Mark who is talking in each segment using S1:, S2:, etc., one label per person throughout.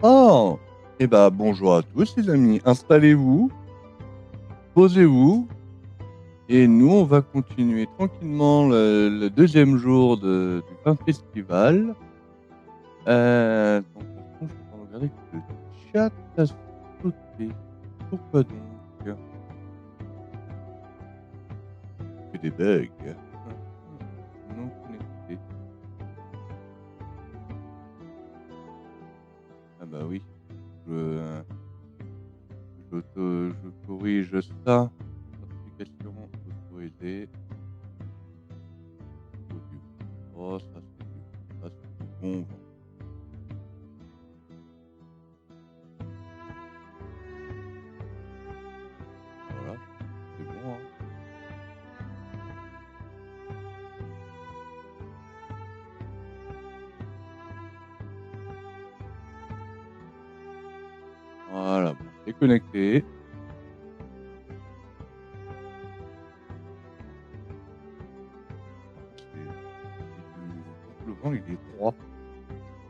S1: Oh! Eh bah, bonjour à tous les amis, installez-vous, posez-vous et nous on va continuer tranquillement le 2e jour du FFXIV. Donc je suis en train de regarder que le chat a sauté. Pourquoi donc? Que des bugs. Non connecté. Ah bah oui, je je corrige ça. Notification autorisée. Audio. Oh ça c'est mieux. Ça c'est bon. Voilà, c'est bon, hein. Voilà, bon, c'est connecté. Le vent, il est froid.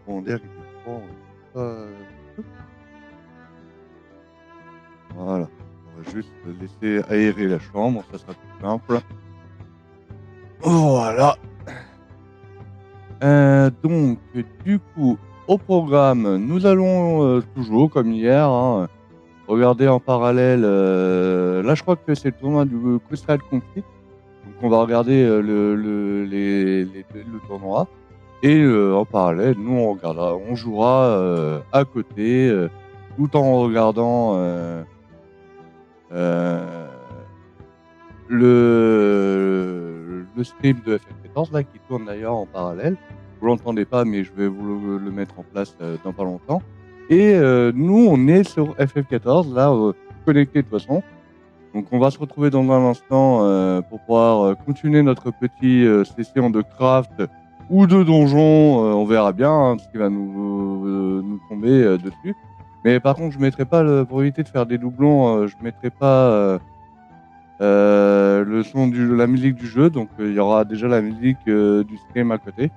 S1: Le vent d'air, il est froid. Voilà. On va juste laisser aérer la chambre, ça sera plus simple. Voilà. Donc, du coup, au programme, nous allons toujours, comme hier, hein, regarder en parallèle. Là, je crois que c'est le tournoi du Crystal Conflict. Donc, on va regarder le tournoi. Et en parallèle, nous, on jouera à côté, tout en regardant le stream de FF14 là qui tourne d'ailleurs en parallèle. Vous l'entendez pas, mais je vais vous le mettre en place dans pas longtemps. Et nous, on est sur FF14 là, connecté de toute façon. Donc on va se retrouver dans un instant pour pouvoir continuer notre petit session de craft ou de donjon. On verra bien hein, ce qui va nous tomber dessus. Mais par contre, je mettrai pas pour éviter de faire des doublons, je mettrai pas le son la musique du jeu. Donc il y aura déjà la musique du stream à côté.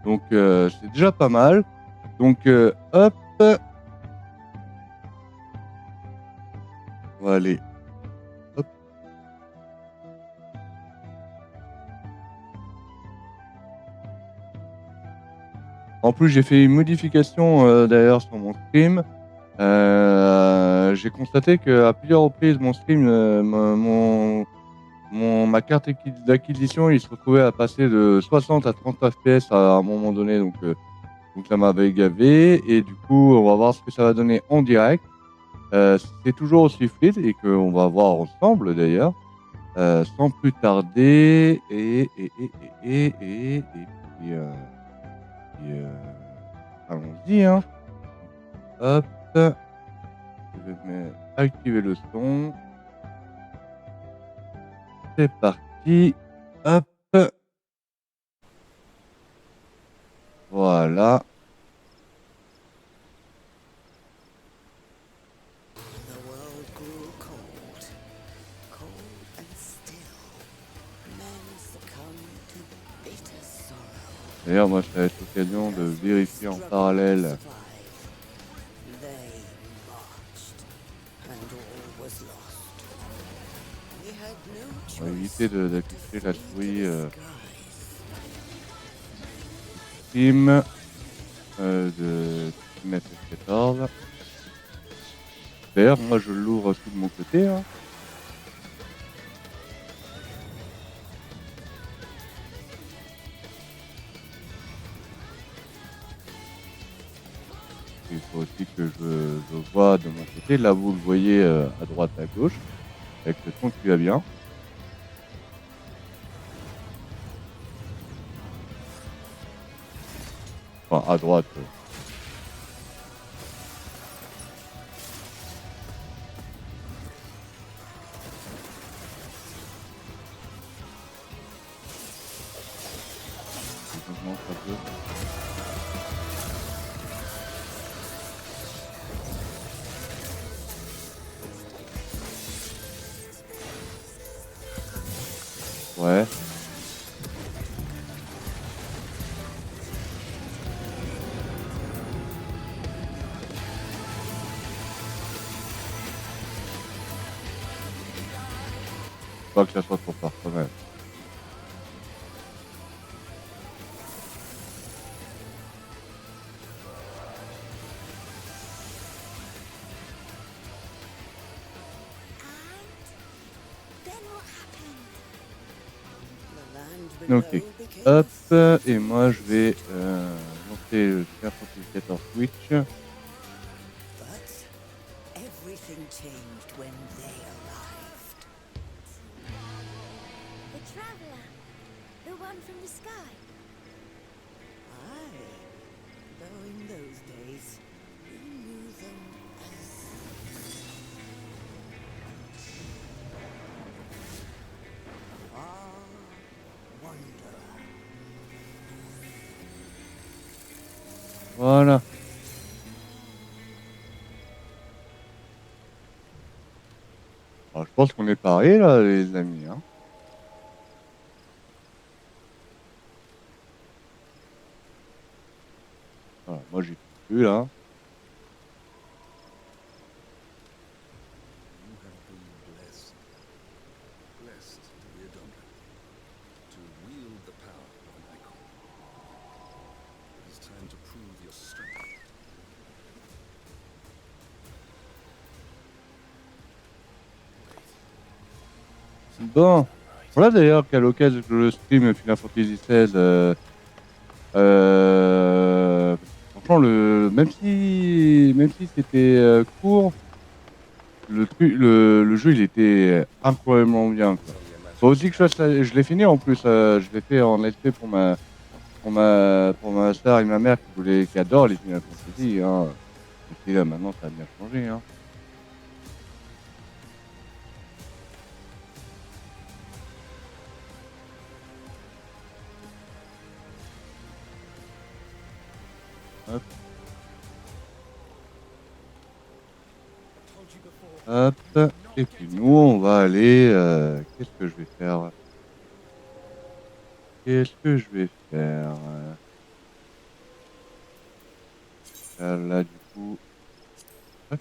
S1: Donc c'est déjà pas mal. Donc hop. On va aller. Hop. En plus, j'ai fait une modification d'ailleurs sur mon stream. J'ai constaté qu'à plusieurs reprises, mon stream, ma carte d'acquisition, il se retrouvait à passer de 60 à 30 FPS à un moment donné. Donc ça m'avait gavé. Et du coup, on va voir ce que ça va donner en direct. C'est toujours aussi fluide et qu'on va voir ensemble d'ailleurs. Sans plus tarder. Et puis, allons-y, hein. Hop. Je vais activer le son. C'est parti. Hop. Voilà. D'ailleurs, moi, ça va être l'occasion de vérifier en parallèle. On va éviter d'activer la souris Steam de FF14. D'ailleurs, moi, je l'ouvre tout de mon côté. Hein. Il faut aussi que je vois de mon côté. Là, vous le voyez à droite, à gauche, avec le son qui va bien. Enfin, à droite. Ouais. Pas que ça soit trop fort quand même. Ok. Hop. Et moi je vais lancer le Final Fantasy XIV Switch.
S2: Everything changed when they arrived.
S3: The traveler, the one from the sky.
S2: Aye, though in those days, we knew them as far wanderer.
S1: Voilà. Alors, je pense qu'on est pareil là, les amis. Hein. Voilà, moi j'ai tout vu là.
S4: You have been blessed. Blessed to be adopted. To wield the power of an icon. It is time to prove your strength.
S1: Bon. Voilà d'ailleurs qu'à l'occasion que je stream Final Fantasy XVI. Franchement, même si c'était court, le jeu il était incroyablement bien. Quoi. Faut aussi que je l'ai fini en plus. Je l'ai fait en SP pour ma soeur et ma mère qui adorent les Final Fantasy. Hein. Et puis là, maintenant, ça a bien changé. Hein. Hop. Hop. Et puis nous, on va aller. Qu'est-ce que je vais faire? Qu'est-ce que je vais faire? Là, du coup. Ouais,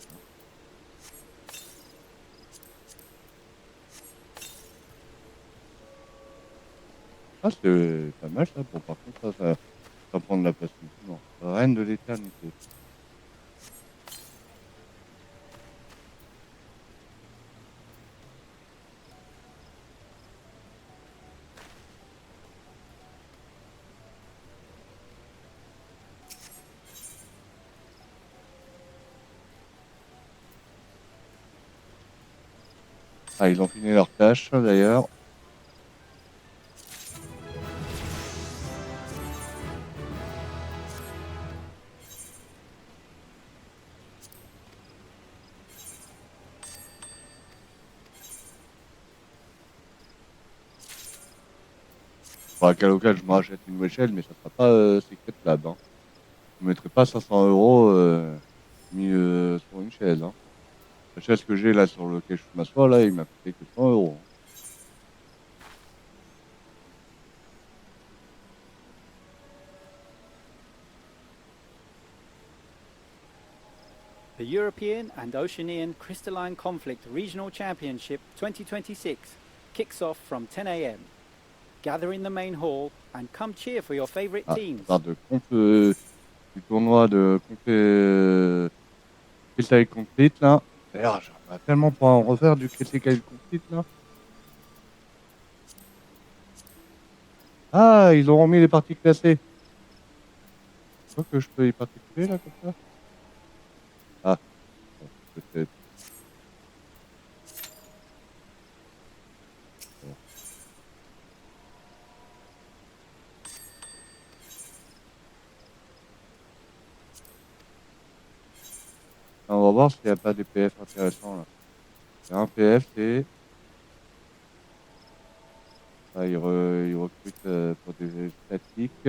S1: ah, c'est pas mal ça. Bon, par contre, ça va prendre la place non. Reine de l'éternité. Ah, ils ont fini leur tâche d'ailleurs. Faudra qu'à l'occasion, je me rachète une échelle, mais ça sera pas Secret Lab. Hein. Je ne mettrai pas 500 euros mis sur une chaise. Hein. La chaise que j'ai là sur laquelle je m'assois, là, il m'a coûté que 100 euros. Hein.
S5: The European and Oceanian Crystalline Conflict Regional Championship 2026 kicks off from 10 a.m. Gather in the main hall and come cheer for your favorite teams.
S1: On parle du tournoi de Crystal Complete là. D'ailleurs, j'aimerais tellement pour en refaire du Crystal Complete là. Ah, ils ont remis les parties classées. Je crois que je peux y participer là comme ça. Ah, peut-être. On va voir s'il n'y a pas des PF intéressants là. Il y a un PF, c'est. Ah, il recrute pour des statiques.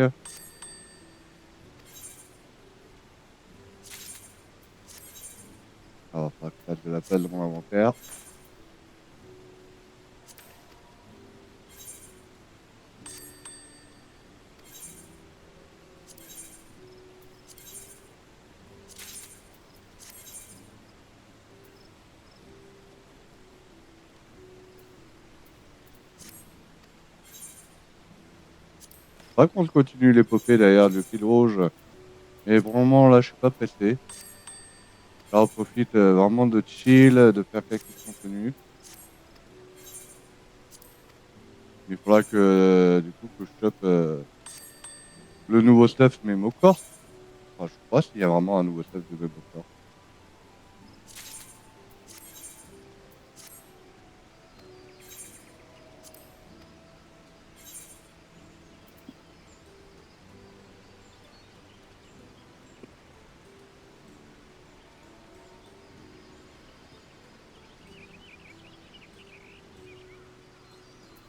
S1: Alors, il faudra que je fasse de la place dans mon inventaire. Faudra qu'on continue l'épopée d'ailleurs du fil rouge. Mais pour le moment, là, je suis pas pressé. Là, on profite vraiment de chill, de faire quelques contenus. Il faudra que, du coup, que je chope le nouveau stuff Memo Corp. Enfin, je sais pas s'il y a vraiment un nouveau stuff de Memo Corp.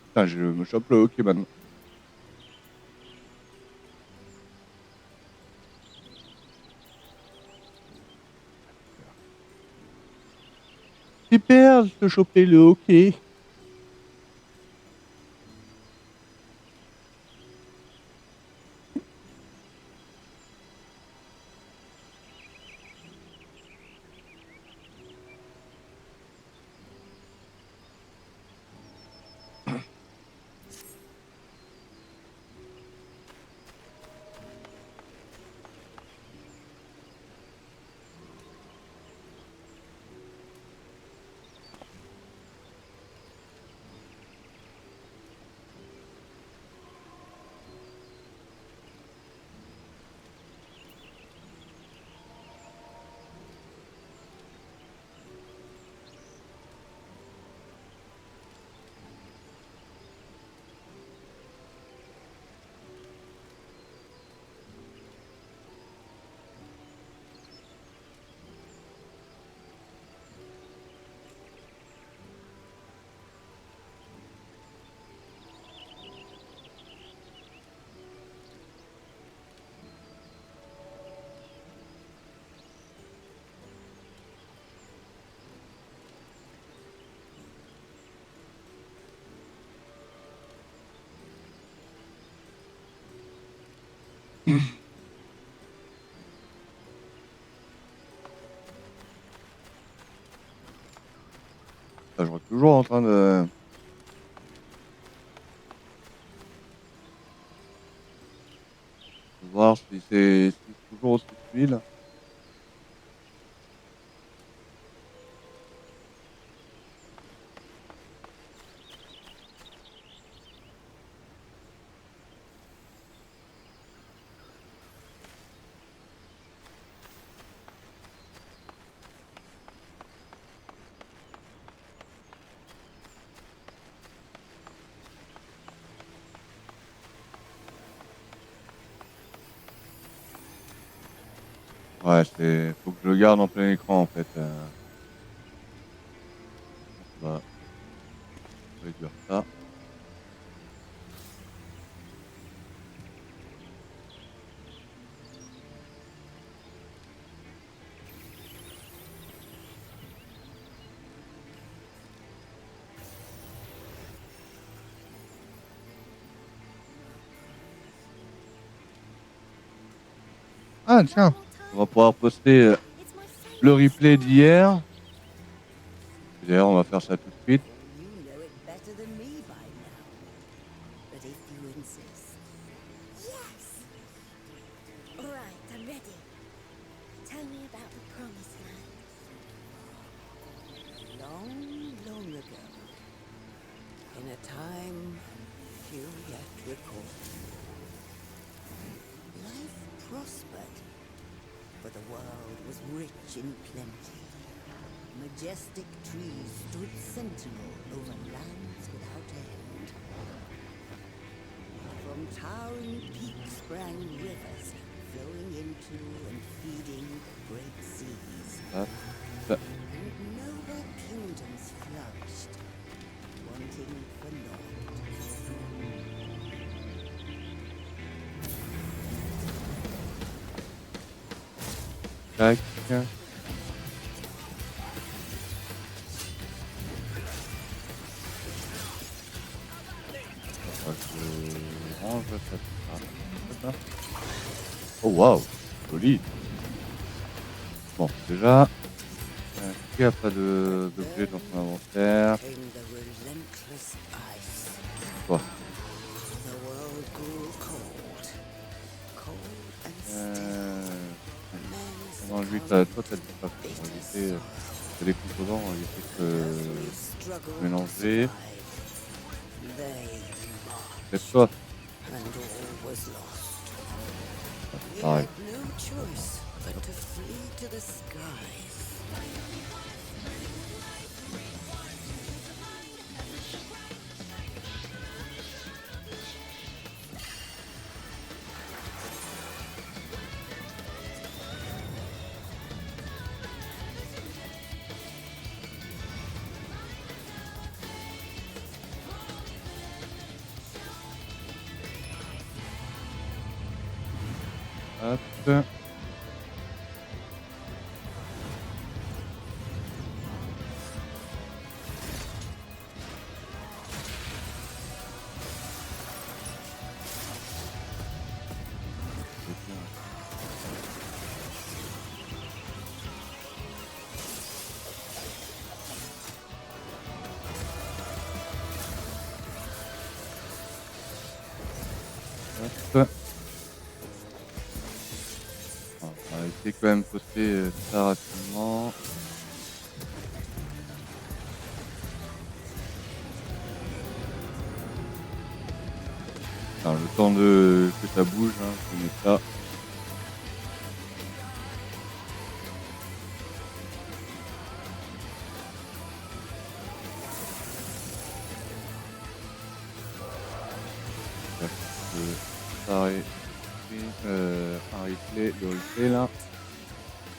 S1: Putain, je me chope le hockey maintenant. Super de choper le hockey. Enfin, je suis toujours en train de voir si c'est toujours aussi fluide. Ouais, faut que je le garde en plein écran en fait. On va réduire ça. Ah tiens, on va pouvoir poster
S3: It's my favorite
S1: le replay
S3: story.
S1: d'hier. D'ailleurs, on va faire ça tout de suite.
S2: You know it better than me by now. But if you insist.
S3: Yes. All right, I'm ready. Tell me about the promised land.
S2: Long, long ago, in a time few yet recall, life prospered, for the world was rich in plenty. Majestic trees stood sentinel over lands without end. From towering peaks sprang rivers, flowing into and feeding great seas.
S1: Hop.
S2: And noble kingdoms flourished, wanting for naught.
S1: Tac. Je range ça. Oh waouh, joli. Bon, déjà, qui a pas d'objet dans son inventaire?
S2: Came the relentless ice.
S1: Quoi?
S2: The world grew cold.
S1: Non, lui, toi, t'as dit ça. Pour éviter, les composants, éviter de mélanger. Lève-toi.
S2: And all was lost. We
S1: Pareil.
S2: had no choice but to flee to the skies.
S1: Hop. Hop. On va essayer quand même de poster ça rapidement. Enfin, le temps que ça bouge, hein, je mets ça. Ça un replay, le replay là.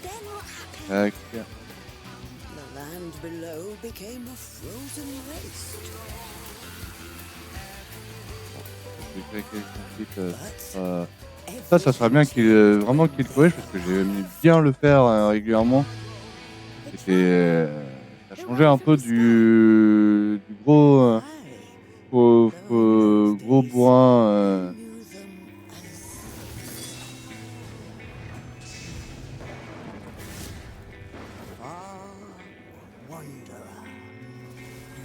S3: Then what happened?
S1: Tac.
S2: The land below became a frozen waste.
S1: Je vais claquer ça sera bien qu'il vraiment qu'il corrige parce que j'ai aimé bien le faire régulièrement. Ça changeait un peu du gros gros bourrin.
S2: Knew them as far wanderer.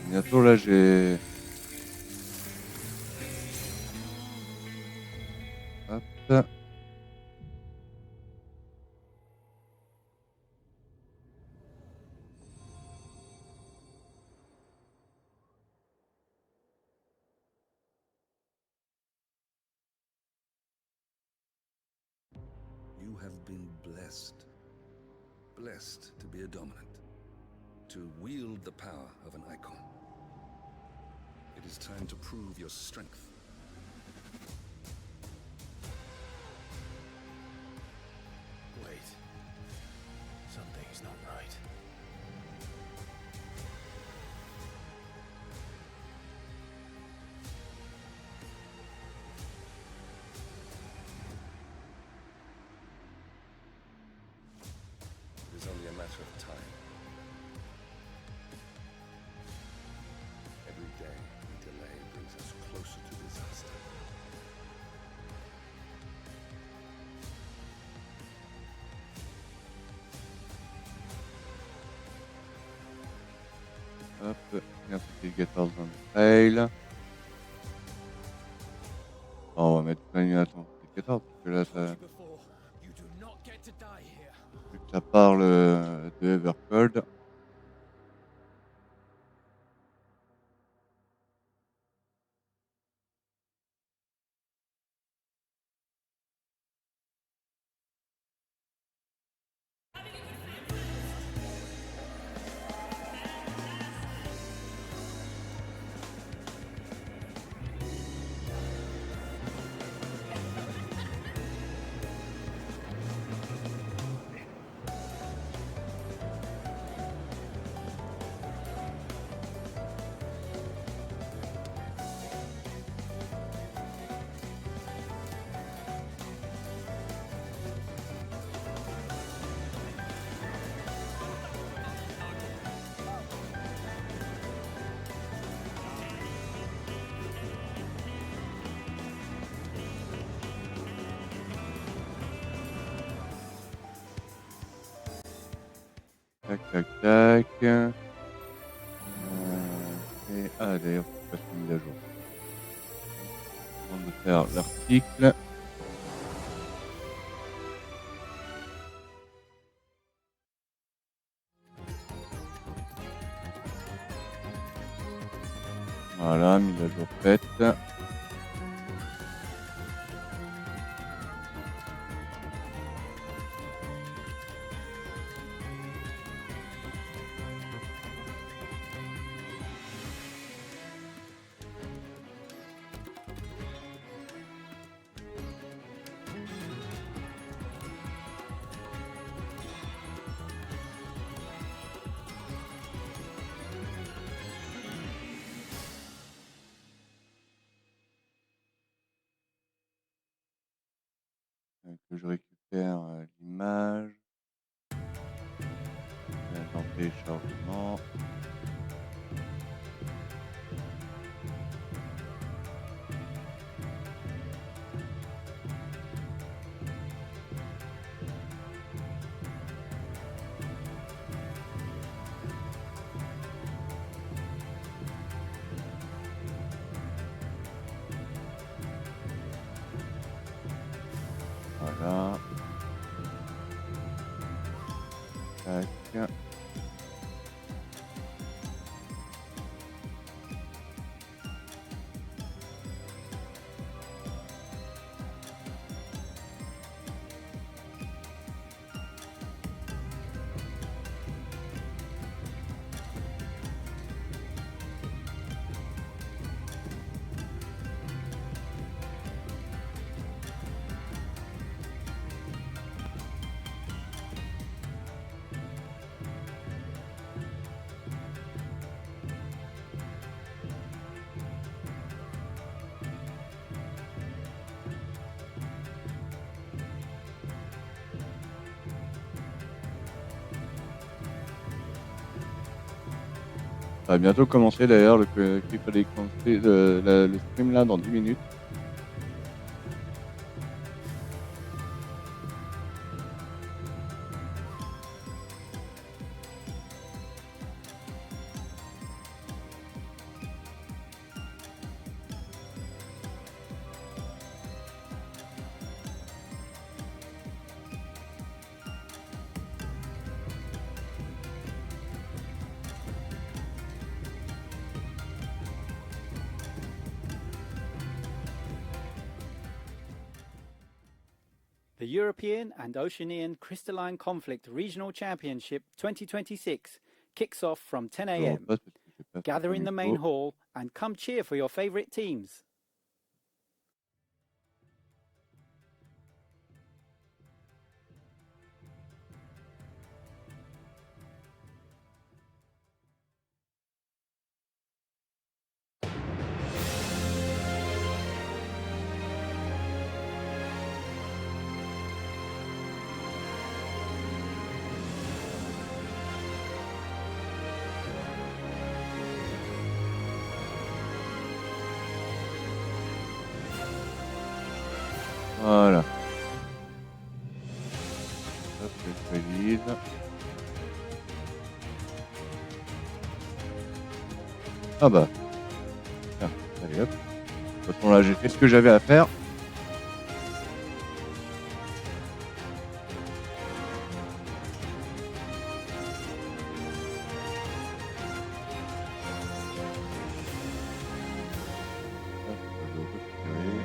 S1: Bientôt là j'ai. Hop.
S4: You have been blessed. Blessed to be a dominant. To wield the power of an icon. It is time to prove your strength.
S6: Wait. Something's not right.
S4: It is only a matter of time. Every day we delay brings us closer to disaster.
S1: Hop. Bien certificateur dans le trail. Oh, on va mettre une animation certificateur parce que là ça. Vu que ça parle de Evercold. Tac, tac, tac. Et d'ailleurs, faut passer une mise à jour. Avant de faire l'article. Voilà, mise à jour faite. Que je récupère l'image. Dans le téléchargement. Voilà. Tac. Ça va bientôt commencer d'ailleurs, qu'il fallait commencer le stream là dans 10 minutes.
S5: The European and Oceanian Crystalline Conflict Regional Championship 2026 kicks off from 10
S1: Je
S5: a.m.
S1: repasse parce que j'ai pas fait
S5: Gather
S1: le
S5: in the
S1: micro.
S5: main hall and come cheer for your favorite teams.
S1: Voilà. Hop, je valide. Ah bah. Tiens, allez hop. De toute façon là j'ai fait ce que j'avais à faire. Hop, je vais récupérer.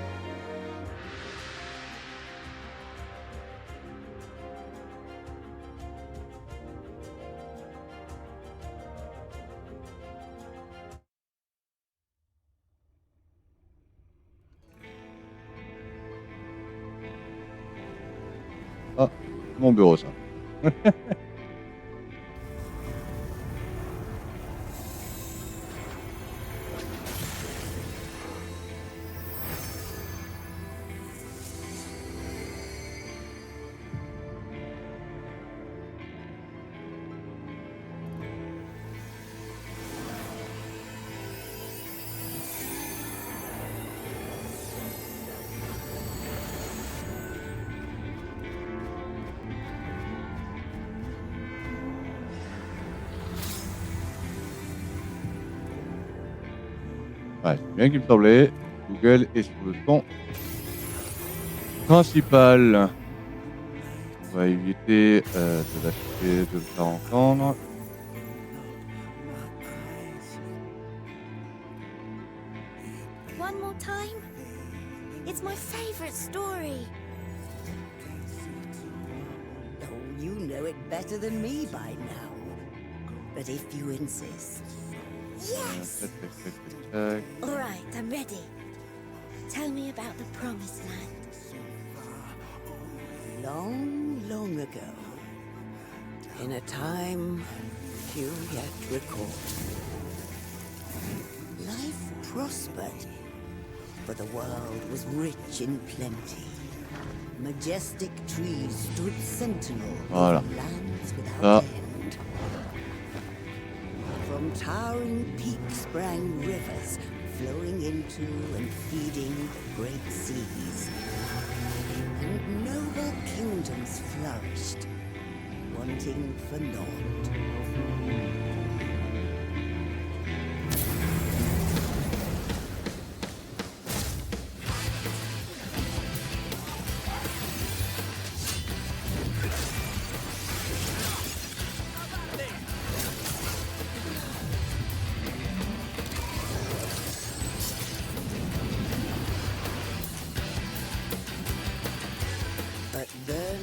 S1: Ah, c'est mon bureau ça. Ouais, c'est bien qu'il me semblait. Google est sur le son principal. On va éviter de le faire entendre.
S3: It's my favorite story.
S2: Oh, you know it better than me by now. But if you insist.
S3: Yes!
S1: Tac, tac, tac, tac, tac.
S3: All right, I'm ready. Tell me about the Promised Land.
S2: Long, long ago, in a time few yet recall, life prospered, for the world was rich in plenty. Majestic trees stood sentinel
S1: Voilà.
S2: over lands without
S1: Ah.
S2: end. From towering peaks sprang rivers, flowing into and feeding great seas. And noble kingdoms flourished, wanting for naught. But then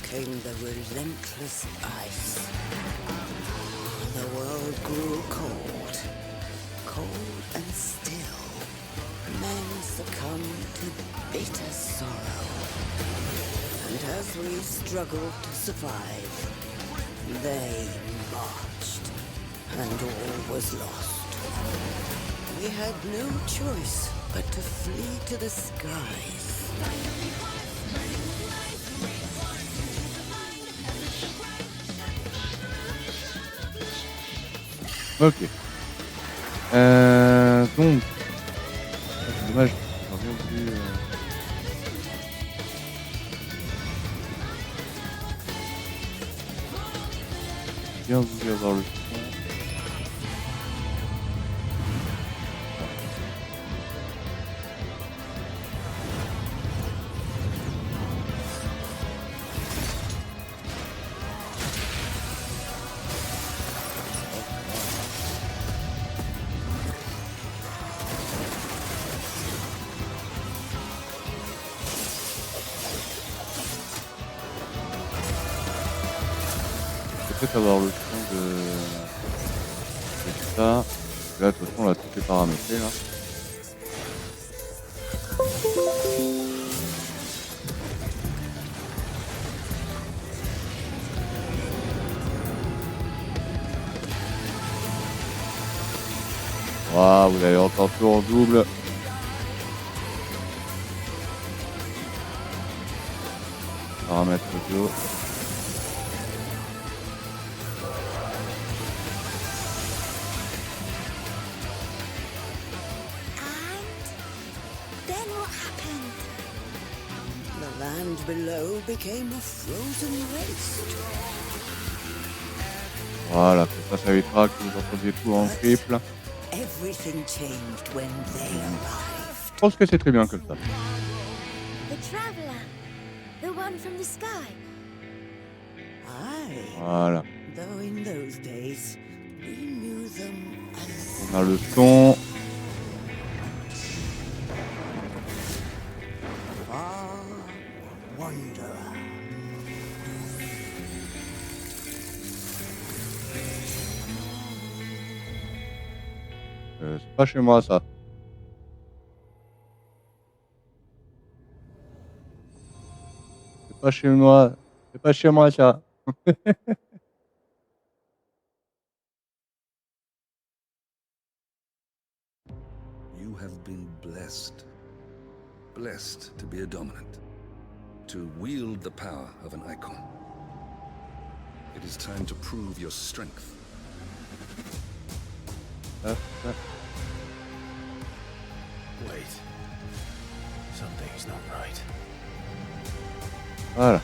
S2: came the relentless ice. The world grew cold, cold and still. Men succumbed to bitter sorrow. And as we struggled to survive, they marched, and all was lost. We had no choice but to flee to the skies.
S1: Ok. Donc. C'est dommage. J'ai rien vu. Bien voulu avoir le son. Peut-être avoir le son de ça. Là, de toute façon, là, tout est paramétré, là. Waouh, vous allez entendre tout en double. Paramètres audio.
S3: And then what happened?
S2: The land below became a frozen waste.
S1: Voilà, comme ça évitera que vous entendiez tout en triple.
S2: Everything changed when they arrived.
S1: Je pense que c'est très bien comme ça.
S3: The traveler. The one from the sky.
S2: Aye,
S1: Voilà.
S2: though in those days we knew them as
S1: On a le son.
S2: far wanderer.
S1: C'est pas chez moi, ça. C'est pas chez moi. C'est pas chez moi, ça.
S4: You have been blessed. Blessed to be a dominant. To wield the power of an icon. It is time to prove your strength.
S1: Hop, hop.
S6: Wait. Something's not right.
S1: Voilà.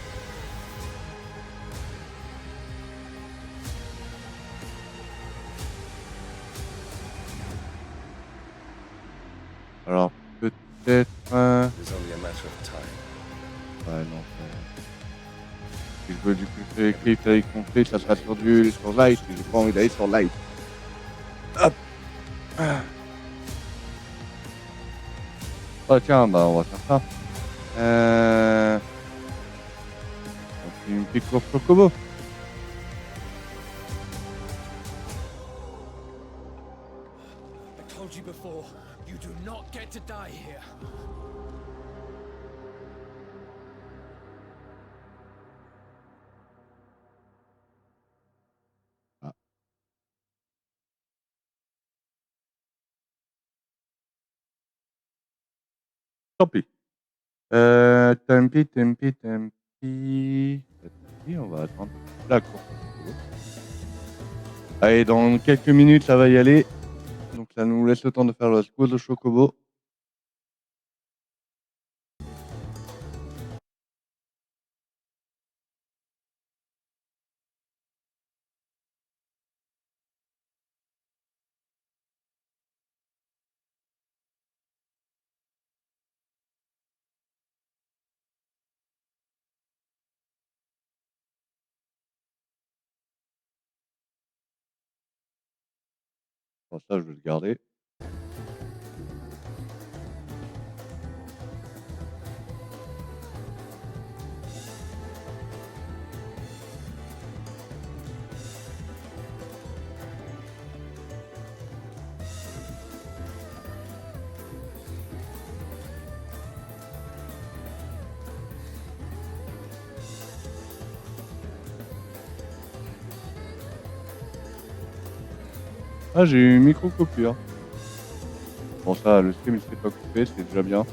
S1: Alors, peut-être...
S4: It is only a matter of time.
S1: Ouais, non. Si je veux du clip avec complet, ça sera sur light. J'ai pas envie d'aller sur light. Hop. Ah tiens, bah on va faire ça. On fait une petite course chocobo.
S6: I told you before, you do not get to die here.
S1: Ah. Tant pis. Tant pis. On va attendre la course chocobo. Allez, dans quelques minutes, ça va y aller. Donc ça nous laisse le temps de faire la course de chocobo. Bon, ça, je vais le garder. Ah, j'ai eu une micro-coupure. Bon, ça, le stream, il s'est pas coupé, c'est déjà bien.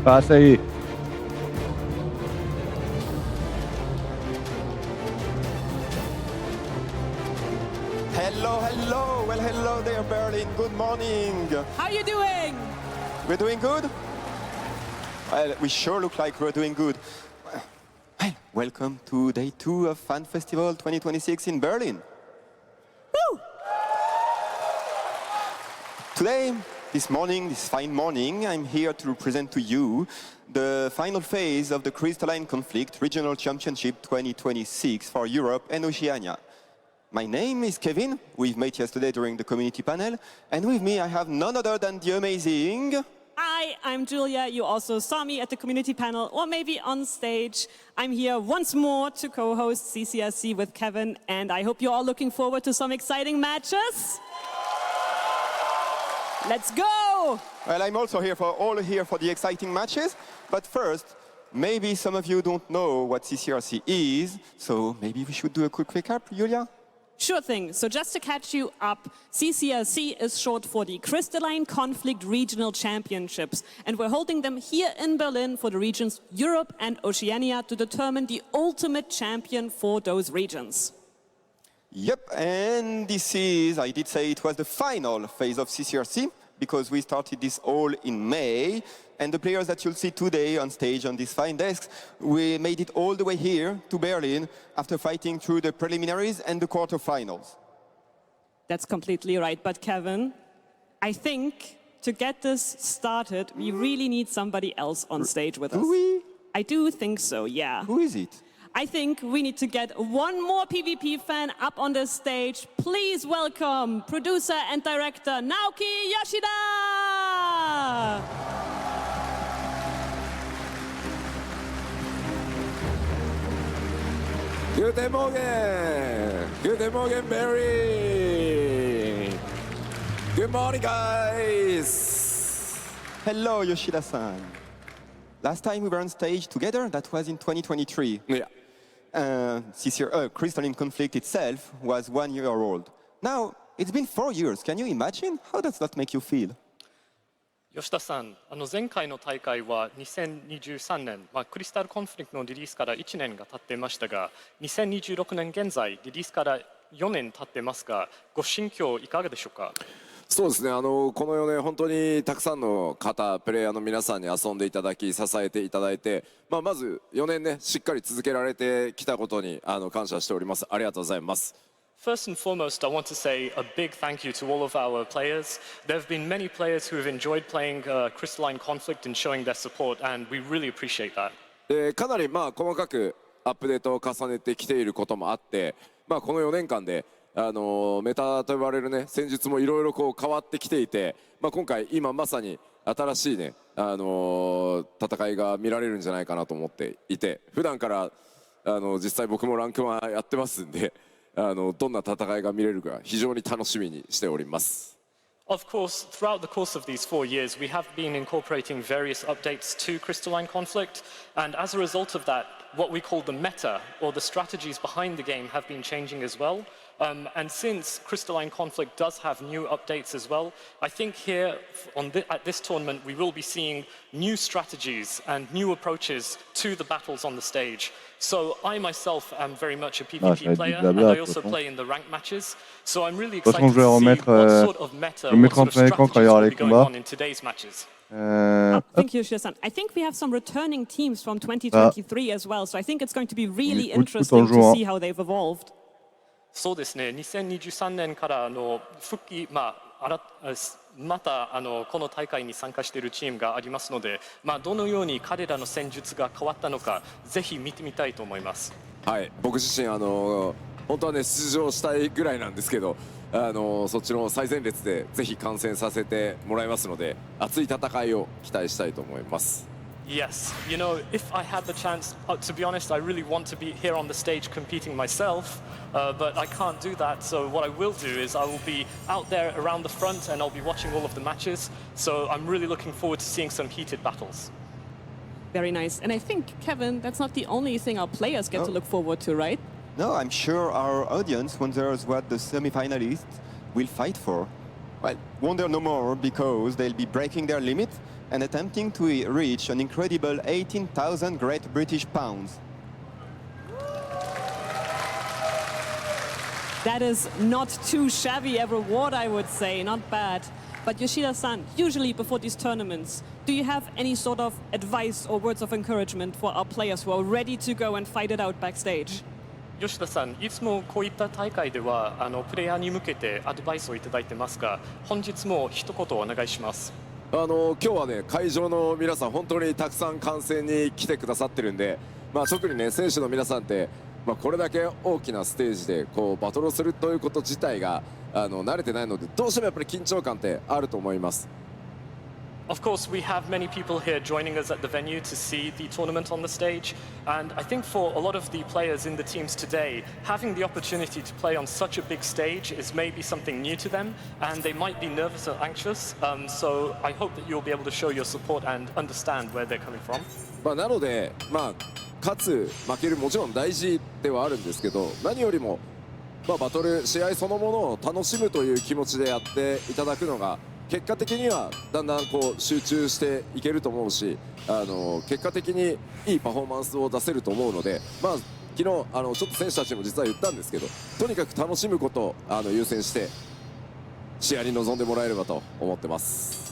S1: Ah, ça y est.
S7: Hello. Well, hello there, Berlin. Good morning.
S8: How you doing?
S7: We're doing good? Well, we sure look like we're doing good. Well, welcome to day 2 of Fan Festival 2026 in Berlin.
S8: Woo!
S7: Today, this fine morning, I'm here to present to you the final phase of the Crystalline Conflict Regional Championship 2026 for Europe and Oceania. My name is Kevin. We've met yesterday during the community panel, and with me I have none other than the amazing...
S8: Hi, I'm Julia. You also saw me at the community panel, or maybe on stage. I'm here once more to co-host CCSC with Kevin, and I hope you're all looking forward to some exciting matches. Let's go!
S7: Well, I'm also here for the exciting matches, but first, maybe some of you don't know what CCRC is, so maybe we should do a quick recap, Julia?
S8: Sure thing. So just to catch you up, CCRC is short for the Crystalline Conflict Regional Championships. And we're holding them here in Berlin for the regions Europe and Oceania to determine the ultimate champion for those regions.
S7: Yep, and this is, I did say it was the final phase of CCRC, because we started this all in May. And the players that you'll see today on stage on these fine desks, we made it all the way here to Berlin after fighting through the preliminaries and the quarterfinals.
S8: That's completely right. But Kevin, I think to get this started, we really need somebody else on stage with us.
S7: Do we?
S8: I do think so, yeah.
S7: Who is it?
S8: I think we need to get one more PvP fan up on the stage. Please welcome producer and director Naoki Yoshida!
S9: Guten Morgen! Guten Morgen, Barry! Good morning, guys!
S7: Hello, Yoshida-san. Last time we were on stage together, that was in 2023.
S9: Yeah.
S7: Crystalline Conflict itself was 1 year old. Now, it's been 4 years. Can you imagine? How does that make you feel?
S10: 吉田さん、前回の大会は2023年、クリスタルコンフリクトのリリースから1年が経っていましたが、2026年現在、リリースから4年経ってますが、ご心境いかがでしょうか？
S9: そうですね、この4年、本当にたくさんの方、プレイヤーの皆さんに遊んでいただき、支えていただいて、まず4年ね、しっかり続けられてきたことに感謝しております。ありがとうございます。
S10: First and foremost, I want to say a big thank you to all of our players. There have been many players who have enjoyed playing Crystalline Conflict and showing their support, and we really appreciate that.
S9: かなり細かくアップデートを重ねてきていることもあって、この4年間でメタと呼ばれるね戦術もいろいろ変わってきていて、今回今まさに新しいね戦いが見られるんじゃないかなと思っていて、普段から実際僕もランクマンやってますんで。どんな戦いが見れるか非常に楽しみにしております。
S10: Of course, throughout the course of these 4 years, we have been incorporating various updates to Crystalline Conflict, and as a result of that, what we call the meta, or the strategies behind the game, have been changing as well. And since Crystalline Conflict does have new updates as well, I think here at this tournament we will be seeing new strategies and new approaches to the battles on the stage. So I myself am very much a PvP player, and I also play in the ranked matches. So I'm really excited to see what sort of meta, what sort of strategies will be going on in today's matches.
S8: Thank you, Yoshida-san. I think we have some returning teams from 2023 as well, so I think it's going to be really interesting to see how they've evolved.
S10: そうですね、2023年から復帰、またこの大会に参加しているチームがありますので、どのように彼らの戦術が変わったのか、ぜひ見てみたいと思います。はい、
S9: 僕自身本当はね出場したいぐらいなんですけど、そっちの最前列でぜひ観戦させてもらいますので、熱い戦いを期待したいと思います。
S10: Yes, you know, if I had the chance, to be honest, I really want to be here on the stage competing myself, but I can't do that. So what I will do is I will be out there around the front and I'll be watching all of the matches. So I'm really looking forward to seeing some heated battles.
S8: Very nice. And I think, Kevin, that's not the only thing our players get to look forward to, right?
S7: No, I'm sure our audience wonders what the semi-finalists will fight for. Well, wonder no more, because they'll be breaking their limit and attempting to reach an incredible 18,000 Great British Pounds.
S8: That is not too shabby a reward, I would say, not bad. But Yoshida-san, usually before these tournaments, do you have any sort of advice or words of encouragement for our players who are ready to go and fight it out backstage?
S10: 吉田さん、いつもこういった大会ではプレイヤーに向けてアドバイスをいただいてますが、本日も一言お願いします。
S9: 今日はね会場の皆さん本当にたくさん観戦に来てくださってるんで、特にね選手の皆さんって、これだけ大きなステージでバトルをするということ自体が慣れてないので、どうしてもやっぱり緊張感ってあると思います。
S10: Of course, we have many people here joining us at the venue to see the tournament on the stage. And I think for a lot of the players in the teams today, having the opportunity to play on such a big stage is maybe something new to them, and they might be nervous or anxious. So I hope that you'll be able to show your support and understand where they're coming from.
S9: なので、勝つ負けるもちろん大事ではあるんですけど、何よりもバトル試合そのものを楽しむという気持ちでやっていただくのが結果的にはだんだんこう集中していけると思うし、結果的にいいパフォーマンスを出せると思うので、昨日ちょっと選手たちも実は言ったんですけど、とにかく楽しむことを優先して試合に臨んでもらえればと思ってます。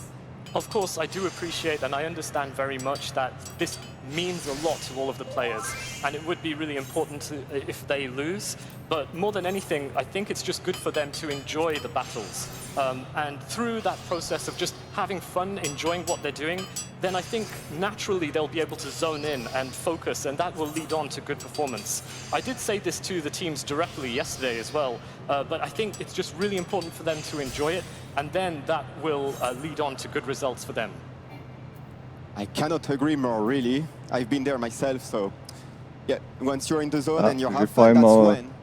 S10: Of course, I do appreciate and I understand very much that this means a lot to all of the players, and it would be really important if they lose. But more than anything, I think it's just good for them to enjoy the battles. And through that process of just having fun, enjoying what they're doing, then I think naturally they'll be able to zone in and focus, and that will lead on to good performance. I did say this to the teams directly yesterday as well, but I think it's just really important for them to enjoy it, and then that will lead on to good results for them.
S7: I cannot agree more, really. I've been there myself, so yeah, once you're in the zone and you have fun, that's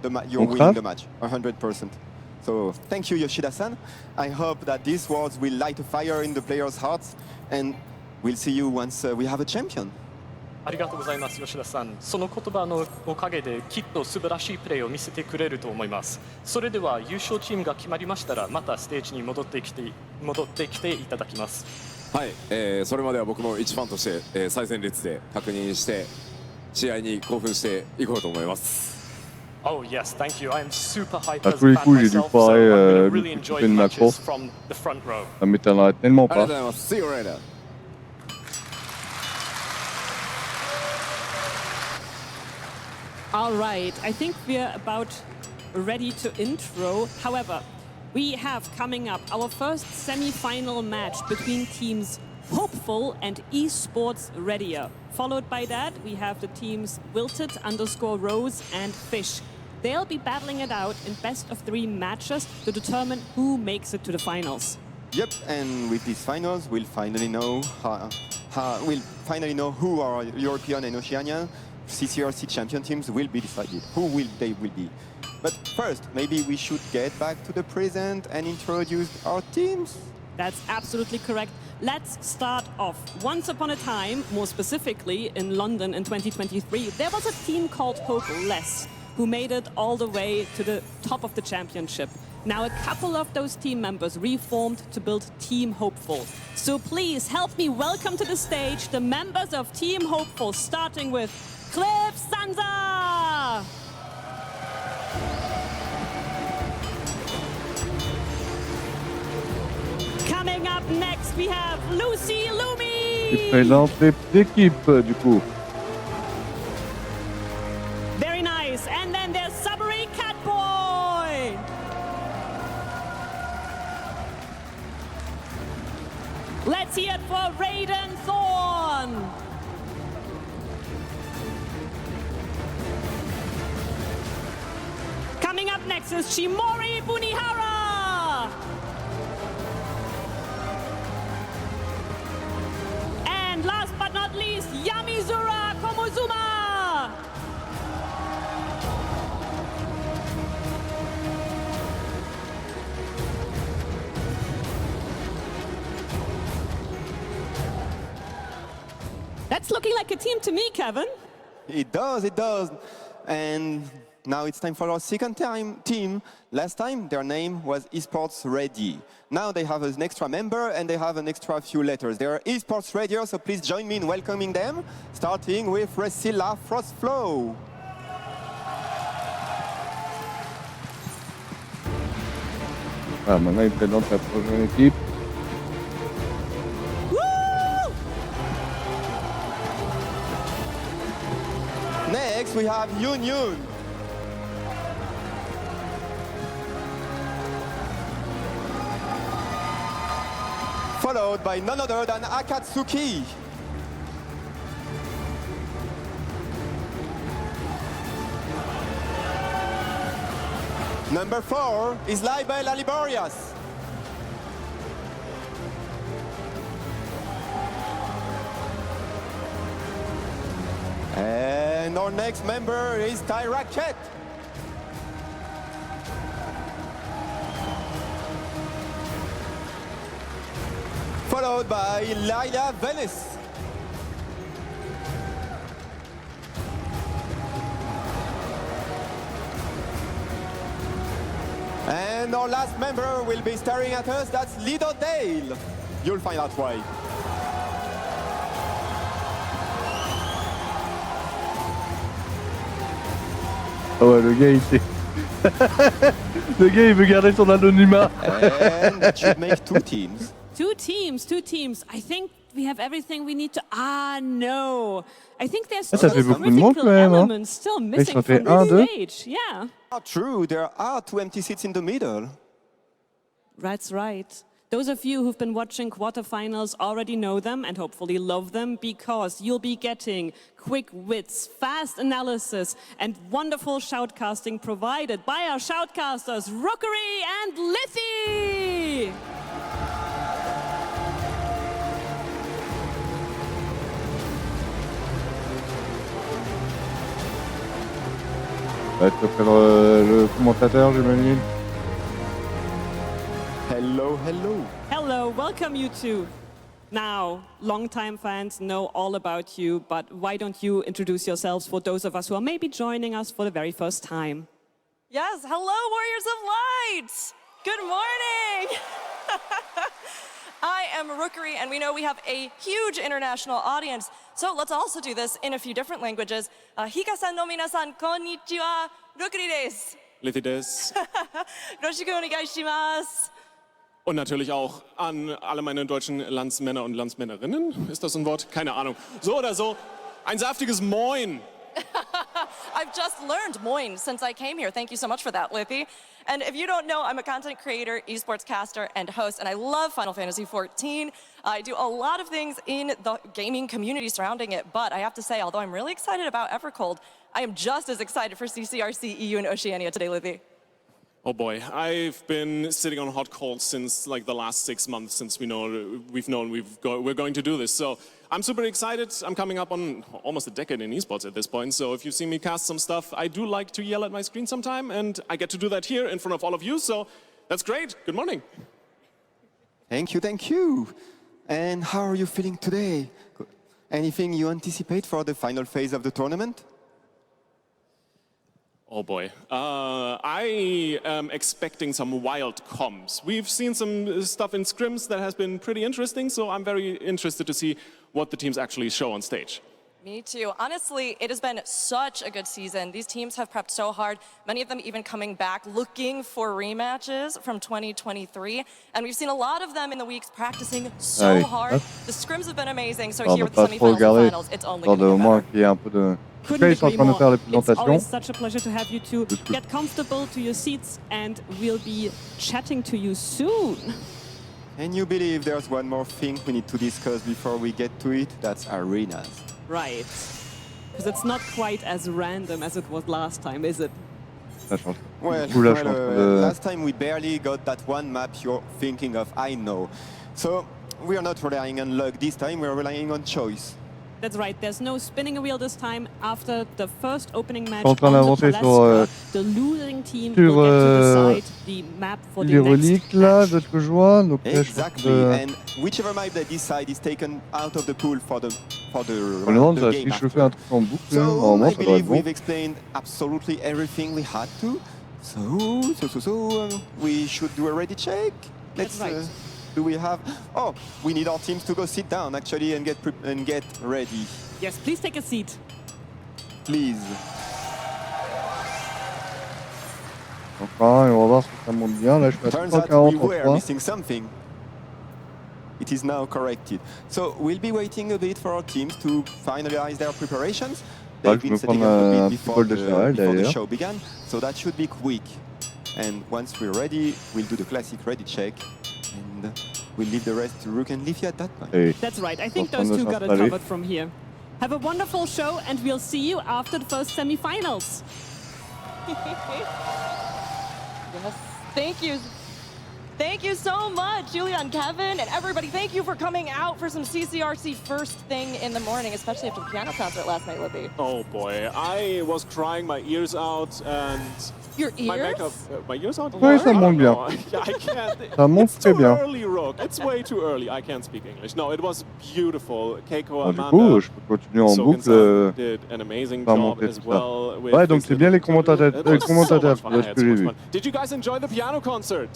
S7: when you're winning the match, 100%. So thank you, Yoshida-san. I hope that these words will light a fire in the players' hearts, and we'll see you once we have a champion.
S10: ありがとうございます、吉田さん。その言葉のおかげできっと素晴らしいプレーを見せてくれると思います。それでは優勝チームが決まりましたら、またステージに戻ってきていただきます。
S9: はい、それまでは僕も一ファンとして、最前列で確認して試合に興奮していこうと思います。
S10: Oh yes, thank you. I am super hyped as a fan myself, so I'm going to really enjoy the matches from the front row.
S1: Ça m'étonnerait tellement pas.
S9: ありがとうございます。See you later.
S8: All right, I think we're about ready to intro. However, we have coming up our first semi-final match between teams Hopeful and Esports Readier. Followed by that, we have the teams Wilted_Rose and Fish. They'll be battling it out in best-of-3 matches to determine who makes it to the finals.
S7: Yep, and with these finals, we'll finally know who our European and Oceania CCRC champion teams will be decided. Who they will be. But first, maybe we should get back to the present and introduce our teams.
S8: That's absolutely correct. Let's start off. Once upon a time, more specifically in London in 2023, there was a team called Hopeless who made it all the way to the top of the championship. Now a couple of those team members reformed to build Team Hopeful. So please help me welcome to the stage the members of Team Hopeful, starting with Cliff Sansa! Coming up next, we have Lucy Lumi!
S1: Il présente les équipes, du coup.
S8: Very nice. And then there's Sabri Catboy! Let's hear it for Raiden Thorn! Coming up next is Shimori Bunihara! And last but not least, Yamizura Komuzuma! That's looking like a team to me, Kevin.
S7: It does. And now it's time for our second team. Last time their name was Esports Ready. Now they have an extra member and they have an extra few letters. They are Esports Ready, so please join me in welcoming them, starting with Resila Frostflow.
S1: Ah, maintenant il présente la prochaine équipe.
S7: Next we have Yun Yun. Followed by none other than Akatsuki. Number 4 is Laibel Aliborias. And our next member is Tyra Chet. Followed by Laila Venice. And our last member will be staring at us. That's Lido Dale. You'll find out why.
S1: Oh ouais, le gars il sait. Le gars il veut garder son anonymat.
S7: And that should make 2 teams.
S8: Two teams. I think we have everything we need to... no. I think there's
S1: Ça
S8: still
S1: fait
S8: some
S1: beaucoup de monde,
S8: critical
S1: quand même, hein.
S8: elements still missing
S1: ça fait
S8: from
S1: 1,
S8: this
S1: 2.
S8: stage. Yeah.
S7: Not true, there are 2 empty seats in the middle.
S8: That's right. Those of you who've been watching quarterfinals already know them and hopefully love them because you'll be getting quick wits, fast analysis, and wonderful shoutcasting provided by our shoutcasters, Rookery and Lithy!
S1: Ouais, tu peux faire le commentateur, j'imagine.
S7: Hello, hello.
S8: Hello, welcome you two. Now, longtime fans know all about you, but why don't you introduce yourselves for those of us who are maybe joining us for the very first time?
S11: Yes, hello, Warriors of Light! Good morning! I am Rookery, and we know we have a huge international audience, so let's also do this in a few different languages. Hika-san no minasan, konnichiwa, Rookery desu.
S6: Lithy des.
S11: Yoroshiku onegai shimasu.
S6: Und natürlich auch an alle meine deutschen Landsmänner und Landsmännerinnen. Ist das ein Wort? Keine Ahnung. So oder so, ein saftiges Moin.
S11: I've just learned Moin since I came here. Thank you so much for that, Lithy. And if you don't know, I'm a content creator, esports caster, and host, and I love Final Fantasy XIV. I do a lot of things in the gaming community surrounding it, but I have to say, although I'm really excited about Evercold, I am just as excited for CCRC, EU, and Oceania today, Lithy.
S6: Oh boy, I've been sitting on hot coals since like the last 6 months since we're going to do this. So I'm super excited. I'm coming up on almost a decade in esports at this point. So if you see me cast some stuff, I do like to yell at my screen sometime, and I get to do that here in front of all of you. So that's great. Good morning.
S7: Thank you, thank you. And how are you feeling today? Anything you anticipate for the final phase of the tournament?
S6: Oh boy. I am expecting some wild comms. We've seen some stuff in scrims that has been pretty interesting, so I'm very interested to see what the teams actually show on stage.
S11: Me too. Honestly, it has been such a good season. These teams have prepped so hard, many of them even coming back looking for rematches from 2023. And we've seen a lot of them in the weeks practicing so hard. The scrims have been amazing, so here with the semifinals and finals, it's only going to get better.
S8: Couldn't agree more. It's always such a pleasure to have you two. Get comfortable to your seats and we'll be chatting to you soon.
S7: Can you believe there's one more thing we need to discuss before we get to it? That's arenas.
S8: Right. Because it's not quite as random as it was last time, is it?
S7: Well, last time we barely got that one map you're thinking of, I know. So we are not relying on luck this time, we're relying on choice.
S8: That's right, there's no spinning a wheel this time. After the first opening match
S1: en train d'avancer sur
S8: the losing team will get to decide the map for the
S1: les
S8: next
S1: reliques là, de ce que je vois. Donc,
S7: exactly, and whichever map they decide is taken out of the pool for the game
S1: si je fais un truc en boucle,
S7: so I
S1: ça doit être
S7: believe
S1: bon.
S7: we've explained absolutely everything we had to. So we should do a ready check.
S8: That's right.
S7: Do we have? Oh, we need our teams to go sit down actually and get ready.
S8: Yes, please take a seat.
S7: Please.
S1: Enfin, et on va voir si ça monte bien. Là, je suis à
S7: Turns out we were
S1: 3,43.
S7: missing something. It is now corrected. So we'll be waiting a bit for our teams to finalize their preparations. They've been setting up a bit before the show began, so that should be quick. And once we're ready, we'll do the classic ready check. And we'll leave the rest to Rook and Leafy at that point.
S8: That's right. I think those two got it covered from here. Have a wonderful show, and we'll see you after the first semi-finals.
S11: Yes, thank you. Thank you so much, Julia and Kevin, and everybody. Thank you for coming out for some CCRC first thing in the morning, especially after the piano concert last night, Lippy.
S6: Oh boy, I was crying my ears out and...
S11: Your ears?
S6: My makeup, my ears out?
S1: Oui, ça monte bien.
S6: I can't.
S1: Ça monte très bien.
S6: It's too early, Rook. It's way too early. I can't speak English. No, it was beautiful. Keiko,
S1: Bon, du
S6: Amanda,
S1: coup, je peux continuer en boucle.
S6: did an amazing
S1: pas
S6: job
S1: monter
S6: as
S1: tout ça.
S6: well. With
S1: Ouais, donc
S6: this
S1: c'est bien les commentateurs,
S6: It was so much fun.
S1: de
S6: I
S1: ce
S6: had
S1: que
S6: so
S1: j'ai
S6: much
S1: vu.
S6: fun. Did you guys enjoy the piano concert?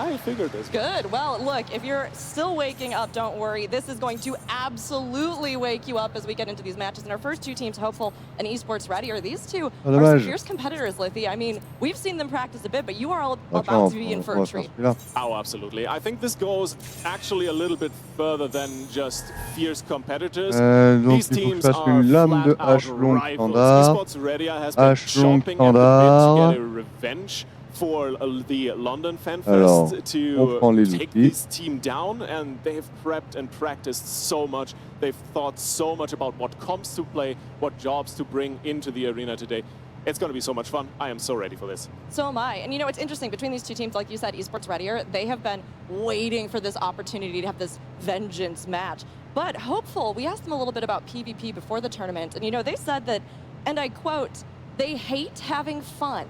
S6: I figured this.
S11: Good. Well, look, if you're still waking up, don't worry. This is going to absolutely wake you up as we get into these matches. And our first two teams, Hopeful and Esports Ready, are these two are some fierce competitors, Liffy. I mean, we've seen them practice a bit, but you are all about to be in for a treat.
S6: Oh, absolutely. I think this goes actually a little bit further than just fierce competitors.
S1: Donc
S6: These
S1: il faut que
S6: teams
S1: je fasse
S6: are
S1: une lame de
S6: flat-out
S1: H long
S6: rivals.
S1: standard.
S6: Esports Ready has been
S1: H long
S6: chomping at the bit to
S1: standard.
S6: get a revenge for the London Fan
S1: Alors,
S6: Fest
S1: on prend
S6: to
S1: les
S6: take
S1: outils.
S6: this team down, and they've prepped and practiced so much. They've thought so much about what comps to play, what jobs to bring into the arena today. It's going to be so much fun. I am so ready for this.
S11: So am I. And you know, it's interesting, between these two teams, like you said, Esports Readier, they have been waiting for this opportunity to have this vengeance match. But Hopeful, we asked them a little bit about PvP before the tournament, and you know, they said that, and I quote, they hate having fun.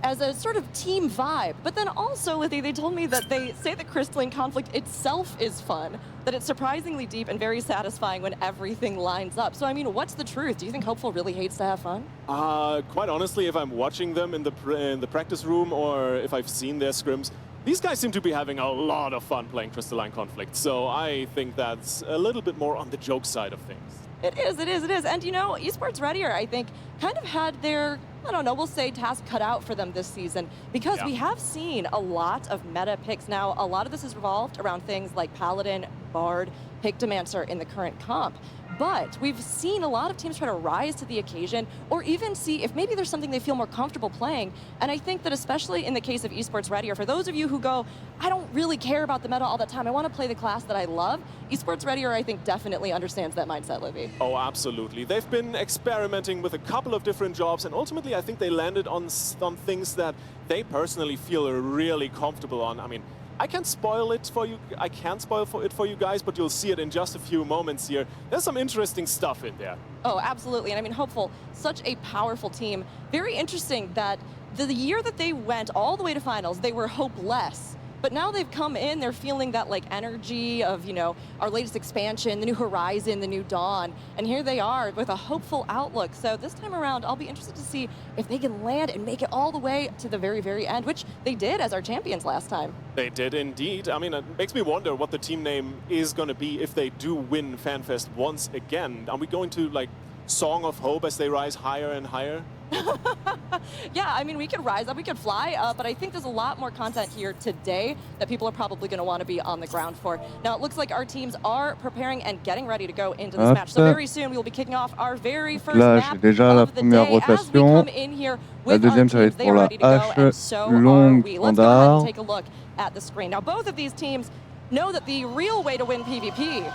S11: As a sort of team vibe. But then also, they told me that they say the crystalline conflict itself is fun, that it's surprisingly deep and very satisfying when everything lines up. So, I mean, what's the truth? Do you think Hopeful really hates to have fun?
S6: Quite honestly, if I'm watching them in the practice room or if I've seen their scrims, these guys seem to be having a lot of fun playing Crystalline Conflict. So I think that's a little bit more on the joke side of things.
S11: It is. And you know, Esports Readier, I think, kind of had their, I don't know, we'll say task cut out for them this season, because we have seen a lot of meta picks. Now, a lot of this is revolved around things like Paladin, Bard, Pictomancer in the current comp. But we've seen a lot of teams try to rise to the occasion, or even see if maybe there's something they feel more comfortable playing. And I think that especially in the case of Esports Readier, for those of you who go, I don't really care about the meta all the time, I want to play the class that I love, Esports Readier, I think, definitely understands that mindset, Livy.
S6: Oh, absolutely. They've been experimenting with a couple of different jobs, and ultimately I think they landed on things that they personally feel really comfortable on. I mean, I can't spoil it for you. I can't spoil it for you guys, but you'll see it in just a few moments here. There's some interesting stuff in there.
S11: Oh, absolutely. And I mean, Hopeful, such a powerful team. Very interesting that the year that they went all the way to finals, they were hopeless. But now they've come in, they're feeling that like energy of, you know, our latest expansion, the new horizon, the new dawn. And here they are with a hopeful outlook. So this time around, I'll be interested to see if they can land and make it all the way to the very, very end, which they did as our champions last time.
S6: They did indeed. I mean, it makes me wonder what the team name is going to be if they do win FanFest once again. Are we going to like Song of Hope as they rise higher and higher?
S11: Yeah, I mean, we could rise up, we could fly, but I think there's a lot more content here today that people are probably going to want to be on the ground for. Now, it looks like our teams are preparing and getting ready to go into this match. So very soon, we will be kicking off our very first map of the day as we come in here with our teams. They are ready to go, and so are we. Let's go ahead and take a look at the screen. Now, both of these teams know that the real way to win PvP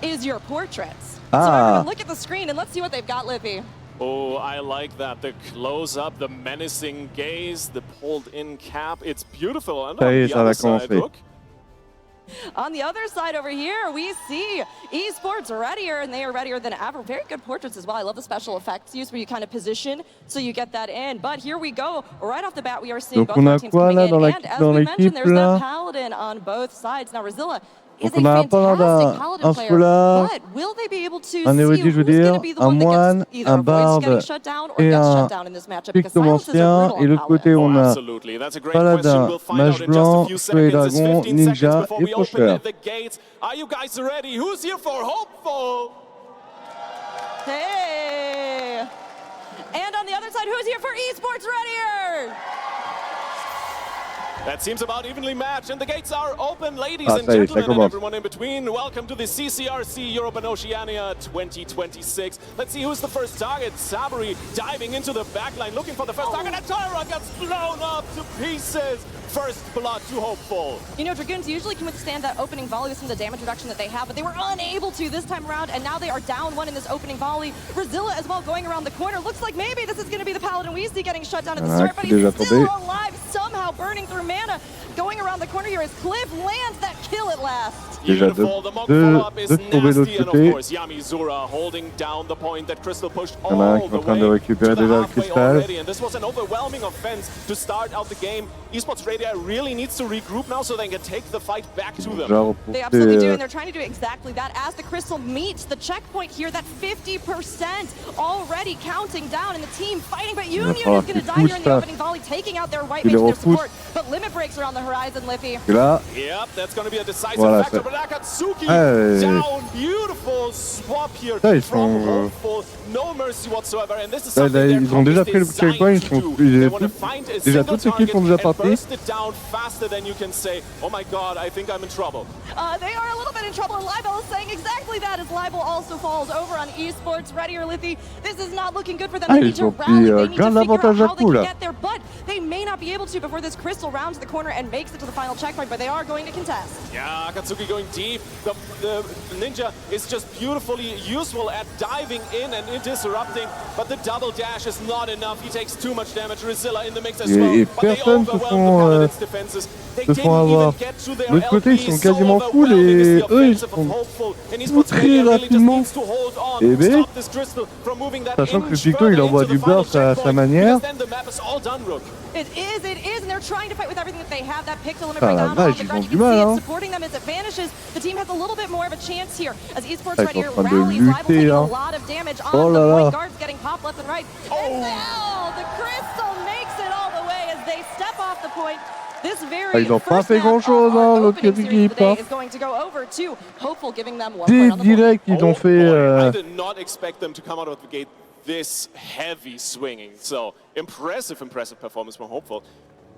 S11: is your portraits. So everyone, look at the screen, and let's see what they've got, Lippy.
S6: Oh, I like that. The close-up, the menacing gaze, the pulled-in cap. It's beautiful. And on the other side, look.
S11: On the other side over here, we see Esports Readier, and they are readier than ever. Very good portraits as well. I love the special effects use where you kind of position so you get that in. But here we go. Right off the bat, we are seeing both our teams coming in. And as we mentioned, there's that Paladin on both sides. Now, Razilla is a fantastic Paladin player, but will they be able to see who's going to be the one that gets either avoids getting shut down or gets shut down in this matchup? Because silences are brutal on Paladin.
S6: Oh, absolutely. That's a great question. We'll find out in just a few seconds. It's 15 seconds before we open the gates. Are you guys ready? Who's here for Hopeful?
S11: Hey! And on the other side, who's here for Esports Readier?
S6: That seems about evenly matched, and the gates are open, ladies and gentlemen, and everyone in between. Welcome to the CCRC Europe and Oceania 2026. Let's see who's the first target. Sabri diving into the backline, looking for the first target, and Tyra gets blown up to pieces First blood to Hopeful.
S11: You know, Dragoons usually can withstand that opening volley with some of the damage reduction that they have, but they were unable to this time around, and now they are down one in this opening volley. Brazilla as well going around the corner. Looks like maybe this is going to be the Paladin we see getting shut down at the start, but he's still alive, somehow burning through mana. Going around the corner here as Cliff lands that kill at last.
S6: Beautiful. The Monk follow-up is nasty, and of course, Yamizura holding down the point that Crystal pushed all the way to the halfway already, and this was an overwhelming offense to start out the game. Esports Radio really needs to regroup now so they can take the fight back to them.
S11: They absolutely do, and they're trying to do exactly that as the Crystal meets the checkpoint here, that 50% already counting down, and the team fighting, but Union is going to die here in the opening volley, taking out their white mage, their support, but limit breaks are on the horizon, Liffy.
S6: Yep, that's going to be a decisive factor, but Akatsuki down, beautiful swap here from Hopeful, no mercy whatsoever, and this is something
S1: ils ont déjà pris le checkpoint, ils sont déjà toutes les équipes ont déjà parti.
S6: burst it down faster than you can say, oh my god, I think I'm in trouble.
S11: They are a little bit in trouble, and Libel is saying exactly that as Libel also falls over on Esports. Ready or Liffy, this is not looking good for them. They need to rally, they need to figure out how they can get there, but they may not be able to before this Crystal rounds the corner and makes it to the final checkpoint, but they are going to contest.
S6: Yeah, Akatsuki going deep. The ninja is just beautifully useful at diving in and disrupting, but the double dash is not enough. He takes too much damage. Rizilla in the mix as well, but they overwhelm the Paladin's defenses. They didn't even get to their LP, so overwhelming is the offensive of Hopeful. And Esports Radio really just needs to hold on, stop this Crystal from moving that
S1: Sachant que le
S6: inch
S1: Picto
S6: further
S1: il envoie
S6: into
S1: du
S6: the final
S1: burst à sa
S6: checkpoint,
S1: manière.
S6: because then the map is all done, Rook.
S11: It is, and they're trying to fight with everything that they have. That pick to limit
S1: Ah,
S11: right
S1: la
S11: down
S1: vache,
S11: on the
S1: ils
S11: ground.
S1: ont
S11: You
S1: du
S11: can see
S1: mal,
S11: it supporting them as it vanishes. The team has a little bit more of a chance here as Esports
S1: Ah,
S11: right
S1: ils
S11: here
S1: sont en train de
S11: rallies. Libel taking
S1: lutter,
S11: a
S1: hein.
S11: lot of damage on
S1: Oh
S11: the
S1: là là.
S11: point guards getting popped left and right. And now the Crystal makes it all the way as they step off the point. This very
S1: ils ont pas
S11: first
S1: fait
S11: map
S1: grand-chose,
S11: of our
S1: hein, l'autre
S11: opening series of the
S1: équipe,
S11: day
S1: hein.
S11: is going to go over to Hopeful, giving them 1 point on the board.
S1: Direct, ils ont fait.
S6: Boy, I did not expect them to come out of the gate this heavy swinging. So impressive performance from Hopeful.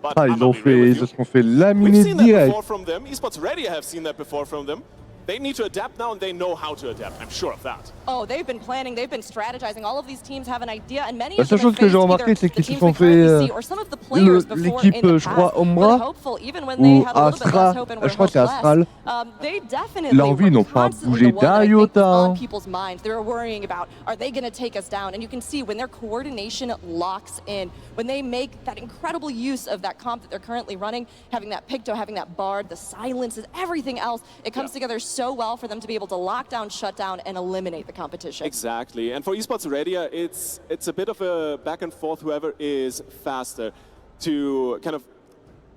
S6: But
S1: Ah,
S6: I'm
S1: ils
S6: gonna
S1: ont
S6: be real
S1: fait,
S6: with
S1: ils
S6: you.
S1: se sont fait
S6: We've
S1: laminer
S6: seen that
S1: direct.
S6: before from them. Esports Ready have seen that before from them. They need to adapt now, and they know how to adapt. I'm sure of that.
S11: Oh, they've been planning, they've been strategizing. All of these teams have an idea, and many
S1: La
S11: of them
S1: seule chose
S11: have
S1: que j'ai
S11: faced
S1: remarqué,
S11: either
S1: c'est
S11: the
S1: qu'ils se
S11: teams
S1: sont
S11: we
S1: fait
S11: currently see or some of the players before
S1: l'équipe,
S11: in the
S1: je crois,
S11: past.
S1: Ombra
S11: But Hopeful, even when they
S1: ou
S11: had a little bit
S1: Astra,
S11: less hope and were
S1: je crois que c'est
S11: hopeless,
S1: Astral.
S11: they definitely
S1: Leurs vies
S11: were
S1: n'ont pas
S11: constantly
S1: bougé
S11: the one that I think
S1: d'iota,
S11: was on
S1: hein.
S11: people's minds. They were worrying about, are they going to take us down? And you can see when their coordination locks in, when they make that incredible use of that comp that they're currently running, having that Picto, having that Bard, the silences, everything else, it comes together so well for them to be able to lock down, shut down, and eliminate the competition.
S6: Exactly. And for Esports Radio, it's a bit of a back and forth, whoever is faster, to kind of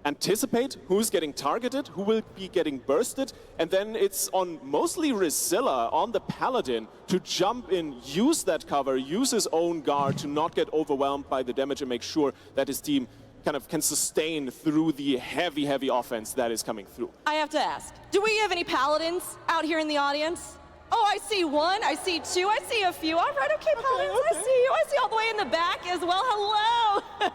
S6: anticipate who's getting targeted, who will be getting bursted, and then it's on mostly Rizilla, on the Paladin, to jump in, use that cover, use his own guard to not get overwhelmed by the damage and make sure that his team kind of can sustain through the heavy, heavy offense that is coming through.
S11: I have to ask, do we have any Paladins out here in the audience? Oh, I see one, I see two, I see a few. All right, okay, Paladins, I see you. I see all the way in the back as well. Hello.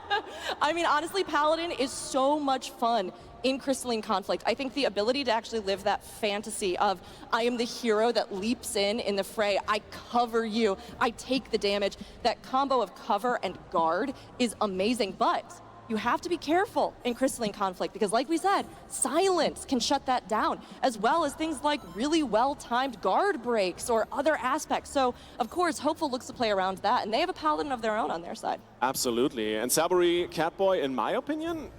S11: I mean, honestly, Paladin is so much fun in Crystalline Conflict. I think the ability to actually live that fantasy of I am the hero that leaps in the fray, I cover you, I take the damage, that combo of cover and guard is amazing, but you have to be careful in Crystalline Conflict because, like we said, silence can shut that down, as well as things like really well-timed guard breaks or other aspects. So, of course, Hopeful looks to play around that, and they have a Paladin of their own on their side.
S6: Absolutely. And Saburi Catboy, in my opinion,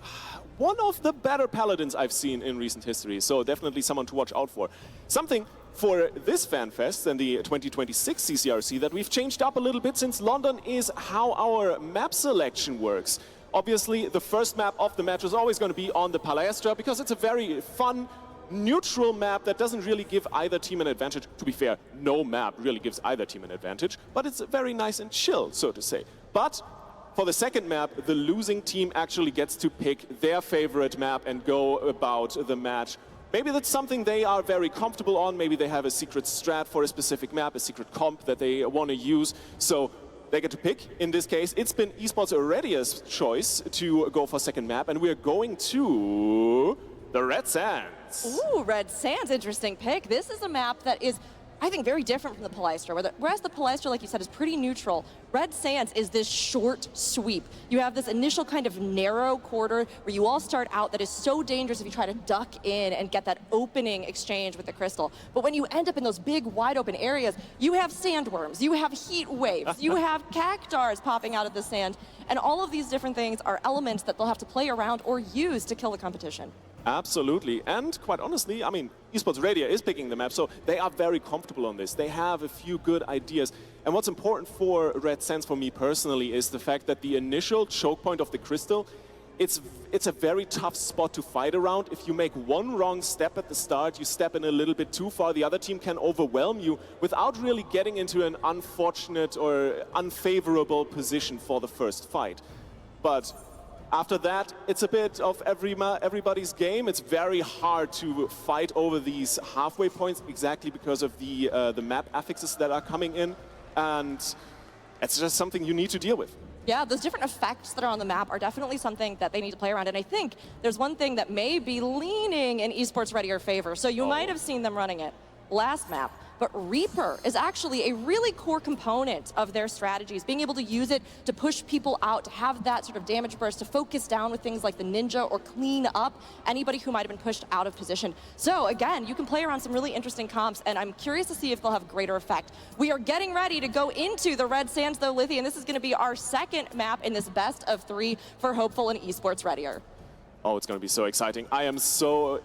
S6: one of the better Paladins I've seen in recent history, so definitely someone to watch out for. Something for this FanFest and the 2026 CCRC that we've changed up a little bit since London is how our map selection works. Obviously, the first map of the match is always going to be on the Palestra because it's a very fun, neutral map that doesn't really give either team an advantage. To be fair, no map really gives either team an advantage, but it's very nice and chill, so to say. But for the second map, the losing team actually gets to pick their favorite map and go about the match. Maybe that's something they are very comfortable on. Maybe they have a secret strat for a specific map, a secret comp that they want to use. So they get to pick. In this case, it's been Esports Irradia's choice to go for second map, and we're going to the Red Sands.
S11: Ooh, Red Sands, interesting pick. This is a map that is I think, very different from the Palestra. Whereas the Palestra, like you said, is pretty neutral, Red Sands is this short sweep. You have this initial kind of narrow corridor where you all start out that is so dangerous if you try to duck in and get that opening exchange with the crystal. But when you end up in those big, wide open areas, you have sandworms, you have heat waves, you have cactars popping out of the sand, and all of these different things are elements that they'll have to play around or use to kill the competition.
S6: Absolutely, and quite honestly, I mean, Esports Radio is picking the map, so they are very comfortable on this. They have a few good ideas. And what's important for Red Sands, for me personally, is the fact that the initial choke point of the crystal, it's a very tough spot to fight around. If you make one wrong step at the start, you step in a little bit too far, the other team can overwhelm you without really getting into an unfortunate or unfavorable position for the first fight. But after that, it's a bit of everybody's game. It's very hard to fight over these halfway points exactly because of the map affixes that are coming in. And it's just something you need to deal with.
S11: Yeah, those different effects that are on the map are definitely something that they need to play around. And I think there's one thing that may be leaning in Esports Readier favor. So you might have seen them running it last map. But Reaper is actually a really core component of their strategies, being able to use it to push people out, to have that sort of damage burst, to focus down with things like the Ninja or clean up anybody who might have been pushed out of position. So again, you can play around some really interesting comps, and I'm curious to see if they'll have greater effect. We are getting ready to go into the Red Sands though, Lithi, and this is going to be our second map in this best of 3 for Hopeful and Esports Readier.
S6: Oh, it's going to be so exciting. I am so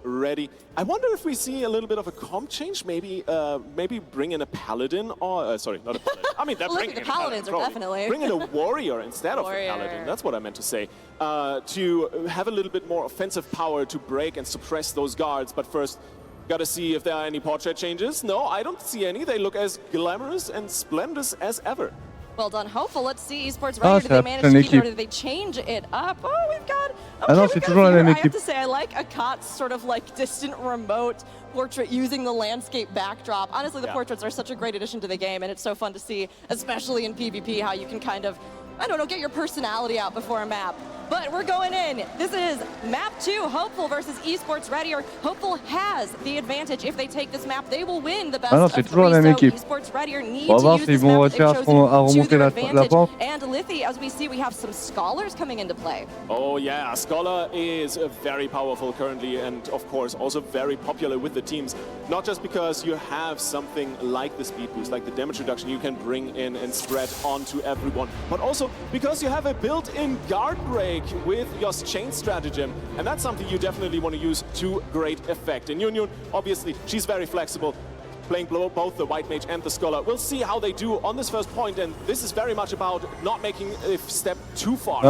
S6: ready. I wonder if we see a little bit of a comp change, maybe bring in a paladin, or sorry, not a paladin. I mean, they're bringing
S11: the
S6: in
S11: paladins
S6: a paladin,
S11: are definitely.
S6: Bring in a warrior instead of a paladin. That's what I meant to say. To have a little bit more offensive power to break and suppress those guards. But first, got to see if there are any portrait changes. No, I don't see any. They look as glamorous and splendid as ever.
S11: Well done, Hopeful. Let's see Esports Readier. Did they manage to keep it, or did they change it up? Oh, we've got... I have to say, I like Akat's sort of like distant remote portrait using the landscape backdrop. Honestly, the portraits are such a great addition to the game, and it's so fun to see, especially in PvP, how you can kind of, I don't know, get your personality out before a map. But we're going in. This is map 2, Hopeful versus Esports Readier. Hopeful has the advantage. If they take this map, they will win the best of 3. So Esports Readier need to use this map they've chosen to their advantage. And Lithi, as we see, we have some Scholars coming into play.
S6: Oh yeah, Scholar is very powerful currently, and of course also very popular with the teams. Not just because you have something like the speed boost, like the damage reduction you can bring in and spread onto everyone, but also because you have a built-in guard break with your chain stratagem, and that's something you definitely want to use to great effect. And Yunyun, obviously, she's very flexible, playing both the White Mage and the Scholar. We'll see how they do on this first point, and this is very much about not making a step too far.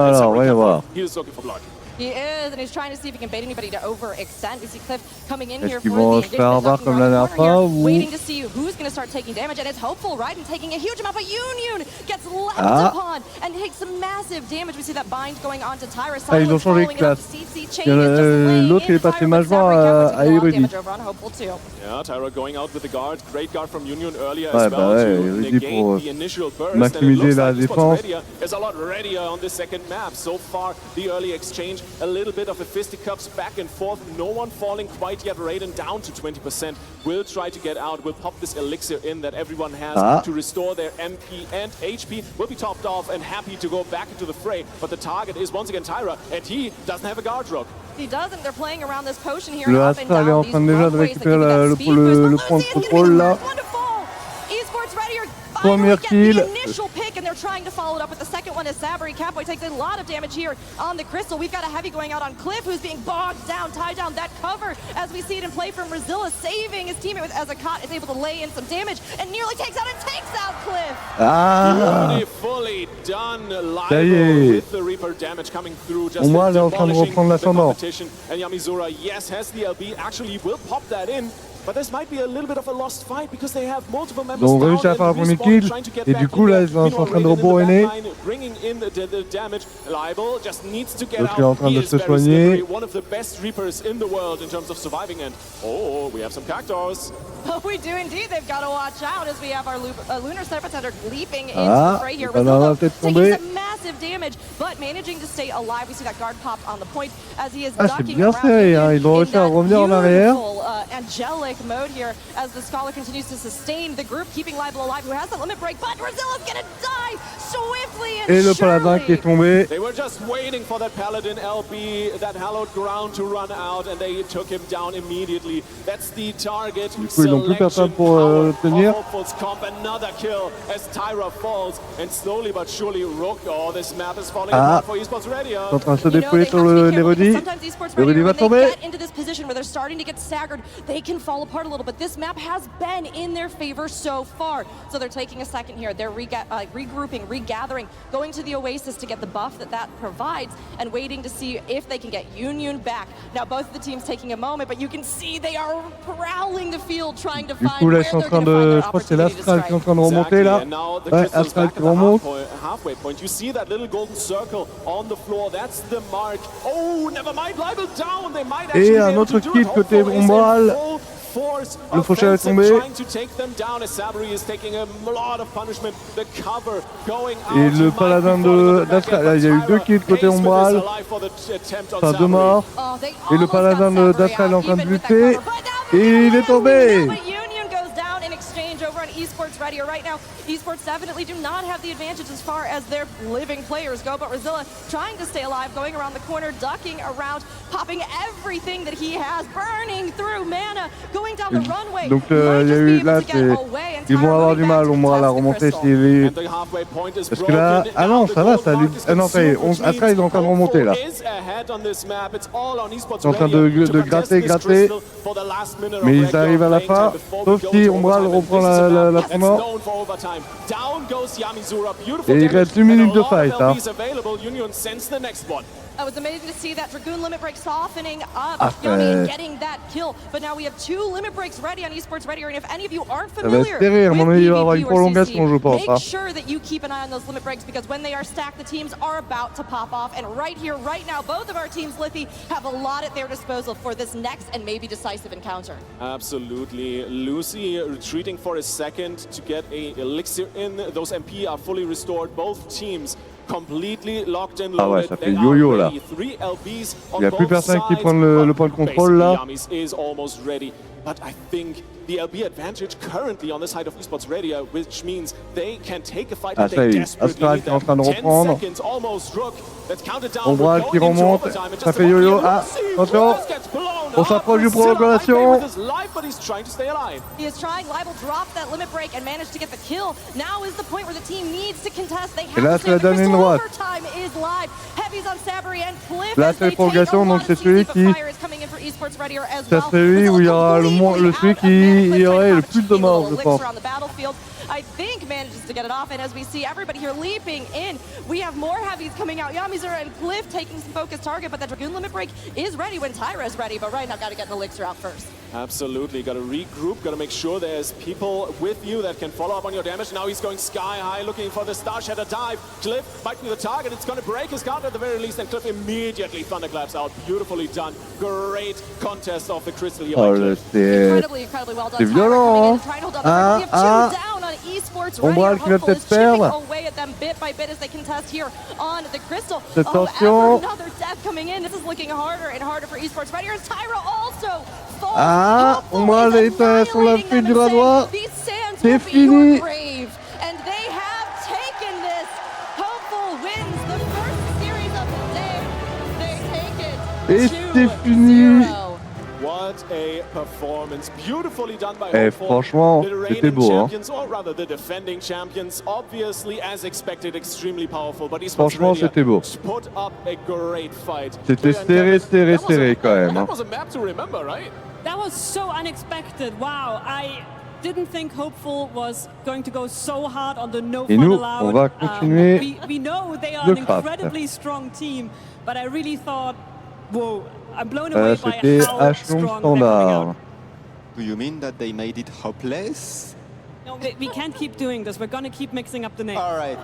S6: He is looking for blood.
S11: He is, and he's trying to see if he can bait anybody to overextend. We see Cliff coming in here for the engagement, waiting to see who's going to start taking damage, and it's Hopeful, right, and taking a huge amount, but Yunyun gets left upon and takes some massive damage. We see that bind going on to Tyra. Silence following it up. CC Chain is just laying in Tyra, but Sabri damage over on Hopeful too.
S6: Yeah, Tyra going out with the guard. Great guard from Yunyun earlier as well to negate the initial burst, and it looks like Esports Readier is a lot readier on this second map. So far, the early exchange, a little bit of a fisticuffs back and forth. No one falling quite yet. Raiden down to 20%. Will try to get out. Will pop this elixir in that everyone has to restore their MP and HP. Will be topped off and happy to go back into the fray. But the target is once again Tyra, and he doesn't have a guard rock.
S11: He doesn't. They're playing around this potion here and up and down these runways that give you that speed boost. But Lucy is going to be the first one to fall. Esports Readier finally get the initial pick, and they're trying to follow it up with the second one as Sabri. Catboy takes a lot of damage here on the crystal. We've got a heavy going out on Cliff, who's being bogged down, tied down. That cover, as we see it in play from Brazilla, saving his teammate as Akat is able to lay in some damage and nearly takes out Cliff.
S6: Beautifully done, Libo, with the Reaper damage coming through, just demolishing the competition. And Yamizura, yes, has the LB, actually will pop that in. But this might be a little bit of a lost fight because they have multiple members down and respawn, trying to get back in there. Meanwhile, Raiden in the backline, bringing in the damage. Liable just needs to get out. He is very slippery, one of the best Reapers in the world in terms of surviving. And oh, we have some Cactars.
S11: Oh, we do indeed. They've got to watch out as we have our Lunar Serpents that are leaping into the fray here. Rizzo taking some massive damage, but managing to stay alive. We see that guard pop on the point as he is ducking around in that beautiful angelic mode here as the Scholar continues to sustain the group, keeping Libel alive, who has the limit break, but Brazilia's gonna die swiftly and
S1: Et le paladin qui est tombé.
S6: They were just waiting for that Paladin LB, that hallowed ground to run out, and they took him down immediately. That's the target.
S1: Du coup, ils n'ont plus personne pour tenir.
S6: Another kill as Tyra falls, and slowly but surely Rook. Oh, this map is falling
S1: Ah,
S6: apart for Esports Radio.
S1: ils sont en train de se déployer sur l'érudit. L'érudit va tomber.
S11: Into this position where they're starting to get staggered, they can fall apart a little bit. This map has been in their favor so far. So they're taking a second here. They're regrouping, regathering, going to the Oasis to get the buff that provides, and waiting to see if they can get Union back. Now both of the teams taking a moment, but you can see they are prowling the field trying to
S1: Du
S11: find
S1: coup, là,
S11: where
S1: ils sont en
S11: they're
S1: train
S11: going to find
S1: de.
S11: that
S1: Je crois que c'est
S11: opportunity to
S1: l'Astral qui est en
S11: strike.
S1: train de remonter là.
S6: And now the
S1: Ouais,
S6: Crystal's
S1: Astral
S6: back
S1: qui
S6: at the
S1: remonte.
S6: halfway point. You see that little golden circle on the floor. That's the mark. Oh, never mind. Libel down. They might actually
S1: Et
S6: be
S1: un
S6: able
S1: autre
S6: to do
S1: kill
S6: it.
S1: côté
S6: Hopeful is in
S1: Umbral.
S6: full force
S1: Le faucheur est
S6: offensive,
S1: tombé.
S6: trying to take them down as Sabri is taking a lot of punishment. The cover going out.
S1: Et le paladin d'Astral, il y a eu 2 kills côté Umbral. Enfin, 2 morts. Et le paladin d'Astral est en train de lutter. Et il est tombé.
S11: Over on Esports Ready right now. Esports definitely do not have the advantage as far as their living players go, but Razilla trying to stay alive, going around the corner, ducking around, popping everything that he has, burning through mana, going down the runway.
S1: Donc il y a eu là, ils vont avoir du mal au moins à la remonter s'il est. Parce que là, ah non, ça va, ça lui. Ah non, ça y est, Astral il est en train de remonter là. Ils sont en train de gratter. Mais ils arrivent à la fin, sauf si Umbral reprend la tournant. Et il reste 1 minute de fight. Hein.
S11: It was amazing to see that Dragoon limit break softening up, Yami, and getting that kill. But now we have 2 limit breaks ready on Esports Ready, and if any of you aren't familiar with PvP or CC, make sure that you keep an eye on those limit breaks, because when they are stacked, the teams are about to pop off. And right here, right now, both of our teams, Liffy, have a lot at their disposal for this next and maybe decisive encounter.
S6: Absolutely. Lucy retreating for a second to get a elixir in. Those MP are fully restored. Both teams completely locked and loaded.
S1: Ah ouais, ça fait yo-yo là. Il n'y a plus personne qui prend le point de contrôle là.
S6: Is almost ready, but I think the LB advantage currently on the side of Esports Radio, which means they can take a fight that they desperately need. 10 seconds almost. Rook, let's count it down.
S1: Umbral qui remonte, ça fait yo-yo. Ah, attention, on s'approche du prolongation.
S11: He is trying. Libel dropped that limit break and managed to get the kill. Now is the point where the team needs to contest. They have
S1: Et là, c'est la dernière droite.
S11: is live. Heavy's on Sabri and Cliff.
S1: Là, c'est la prolongation, donc c'est celui qui. Ça serait lui où il y aura celui qui aurait le plus de morts, je pense.
S11: I think manages to get it off, and as we see everybody here leaping in, we have more heavies coming out. Yamizura and Cliff taking some focused target, but that Dragoon limit break is ready when Tyra is ready, but right now got to get an elixir out first.
S6: Absolutely, got to regroup, got to make sure there's people with you that can follow up on your damage. Now he's going sky high, looking for the Star Shatter dive. Cliff might be the target, it's going to break his guard at the very least, and Cliff immediately thunderclaps out. Beautifully done. Great contest of the Crystal here by Cliff.
S11: Incredibly well done.
S1: C'est violent,
S11: hein.
S1: Umbral qui va peut-être perdre. Attention. Ah, Umbral est sur la fuite du bras droit. C'est fini. Et c'est fini.
S6: What a performance, beautifully done by
S1: Eh, franchement, c'était beau, hein.
S6: Or rather the defending champions, obviously as expected, extremely powerful, but
S1: Franchement, c'était beau.
S6: Put up a great fight.
S1: C'était serré quand même.
S6: That was a map to remember, right?
S8: That was so unexpected. Wow, I didn't think Hopeful was going to go so hard on the no
S1: Et
S8: fun
S1: nous,
S8: allowed.
S1: on va continuer
S8: We know they are an incredibly strong team, but I really thought, whoa. I'm blown away by how strong
S1: standard.
S7: Do you mean that they made it hopeless?
S8: No, we can't keep doing this. We're gonna keep mixing up the names.
S7: All right.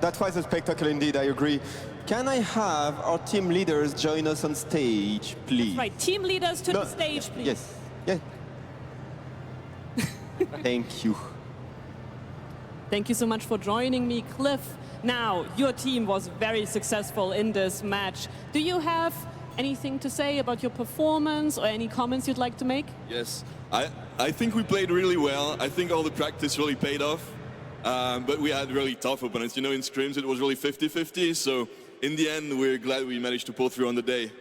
S7: That was a spectacle indeed, I agree. Can I have our team leaders join us on stage, please?
S8: That's right, team leaders to the stage, please.
S7: Yes, yeah. Thank you.
S8: Thank you so much for joining me, Cliff. Now, your team was very successful in this match. Do you have anything to say about your performance or any comments you'd like to make?
S12: Yes, I think we played really well. I think all the practice really paid off. But we had really tough opponents. You know, in scrims it was really 50-50. So in the end, we're glad we managed to pull through on the day.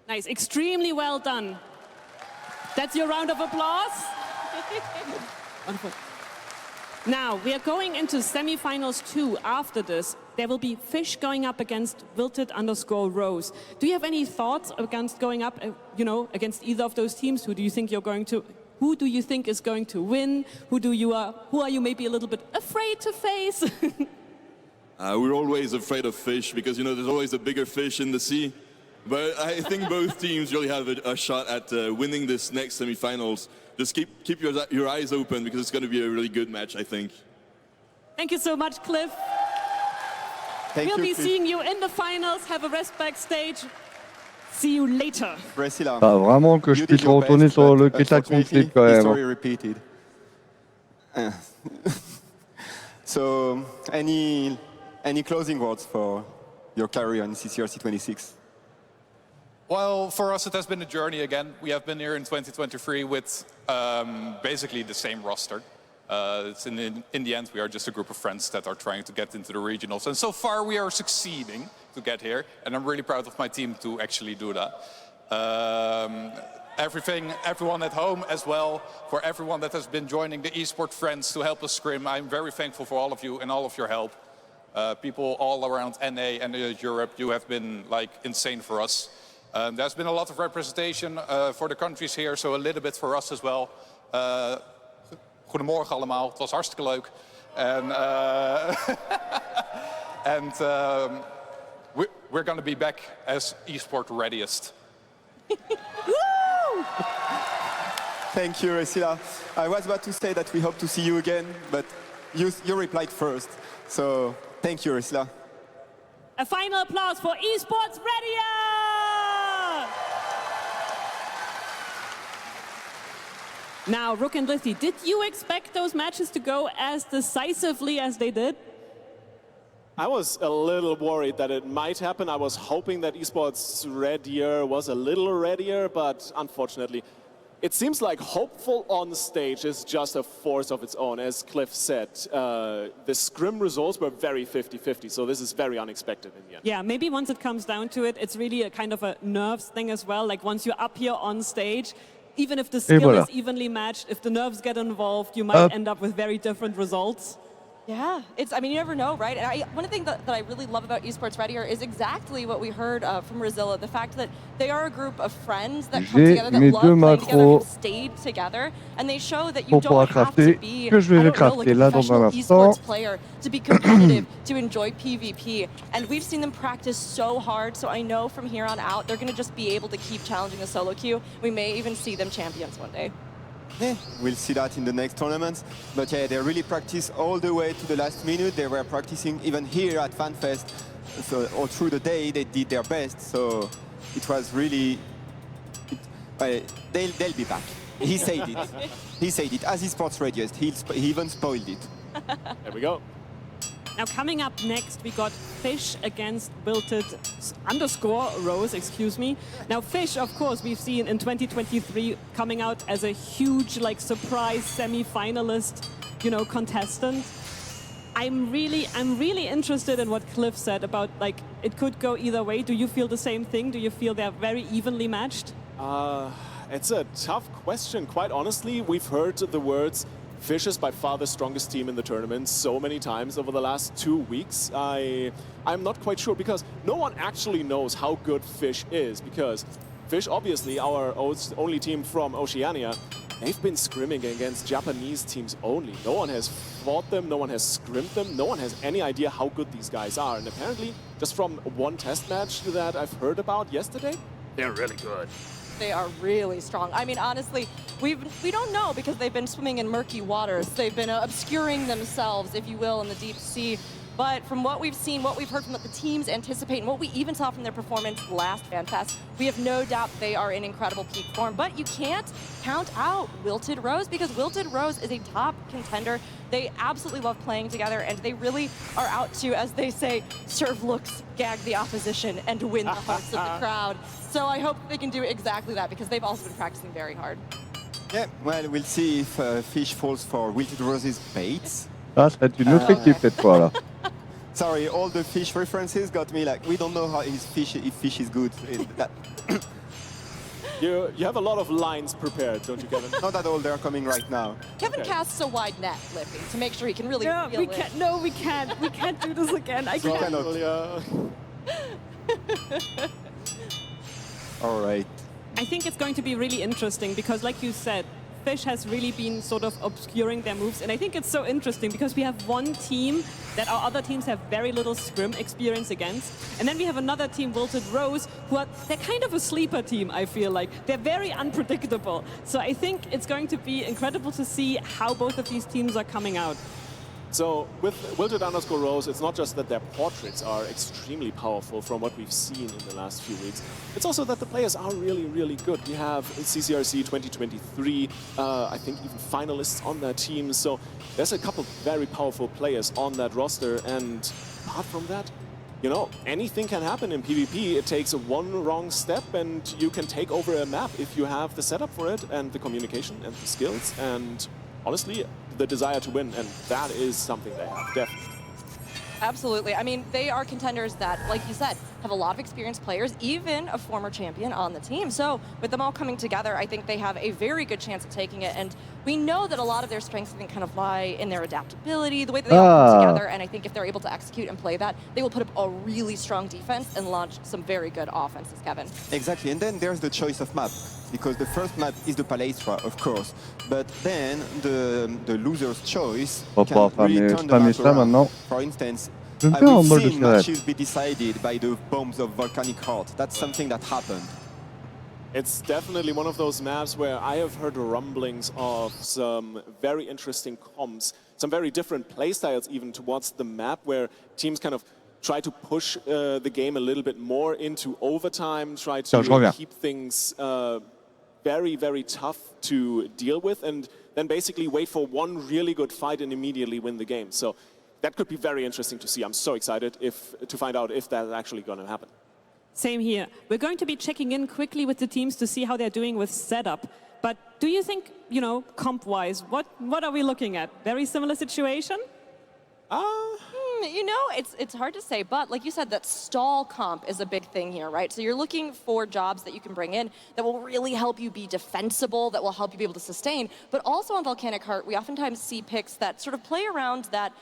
S8: Nice, extremely well done. That's your round of applause. Wonderful. Now, we are going into semi-finals 2 after this. There will be Fish going up against Wilted_Rose. Do you have any thoughts against going up, against either of those teams? Who do you think is going to win? Who are you maybe a little bit afraid to face?
S12: We're always afraid of fish because, there's always a bigger fish in the sea. But I think both teams really have a shot at winning this next semi-finals. Just keep your eyes open because it's going to be a really good match, I think.
S8: Thank you so much, Cliff. We'll be seeing you in the finals. Have a rest backstage. See you later.
S1: Ah, vraiment que je puisse retourner sur le Crystal Conflict quand même.
S7: History repeated. So, any closing words for your career in CCRC 26?
S13: Well, for us, it has been a journey again. We have been here in 2023 with basically the same roster. It's in the end, we are just a group of friends that are trying to get into the regionals. And so far, we are succeeding to get here. And I'm really proud of my team to actually do that. Everyone at home as well, for everyone that has been joining the eSport Friends to help us scrim. I'm very thankful for all of you and all of your help. People all around NA and Europe, you have been insane for us. There's been a lot of representation for the countries here, so a little bit for us as well. Goedemorgen allemaal, het was hartstikke leuk. And we're going to be back as eSport readiest.
S7: Thank you, Resila. I was about to say that we hope to see you again, but you replied first. So thank you, Resila.
S8: A final applause for eSports Radio! Now, Rook and Lizzie, did you expect those matches to go as decisively as they did?
S14: I was a little worried that it might happen. I was hoping that eSports Red Year was a little readier, but unfortunately, it seems like hopeful on stage is just a force of its own. As Cliff said, the scrim results were very 50-50, so this is very unexpected in the end.
S8: Yeah, maybe once it comes down to it, it's really a kind of a nerves thing as well. Like once you're up here on stage, even if the skill is evenly matched, if the nerves get involved, you might end up with very different results.
S11: Yeah, you never know, right? And one thing that I really love about eSports Red Year is exactly what we heard from Rizilla, the fact that they are a group of friends that come together, that love playing together, have stayed together, and they show that you don't have to be, a professional eSports player to be competitive, to enjoy PvP. And we've seen them practice so hard, so I know from here on out, they're going to just be able to keep challenging the solo queue. We may even see them champions one day.
S7: Yeah, we'll see that in the next tournaments. But yeah, they really practice all the way to the last minute. They were practicing even here at FanFest. So all through the day, they did their best. So it was really... they'll be back. He said it. He said it. As eSports Radiest, he even spoiled it.
S14: There we go.
S8: Now coming up next, we got Fish against Wilted_Rose, excuse me. Now Fish, of course, we've seen in 2023 coming out as a huge surprise semi-finalist, contestant. I'm really interested in what Cliff said about it could go either way. Do you feel the same thing? Do you feel they're very evenly matched?
S14: It's a tough question. Quite honestly, we've heard the words Fish is by far the strongest team in the tournament so many times over the last 2 weeks. I'm not quite sure because no one actually knows how good Fish is, because Fish, obviously our only team from Oceania, they've been scrimming against Japanese teams only. No one has fought them, no one has scrimmed them, no one has any idea how good these guys are. And apparently, just from one test match that I've heard about yesterday, they're really good.
S11: They are really strong. Honestly, we don't know because they've been swimming in murky waters. They've been obscuring themselves, if you will, in the deep sea. But from what we've seen, what we've heard from what the teams anticipate, and what we even saw from their performance last FanFest, we have no doubt they are in incredible peak form. But you can't count out Wilted Rose, because Wilted Rose is a top contender. They absolutely love playing together, and they really are out to, as they say, serve looks, gag the opposition, and win the hearts of the crowd. So I hope they can do exactly that, because they've also been practicing very hard.
S7: Yeah, well, we'll see if Fish falls for Wilted Rose's baits.
S1: Ah, serait une autre équipe cette fois là.
S7: Sorry, all the Fish references got me like, we don't know how if Fish is good.
S14: You have a lot of lines prepared, don't you, Kevin?
S7: Not at all, they're coming right now.
S11: Kevin casts a wide net, Lippy, to make sure he can really
S8: No,
S11: feel
S8: we
S11: it.
S8: can't. No, we can't. We can't do this again. I can't.
S7: All right.
S8: I think it's going to be really interesting because, like you said, Fish has really been sort of obscuring their moves. And I think it's so interesting because we have one team that our other teams have very little scrim experience against. And then we have another team, Wilted Rose, they're kind of a sleeper team, I feel like. They're very unpredictable. So I think it's going to be incredible to see how both of these teams are coming out.
S14: So with Wilted_Rose, it's not just that their portraits are extremely powerful from what we've seen in the last few weeks. It's also that the players are really, really good. We have CCRC 2023, I think even finalists on their team. So there's a couple very powerful players on that roster. And apart from that, you know, anything can happen in PvP. It takes one wrong step and you can take over a map if you have the setup for it and the communication and the skills. And honestly, the desire to win, and that is something they have, definitely.
S11: Absolutely. I mean, they are contenders that, like you said, have a lot of experienced players, even a former champion on the team. So with them all coming together, I think they have a very good chance of taking it. And we know that a lot of their strengths, I think, kind of lie in their adaptability, the way that they all come together. And I think if they're able to execute and play that, they will put up a really strong defense and launch some very good offenses, Kevin.
S7: Exactly. And then there's the choice of map, because the first map is the Palestra, of course. But then the loser's choice can really turn the map around. For instance, we've seen matches be decided by the bombs of Volcanic Heart. That's something that happened.
S14: It's definitely one of those maps where I have heard rumblings of some very interesting comps, some very different playstyles even towards the map, where teams kind of try to push the game a little bit more into overtime, try to keep things very, very tough to deal with, and then basically wait for one really good fight and immediately win the game. So that could be very interesting to see. I'm so excited to find out if that's actually going to happen.
S8: Same here. We're going to be checking in quickly with the teams to see how they're doing with setup. But do you think, you know, comp-wise, what are we looking at? Very similar situation?
S11: You know, it's hard to say, but like you said, that stall comp is a big thing here, right? So you're looking for jobs that you can bring in that will really help you be defensible, that will help you be able to sustain. But also on Volcanic Heart, we oftentimes see picks that sort of play around that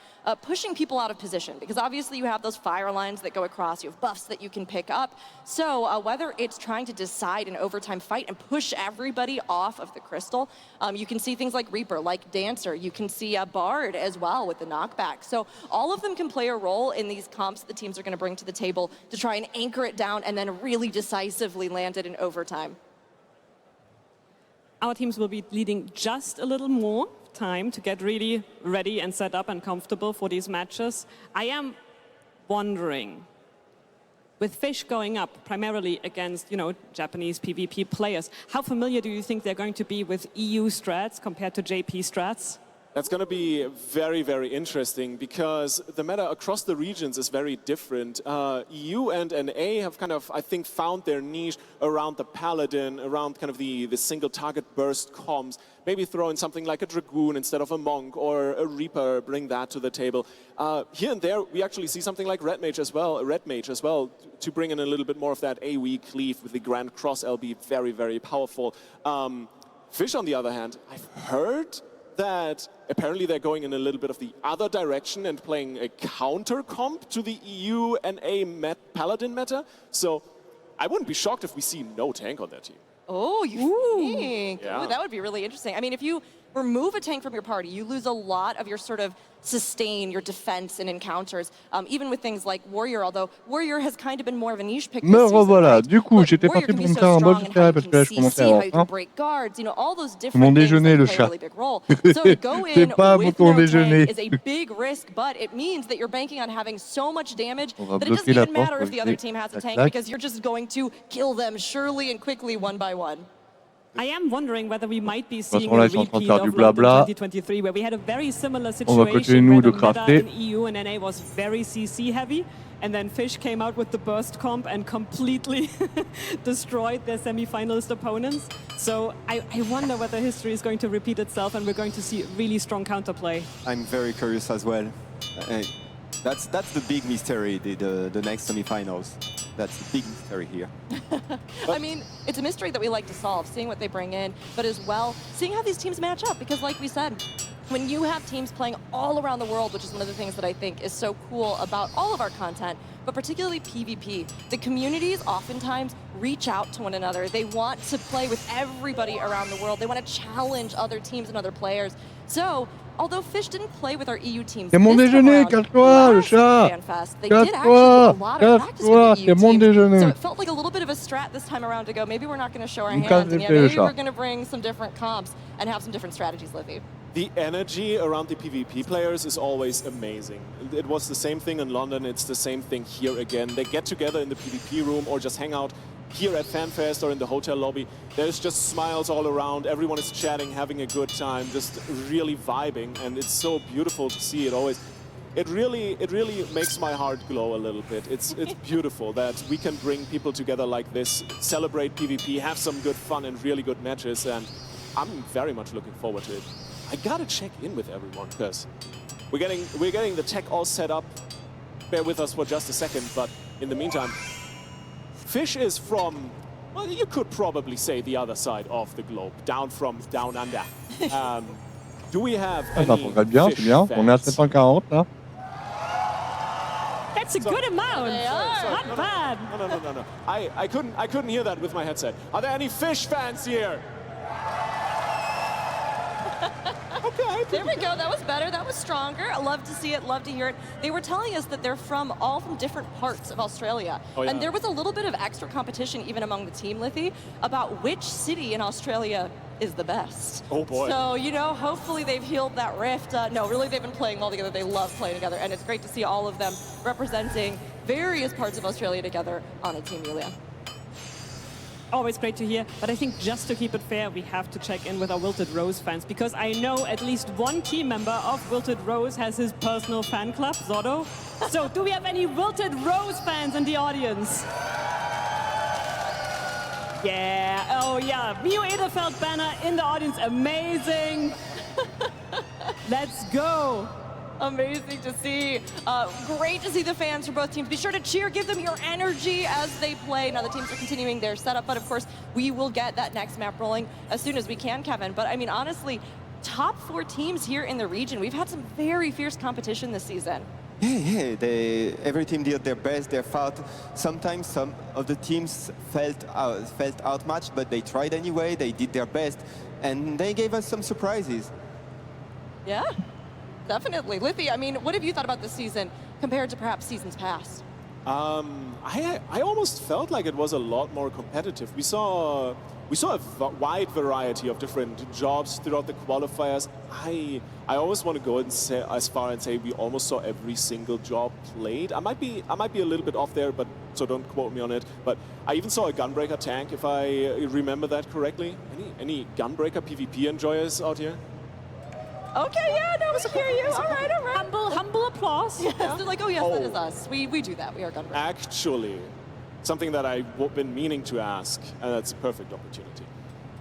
S11: pushing people out of position, because obviously you have those fire lines that go across, you have buffs that you can pick up. So whether it's trying to decide an overtime fight and push everybody off of the crystal, you can see things like Reaper, like Dancer, you can see a Bard as well with the knockback. So all of them can play a role in these comps the teams are going to bring to the table to try and anchor it down and then really decisively land it in overtime.
S8: Our teams will be leading just a little more time to get really ready and set up and comfortable for these matches. I am wondering, with Fish going up primarily against, you know, Japanese PvP players, how familiar do you think they're going to be with EU strats compared to JP strats?
S14: That's going to be very, very interesting because the meta across the regions is very different. EU and NA have kind of, I think, found their niche around the Paladin, around kind of the single target burst comms. Maybe throw in something like a Dragoon instead of a Monk, or a Reaper, bring that to the table. Here and there, we actually see something like Red Mage as well, to bring in a little bit more of that AoE cleave with the Grand Cross LB, very, very powerful. Fish, on the other hand, I've heard that apparently they're going in a little bit of the other direction and playing a counter comp to the EU NA Paladin meta. So I wouldn't be shocked if we see no tank on their team.
S11: Oh, you think?
S14: Yeah.
S11: Ooh, that would be really interesting. I mean, if you remove a tank from your party, you lose a lot of your sort of sustain, your defense in encounters, even with things like Warrior, although Warrior has kind of been more of a niche pick this
S1: Me
S11: season,
S1: revoilà.
S11: right?
S1: Du coup,
S11: But
S1: j'étais
S11: Warrior
S1: parti
S11: can
S1: pour
S11: be
S1: me
S11: so
S1: faire un
S11: strong
S1: boss
S11: in
S1: de
S11: how
S1: terrain
S11: you
S1: parce
S11: can
S1: que là, je commençais à
S11: CC, how
S1: avoir
S11: you can
S1: faim.
S11: break guards, all those
S1: Mon
S11: different things that
S1: déjeuner,
S11: can
S1: le
S11: play a
S1: chat.
S11: really big role. So to go in
S1: pas mon
S11: with
S1: ton
S11: no
S1: déjeuner.
S11: tank is a big risk, but it means that you're banking on having so much damage
S1: On va
S11: that it doesn't
S1: bloquer la
S11: even
S1: porte
S11: matter
S1: pour
S11: if the other
S1: éviter.
S11: team has a
S1: Tac,
S11: tank
S1: tac.
S11: because you're just going to kill them surely and quickly one by one.
S8: I am wondering whether we might be
S1: toute
S8: seeing
S1: façon,
S8: a
S1: là, ils sont en train de
S8: repeat
S1: faire
S8: of
S1: du
S8: London
S1: blabla.
S8: 2023, where we had a very similar
S1: On va continuer,
S8: situation
S1: nous,
S8: where
S1: de
S8: the meta
S1: crafter.
S8: in EU and NA was very CC heavy, and then Fish came out with the burst comp and completely destroyed their semi-finalist opponents. So I wonder whether history is going to repeat itself and we're going to see really strong counterplay.
S7: I'm very curious as well. That's the big mystery, the next semifinals. That's the big mystery here.
S11: I mean, it's a mystery that we like to solve, seeing what they bring in, but as well, seeing how these teams match up. Because like we said, when you have teams playing all around the world, which is one of the things that I think is so cool about all of our content, but particularly PvP, the communities oftentimes reach out to one another. They want to play with everybody around the world. They want to challenge other teams and other players. So, although Fish didn't play with our EU teams
S1: C'est mon
S11: this time
S1: déjeuner,
S11: around,
S1: calme-toi, le
S11: last
S1: chat.
S11: FanFest, they did actually do
S1: Calme-toi,
S11: a lot of practice with
S1: calme-toi,
S11: the EU
S1: c'est mon
S11: teams.
S1: déjeuner.
S11: So it felt like a little bit of a strat this time around to go, maybe we're not going to show our
S1: Vous me
S11: hands, and
S1: cassez
S11: yeah,
S1: le
S11: maybe
S1: chat.
S11: we're going to bring some different comps and have some different strategies, Livy.
S14: The energy around the PvP players is always amazing. It was the same thing in London, it's the same thing here again. They get together in the PvP room or just hang out here at FanFest or in the hotel lobby. There's just smiles all around, everyone is chatting, having a good time, just really vibing, and it's so beautiful to see it always. It really makes my heart glow a little bit. It's beautiful that we can bring people together like this, celebrate PvP, have some good fun and really good matches, and I'm very much looking forward to it. I gotta check in with everyone because we're getting the tech all set up. Bear with us for just a second, but in the meantime, Fish is from, well, you could probably say the other side of the globe, down under. Do we have
S1: Ah, ça progresse bien, c'est bien. On est à 740 là.
S8: That's a good amount.
S11: Sorry.
S8: Not bad.
S14: No. I couldn't hear that with my headset. Are there any Fish fans here? Okay.
S11: There we go. That was better. That was stronger. I love to see it. Love to hear it. They were telling us that they're all from different parts of Australia.
S14: Oh, yeah.
S11: And there was a little bit of extra competition even among the team, Lithy, about which city in Australia is the best.
S14: Oh, boy.
S11: So, hopefully they've healed that rift. No, really, they've been playing well together. They love playing together. And it's great to see all of them representing various parts of Australia together on a team, Yulia.
S8: Always great to hear, but I think just to keep it fair, we have to check in with our Wilted Rose fans, because I know at least one team member of Wilted Rose has his personal fan club, Zordo. So do we have any Wilted Rose fans in the audience? Yeah, oh yeah, Mio Edelfeld banner in the audience, amazing. Let's go.
S11: Amazing to see. Great to see the fans from both teams. Be sure to cheer, give them your energy as they play. Now the teams are continuing their setup, but of course we will get that next map rolling as soon as we can, Kevin. But I mean, honestly, top 4 teams here in the region. We've had some very fierce competition this season.
S7: Yeah. Every team did their best. They fought. Sometimes some of the teams felt outmatched, but they tried anyway. They did their best, and they gave us some surprises.
S11: Yeah. Definitely. Lithy, I mean, what have you thought about this season compared to perhaps seasons past?
S14: I almost felt like it was a lot more competitive. We saw a wide variety of different jobs throughout the qualifiers. I always want to go and say, as far and say we almost saw every single job played. I might be a little bit off there, but so don't quote me on it. But I even saw a Gunbreaker tank, if I remember that correctly. Any Gunbreaker PvP enjoyers out here?
S11: Okay, yeah, no, we hear you. All right.
S8: Humble applause.
S11: Yes, they're like, oh yes, that is us. We do that. We are Gunbreaker.
S14: Actually, something that I've been meaning to ask, and that's a perfect opportunity.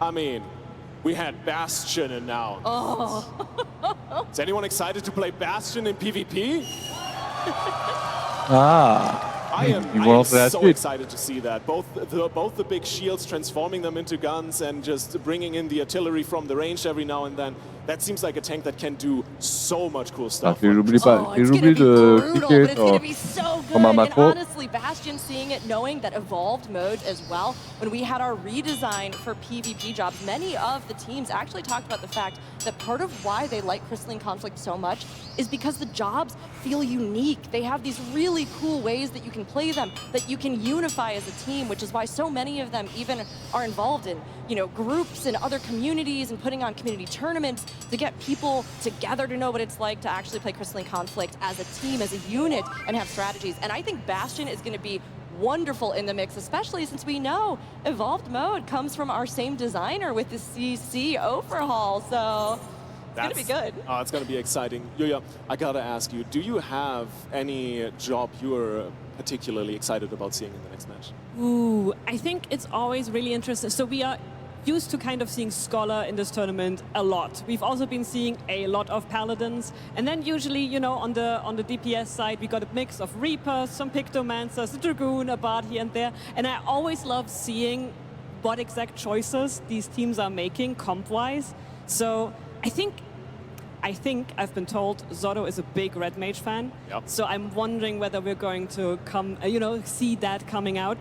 S14: I mean, we had Bastion announced.
S11: Oh.
S14: Is anyone excited to play Bastion in PvP? I am so excited to see that. Both the big shields, transforming them into guns and just bringing in the artillery from the range every now and then. that seems like a tank that can do so much cool
S1: Ah,
S14: stuff.
S1: et j'oublie pas,
S11: Oh,
S1: et
S11: it's gonna
S1: j'oublie
S11: be
S1: de
S11: brutal,
S1: cliquer
S11: but it's gonna
S1: sur,
S11: be so
S1: sur ma
S11: good. And
S1: macro.
S11: honestly, Bastion seeing it, knowing that evolved modes as well, when we had our redesign for PvP jobs, many of the teams actually talked about the fact that part of why they like Crystalline Conflict so much is because the jobs feel unique. They have these really cool ways that you can play them, that you can unify as a team, which is why so many of them even are involved in, you know, groups and other communities and putting on community tournaments to get people together to know what it's like to actually play Crystalline Conflict as a team, as a unit, and have strategies. And I think Bastion is going to be wonderful in the mix, especially since we know Evolved Mode comes from our same designer with the CC overhaul. So it's going to be good.
S14: Oh, it's going to be exciting. Yuya, I got to ask you, do you have any job you're particularly excited about seeing in the next match?
S8: Ooh, I think it's always really interesting. So we are used to kind of seeing Scholar in this tournament a lot. We've also been seeing a lot of Paladins. And then usually, you know, on the DPS side, we got a mix of Reapers, some Pictomancers, a Dragoon, a Bard here and there. And I always love seeing what exact choices these teams are making comp-wise. So I think I've been told Zotto is a big Red Mage fan.
S14: Yep.
S8: So I'm wondering whether we're going to see that coming out.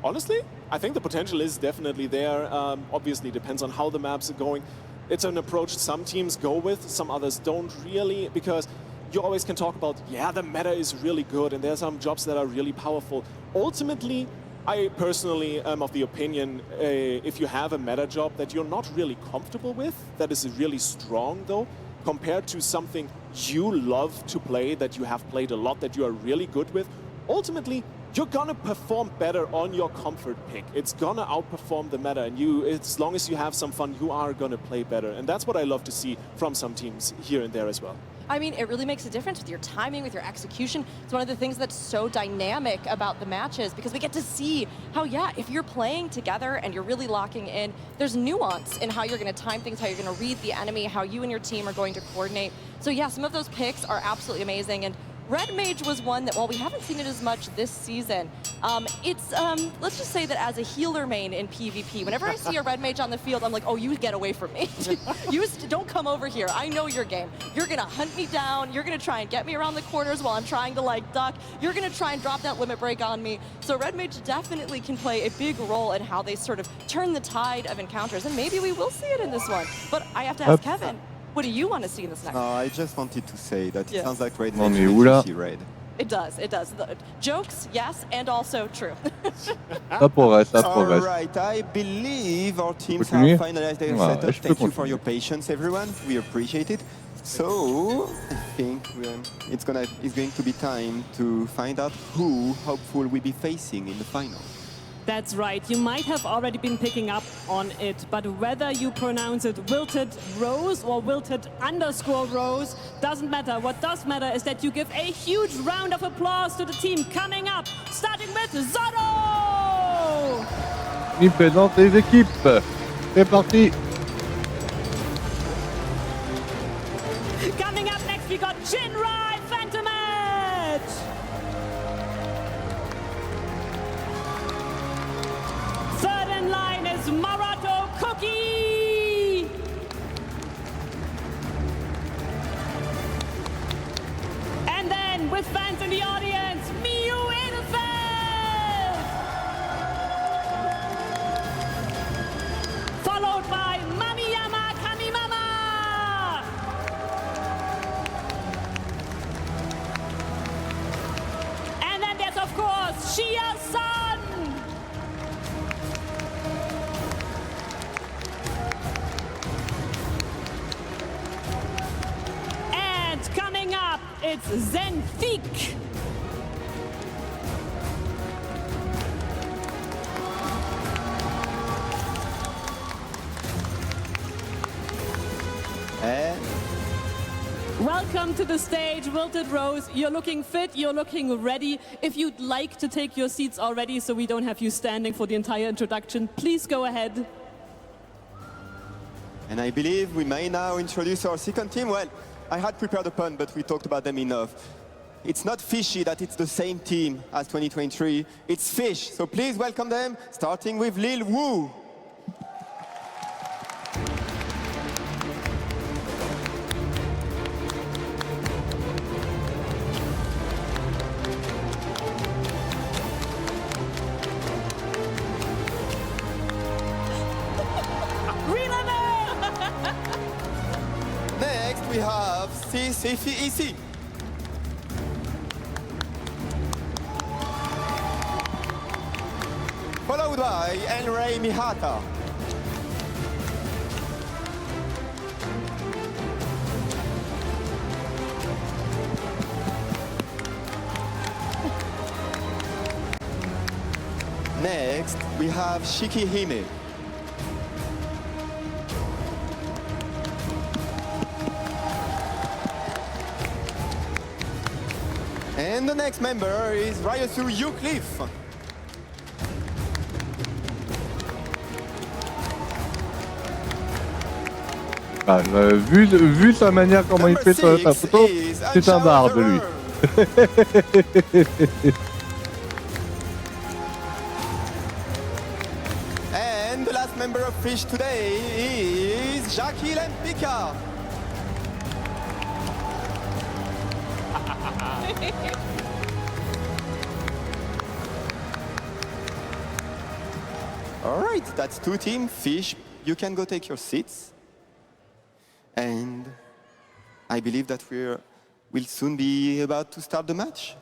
S14: Honestly, I think the potential is definitely there. Obviously, depends on how the maps are going. It's an approach some teams go with, some others don't really, because you always can talk about, yeah, the meta is really good and there are some jobs that are really powerful. Ultimately, I personally am of the opinion, if you have a meta job that you're not really comfortable with, that is really strong though, compared to something you love to play, that you have played a lot, that you are really good with, ultimately, you're gonna perform better on your comfort pick. It's gonna outperform the meta, and as long as you have some fun, you are gonna play better. And that's what I love to see from some teams here and there as well.
S11: I mean, it really makes a difference with your timing, with your execution. It's one of the things that's so dynamic about the matches, because we get to see how, yeah, if you're playing together and you're really locking in, there's nuance in how you're going to time things, how you're going to read the enemy, how you and your team are going to coordinate. So yeah, some of those picks are absolutely amazing. And Red Mage was one that, while we haven't seen it as much this season, let's just say that as a healer main in PvP, whenever I see a Red Mage on the field, I'm like, oh, you get away from me. Don't come over here. I know your game. You're gonna hunt me down. You're gonna try and get me around the corners while I'm trying to like duck. You're gonna try and drop that limit break on me. So Red Mage definitely can play a big role in how they sort of turn the tide of encounters, and maybe we will see it in this one. But I have to ask Kevin, what do you want to see in this next one?
S7: I just wanted to say that it sounds like Red
S1: Non,
S7: Mage
S1: mais
S7: makes
S1: oula.
S7: you see red.
S11: It does. Jokes, yes, and also true.
S1: Ça progresse, ça
S7: All
S1: progresse.
S7: right, I believe our teams
S1: Continuer?
S7: have finalized their
S1: Ouais,
S7: setup.
S1: je peux
S7: Thank you for
S1: continuer.
S7: your patience, everyone. We appreciate it. So, I think it's going to be time to find out who, hopeful, we'll be facing in the final.
S8: That's right. You might have already been picking up on it, but whether you pronounce it Wilted Rose or Wilted_Rose doesn't matter. What does matter is that you give a huge round of applause to the team coming up, starting with Zotto!
S1: Il présente les équipes. C'est parti.
S8: Coming up next, we got Jinrai Phantom Edge! Third in line is Marato Cookie! And then, with fans in the audience, Miyu Edelfeld! Followed by Mamiyama Kamimama! And then there's, of course, Shia-san! And coming up, it's Zenfik.
S7: And
S8: Welcome to the stage, Wilted Rose. You're looking fit, you're looking ready. If you'd like to take your seats already so we don't have you standing for the entire introduction, please go ahead.
S7: And I believe we may now introduce our second team. Well, I had prepared a pun, but we talked about them enough. It's not fishy that it's the same team as 2023. It's fish. So please welcome them, starting with Lil Wu. versus FFXIV. Followed by Enrei Mihata. Next, we have Shikihime. And the next member is Ryosu Eucliffe.
S1: Ah, vu sa manière comment il fait sa photo, c'est un barde lui.
S7: And the last member of Fish today is Jackie Lempicka. All right, that's 2 teams. Fish, you can go take your seats. And I believe that we'll soon be about to start the match.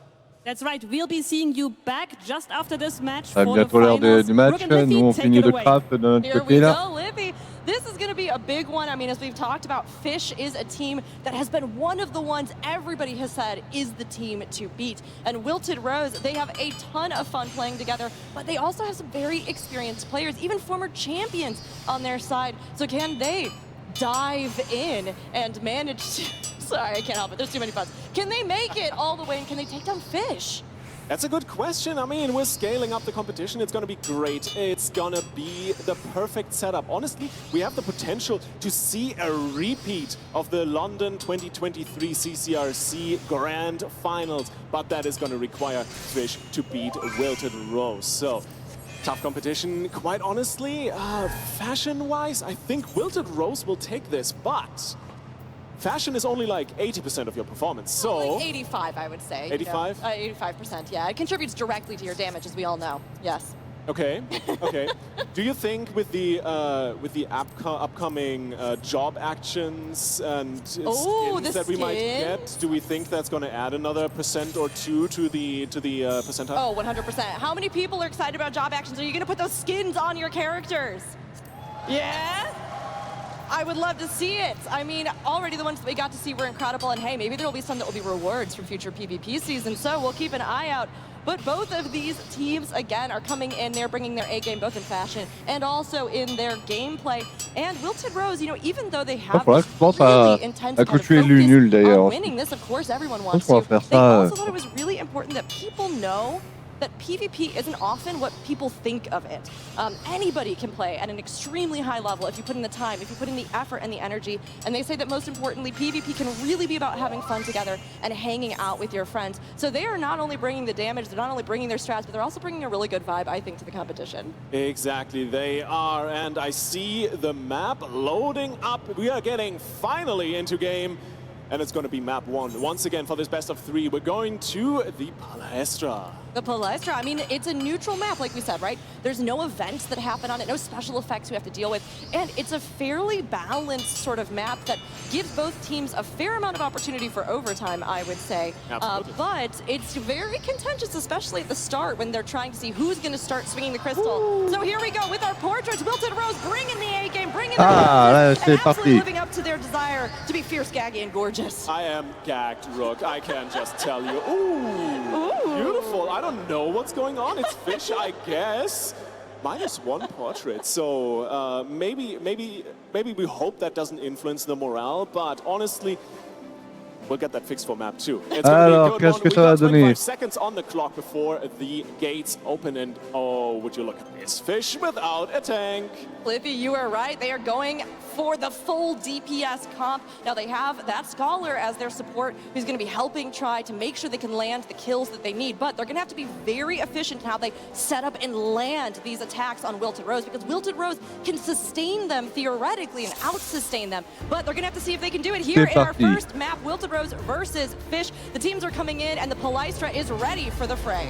S8: That's right, we'll be seeing you back just after this match
S1: Ça
S8: for
S1: va
S8: the
S1: bientôt l'heure
S8: finals.
S1: du match.
S8: Brooke and
S1: Nous, on
S8: Liffy,
S1: finit
S8: take
S1: le
S8: it away.
S1: craft de notre
S11: Here
S1: côté
S11: we
S1: là.
S11: go, Liffy. This is going to be a big one. I mean, as we've talked about, Fish is a team that has been one of the ones everybody has said is the team to beat. And Wilted Rose, they have a ton of fun playing together, but they also have some very experienced players, even former champions on their side. So can they dive in and manage to... Sorry, I can't help it. There's too many puns. Can they make it all the way, and can they take down Fish?
S14: That's a good question. I mean, we're scaling up the competition. It's going to be great. It's going to be the perfect setup. Honestly, we have the potential to see a repeat of the London 2023 CCRC Grand Finals, but that is going to require Fish to beat Wilted Rose. So, tough competition. Quite honestly, fashion-wise, I think Wilted Rose will take this, but fashion is only like 80% of your performance, so...
S11: Like 85, I would say.
S14: 85?
S11: 85%, yeah. It contributes directly to your damage, as we all know. Yes.
S14: Okay, okay. Do you think with the upcoming job actions and skins that we might get, do we think that's going to add another % or 2 to the percentile?
S11: Oh, 100%. How many people are excited about job actions? Are you going to put those skins on your characters? Yeah? I would love to see it. I mean, already the ones that we got to see were incredible, and hey, maybe there will be some that will be rewards for future PvP seasons, so we'll keep an eye out. But both of these teams, again, are coming in. They're bringing their A-game, both in fashion and also in their gameplay. And Wilted Rose, you know, even though they have this really intense kind of focus on winning this, of course, everyone wants to. They also thought it was really important that people know that PvP isn't often what people think of it. Anybody can play at an extremely high level if you put in the time, if you put in the effort and the energy. And they say that most importantly, PvP can really be about having fun together and hanging out with your friends. So they are not only bringing the damage, they're not only bringing their strats, but they're also bringing a really good vibe, I think, to the competition.
S14: Exactly, they are. And I see the map loading up. We are getting finally into game. And it's going to be map 1. Once again, for this best of 3, we're going to the Palestra.
S11: The Palestra, I mean, it's a neutral map, like we said, right? There's no events that happen on it, no special effects we have to deal with. And it's a fairly balanced sort of map that gives both teams a fair amount of opportunity for overtime, I would say. But it's very contentious, especially at the start when they're trying to see who's going to start swinging the crystal. So here we go with our portraits. Wilted Rose bringing the A-game, bringing the and absolutely living up to their desire to be fierce, gaggy, and gorgeous.
S14: I am gagged, Rook. I can just tell you. Ooh, beautiful. I don't know what's going on. It's Fish, I guess. -1 portrait. So maybe we hope that doesn't influence the morale. But honestly, we'll get that fixed for map 2. It's
S1: Alors, qu'est-ce que ça va donner?
S14: 25 seconds on the clock before the gates open, and oh, would you look at this? Fish without a tank.
S11: Liffy, you are right. They are going for the full DPS comp. Now they have that Scholar as their support who's going to be helping try to make sure they can land the kills that they need, but they're going to have to be very efficient in how they set up and land these attacks on Wilted Rose, because Wilted Rose can sustain them theoretically and out-sustain them, but they're going to have to see if they can do it here in our first map. Wilted Rose Rose versus Fish. The teams are coming in, and the Palestra is ready for the fray.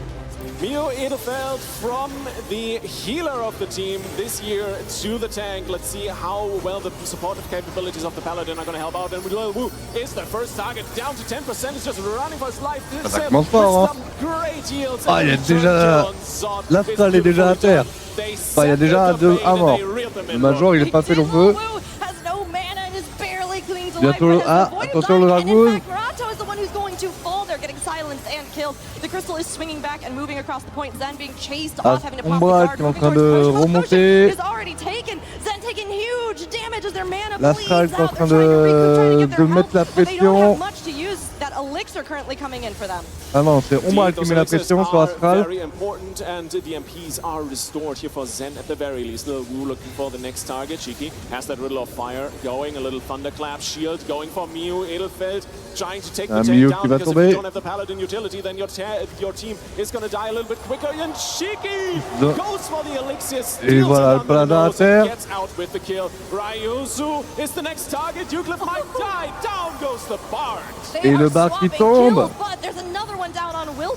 S14: Mio Edelfeld from the healer of the team this year to the tank. Let's see how well the supportive capabilities of the Paladin are going to help out. And Lil Wu is the first target, down to 10%. He's just running for his life.
S1: Ça commence fort, hein. Ah, il y a déjà... L'Astral est déjà à terre. Enfin, il y a déjà deux à mort. Le Major, il est pas fait long feu. Bientôt... Ah, attention le Dragoon.
S11: The crystal is swinging back and moving across the point. Zen being chased off, having to pop the
S1: Umbra
S11: guard,
S1: qui est en
S11: moving
S1: train
S11: towards
S1: de
S11: the
S1: remonter.
S11: is already taken. Zen taking huge damage as their mana
S1: L'Astral
S11: bleeds
S1: est en
S11: out.
S1: train
S11: They're trying to
S1: mettre la
S11: but they don't
S1: pression.
S11: have much to use. That elixir currently coming in for them.
S1: Ah non, c'est Umbra qui met la pression sur Astral.
S14: Very important, and the MPs are restored here for Zen at the very least. Lil Wu looking for the next target. Cheeky has that riddle of fire going, a little thunderclap shield going for Mio Edelfeld, trying to take the tank
S1: Mio
S14: down,
S1: qui va
S14: because if
S1: tomber.
S14: you don't have the Paladin utility, then your team is going to die a little bit quicker. And Cheeky goes for the elixir,
S1: Et voilà, le
S14: steals it
S1: Paladin à
S14: under the nose,
S1: terre.
S14: and gets out with the kill. Ryuzu is the next target. Euclid might die. Down goes the Bard.
S1: Et le Bard qui tombe.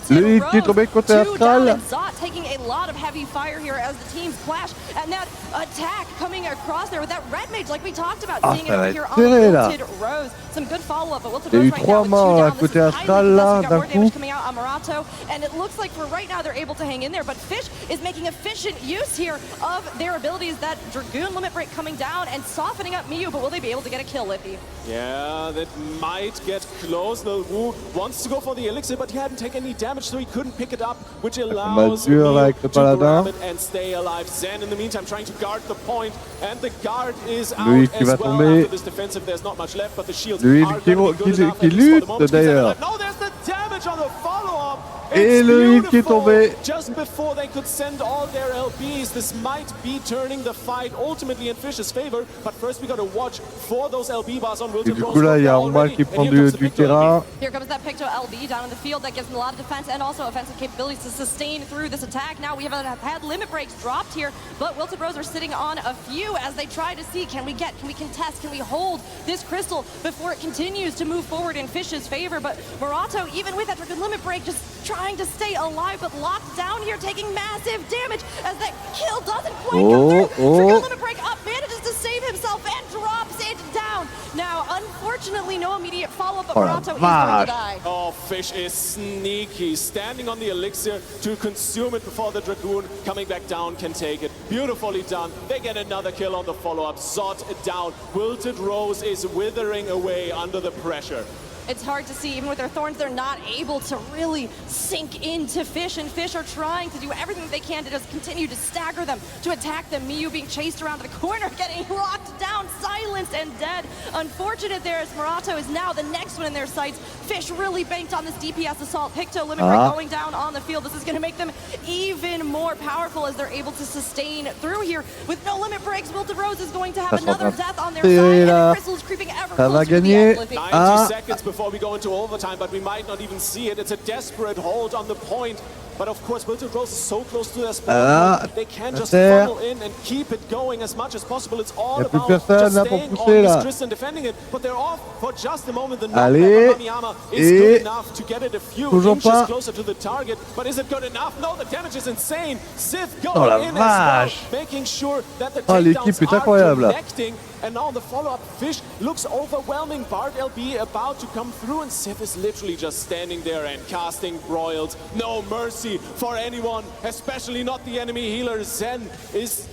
S1: Le hit qui est tombé côté Astral.
S11: Taking a lot of heavy fire here as the teams clash, and that attack coming across there with that red mage, like we talked about, seeing it over here on Wilted Rose. Some good follow-up, but Wilted Rose right now with 2 down. This is highly contested. Got more damage coming out on Murato, and it looks like for right now they're able to hang in there. But Fish is making efficient use here of their abilities. That Dragoon limit break coming down and softening up Miyu, but will they be able to get a kill, Lippy?
S14: Yeah, that might get close. Lil Wu wants to go for the elixir, but he hadn't taken any damage, so he couldn't pick it up, which allows him to grab it and stay alive. Zen, in the meantime, trying to guard the point, and the guard is out as well. After this defensive, there's not much left, but the shields are going to be good enough.
S1: Qui lutte d'ailleurs.
S14: No, there's the damage on the follow-up.
S1: Et le hit qui est tombé.
S14: Just before they could send all their LBs, this might be turning the fight ultimately in Fish's favor. But first we got to watch for those LB bars on Wilted Rose.
S1: Et du coup là, il y a Umbra qui prend du terrain.
S11: Here comes that Picto LB down in the field. That gives them a lot of defense and also offensive capabilities to sustain through this attack. Now we have had limit breaks dropped here, but Wilted Rose are sitting on a few as they try to see, can we contest, can we hold this crystal before it continues to move forward in Fish's favor. But Murato, even with that limit break, just trying to stay alive, but locked down here, taking massive damage as that kill doesn't quite come through. Dragoon limit break up, manages to save himself and drops it down. Now, unfortunately, no immediate follow-up, but Murato is going to die.
S14: Oh, Fish is sneaky, standing on the elixir to consume it before the Dragoon coming back down can take it. Beautifully done. They get another kill on the follow-up. Zod down. Wilted Rose is withering away under the pressure.
S11: It's hard to see, even with their thorns, they're not able to really sink into Fish, and Fish are trying to do everything that they can to just continue to stagger them, to attack them. Miyu being chased around to the corner, getting locked down, silenced, and dead. Unfortunate there as Murato is now the next one in their sights. Fish really banked on this DPS assault. Picto limit break going down on the field. This is going to make them even more powerful as they're able to sustain through here. With no limit breaks, Wilted Rose is going to have another death on their side, and the crystal's creeping ever closer to the end.
S14: 90 seconds before we go into overtime, but we might not even see it. It's a desperate hold on the point. But of course, Wilted Rose is so close to their spawn point, they can just funnel in and keep it going as much as possible. It's all about just staying on this crystal and defending it. But they're off for just a moment. The knockback of Mamiyama is good enough to get it a few inches closer to the target. But is it good enough? No, the damage is insane. Sith going in as well, making sure that the takedowns are connecting. And now the follow-up, Fish looks overwhelming. Bard LB about to come through, and Sith is literally just standing there and casting broils. No mercy for anyone, especially not the enemy healer. Zen is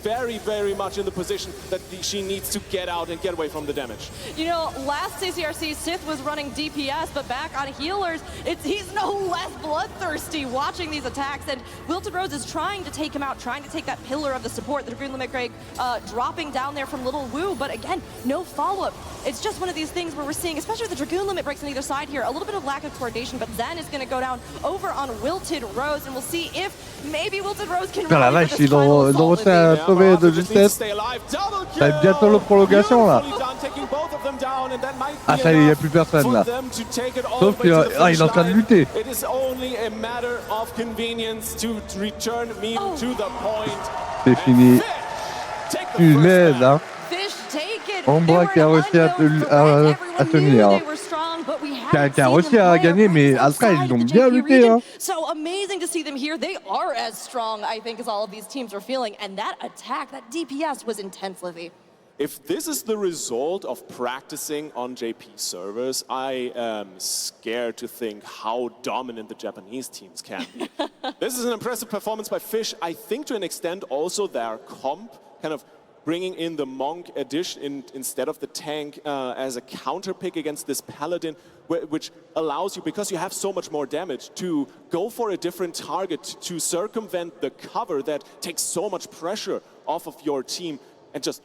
S14: very, very much in the position that she needs to get out and get away from the damage.
S11: You know, last CCRC, Sith was running DPS, but back on healers, he's no less bloodthirsty watching these attacks. And Wilted Rose is trying to take him out, trying to take that pillar of the support, the Dragoon Limit Break, dropping down there from Little Wu, but again, no follow-up. It's just one of these things where we're seeing, especially with the Dragoon limit breaks on either side here, a little bit of lack of coordination, but Zen is going to go down over on Wilted Rose, and we'll see if maybe Wilted Rose can
S1: la vache, ils ont réussi à sauver de justesse. Ça va être bientôt la prolongation là. Ah ça y est, il n'y a plus personne là. Sauf qu'il est en train de lutter. C'est fini. Tu l'aides, hein. Umbra qui a réussi à tenir. qui a réussi à gagner, mais après, ils l'ont bien lutté. Hein.
S11: So amazing to see them here. They are as strong, I think, as all of these teams are feeling. And that attack, that DPS was intense, Livy.
S14: If this is the result of practicing on JP servers, I am scared to think how dominant the Japanese teams can be. This is an impressive performance by Fish. I think to an extent also their comp, kind of bringing in the Monk addition instead of the tank as a counter pick against this Paladin, which allows you, because you have so much more damage, to go for a different target, to circumvent the cover that takes so much pressure off of your team and just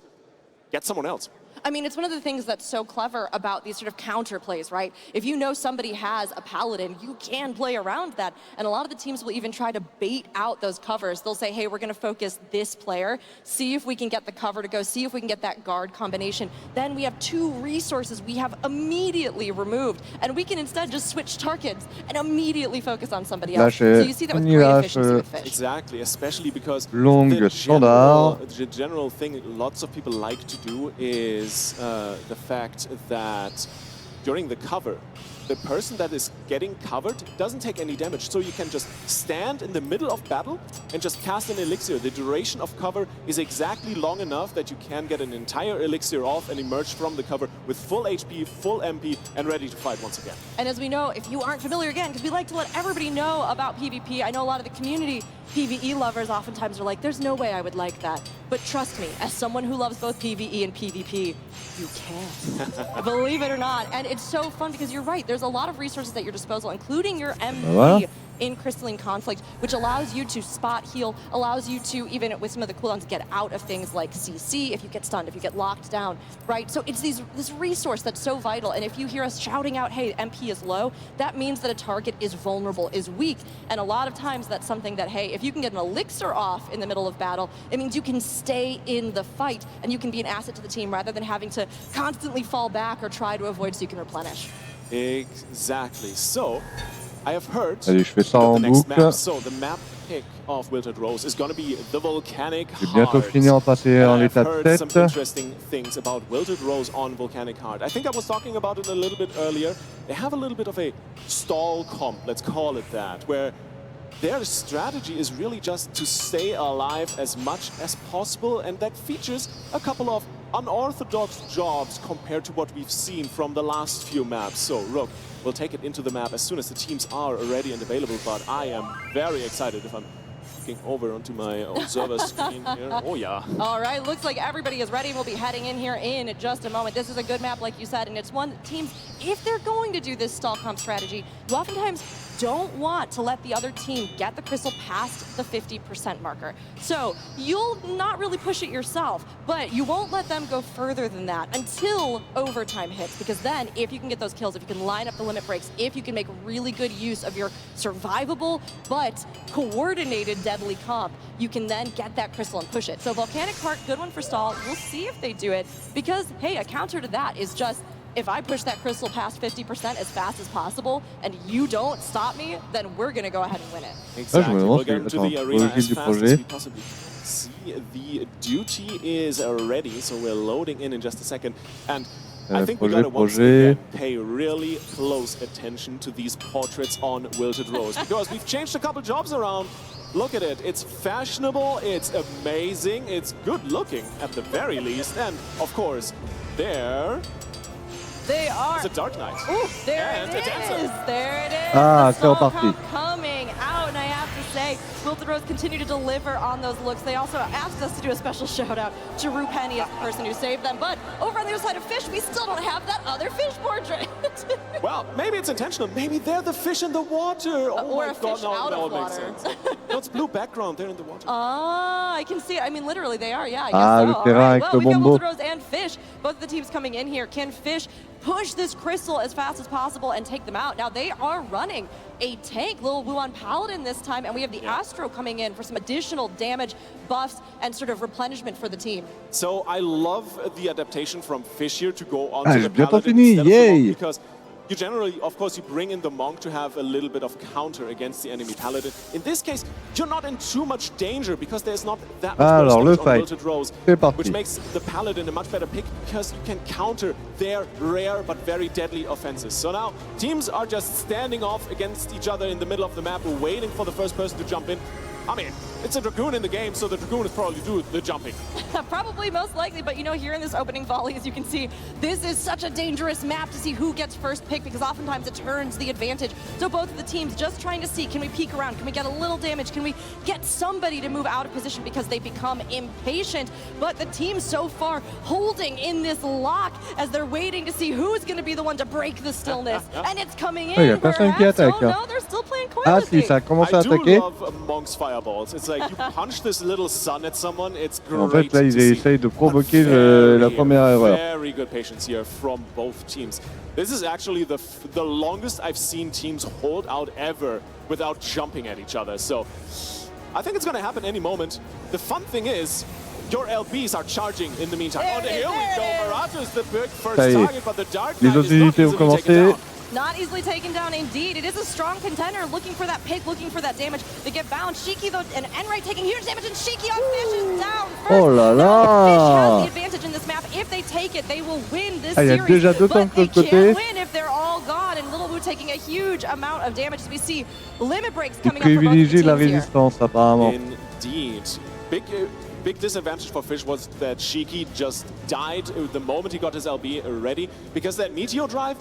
S14: get someone else.
S11: I mean, it's one of the things that's so clever about these sort of counter plays, right? If you know somebody has a Paladin, you can play around that. And a lot of the teams will even try to bait out those covers. They'll say, hey, we're going to focus this player, see if we can get the cover to go, see if we can get that guard combination. Then we have two resources we have immediately removed. And we can instead just switch targets and immediately focus on somebody else. So you see that with great efficiency with Fish.
S14: Exactly, especially because
S1: the
S14: general thing lots of people like to do is the fact that during the cover, the person that is getting covered doesn't take any damage. So you can just stand in the middle of battle and just cast an elixir. The duration of cover is exactly long enough that you can get an entire elixir off and emerge from the cover with full HP, full MP, and ready to fight once again.
S11: And as we know, if you aren't familiar again, because we like to let everybody know about PvP, I know a lot of the community PvE lovers oftentimes are like, there's no way I would like that. But trust me, as someone who loves both PvE and PvP, you can. Believe it or not. And it's so fun because you're right. There's a lot of resources at your disposal, including your MP in Crystalline Conflict, which allows you to spot heal, allows you to, even with some of the cooldowns, get out of things like CC if you get stunned, if you get locked down, right? So it's this resource that's so vital. And if you hear us shouting out, hey, MP is low, that means that a target is vulnerable, is weak. And a lot of times that's something that, hey, if you can get an elixir off in the middle of battle, it means you can stay in the fight and you can be an asset to the team rather than having to constantly fall back or try to avoid so you can replenish.
S14: Exactly. So I have heard
S1: Allez, je fais ça en boucle.
S14: So the map pick of Wilted Rose is going to be the Volcanic Heart.
S1: J'ai bientôt fini en passer en l'état de
S14: I've heard some
S1: 7.
S14: interesting things about Wilted Rose on Volcanic Heart. I think I was talking about it a little bit earlier. They have a little bit of a stall comp, let's call it that, where their strategy is really just to stay alive as much as possible, and that features a couple of unorthodox jobs compared to what we've seen from the last few maps. So, Rook, we'll take it into the map as soon as the teams are ready and available, but I am very excited if I'm looking over onto my observer screen here. Oh, yeah.
S11: All right, looks like everybody is ready. We'll be heading in here in just a moment. This is a good map, like you said, and it's one that teams, if they're going to do this stall comp strategy, you oftentimes don't want to let the other team get the crystal past the 50% marker. So you'll not really push it yourself, but you won't let them go further than that until overtime hits, because then if you can get those kills, if you can line up the limit breaks, if you can make really good use of your survivable but coordinated deadly comp, you can then get that crystal and push it. So Volcanic Heart, good one for stall. We'll see if they do it, because hey, a counter to that is just, if I push that crystal past 50% as fast as possible and you don't stop me, then we're going to go ahead and win it.
S14: Exactly. We'll get into the arena as fast as we possibly can. See, the duty is ready, so we're loading in just a second. And I think we got to once again pay really close attention to these portraits on Wilted Rose, because we've changed a couple jobs around. Look at it. It's fashionable, it's amazing, it's good looking at the very least. And of course,
S11: they are.
S14: It's a Dark Knight.
S11: Ooh, there it is. There it is.
S1: Ah,
S11: the
S1: parti.
S11: Coming out, and I have to say, Wilted Rose continue to deliver on those looks. They also asked us to do a special shout out to Rue Penny as the person who saved them. But over on the other side of Fish, we still don't have that other fish portrait.
S14: Well, maybe it's intentional. Maybe they're the fish in the water. Oh
S11: or
S14: my
S11: a
S14: God,
S11: fish
S14: no,
S11: out
S14: no,
S11: of
S14: it
S11: water.
S14: makes sense. No, it's blue background. They're in the water.
S11: Ah, I can see it. I mean, literally, they are. Yeah, I guess so.
S1: Le terrain avec
S11: well,
S1: le
S11: we got
S1: bombo.
S11: Wilted Rose and Fish. Both of the teams coming in here. Can Fish push this crystal as fast as possible and take them out? Now, they are running a tank, Lil Wuan Paladin this time, and we have the Astro coming in for some additional damage, buffs, and sort of replenishment for the team.
S14: So I love the adaptation from Fish here to go on
S1: Ah,
S14: to
S1: j'ai
S14: the
S1: bientôt
S14: Paladin
S1: fini,
S14: instead of the
S1: yay!
S14: Monk, because you generally, of course, you bring in the Monk to have a little bit of counter against the enemy Paladin. In this case, you're not in too much danger because there's not that much burst damage on Wilted Rose, which makes the Paladin a much better pick because you can counter their rare but very deadly offenses. So now, teams are just standing off against each other in the middle of the map, waiting for the first person to jump in. I mean, it's a Dragoon in the game, so the Dragoon is probably do the jumping.
S11: Probably most likely, but you know, here in this opening volley, as you can see, this is such a dangerous map to see who gets first pick because oftentimes it turns the advantage. So both of the teams just trying to see, can we peek around? Can we get a little damage? Can we get somebody to move out of position because they become impatient? But the team so far holding in this lock as they're waiting to see who's going to be the one to break the stillness. And it's coming in.
S1: Il y a personne qui attaque.
S11: Oh no, they're still playing
S1: Ah
S11: quietly.
S1: si, ça a commencé à
S14: I do
S1: attaquer.
S14: love Monk's fireballs. It's like you punch this little sun at someone, it's great.
S1: En fait, là, ils
S14: to see.
S1: essayent de provoquer la
S14: Very,
S1: première erreur.
S14: Very good patience here from both teams. This is actually the longest I've seen teams hold out ever without jumping at each other. So I think it's going to happen any moment. The fun thing is, your LBs are charging in the meantime. Oh, here we go. Marato is the big first target, but the Dark Knight is not easily taken down.
S11: Not easily taken down indeed. It is a strong contender looking for that pick, looking for that damage. They get bound. Shiki though, and Enright taking huge damage, and Shiki on Fish is down first.
S1: Oh là
S11: Now, Fish has
S1: là!
S11: the advantage in this map. If they take it, they will win this
S1: Ah, il y a
S11: series.
S1: déjà deux tanks
S11: But
S1: de
S11: they
S1: l'autre
S11: can't
S1: côté.
S11: win if they're all gone. And Little Wu taking a huge amount of damage as we see limit breaks
S1: Ils
S11: coming up for both of the
S1: privilégient la
S11: teams here.
S1: résistance, apparemment.
S14: Indeed. Big disadvantage for Fish was that Shiki just died the moment he got his LB ready, because that Meteor Drive,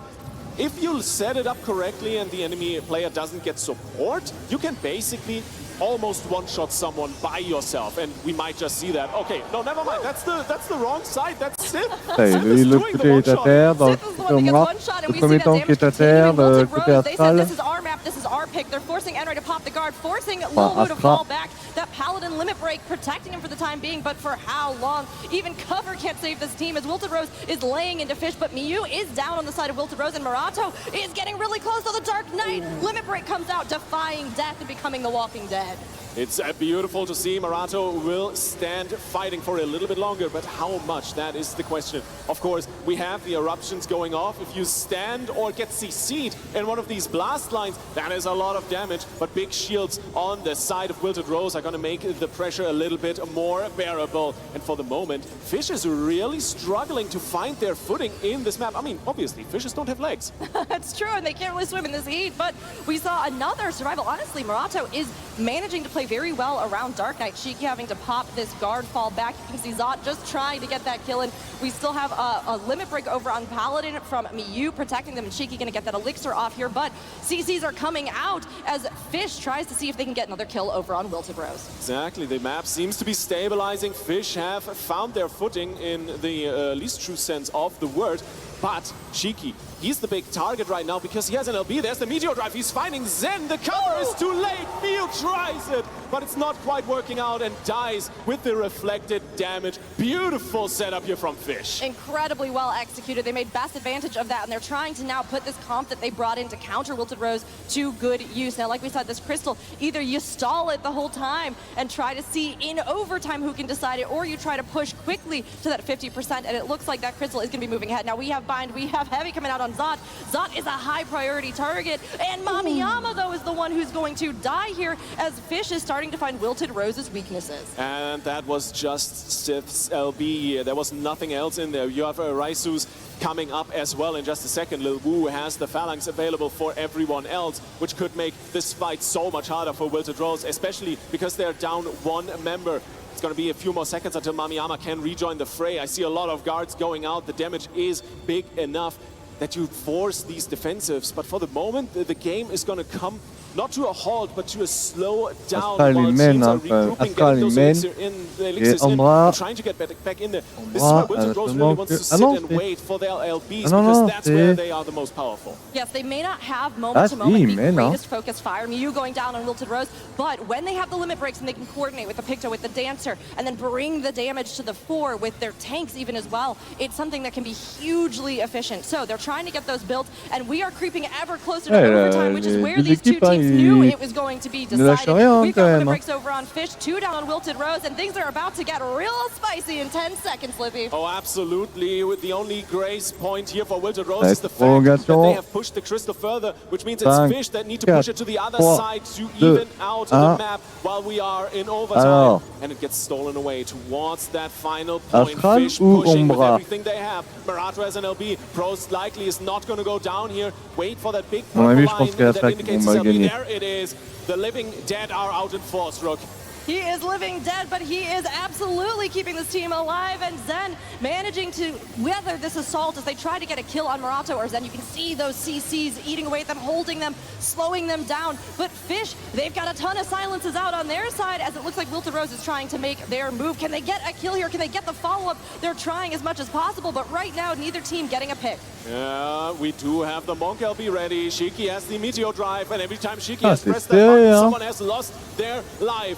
S14: if you set it up correctly and the enemy player doesn't get support, you can basically almost one-shot someone by yourself, and we might just see that. Okay, no, never mind. That's the wrong side. That's Sith.
S1: L'autre côté est à terre, dans le côté noir. Le premier tank est à terre, le côté astral.
S11: This is our map, this is our pick. They're forcing Enright to pop the guard, forcing Lil Wu to fall back. That Paladin limit break protecting him for the time being, but for how long? Even cover can't save this team as Wilted Rose is laying into Fish, but Miyu is down on the side of Wilted Rose, and Marato is getting really close to the Dark Knight. Limit break comes out, defying death and becoming the Walking Dead.
S14: It's beautiful to see. Marato will stand fighting for a little bit longer, but how much? That is the question. Of course, we have the eruptions going off. If you stand or get CC'd in one of these blast lines, that is a lot of damage, but big shields on the side of Wilted Rose are going to make the pressure a little bit more bearable. And for the moment, Fish is really struggling to find their footing in this map. I mean, obviously, fishes don't have legs.
S11: That's true, and they can't really swim in this heat, but we saw another survival. Honestly, Marato is managing to play very well around Dark Knight. Shiki having to pop this guard fall back. You can see Zot just trying to get that kill in. We still have a limit break over on Paladin from Miyu protecting them, and Shiki gonna get that elixir off here, but CCs are coming out as Fish tries to see if they can get another kill over on Wilted Rose.
S14: Exactly, the map seems to be stabilizing. Fish have found their footing in the least true sense of the word, but Shiki, he's the big target right now because he has an LB. There's the Meteor Drive. He's finding Zen. The cover is too late. Miyu tries it, but it's not quite working out and dies with the reflected damage. Beautiful setup here from Fish.
S11: Incredibly well executed. They made best advantage of that, and they're trying to now put this comp that they brought in to counter Wilted Rose to good use. Now, like we said, this crystal, either you stall it the whole time and try to see in overtime who can decide it, or you try to push quickly to that 50%, and it looks like that crystal is going to be moving ahead. Now, we have Bind, we have Heavy coming out on Zot. Zot is a high priority target, and Mamiyama, though, is the one who's going to die here as Fish is starting to find Wilted Rose's weaknesses.
S14: And that was just Sith's LB. There was nothing else in there. You have Raisu's coming up as well in just a second. Lil Wu has the Phalanx available for everyone else, which could make this fight so much harder for Wilted Rose, especially because they're down one member. It's going to be a few more seconds until Mamiyama can rejoin the fray. I see a lot of guards going out. The damage is big enough that you force these defensives. But for the moment, the game is going to come not to a halt, but to a slow down while teams are regrouping, getting those elixirs in, and trying to get back in there. This is where Wilted Rose really wants to sit and wait for their LBs, because that's where they are the most powerful.
S11: Yes, they may not have moment-to-moment the greatest focus fire, Miyu going down on Wilted Rose, but when they have the limit breaks and they can coordinate with the Picto, with the Dancer, and then bring the damage to the fore with their tanks even as well, it's something that can be hugely efficient. So they're trying to get those built, and we are creeping ever closer to overtime, which is where these two teams knew
S1: il
S11: it was going to be
S1: ne lâche
S11: decided.
S1: rien
S11: We've
S1: quand
S11: got
S1: même.
S11: limit breaks over on Fish, 2 down on Wilted Rose, and things are about to get real spicy in 10 seconds, Lippy.
S14: Oh, absolutely. With the only grace point here for Wilted Rose
S1: Ouais,
S14: is the fact that they
S1: prolongation.
S14: have pushed the crystal further, which means it's
S1: 5,
S14: Fish that need to push it to the other
S1: 4,
S14: side to
S1: 2,
S14: even out
S1: 1.
S14: the map while we are in overtime.
S1: Alors.
S14: And it gets stolen away towards that final point.
S1: Astral
S14: Fish
S1: ou
S14: pushing with
S1: Umbra?
S14: everything they have. Marato as an LB, Prost likely is not going to go down here. Wait for that big
S1: À mon avis, je
S14: purple
S1: pense que
S14: line
S1: c'est
S14: that
S1: Astral qui
S14: indicates
S1: vont
S14: it's LB.
S1: gagner.
S14: There it is. The living dead are out in force, Rook.
S11: He is living dead, but he is absolutely keeping this team alive. And Zen managing to weather this assault as they try to get a kill on Marato or Zen. You can see those CCs eating away at them, holding them, slowing them down. But Fish, they've got a ton of silences out on their side as it looks like Wilted Rose is trying to make their move. Can they get a kill here? Can they get the follow-up? They're trying as much as possible, but right now, neither team getting a pick.
S14: Yeah, we do have the Monk LB ready. Shiki has the Meteor Drive, and every time Shiki
S1: Ah,
S14: has
S1: c'est
S14: pressed that button,
S1: serré, hein.
S14: someone has lost their life.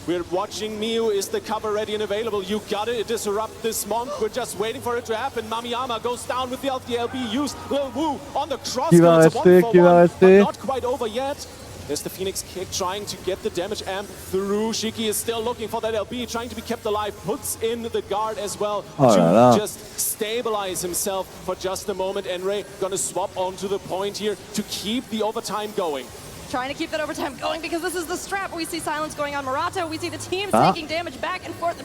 S14: We're watching Miu. Is the cover ready and available? You gotta disrupt this Monk. We're just waiting for it to happen. Mamiyama goes down with the LB use. Lil Wu on the cross.
S1: Qui va
S14: It's a
S1: rester,
S14: 1-for-1,
S1: qui va
S14: but
S1: rester?
S14: not quite over yet. There's the Phoenix kick trying to get the damage amp through. Shiki is still looking for that LB, trying to be kept alive. Puts in the guard as well
S1: Oh
S14: to
S1: là là.
S14: just stabilize himself for just a moment. Enray gonna swap onto the point here to keep the overtime going.
S11: Trying to keep that overtime going because this is the strap. We see silence going on Marato. We see the team
S1: Ah.
S11: taking damage back and forth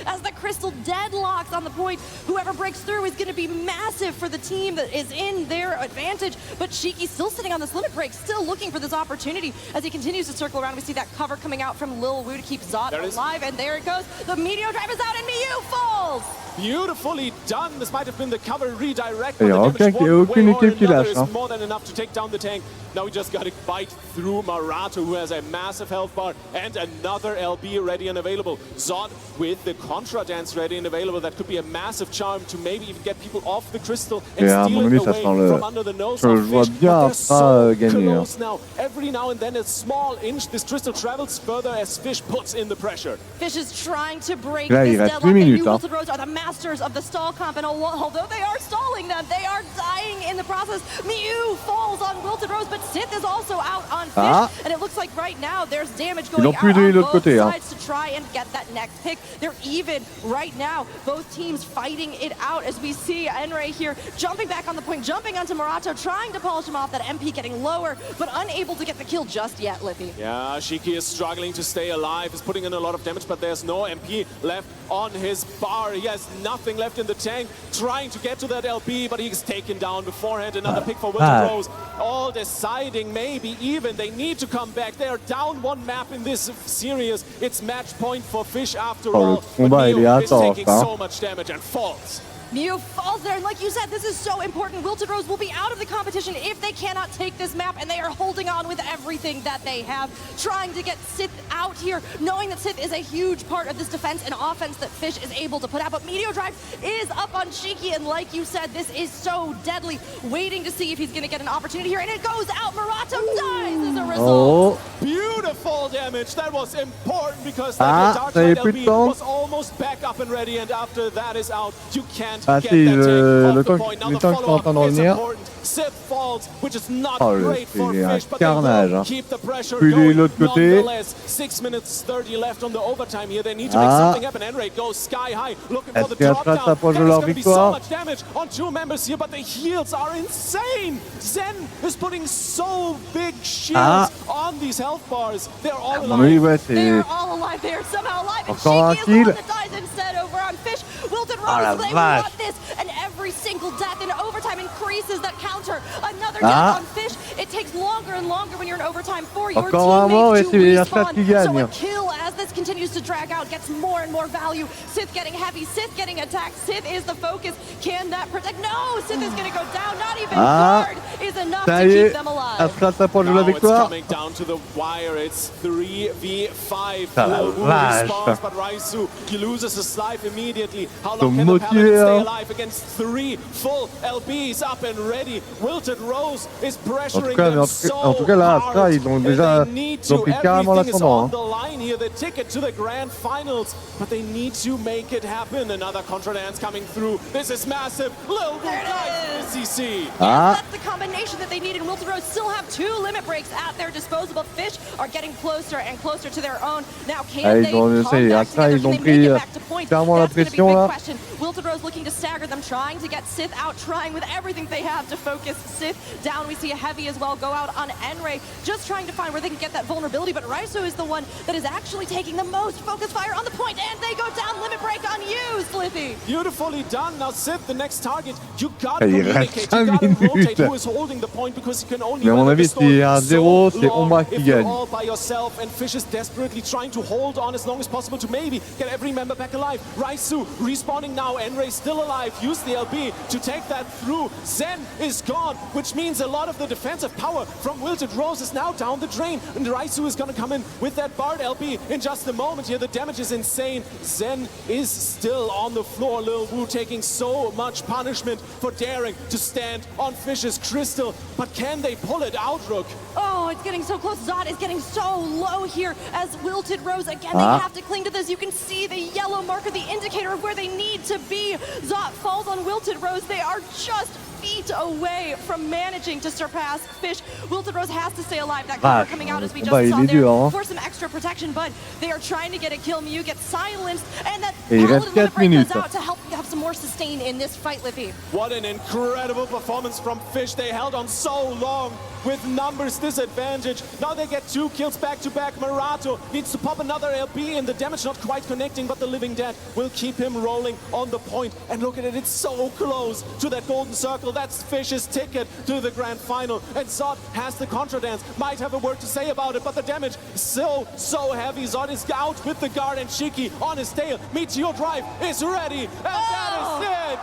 S11: as the crystal deadlocks on the point. Whoever breaks through is going to be massive for the team that is in their advantage. But Shiki still sitting on this limit break, still looking for this opportunity as he continues to circle around. We see that cover coming out from Lil Wu to keep Zot alive. And there it goes. The Meteor Drive is out and Miu falls.
S14: Beautifully done. This might have been the cover redirect.
S1: Il y
S14: but
S1: a
S14: the damage one
S1: aucune
S14: way or
S1: équipe qui
S14: another
S1: lâche,
S14: is
S1: hein.
S14: more than enough to take down the tank. Now we just got to bite through Marato, who has a massive health bar, and another LB ready and available. Zod with the Contra Dance ready and available. That could be a massive charm to maybe even get people off the crystal and
S1: Et à
S14: steal
S1: mon
S14: it
S1: avis, ça
S14: away
S1: sent le.
S14: from under the nose
S1: Je
S14: of
S1: vois
S14: Fish.
S1: bien
S14: But they're
S1: Astra
S14: so
S1: gagner. hein.
S14: close now. Every now and then a small inch. This crystal travels further as Fish puts in the pressure.
S11: Fish is trying to break
S1: Là, il
S11: this
S1: reste
S11: deadlock.
S1: 8
S11: They
S1: minutes,
S11: knew
S1: hein.
S11: Wilted Rose are the masters of the stall comp, and although they are stalling them, they are dying in the process. Miu falls on Wilted Rose, but Sith is also out on Fish,
S1: Ah.
S11: and it looks like right now there's damage
S1: Ils
S11: going
S1: ont
S11: out
S1: pu de
S11: on
S1: l'autre
S11: both
S1: côté, hein.
S11: sides to try and get that next pick. They're even right now, both teams fighting it out as we see Enray here jumping back on the point, jumping onto Marato, trying to polish him off, that MP getting lower, but unable to get the kill just yet, Lippy.
S14: Yeah, Shiki is struggling to stay alive, is putting in a lot of damage, but there's no MP left on his bar. He has nothing left in the tank, trying to get to that LB, but he's taken down beforehand. Another pick for Wilted Rose. All deciding maybe even they need to come back. They are down one map in this series. It's match point for Fish after
S1: Oh,
S14: all.
S1: le combat, il est
S14: But Miu is
S1: intense,
S14: taking
S1: hein.
S14: so much damage and falls.
S11: Miu falls there, and like you said, this is so important. Wilted Rose will be out of the competition if they cannot take this map, and they are holding on with everything that they have, trying to get Sith out here, knowing that Sith is a huge part of this defense and offense that Fish is able to put out. But Meteor Drive is up on Shiki, and like you said, this is so deadly, waiting to see if he's going to get an opportunity here, and it goes out. Marato dies as a result.
S1: Oh.
S14: Beautiful damage. That was important because
S1: Ah,
S14: that Dark
S1: ça y est,
S14: Knight
S1: plus de
S14: LB
S1: temps.
S14: was almost back up and ready, and after that is out, you can't
S1: Ah
S14: get
S1: si,
S14: that tank
S1: le
S14: off the
S1: temps
S14: point. Now
S1: le
S14: the
S1: temps qu'ils sont en
S14: follow-up
S1: train de
S14: is
S1: revenir.
S14: important. Sith falls, which is not
S1: Oh,
S14: great for
S1: c'est un
S14: Fish, but they
S1: carnage,
S14: will
S1: hein.
S14: keep the pressure
S1: Puis de
S14: going
S1: l'autre côté.
S14: nonetheless. 6 minutes 30 left on the overtime here. They need to make
S1: Ah.
S14: something happen. Enray goes sky high, looking for
S1: Est-ce
S14: the
S1: que
S14: drop
S1: Astra
S14: down.
S1: s'approche de
S14: There's
S1: leur
S14: going to be so
S1: victoire?
S14: much damage on two members here, but the heals are insane. Zen is putting so big shields on these health bars. They're all
S1: À mon avis,
S14: alive.
S1: ouais,
S11: They
S1: c'est.
S11: are all alive. They are somehow alive. And
S1: Encore un
S11: Shiki is the one
S1: kill.
S11: that dies instead over on Fish. Wilted
S1: Oh la
S11: Rose, they
S1: vache.
S11: want this. And every single death in overtime increases that counter. Another
S1: Ah.
S11: death on Fish. It takes longer and longer when you're in overtime for your
S1: Encore un mort et
S11: teammates to
S1: c'est Astra qui
S11: respawn. So a
S1: gagne.
S11: kill as this continues to drag out gets more and more value. Sith getting heavy. Sith getting attacked. Sith is the focus. Can that protect? No! Sith is going to go down. Not even guard is enough
S1: Ça
S11: to
S1: y
S11: keep
S1: est,
S11: them alive.
S1: Astra s'approche de la
S14: Now it's
S1: victoire.
S14: coming down to the wire. It's 3v5.
S1: Ah, la
S14: Lil Wu
S1: vache.
S14: responds, but Raisu, he loses his life immediately. How
S1: Ils sont
S14: long can the
S1: motivés,
S14: Paladins stay
S1: hein.
S14: alive against 3 full LBs up and ready? Wilted Rose is
S1: En
S14: pressuring
S1: tout cas,
S14: them
S1: en
S14: so
S1: tout cas, là,
S14: hard.
S1: Astra, ils ont
S14: And
S1: déjà
S14: they need
S1: ils ont
S14: to.
S1: pris carrément
S14: Everything is
S1: l'ascendant.
S14: on
S1: Hein.
S14: the line here. They're ticket to the grand finals, but they need to make it happen. Another contra dance coming through. This is massive. Lil Wu guys, CC.
S11: That's the combination that they need, and Wilted Rose still have 2 limit breaks at their disposal, but Fish are getting closer and closer to their own. Now, can they come back together? Can they make it back to point? That's going to be a big question. Wilted Rose looking to stagger them, trying to get Sith out, trying with everything they have to focus Sith down. We see a Heavy as well go out on Enray, just trying to find where they can get that vulnerability, but Raisu is the one that is actually taking the most focus fire on the point, and they go down. Limit break unused, Lippy.
S14: Beautifully done. Now Sith, the next target. You gotta communicate, you gotta rotate who is holding the point, because you can only
S1: à mon avis, s'il y a 0, c'est Omba qui gagne.
S14: All by yourself, and Fish is desperately trying to hold on as long as possible to maybe get every member back alive. Raisu respawning now, Enray still alive. Use the LB to take that through. Zen is gone, which means a lot of the defensive power from Wilted Rose is now down the drain, and Raisu is gonna come in with that Bard LB in just a moment here. The damage is insane. Zen is still on the floor. Lil Wu taking so much punishment for daring to stand on Fish's crystal, but can they pull it out, Rook?
S11: Oh, it's getting so close. Zod is getting so low here as Wilted Rose. Again, they have to cling to this. You can see the yellow marker, the indicator of where they need to be. Zod falls on Wilted Rose. They are just feet away from managing to surpass Fish. Wilted Rose has to stay alive. That cover coming out as we just saw there for some extra protection, but they are trying to get a kill. Mew gets silenced, and that Paladin limit break goes out to help have some more sustain in this fight, Lippy.
S14: What an incredible performance from Fish. They held on so long with numbers disadvantage. Now they get 2 kills back to back. Marato needs to pop another LB, and the damage not quite connecting, but the Living Dead will keep him rolling on the point. And look at it, it's so close to that golden circle. That's Fish's ticket to the grand final. And Zod has the contra dance, might have a word to say about it, but the damage is so heavy. Zod is out with the guard, and Shiki on his tail. Meteor Drive is ready, and that is it.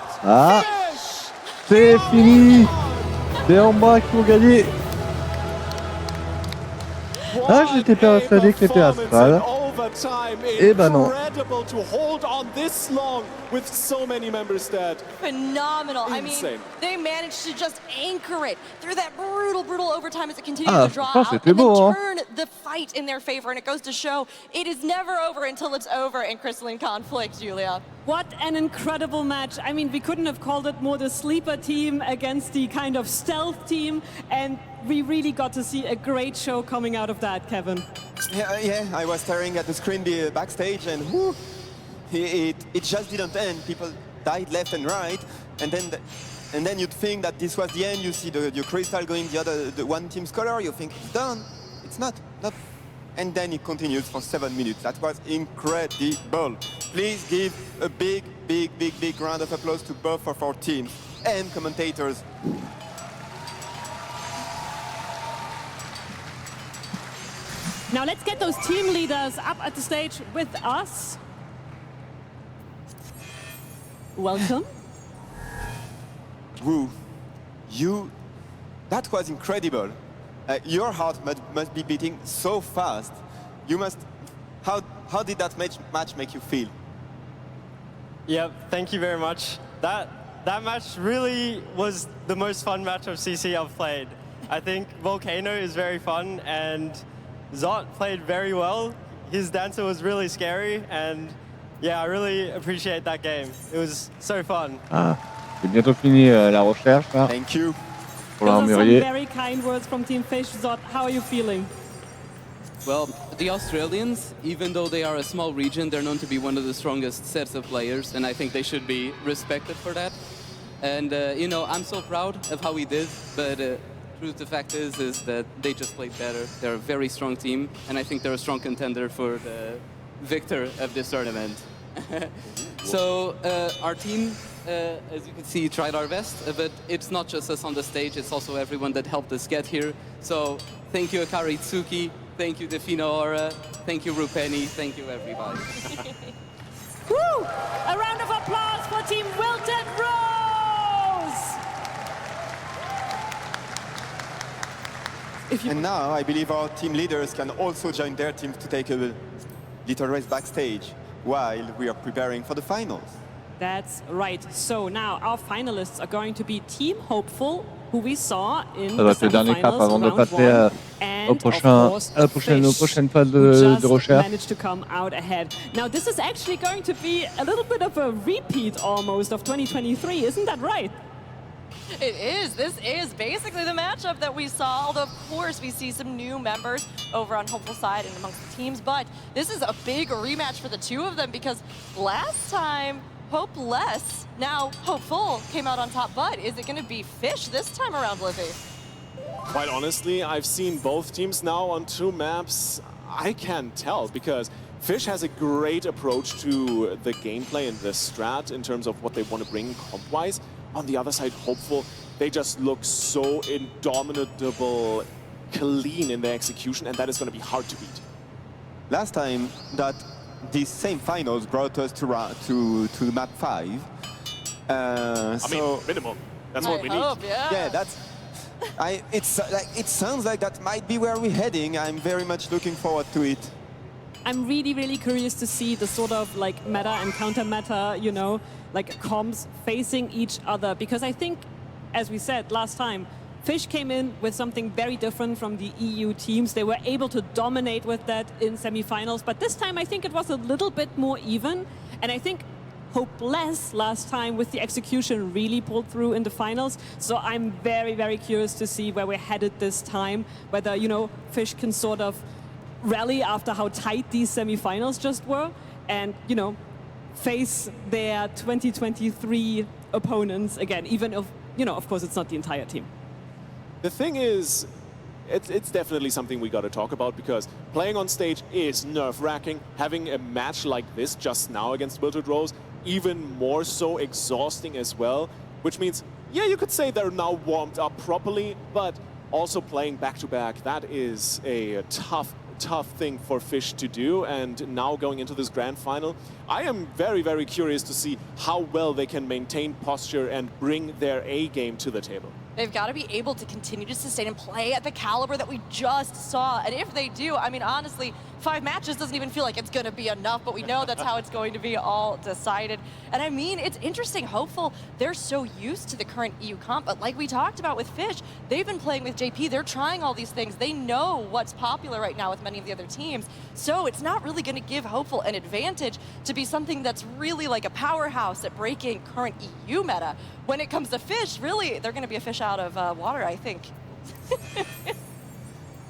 S14: Fish!
S1: C'est fini. C'est Omba qui ont gagné. J'étais persuadé que c'était Astral. Eh ben non.
S14: Incredible to hold on this long with so many members dead.
S11: Phenomenal.
S14: Insane.
S11: I mean, they managed to just anchor it through that brutal overtime as it continues to draw out, and then turn the fight in their favor. And it goes to show it is never over until it's over in Crystalline Conflict, Julia.
S8: What an incredible match. I mean, we couldn't have called it more the sleeper team against the kind of stealth team, and we really got to see a great show coming out of that, Kevin.
S7: Yeah, I was staring at the screen backstage, and whew, it just didn't end. People died left and right, and then you'd think that this was the end. You see your crystal going the one team's color. You think it's done. It's not. And then it continues for 7 minutes. That was incredible. Please give a big round of applause to both of our teams and commentators.
S8: Now let's get those team leaders up at the stage with us. Welcome.
S7: Wu, that was incredible. Your heart must be beating so fast. You must. How did that match make you feel?
S15: Yeah, thank you very much. That match really was the most fun match of CC I've played. I think Volcano is very fun, and Zot played very well. His dancer was really scary, and yeah, I really appreciate that game. It was so fun.
S1: C'est bientôt fini la recherche. Là.
S7: Thank you.
S8: Those are some very kind words from Team Fish. Zot, how are you feeling?
S16: Well, the Australians, even though they are a small region, they're known to be one of the strongest sets of players, and I think they should be respected for that. And, you know, I'm so proud of how we did, but the fact is that they just played better. They're a very strong team, and I think they're a strong contender for the victor of this tournament. So our team, as you can see, tried our best, but it's not just us on the stage, it's also everyone that helped us get here. So thank you, Akari Tsuki, thank you, Defino Aura, thank you, Rupeni, thank you, everybody.
S8: Woo! A round of applause for Team Wilted Rose!
S7: And now I believe our team leaders can also join their teams to take a little race backstage while we are preparing for the finals.
S8: That's right. So now our finalists are going to be Team Hopeful, who we saw in the semifinals, round 1, and
S1: Au
S8: of course
S1: aux prochaines phases
S8: who
S1: de
S8: just
S1: recherche.
S8: managed to come out ahead. Now this is actually going to be a little bit of a repeat almost of 2023, isn't that right?
S11: It is. This is basically the matchup that we saw, although of course we see some new members over on Hopeful side and amongst the teams, but this is a big rematch for the two of them because last time Hopeless, now Hopeful, came out on top, but is it going to be Fish this time around, Livy?
S14: Quite honestly, I've seen both teams now on 2 maps. I can't tell because Fish has a great approach to the gameplay and the strat in terms of what they want to bring comp-wise. On the other side, Hopeful, they just look so indomitable, clean in their execution, and that is going to be hard to beat.
S7: Last time that these same finals brought us to map 5.
S14: I mean, minimum. That's what we need.
S11: Yeah,
S7: that's. It sounds like that might be where we're heading. I'm very much looking forward to it.
S8: I'm really, really curious to see the sort of like meta and counter meta, you know, like comps facing each other. Because I think, as we said last time, Fish came in with something very different from the EU teams. They were able to dominate with that in semifinals. But this time, I think it was a little bit more even. And I think Hopeless last time with the execution really pulled through in the finals. So I'm very, very curious to see where we're headed this time. Whether, you know, Fish can sort of rally after how tight these semifinals just were and, you know, face their 2023 opponents again, even if, you know, of course, it's not the entire team.
S14: The thing is, it's definitely something we got to talk about because playing on stage is nerve-wracking. Having a match like this just now against Wilted Rose, even more so exhausting as well, which means, yeah, you could say they're now warmed up properly, but also playing back-to-back, that is a tough thing for Fish to do. And now going into this grand final, I am very, very curious to see how well they can maintain posture and bring their A game to the table.
S11: They've got to be able to continue to sustain and play at the caliber that we just saw. And if they do, I mean, honestly, 5 matches doesn't even feel like it's going to be enough, but we know that's how it's going to be all decided. And I mean, it's interesting. Hopeful, they're so used to the current EU comp, but like we talked about with Fish, they've been playing with JP. They're trying all these things. They know what's popular right now with many of the other teams. So it's not really going to give Hopeful an advantage to be something that's really like a powerhouse at breaking current EU meta. When it comes to Fish, really, they're going to be a fish out of water, I think.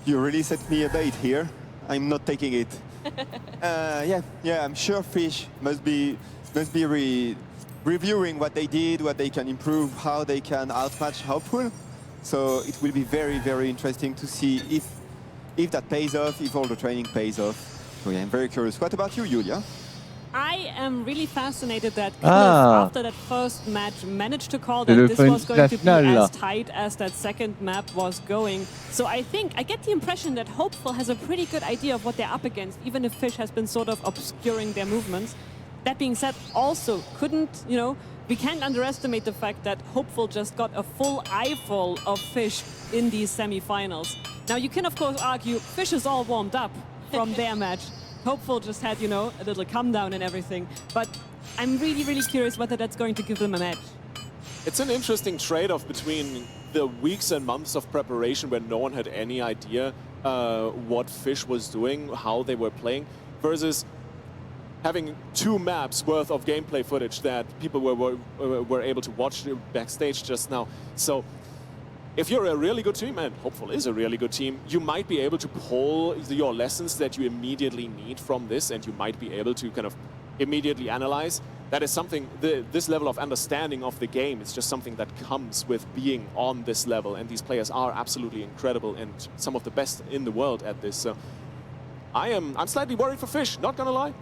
S7: You really set me a bait here. I'm not taking it. Yeah, I'm sure Fish must be reviewing what they did, what they can improve, how they can outmatch Hopeful. So it will be very, very interesting to see if that pays off, if all the training pays off. So yeah, I'm very curious. What about you, Julia?
S8: I am really fascinated that Cliff, after that first match, managed to call that this was going to be as tight as that second map was going. So I think, I get the impression that Hopeful has a pretty good idea of what they're up against, even if Fish has been sort of obscuring their movements. That being said, also, we can't underestimate the fact that Hopeful just got a full eyeful of Fish in these semifinals. Now, you can, of course, argue Fish is all warmed up from their match. Hopeful just had, a little come down and everything. But I'm really, really curious whether that's going to give them an edge.
S14: It's an interesting trade-off between the weeks and months of preparation where no one had any idea what Fish was doing, how they were playing, versus having 2 maps worth of gameplay footage that people were able to watch backstage just now. So if you're a really good team, and Hopeful is a really good team, you might be able to pull your lessons that you immediately need from this, and you might be able to kind of immediately analyze. That is something, this level of understanding of the game is just something that comes with being on this level, and these players are absolutely incredible and some of the best in the world at this. So I'm slightly worried for Fish, not gonna lie.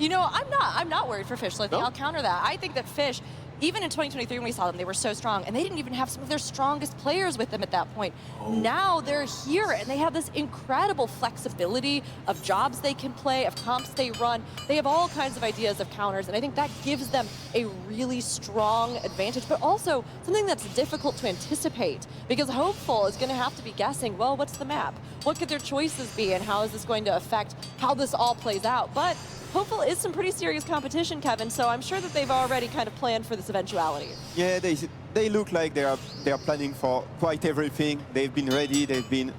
S11: I'm not worried for Fish.
S14: No?
S11: I'll counter that. I think that Fish, even in 2023 when we saw them, they were so strong, and they didn't even have some of their strongest players with them at that point. Now they're here, and they have this incredible flexibility of jobs they can play, of comps they run. They have all kinds of ideas of counters, and I think that gives them a really strong advantage, but also something that's difficult to anticipate, because Hopeful is going to have to be guessing, well, what's the map? What could their choices be, and how is this going to affect how this all plays out? But Hopeful is some pretty serious competition, Kevin, so I'm sure that they've already kind of planned for this eventuality.
S7: Yeah, they look like they are planning for quite everything. They've been ready, they've been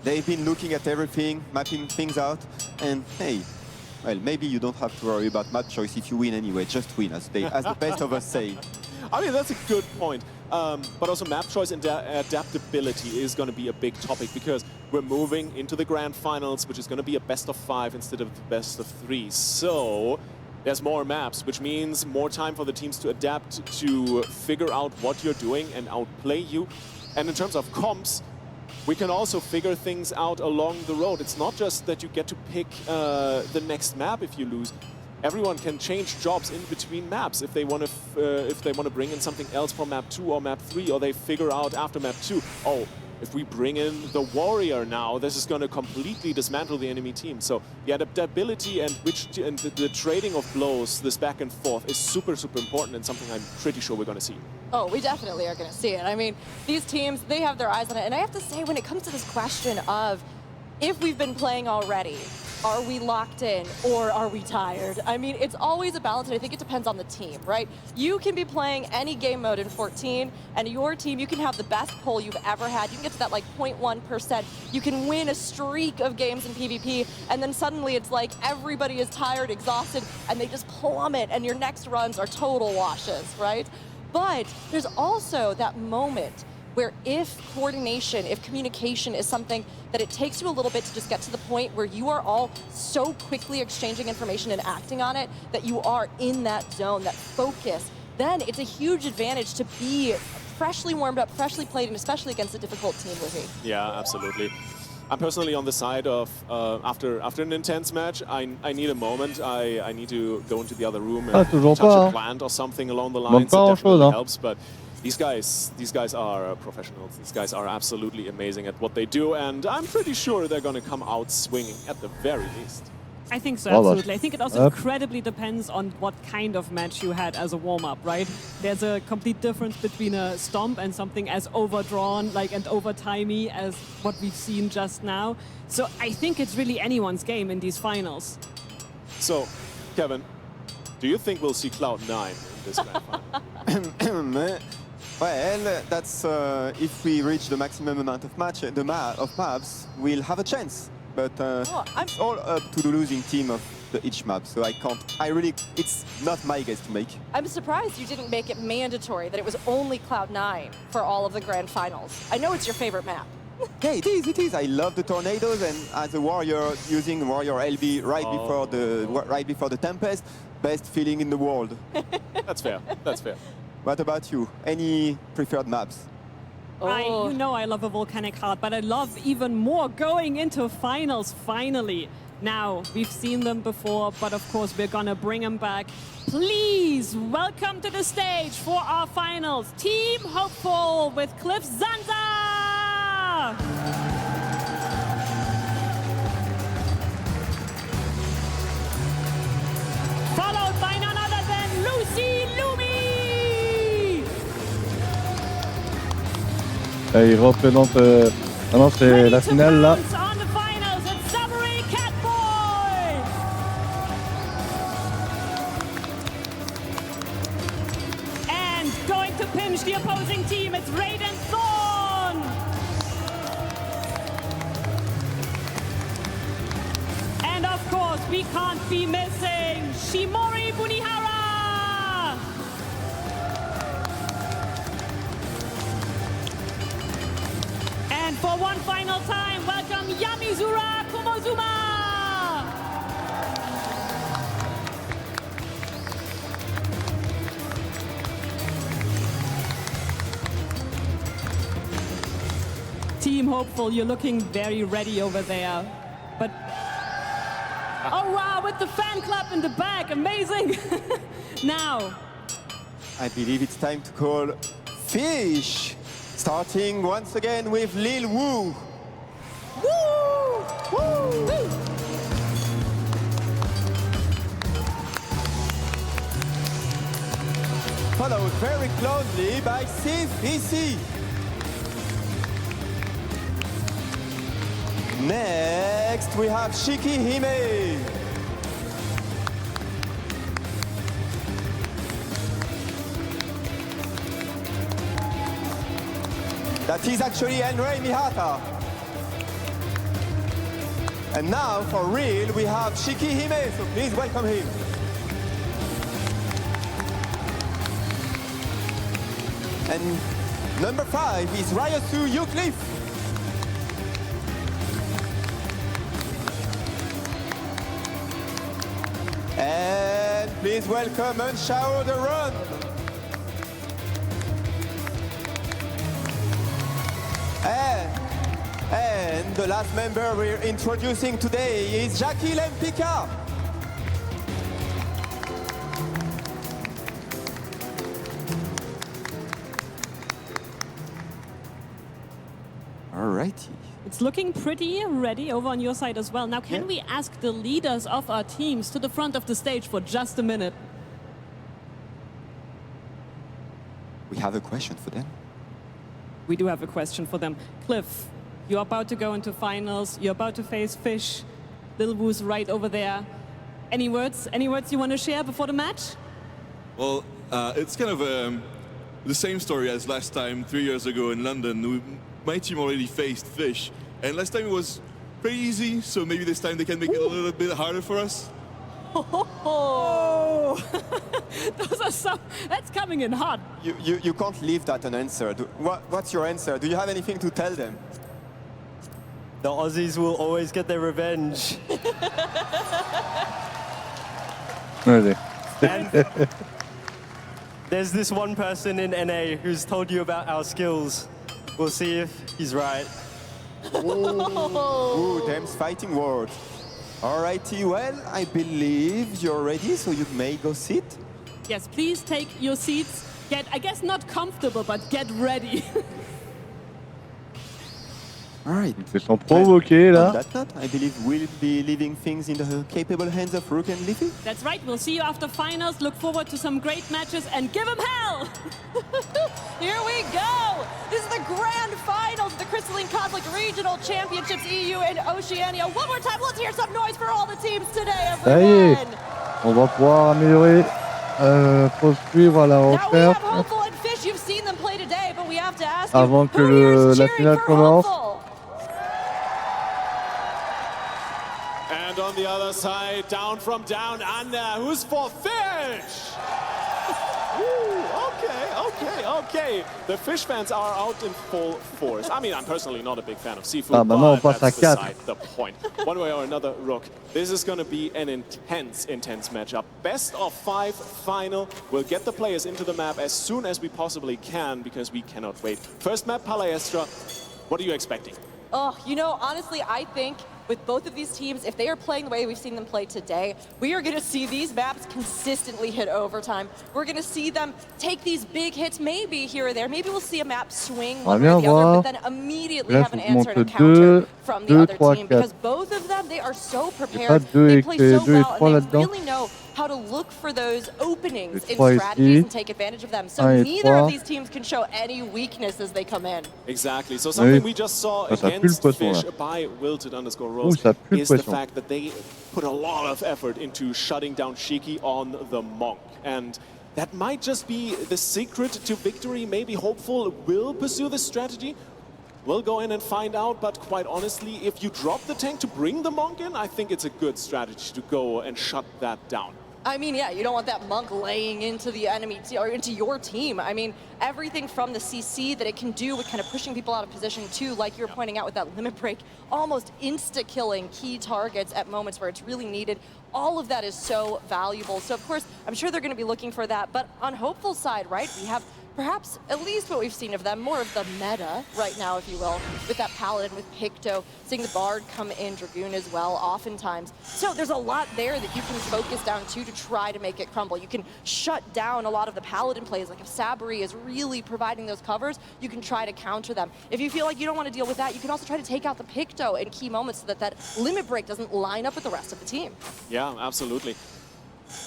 S7: They've been looking at everything, mapping things out, and hey, well, maybe you don't have to worry about map choice if you win anyway. Just win, as the best of us say.
S14: I mean, that's a good point. But also map choice and adaptability is going to be a big topic because we're moving into the grand finals, which is going to be a best of 5 instead of the best of 3. So there's more maps, which means more time for the teams to adapt, to figure out what you're doing and outplay you. And in terms of comps, we can also figure things out along the road. It's not just that you get to pick the next map if you lose. Everyone can change jobs in between maps if they want to bring in something else for map 2 or map 3, or they figure out after map 2, oh, if we bring in the warrior now, this is going to completely dismantle the enemy team. So the adaptability and the trading of blows, this back and forth, is super, super important and something I'm pretty sure we're going to see.
S11: Oh, we definitely are going to see it. I mean, these teams, they have their eyes on it. And I have to say, when it comes to this question of if we've been playing already, are we locked in or are we tired? I mean, it's always a balance, and I think it depends on the team, right? You can be playing any game mode in 14, and your team, you can have the best pull you've ever had. You can get to that like 0.1%. You can win a streak of games in PvP, and then suddenly it's like everybody is tired, exhausted, and they just plummet, and your next runs are total washes, right? But there's also that moment where if coordination, if communication is something that it takes you a little bit to just get to the point where you are all so quickly exchanging information and acting on it that you are in that zone, that focus, then it's a huge advantage to be freshly warmed up, freshly played, and especially against a difficult team, Luffy.
S14: Yeah, absolutely. I'm personally on the side of, after an intense match, I need a moment. I need to go into the other room and touch a plant or something along the lines. It definitely helps, but these guys are professionals. These guys are absolutely amazing at what they do, and I'm pretty sure they're going to come out swinging at the very least.
S8: I think so, absolutely. I think it also incredibly depends on what kind of match you had as a warm-up, right? There's a complete difference between a stomp and something as overdrawn and over-timey as what we've seen just now. So I think it's really anyone's game in these finals.
S14: So, Kevin, do you think we'll see Cloud9 in this grand final?
S7: Well, that's if we reach the maximum amount of maps, we'll have a chance. But it's all up to the losing team of each map, so it's not my guess to make.
S11: I'm surprised you didn't make it mandatory that it was only Cloud9 for all of the grand finals. I know it's your favorite map.
S7: Yeah, it is. I love the tornadoes, and as a warrior, using warrior LB right before the Tempest, best feeling in the world.
S14: That's fair. That's fair.
S7: What about you? Any preferred maps?
S8: You know I love a volcanic heart, but I love even more going into finals, finally. Now, we've seen them before, but of course we're gonna bring them back. Please welcome to the stage for our finals, Team Hopeful with Cliff Zanza! Followed by none other than Lucy Lumi!
S1: Il représente... Ah non, c'est la finale là.
S8: And going to pinch the opposing team, it's Raiden Thorn! And of course, we can't be missing Shimori Bunihara! And for one final time, welcome Yamizura Kumozuma! Team Hopeful, you're looking very ready over there. But, oh wow, with the fan clap in the back, amazing! Now,
S7: I believe it's time to call Fish! Starting once again with Lil Wu.
S8: Woo! Woo! Woo!
S7: Followed very closely by CFEC. Next, we have Shiki Hime. That is actually Enrei Mihata. And now, for real, we have Shiki Hime, so please welcome him. And number 5 is Ryosu Eucliffe. And please welcome Unshao the Run. And the last member we're introducing today is Jackie Lempicka. Alrighty.
S8: It's looking pretty ready over on your side as well. Now, can we ask the leaders of our teams to the front of the stage for just a minute?
S7: We have a question for them.
S8: We do have a question for them. Cliff, you're about to go into finals. You're about to face Fish. Lil Wu's right over there. Any words? Any words you want to share before the match?
S12: Well, it's kind of the same story as last time, 3 years ago in London. My team already faced Fish, and last time it was pretty easy, so maybe this time they can make it a little bit harder for us.
S8: Oh, those are some. That's coming in hot.
S7: You can't leave that unanswered. What's your answer? Do you have anything to tell them?
S15: The Aussies will always get their revenge.
S1: Really?
S15: And there's this one person in NA who's told you about our skills. We'll see if he's right.
S7: Ooh, them's fighting words. Alrighty, well, I believe you're ready, so you may go sit.
S8: Yes, please take your seats. Get, I guess not comfortable, but get ready.
S7: Alright.
S1: Il fait sans provoquer, là.
S7: On that note, I believe we'll be leaving things in the capable hands of Rook and Leafy.
S8: That's right. We'll see you after finals. Look forward to some great matches and give them hell!
S11: Here we go! This is the grand finals of the Crystalline Conflict Regional Championships EU and Oceania. One more time, let's hear some noise for all the teams today,
S1: Ça y est,
S11: everyone!
S1: on va pouvoir améliorer, poursuivre à la
S11: Now we have
S1: recherche
S11: Hopeful and Fish. You've seen them play today, but we have to ask
S1: avant
S11: you,
S1: que
S11: who here's
S1: la
S11: cheering
S1: finale
S11: for
S1: commence.
S11: Hopeful?
S14: And on the other side, down from down under, who's for Fish? Okay. The Fish fans are out in full force. I mean, I'm personally not a big fan of seafood,
S1: Ah, maintenant, on
S14: but
S1: passe à
S14: that's
S1: 4.
S14: beside the point. One way or another, Rook, this is going to be an intense matchup. Best of 5 final. We'll get the players into the map as soon as we possibly can because we cannot wait. First map, Palestra. What are you expecting?
S11: Oh, you know, honestly, I think with both of these teams, if they are playing the way we've seen them play today, we are going to see these maps consistently hit overtime. We're going to see them take these big hits, maybe here or there. Maybe we'll see a map swing one way or the other, but then immediately have an answer and a counter from the other team. Because both of them, they are so prepared. They play so well, and they really know how to look for those openings in strategies and take advantage of them. So neither of these teams can show any weakness as they come in.
S14: Exactly. So something we just saw against Fish by Wilted_Rose is the fact that they put a lot of effort into shutting down Shiki on the Monk. And that might just be the secret to victory. Maybe Hopeful will pursue this strategy. We'll go in and find out, but quite honestly, if you drop the tank to bring the Monk in, I think it's a good strategy to go and shut that down.
S11: I mean, yeah, you don't want that Monk laying into the enemy or into your team. I mean, everything from the CC that it can do with kind of pushing people out of position to, like you were pointing out with that limit break, almost insta-killing key targets at moments where it's really needed. All of that is so valuable. So, of course, I'm sure they're going to be looking for that. But on Hopeful's side, right, we have perhaps at least what we've seen of them, more of the meta right now, if you will, with that Paladin, with Picto, seeing the Bard come in, Dragoon as well, oftentimes. So there's a lot there that you can focus down to try to make it crumble. You can shut down a lot of the Paladin plays, like if Sabri is really providing those covers, you can try to counter them. If you feel like you don't want to deal with that, you can also try to take out the Picto in key moments so that that limit break doesn't line up with the rest of the team.
S14: Yeah, absolutely.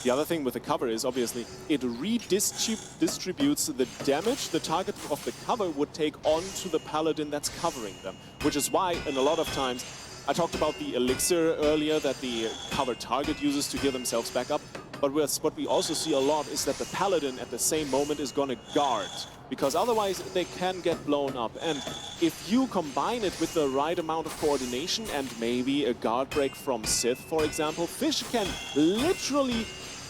S14: The other thing with the cover is obviously it redistributes the damage the target of the cover would take onto the Paladin that's covering them, which is why in a lot of times, I talked about the elixir earlier that the cover target uses to heal themselves back up. But what we also see a lot is that the Paladin at the same moment is going to guard, because otherwise they can get blown up. And if you combine it with the right amount of coordination and maybe a guard break from Sith, for example, Fish can literally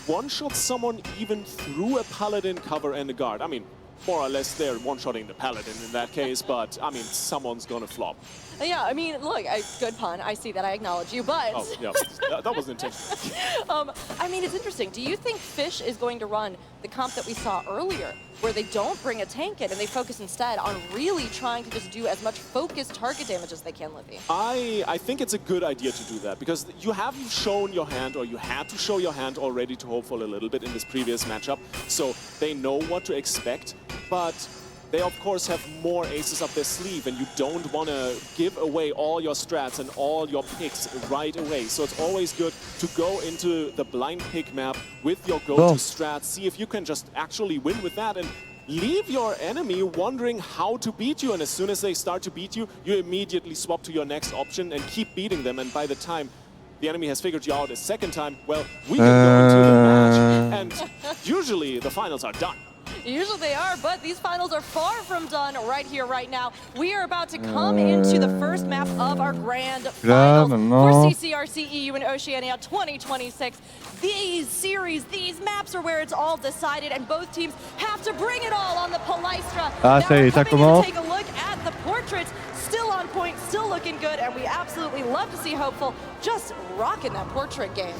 S14: one-shot someone even through a Paladin cover and a guard. I mean, more or less they're one-shotting the Paladin in that case, but I mean, someone's gonna flop.
S11: Yeah, I mean, look, good pun. I see that. I acknowledge you, but...
S14: Oh, yeah, that wasn't intentional.
S11: I mean, it's interesting. Do you think Fish is going to run the comp that we saw earlier, where they don't bring a tank in and they focus instead on really trying to just do as much focused target damage as they can, Liffy?
S14: I think it's a good idea to do that, because you haven't shown your hand, or you had to show your hand already to Hopeful a little bit in this previous matchup, so they know what to expect, but they of course have more aces up their sleeve, and you don't want to give away all your strats and all your picks right away. So it's always good to go into the blind pick map with your go-to strats, see if you can just actually win with that, and leave your enemy wondering how to beat you. And as soon as they start to beat you, you immediately swap to your next option and keep beating them. And by the time the enemy has figured you out a second time, well, we can go into the match, and usually the finals are done.
S11: Usually they are, but these finals are far from done right here, right now. We are about to come into the first map of our grand finals for CCRC EU and Oceania 2026. These series, these maps are where it's all decided, and both teams have to bring it all on the Palestra.
S1: Ah, ça y est, ça commence.
S11: Take a look at the portraits, still on point, still looking good, and we absolutely love to see Hopeful just rocking that portrait game.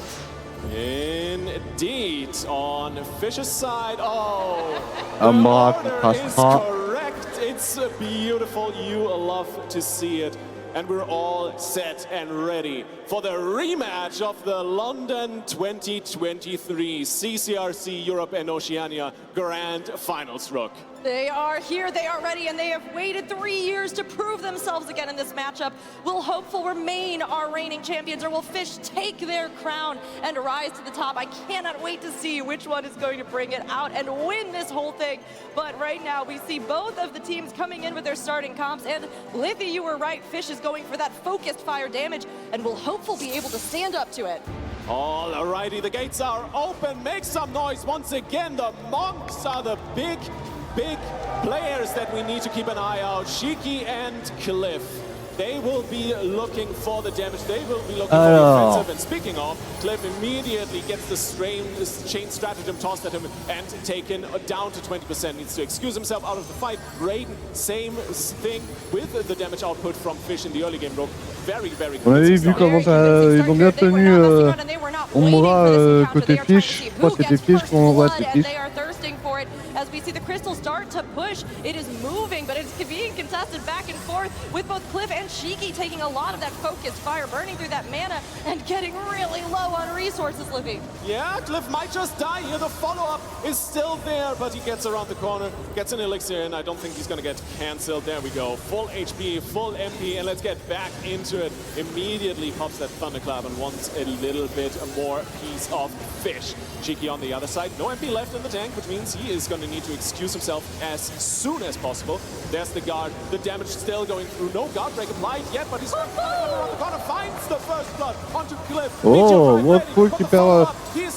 S14: Indeed, on Fish's side, oh,
S1: the order
S14: is correct. It's beautiful. You love to see it. And we're all set and ready for the rematch of the London 2023 CCRC Europe and Oceania Grand Finals, Rook.
S11: They are here, they are ready, and they have waited 3 years to prove themselves again in this matchup. Will Hopeful remain our reigning champions, or will Fish take their crown and rise to the top? I cannot wait to see which one is going to bring it out and win this whole thing. But right now, we see both of the teams coming in with their starting comps, and Liffy, you were right, Fish is going for that focused fire damage, and will Hopeful be able to stand up to it?
S14: Alrighty, the gates are open. Make some noise once again. The monks are the big players that we need to keep an eye out. Shiki and Cliff, they will be looking for the damage. They will be looking for the offensive. And speaking of, Cliff immediately gets the chain stratagem tossed at him and taken down to 20%. Needs to excuse himself out of the fight. Raiden, same thing with the damage output from Fish in the early game. Rook, very
S1: On avait vu comment ils ont bien tenu Ombra côté Fish. Je crois que c'était Fish qu'on voit côté Fish.
S11: As we see the crystals start to push, it is moving, but it's being contested back and forth with both Cliff and Shiki taking a lot of that focused fire, burning through that mana and getting really low on resources, Liffy.
S14: Yeah, Cliff might just die here. The follow-up is still there, but he gets around the corner, gets an elixir, and I don't think he's going to get cancelled. There we go. Full HP, full MP, and let's get back into it. Immediately pops that Thunderclap and wants a little bit more piece of Fish. Shiki on the other side. No MP left in the tank, which means he is going to need to excuse himself as soon as possible. There's the guard. The damage still going through. No guard break applied yet, but he's around the corner. Finds the first blood onto Cliff.
S1: Oh, Wolfpool qui perd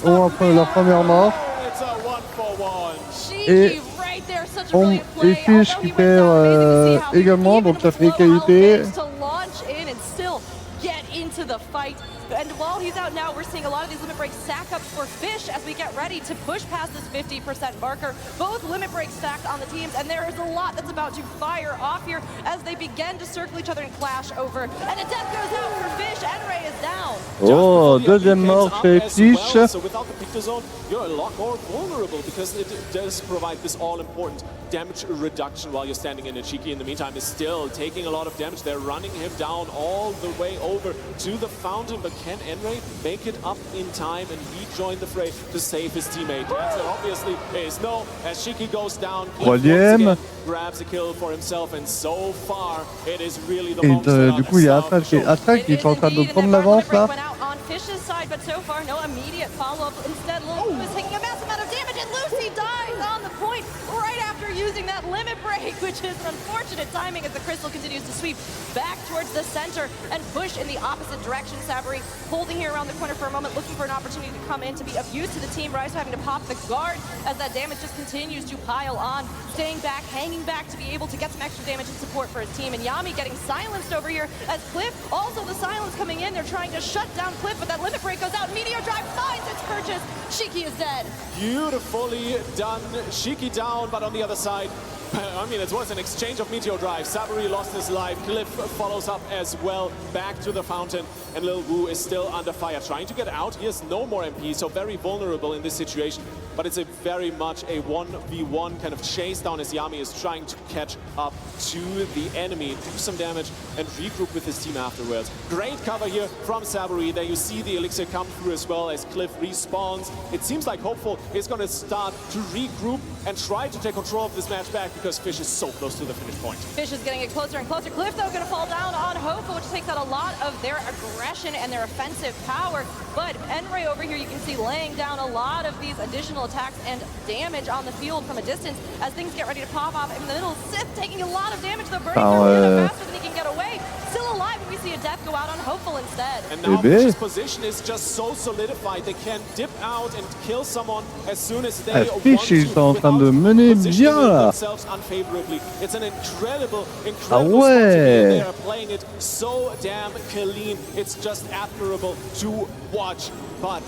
S1: la première mort.
S14: It's a 1-for-1.
S11: Shiki right there, such a brilliant play.
S1: Et Fish qui perd également, donc ça fait égalité.
S11: To launch in and still get into the fight. And while he's out now, we're seeing a lot of these limit breaks stack up for Fish as we get ready to push past this 50% marker. Both limit breaks stacked on the teams, and there is a lot that's about to fire off here as they begin to circle each other and clash over. And a death goes out for Fish, and Ray is down.
S1: Oh, deuxième mort chez Fish.
S14: So without the Picto Zone, you're a lot more vulnerable because it does provide this all-important damage reduction while you're standing in. And Shiki, in the meantime, is still taking a lot of damage. They're running him down all the way over to the fountain, but can Enray make it up in time and rejoin the fray to save his teammate? The answer obviously is no, as Shiki goes down,
S1: Troisième.
S14: grabs a kill for himself, and so far it is really the
S1: Et du coup, il y a Atrak qui est en train de prendre l'avance là.
S11: On Fish's side, but so far no immediate follow-up. Instead, Lil is taking a massive amount of damage, and Lucy dies on the point right after using that limit break. break, which is an unfortunate timing as the crystal continues to sweep back towards the center and push in the opposite direction. Sabri holding here around the corner for a moment, looking for an opportunity to come in to be of use to the team. Rice having to pop the guard as that damage just continues to pile on, staying back, hanging back to be able to get some extra damage and support for his team. And Yami getting silenced over here as Cliff, also the silence coming in. They're trying to shut down Cliff, but that limit break goes out. Meteor Drive finds its purchase. Shiki is dead.
S14: Beautifully done. Shiki down, but on the other side, I mean, it was an exchange of Meteor Drive. Sabri lost his life. Cliff follows up as well, back to the fountain, and Lil Wu is still under fire, trying to get out. He has no more MP, so very vulnerable in this situation. But it's a very much a 1v1 kind of chase down as Yami is trying to catch up to the enemy, do some damage, and regroup with his team afterwards. Great cover here from Sabri. There you see the elixir come through as well as Cliff respawns. It seems like Hopeful is going to start to regroup and try to take control of this match back, because Fish is so close to the finish point.
S11: Fish is getting it closer and closer. Cliff, though, going to fall down on Hopeful, which takes out a lot of their aggression and their offensive power. But Enray over here, you can see laying down a lot of these additional attacks and damage on the field from a distance as things get ready to pop off in the middle. Sith taking a lot of damage, though, burning through faster than he can get away. Still alive, and we see a death go out on Hopeful instead.
S14: And now Fish's position is just so solidified. They can dip out and kill someone as soon as they want
S1: Fish, ils sont en train de mener bien là.
S14: Unfavorably. It's an incredible
S1: Ah
S14: spot
S1: ouais.
S14: here. They are playing it so damn clean. It's just admirable to watch. But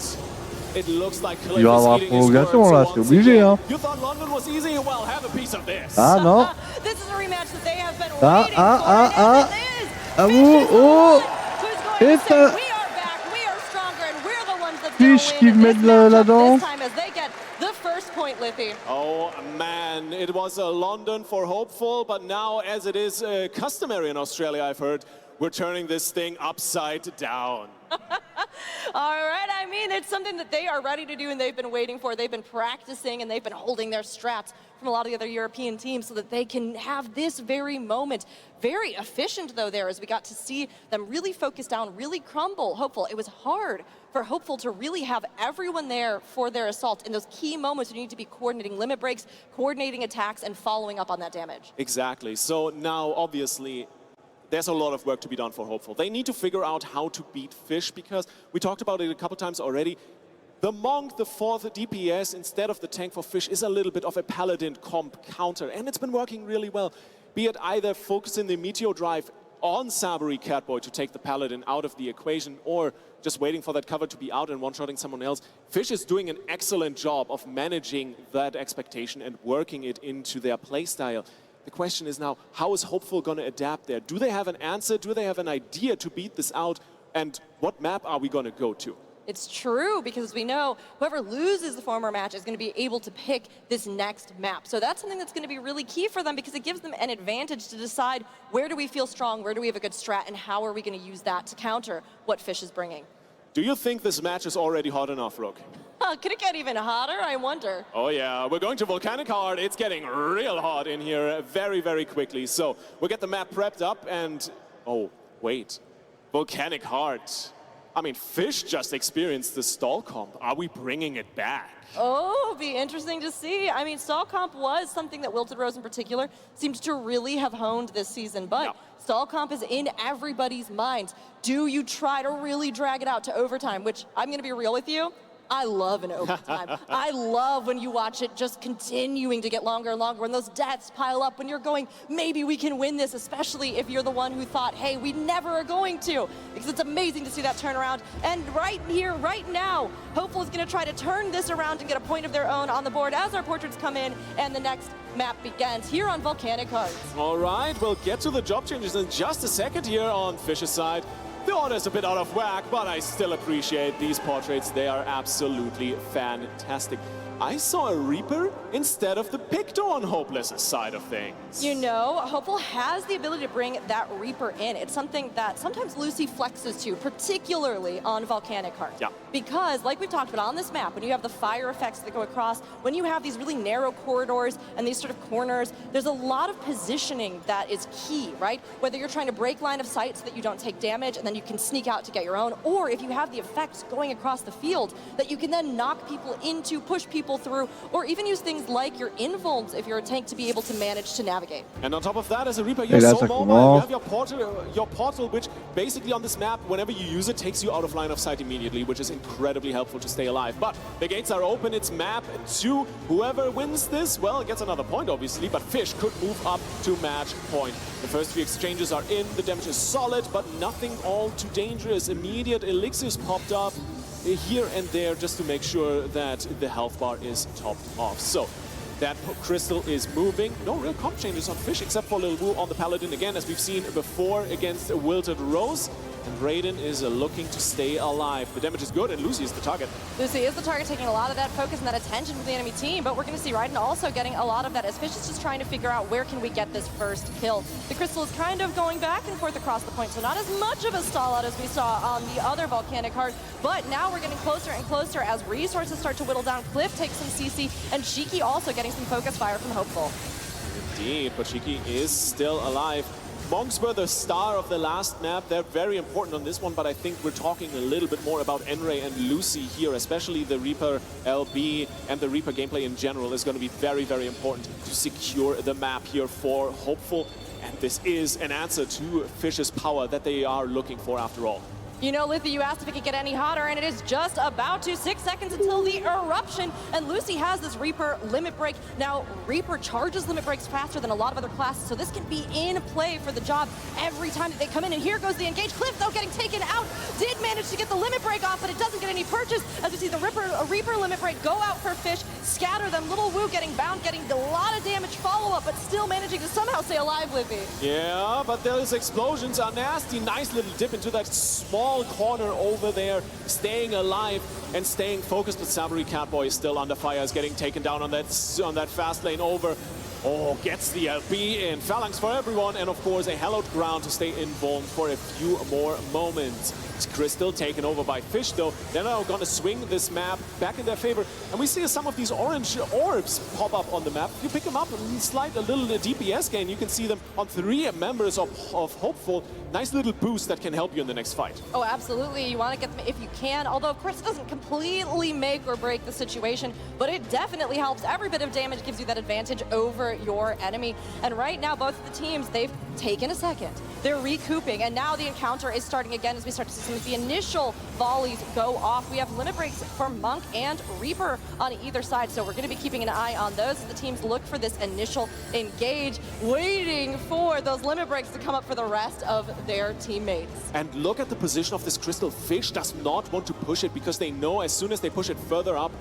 S14: it looks like Cliff
S1: Il va y avoir prolongation là, c'est obligé hein.
S14: You thought London was easy? Well, have a piece of this.
S1: Ah non.
S11: This is a rematch that they have been
S1: Ah
S11: waiting
S1: ah
S11: for.
S1: ah ah. vous, oh. Et ça. Fish qui met là-dedans.
S11: This time as they get the first point, Liffy.
S14: Oh man, it was a London for Hopeful, but now, as it is customary in Australia, I've heard, we're turning this thing upside down.
S11: All right, I mean, it's something that they are ready to do and they've been waiting for. They've been practicing and they've been holding their strats from a lot of the other European teams so that they can have this very moment. Very efficient, though, there, as we got to see them really focus down, really crumble Hopeful. It was hard for Hopeful to really have everyone there for their assault in those key moments. You need to be coordinating limit breaks, coordinating attacks, and following up on that damage.
S14: Exactly. So now, obviously, there's a lot of work to be done for Hopeful. They need to figure out how to beat Fish, because we talked about it a couple times already. The Monk, the 4th DPS, instead of the tank for Fish, is a little bit of a Paladin comp counter, and it's been working really well. Be it either focusing the Meteor Drive on Sabri Catboy to take the Paladin out of the equation, or just waiting for that cover to be out and one-shotting someone else. Fish is doing an excellent job of managing that expectation and working it into their playstyle. The question is now, how is Hopeful going to adapt there? Do they have an answer? Do they have an idea to beat this out? And what map are we going to go to?
S11: It's true, because we know whoever loses the former match is going to be able to pick this next map. So that's something that's going to be really key for them, because it gives them an advantage to decide where do we feel strong, where do we have a good strat, and how are we going to use that to counter what Fish is bringing.
S14: Do you think this match is already hot enough, Rook?
S11: Could it get even hotter? I wonder.
S14: Oh yeah, we're going to Volcanic Heart. It's getting real hot in here very, very quickly. So we'll get the map prepped up and... Oh, wait. Volcanic Heart. I mean, Fish just experienced the stall comp. Are we bringing it back?
S11: Oh, be interesting to see. I mean, stall comp was something that Wilted Rose in particular seemed to really have honed this season, but stall comp is in everybody's minds. Do you try to really drag it out to overtime, which I'm going to be real with you, I love an overtime. I love when you watch it just continuing to get longer and longer, when those deaths pile up, when you're going, maybe we can win this, especially if you're the one who thought, hey, we never are going to, because it's amazing to see that turnaround. And right here, right now, Hopeful is going to try to turn this around and get a point of their own on the board as our portraits come in and the next map begins here on Volcanic Hearts.
S14: All right, we'll get to the job changes in just a second here on Fish's side. The order is a bit out of whack, but I still appreciate these portraits. They are absolutely fantastic. I saw a Reaper instead of the Picto on Hopeless's side of things.
S11: You know, Hopeful has the ability to bring that Reaper in. It's something that sometimes Lucy flexes to, particularly on Volcanic Heart.
S14: Yeah.
S11: Because, like we've talked about on this map, when you have the fire effects that go across, when you have these really narrow corridors and these sort of corners, there's a lot of positioning that is key, right? Whether you're trying to break line of sight so that you don't take damage and then you can sneak out to get your own, or if you have the effects going across the field that you can then knock people into, push people people through, or even use things like your invulns if you're a tank to be able to manage to navigate.
S14: And on top of that, as a Reaper, you're so mobile. You have your portal, which basically on this map, whenever you use it, takes you out of line of sight immediately, which is incredibly helpful to stay alive. But the gates are open, it's map 2. Whoever wins this, well, gets another point, obviously, but Fish could move up to match point. The first 3 exchanges are in, the damage is solid, but nothing all too dangerous. Immediate elixirs popped up here and there just to make sure that the health bar is topped off. So that crystal is moving. No real comp changes on Fish except for Lil Wu on the Paladin again, as we've seen before against Wilted Rose. And Raiden is looking to stay alive. The damage is good, and Lucy is the target.
S11: Lucy is the target, taking a lot of that focus and that attention from the enemy team, but we're going to see Raiden also getting a lot of that as Fish is just trying to figure out where can we get this first kill. The crystal is kind of going back and forth across the point, so not as much of a stall out as we saw on the other volcanic heart, but now we're getting closer and closer as resources start to whittle down. Cliff takes some CC, and Shiki also getting some focus fire from Hopeful.
S14: Indeed, but Shiki is still alive. Monks were the star of the last map. They're very important on this one, but I think we're talking a little bit more about Enray and Lucy here, especially the Reaper LB and the Reaper gameplay in general is going to be very, very important to secure the map here for Hopeful. And this is an answer to Fish's power that they are looking for after all.
S11: You know, Liffy, you asked if it could get any hotter, and it is just about to. 6 seconds until the eruption, and Lucy has this Reaper limit break. Now, Reaper charges limit breaks faster than a lot of other classes, so this can be in play for the job every time that they come in. And here goes the engage. Cliff, though, getting taken out. Did manage to get the limit break off, but it doesn't get any purchase. As we see the Reaper limit break go out for Fish, scatter them. Little Wu getting bound, getting a lot of damage follow-up, but still managing to somehow stay alive, Liffy.
S14: Yeah, but those explosions are nasty. Nice little dip into that small corner over there, staying alive and staying focused. But Sabri Catboy is still under fire, is getting taken down on that fast lane over. Oh, gets the LB in. Phalanx for everyone, and of course a hallowed ground to stay involved for a few more moments. It's Crystal taken over by Fish, though. They're now going to swing this map back in their favor. And we see some of these orange orbs pop up on the map. You pick them up and slide a little DPS gain. You can see them on 3 members of Hopeful. Nice little boost that can help you in the next fight.
S11: Oh, absolutely. You want to get them if you can. Although, of course, it doesn't completely make or break the situation, but it definitely helps. Every bit of damage gives you that advantage over your enemy. And right now, both of the teams, they've taken a second. They're recouping, and now the encounter is starting again as we start to see some of the initial volleys go off. We have limit breaks for Monk and Reaper on either side, so we're going to be keeping an eye on those as the teams look for this initial engage, waiting for those limit breaks to come up for the rest of their teammates.
S14: And look at the position of this Crystal. Fish does not want to push it because they know as soon as they push it further up,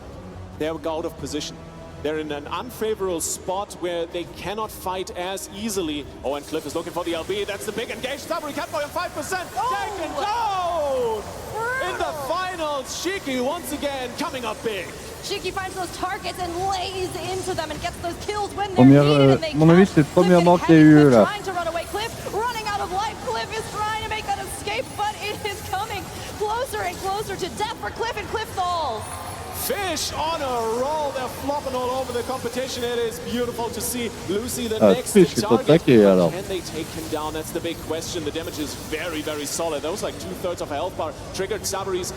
S14: they're out of position. They're in an unfavorable spot where they cannot fight as easily. Oh, and Cliff is looking for the LB. That's the big engage. Sabri Catboy on 5%. Taken down! In the finals, Shiki once again coming up big.
S11: Shiki finds those targets and lays into them and gets those kills when they're needed, and they
S1: mon avis, c'est le premier mort qu'il y a eu là.
S11: trying to run away. Cliff running out of life. Cliff is trying to make that escape, but it is coming closer and closer to death for Cliff, and Cliff falls.
S14: Fish on a roll. They're flopping all over the competition. It is beautiful to see Lucy the next target. Can they take him down? That's the big question. The damage is very, very solid. That was like 2/3 of a health bar. Triggered Sabari's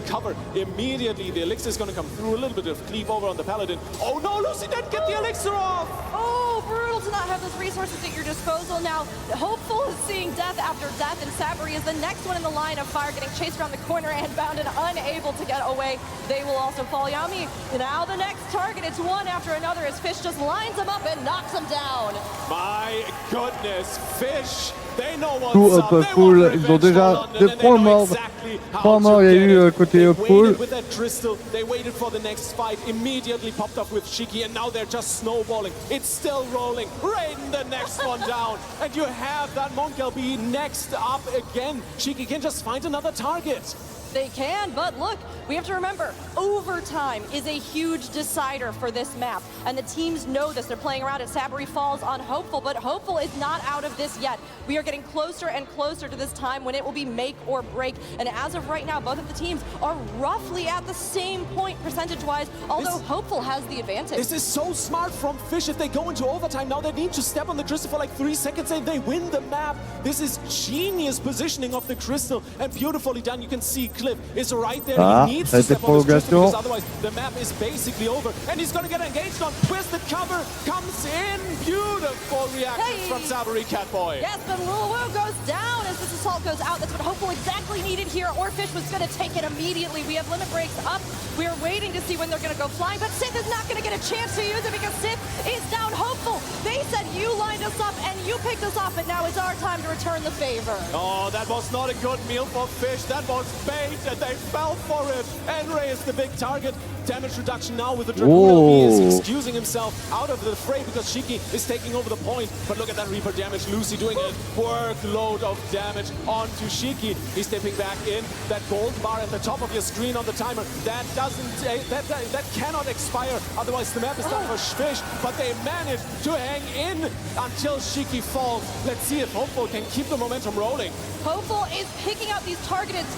S14: cover immediately. The elixir is going to come through. A little bit of cleave over on the Paladin. Oh no, Lucy didn't get the elixir off.
S11: Oh, brutal to not have those resources at your disposal. Now, Hopeful is seeing death after death, and Sabri is the next one in the line of fire, getting chased around the corner and bound and unable to get away. They will also fall. Yami, now the next target, it's one after another as Fish just lines them up and knocks them down.
S14: My goodness, Fish, they know what's
S1: Tout
S14: up.
S1: Uppool, ils ont déjà 2 points morts. 3 morts il y a eu côté Uppool.
S14: With that crystal, they waited for the next fight, immediately popped up with Shiki, and now they're just snowballing. It's still rolling. Raiden the next one down, and you have that Monk LB next up again. Shiki can just find another target.
S11: They can, but look, we have to remember, overtime is a huge decider for this map, and the teams know this. They're playing around at Sabri Falls on Hopeful, but Hopeful is not out of this yet. We are getting closer and closer to this time when it will be make or break, and as of right now, both of the teams are roughly at the same point percentage-wise, although Hopeful has the advantage.
S14: This is so smart from Fish. If they go into overtime now, they need to step on the crystal for like 3 seconds and they win the map. This is genius positioning of the crystal, and beautifully done. You can see Cliff is right there.
S1: Ah,
S14: He needs
S1: ça a
S14: to
S1: été
S14: step on his twister
S1: prolongation.
S14: because otherwise the map is basically over. And he's going to get engaged on Twisted Cover. Comes in. Beautiful reaction from Sabri Catboy.
S11: Yes, but Lil Wu goes down as this assault goes out. That's what Hopeful exactly needed here. Orfish was going to take it immediately. We have limit breaks up. We are waiting to see when they're going to go flying, but Sith is not going to get a chance to use it because Sith is down. Hopeful. They said you lined us up and you picked us off, but now it's our time to return the favor.
S14: Oh, that was not a good meal for Fish. That was bait, and they fell for it. Enray is the big target. Damage reduction now with the Dragoon. He is excusing himself out of the fray because Shiki is taking over the point. But look at that Reaper damage. Lucy doing a workload of damage onto Shiki. He's stepping back in. That gold bar at the top of your screen on the timer, that that cannot expire. Otherwise, the map is done for Fish. But they manage to hang in until Shiki falls. Let's see if Hopeful can keep the momentum rolling.
S11: Hopeful is picking out these targets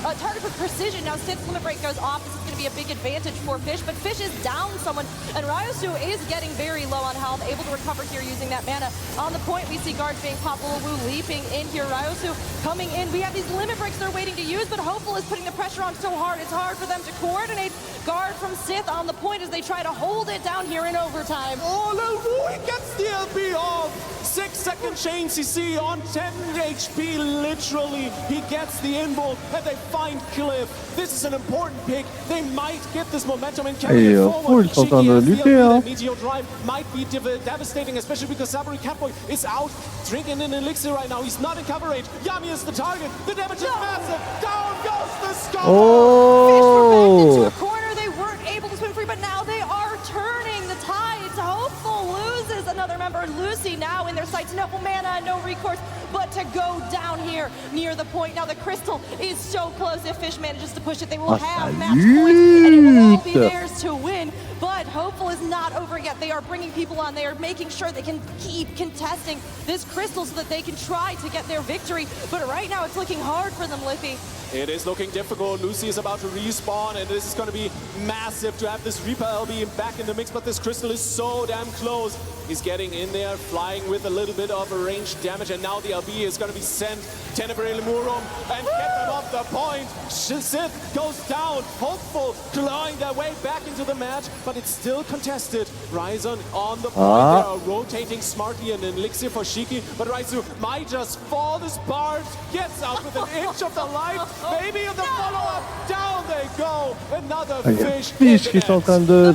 S11: with precision. Now, since limit break goes off, this is going to be a big advantage for Fish, but Fish is down someone, and Ryosu is getting very low on health, able to recover here using that mana. On the point, we see guards being popped. Lil Wu leaping in here. Ryosu coming in. We have these limit breaks they're waiting to use, but Hopeful is putting the pressure on so hard, it's hard for them to coordinate. Guard from Sith on the point as they try to hold it down here in overtime.
S14: Oh, Lil Wu, he gets the LB off. 6-second chain CC on 10 HP, literally. He gets the invul, and they find Cliff. This is an important pick. They might get this momentum and carry it forward.
S1: Ils sont en train de lutter, hein.
S14: Meteor Drive might be devastating, especially because Sabri Catboy is out drinking an elixir right now. He's not in coverage. Yami is the target. The damage is massive. Down goes the skull.
S1: Oh!
S11: Into a corner, they weren't able to swim free, but now they are turning the tides. Hopeful loses another member. Lucy now in their sights. No mana, no recourse, but to go down here near the point. Now the crystal is so close. If Fish manages to push it, they will have match points, and it will all be theirs to win. But Hopeful is not over yet. They are bringing people on. They are making sure they can keep contesting this crystal so that they can try to get their victory. But right now, it's looking hard for them, Liffy.
S14: It is looking difficult. Lucy is about to respawn, and this is going to be massive to have this Reaper LB back in the mix, but this crystal is so damn close. He's getting in there, flying with a little bit of a range damage, and now the LB is going to be sent. Tenebrae Lemurum, and get them off the point. Sith goes down. Hopeful, clawing their way back into the match, but it's still contested. Ryzen on the point. They are rotating smartly, and an elixir for Shiki, but Raizu might just fall. This Bard gets out with an inch of the life. Maybe the follow-up. Down they go. Another Fish.
S1: Fish qui sont en train de...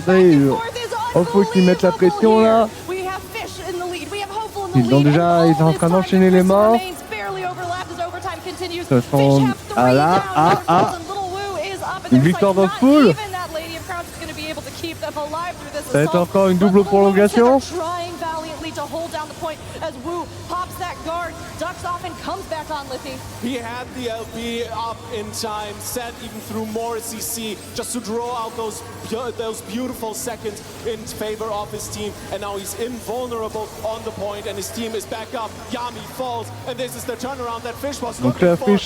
S1: Hopeful qu'ils mettent la pression là.
S11: We have Fish in the lead. We have Hopeful in the
S1: Ils sont en train d'enchaîner les morts. Ce sont... Ah là, une victoire de Hopeful. Ça va être encore une double prolongation.
S11: To hold down the point as Wu pops that guard, ducks off and comes back on Liffy.
S14: He had the LB up in time, sent even through more CC just to draw out those beautiful seconds in favor of his team, and now he's invulnerable on the point and his team is back up. Yami falls, and this is the turnaround that Fish was looking for.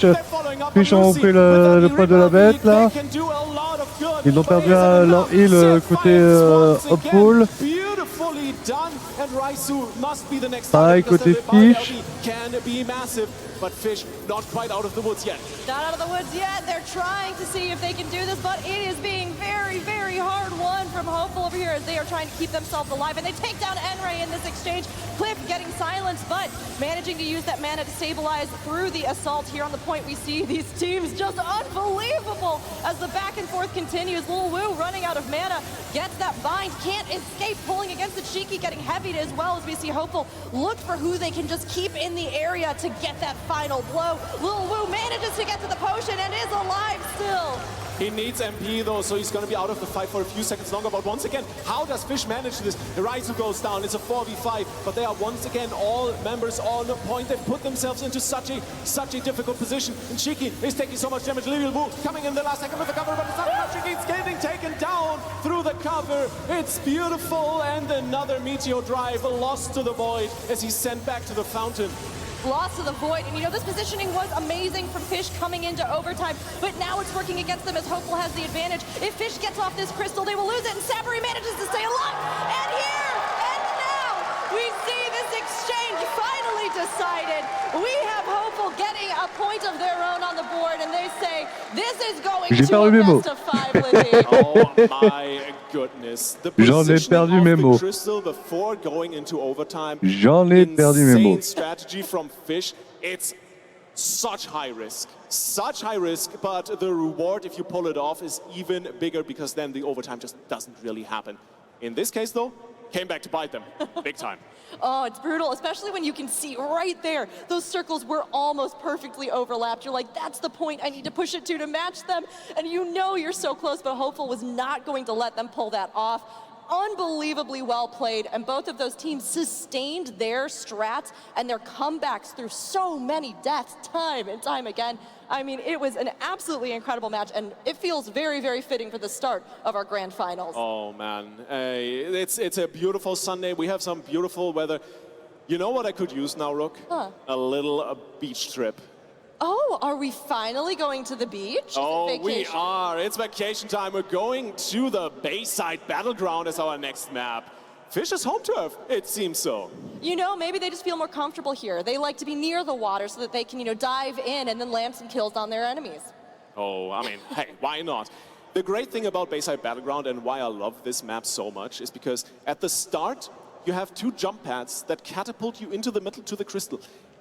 S1: Fish ont pris le poids de la bête là. Ils ont perdu leur heal côté Hopeful.
S14: Beautifully done, and Raizu must be the next
S1: Pareil côté Fish.
S14: Can be massive, but Fish not quite out of the woods yet.
S11: Not out of the woods yet. They're trying to see if they can do this, but it is being very, very hard won from Hopeful over here as they are trying to keep themselves alive, and they take down Enray in this exchange. Cliff getting silenced, but managing to use that mana to stabilize through the assault. Here on the point, we see these teams just unbelievable as the back and forth continues. Lil Wu running out of mana, gets that bind, can't escape, pulling against the Cheeky, getting heavied as well as we see Hopeful look for who they can just keep in the area to get that final blow. Lil Wu manages to get to the potion and is alive still.
S14: He needs MP though, so he's going to be out of the fight for a few seconds longer. But once again, how does Fish manage this? The Raizu goes down, it's a 4v5, but they are once again all members on the point. They've put themselves into such a difficult position. And Shiki is taking so much damage. Lil Wu coming in the last second with the cover, but it's not enough. Shiki's getting taken down through the cover. It's beautiful, and another Meteor Drive lost to the void as he's sent back to the fountain.
S11: Lost to the void, and you know this positioning was amazing from Fish coming into overtime, but now it's working against them as Hopeful has the advantage. If Fish gets off this crystal, they will lose it, and Sabri manages to stay alive. And here and now, we see this exchange finally decided. We have Hopeful getting a point of their own on the board, and they say this is going to a best of 5, Lizzie.
S14: Oh my goodness. The positioning of the crystal before going into overtime. Insane strategy from Fish. It's such high risk, but the reward, if you pull it off, is even bigger because then the overtime just doesn't really happen. In this case, though, came back to bite them, big time.
S11: Oh, it's brutal, especially when you can see right there. Those circles were almost perfectly overlapped. You're like, that's the point I need to push it to match them. And you know you're so close, but Hopeful was not going to let them pull that off. Unbelievably well played, and both of those teams sustained their strats and their comebacks through so many deaths time and time again. I mean, it was an absolutely incredible match, and it feels very, very fitting for the start of our grand finals.
S14: Oh man, it's a beautiful Sunday. We have some beautiful weather. You know what I could use now, Rook?
S11: Huh.
S14: A little beach trip.
S11: Oh, are we finally going to the beach?
S14: Oh, we are. It's vacation time. We're going to the Bayside Battleground as our next map. Fish's home turf, it seems so.
S11: You know, maybe they just feel more comfortable here. They like to be near the water so that they can, dive in and then land some kills on their enemies.
S14: Oh, I mean, hey, why not? The great thing about Bayside Battleground and why I love this map so much is because at the start, you have 2 jump pads that catapult you into the middle to the crystal.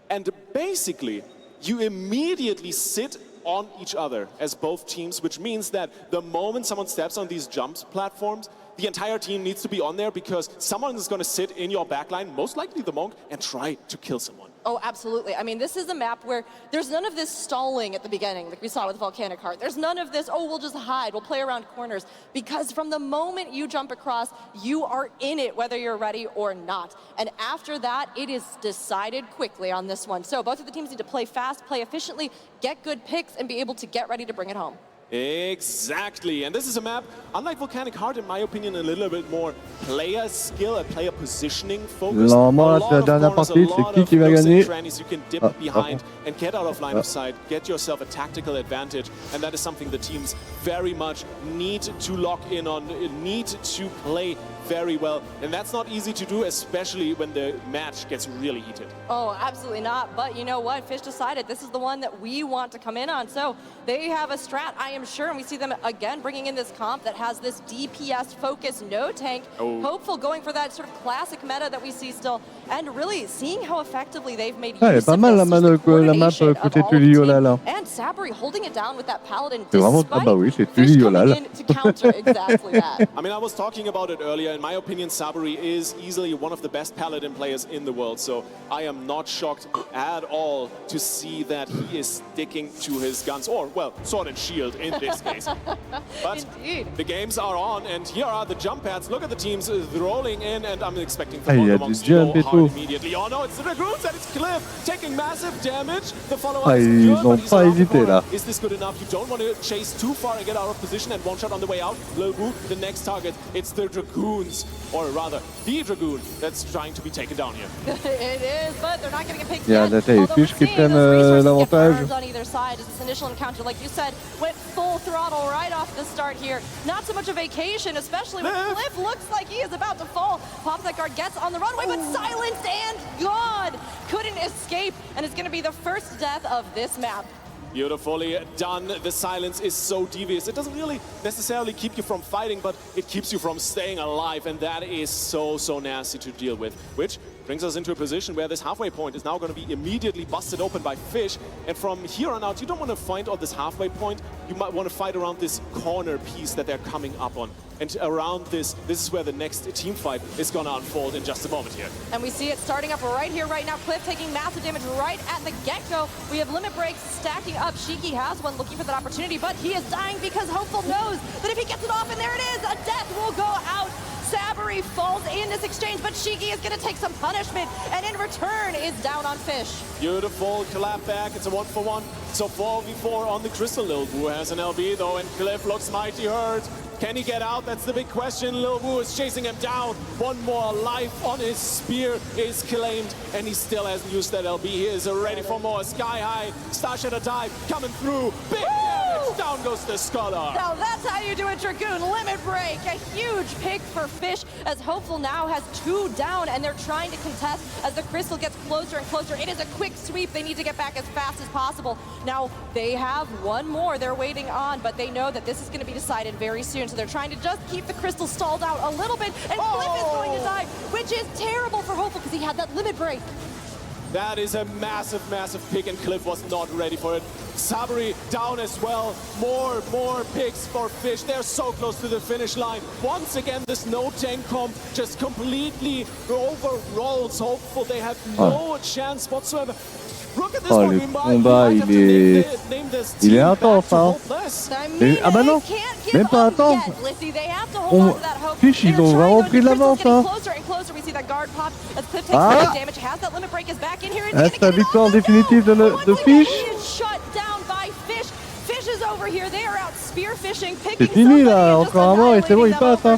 S14: And basically, you immediately sit on each other as both teams, which means that the moment someone steps on these jump platforms, the entire team needs to be on there because someone is going to sit in your backline, most likely the Monk, and try to kill someone.
S11: Oh, absolutely. I mean, this is a map where there's none of this stalling at the beginning, like we saw with Volcanic Heart. There's none of this, oh, we'll just hide, we'll play around corners. Because from the moment you jump across, you are in it, whether you're ready or not. And after that, it is decided quickly on this one. So both of the teams need to play fast, play efficiently, get good picks, and be able to get ready to bring it home.
S14: Exactly, and this is a map, unlike Volcanic Heart, in my opinion, a little bit more player skill and player positioning focused.
S1: Normalement, la dernière partie, c'est qui va gagner?
S14: You can dip behind and get out of line of sight, get yourself a tactical advantage, and that is something the teams very much need to lock in on, need to play very well, and that's not easy to do, especially when the match gets really heated.
S11: Oh, absolutely not, but you know what? Fish decided this is the one that we want to come in on, so they have a strat, I am sure, and we see them again bringing in this comp that has this DPS focus, no tank.
S14: Oh.
S11: Hopeful going for that sort of classic meta that we see still, and really seeing how effectively they've made
S1: Ouais,
S11: use
S1: pas
S11: of
S1: mal
S11: this,
S1: la map côté Tuliola là.
S11: and Sabri holding it down with that paladin
S1: C'est vraiment, ah bah oui, c'est Tuliola là.
S11: to counter exactly that.
S14: I mean, I was talking about it earlier. In my opinion, Sabri is easily one of the best Paladin players in the world, so I am not shocked at all to see that he is sticking to his guns, or, well, sword and shield in this case. But
S11: Indeed.
S14: the games are on, and here are the jump pads. Look at the teams rolling in, and I'm expecting
S1: Ah, il y a
S14: Monks
S1: du
S14: to
S1: jump
S14: go
S1: et
S14: hard
S1: tout.
S14: immediately. Oh no, it's the Dragoons, and it's Cliff taking massive damage. The follow-up
S1: Ah,
S14: is
S1: ils
S14: good,
S1: ont
S14: but he's
S1: pas
S14: around the
S1: hésité
S14: corner.
S1: là.
S14: Is this good enough? You don't want to chase too far and get out of position, and one shot on the way out. Lil Wu, the next target. It's the Dragoons, or rather, the Dragoon that's trying to be taken down here.
S11: It is, but they're not going to get picked
S1: Yeah,
S11: yet.
S1: that is
S11: Although
S1: Fish
S11: we're
S1: qui
S11: seeing
S1: prennent
S11: those resources get
S1: l'avantage.
S11: burned on either side as this initial encounter, like you said, went full throttle right off the start here. Not so much a vacation, especially when Cliff looks like he is about to fall. Pops that guard, gets on the runway, but silenced and gone. Couldn't escape, and it's going to be the first death of this map.
S14: Beautifully done. The silence is so devious. It doesn't really necessarily keep you from fighting, but it keeps you from staying alive, and that is so nasty to deal with, which brings us into a position where this halfway point is now going to be immediately busted open by Fish, and from here on out, you don't want to fight on this halfway point. You might want to fight around this corner piece that they're coming up on, and around this is where the next team fight is going to unfold in just a moment here.
S11: And we see it starting up right here, right now. Cliff taking massive damage right at the get-go. We have limit breaks stacking up. Shiki has one looking for that opportunity, but he is dying because Hopeful knows that if he gets it off, and there it is, a death will go out. Sabri falls in this exchange, but Shiki is going to take some punishment, and in return is down on Fish.
S14: Beautiful clap back. It's a 1-for-1. So 4v4 on the Crystal. Lil Wu has an LB though, and Cliff looks mighty hurt. Can he get out? That's the big question. Lil Wu is chasing him down. One more life on his spear is claimed, and he still hasn't used that LB. He is ready for more. Sky High, Star Shadow dive coming through. Big damage. Down goes the Scholar.
S11: Now that's how you do a Dragoon limit break. A huge pick for Fish as Hopeful now has 2 down and they're trying to contest as the crystal gets closer and closer. It is a quick sweep. They need to get back as fast as possible. Now they have one more they're waiting on, but they know that this is going to be decided very soon. So they're trying to just keep the crystal stalled out a little bit, and Cliff is going to die, which is terrible for Hopeful because he had that limit break.
S14: That is a massive, massive pick, and Cliff was not ready for it. Sabri down as well. More picks for Fish. They're so close to the finish line. Once again, this no tank comp just completely overrolls Hopeful. They have no chance whatsoever. Look at this one.
S1: Le combat, il est intense, hein. Ah bah non, même pas intense. Fish, ils ont vraiment pris de l'avance, hein. Ah, c'est la victoire définitive de Fish. C'est fini là, encore un mort et c'est bon, il passe, hein.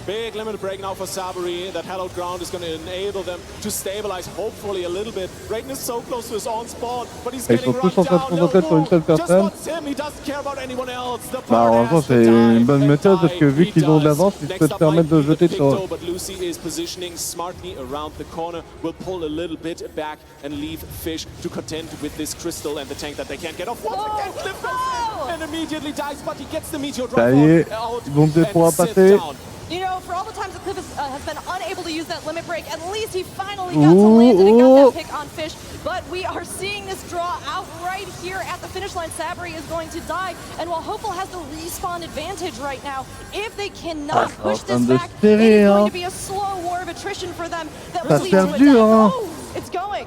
S14: Big limit break now for Sabri. That hallowed ground is going to enable them to stabilize, hopefully, a little bit. Raiden is so close to his own spawn, but he's getting run down. Just wants him. He doesn't care about anyone else.
S1: Bah, en même c'est une bonne méthode parce que vu qu'ils ont de l'avance, ils peuvent te permettre de jeter sur.
S14: But Lucy is positioning smartly around the corner. Will pull a little bit back and leave Fish to contend with this crystal and the tank that they can't get off. Once again, Cliff goes in and immediately dies, but he gets the meteor drop out.
S1: Ils vont peut-être pouvoir passer.
S11: You know, for all the times that Cliff has been unable to use that limit break, at least he finally got to land and got that pick on Fish. But we are seeing this draw out right here at the finish line. Sabri is going to die, and while Hopeful has the respawn advantage right now, if they cannot push this back, it is going to be a slow war of attrition for them that will lead to a death. Oh, it's going.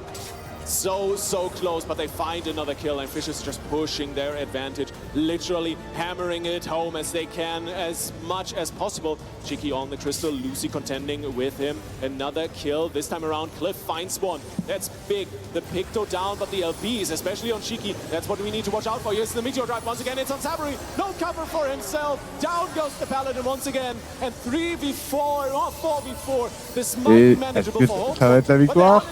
S14: So close, but they find another kill, and Fish is just pushing their advantage, literally hammering it home as they can, as much as possible. Cheeky on the crystal, Lucy contending with him. Another kill, this time around Cliff finds one. That's big. The Picto down, but the LBs, especially on Cheeky, that's what we need to watch out for. Here's the Meteor Drive once again, it's on Sabri. No cover for himself. Down goes the Paladin once again, and 3v4, or 4v4. This might be manageable for Hopeful.
S1: Ça va être la victoire.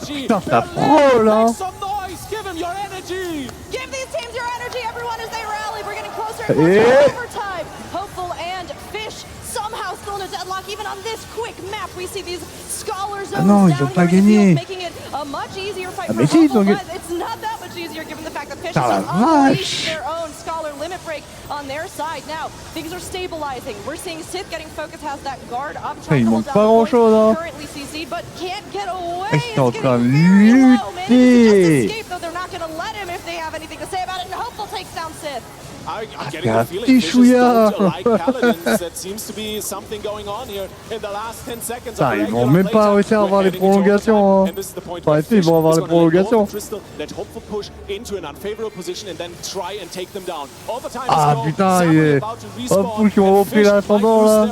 S1: Putain, ça frôle, hein.
S14: Make some noise. Give him your energy.
S11: Give these teams your energy, everyone, as they rally. We're getting closer and closer to overtime. Hopeful and Fish somehow still in a deadlock. Even on this quick map, we see these Scholar zones
S1: non, ils ont pas gagné.
S11: making it a much easier fight for
S1: mais si,
S11: Hopeful, but it's not that much easier given the fact that Fish has unleashed their own Scholar limit break on their side. Now, things are stabilizing. We're seeing Sith getting focused, has that guard up, trying to hold down the point, currently CC'd, but can't get away.
S1: Ils sont en train de lutter.
S11: Escape, though they're not going to let him if they have anything to say about it, and Hopeful takes down Sith.
S14: I'm getting the feeling Fish don't like Paladins. That seems to be something going on here in the last 10 seconds.
S1: Ils vont même pas réussir à avoir les prolongations. Enfin, si, ils vont avoir les prolongations.
S14: Let Hopeful push into an unfavorable position and then try and take them down. All the time
S1: Ah putain, Hopeful qui ont repris l'ascendant là.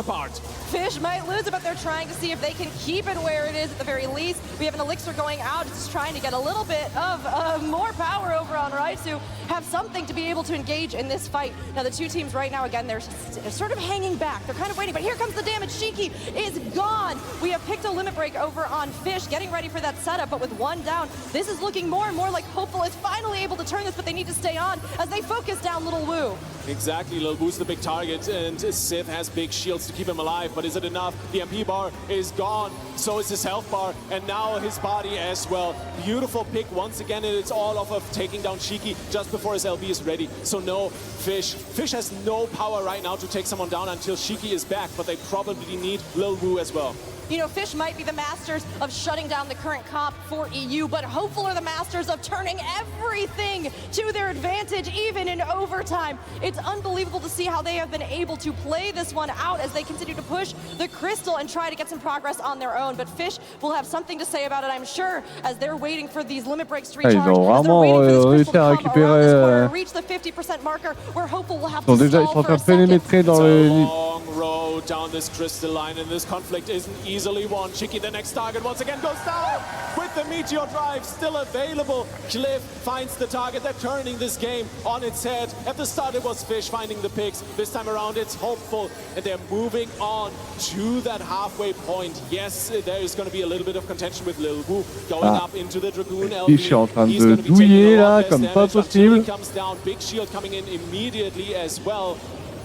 S11: Fish might lose it, but they're trying to see if they can keep it where it is at the very least. We have an elixir going out. It's just trying to get a little bit of more power over on Raizu, have something to be able to engage in this fight. Now, the two teams right now, again, they're sort of hanging back. They're kind of waiting, but here comes the damage. Shiki is gone. We have picked a limit break over on Fish, getting ready for that setup, but with one down, this is looking more and more like Hopeful is finally able to turn this, but they need to stay on as they focus down Little Wu.
S14: Exactly, Lil Wu's the big target, and Sith has big shields to keep him alive, but is it enough? The MP bar is gone, so is his health bar, and now his body as well. Beautiful pick once again, and it's all off of taking down Shiki just before his LB is ready. So no, Fish has no power right now to take someone down until Shiki is back, but they probably need Lil Wu as well.
S11: You know, Fish might be the masters of shutting down the current comp for EU, but Hopeful are the masters of turning everything to their advantage, even in overtime. It's unbelievable to see how they have been able to play this one out as they continue to push the crystal and try to get some progress on their own. But Fish will have something to say about it, I'm sure, as they're waiting for these limit breaks to recharge.
S1: Ils ont vraiment réussi à récupérer.
S11: Reach the 50% marker where Hopeful will have
S1: Ils sont en train de pénétrer dans le.
S14: Long road down this crystal line, and this conflict isn't easy. easily won. Shiki, the next target, once again goes down with the Meteor Drive still available. Cliff finds the target. They're turning this game on its head. At the start it was Fish finding the picks. This time around it's Hopeful, and they're moving on to that halfway point. Yes, there is going to be a little bit of contention with Lil Wu going up into the Dragoon LB.
S1: Je suis en train de douiller là, comme pas possible.
S14: He comes down. Big Shield coming in immediately as well.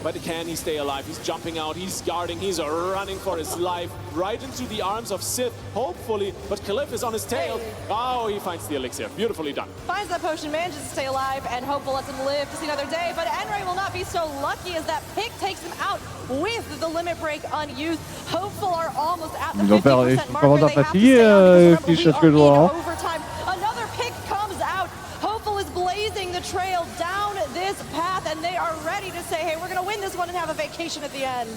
S14: But can he stay alive? He's jumping out, he's guarding, he's running for his life, right into the arms of Sith, hopefully. But Cliff is on his tail. Oh, he finds the elixir. Beautifully done.
S11: Finds that potion, manages to stay alive, and Hopeful lets him live to see another day. But Enray will not be so lucky as that pick takes him out with the limit break unused. Hopeful are almost at the 50% mark where they have to stay on, because remember, we are in overtime. Another pick comes out. Hopeful is blazing the trail down this path, and they are ready to say, hey, we're going to win this one and have a vacation at the end.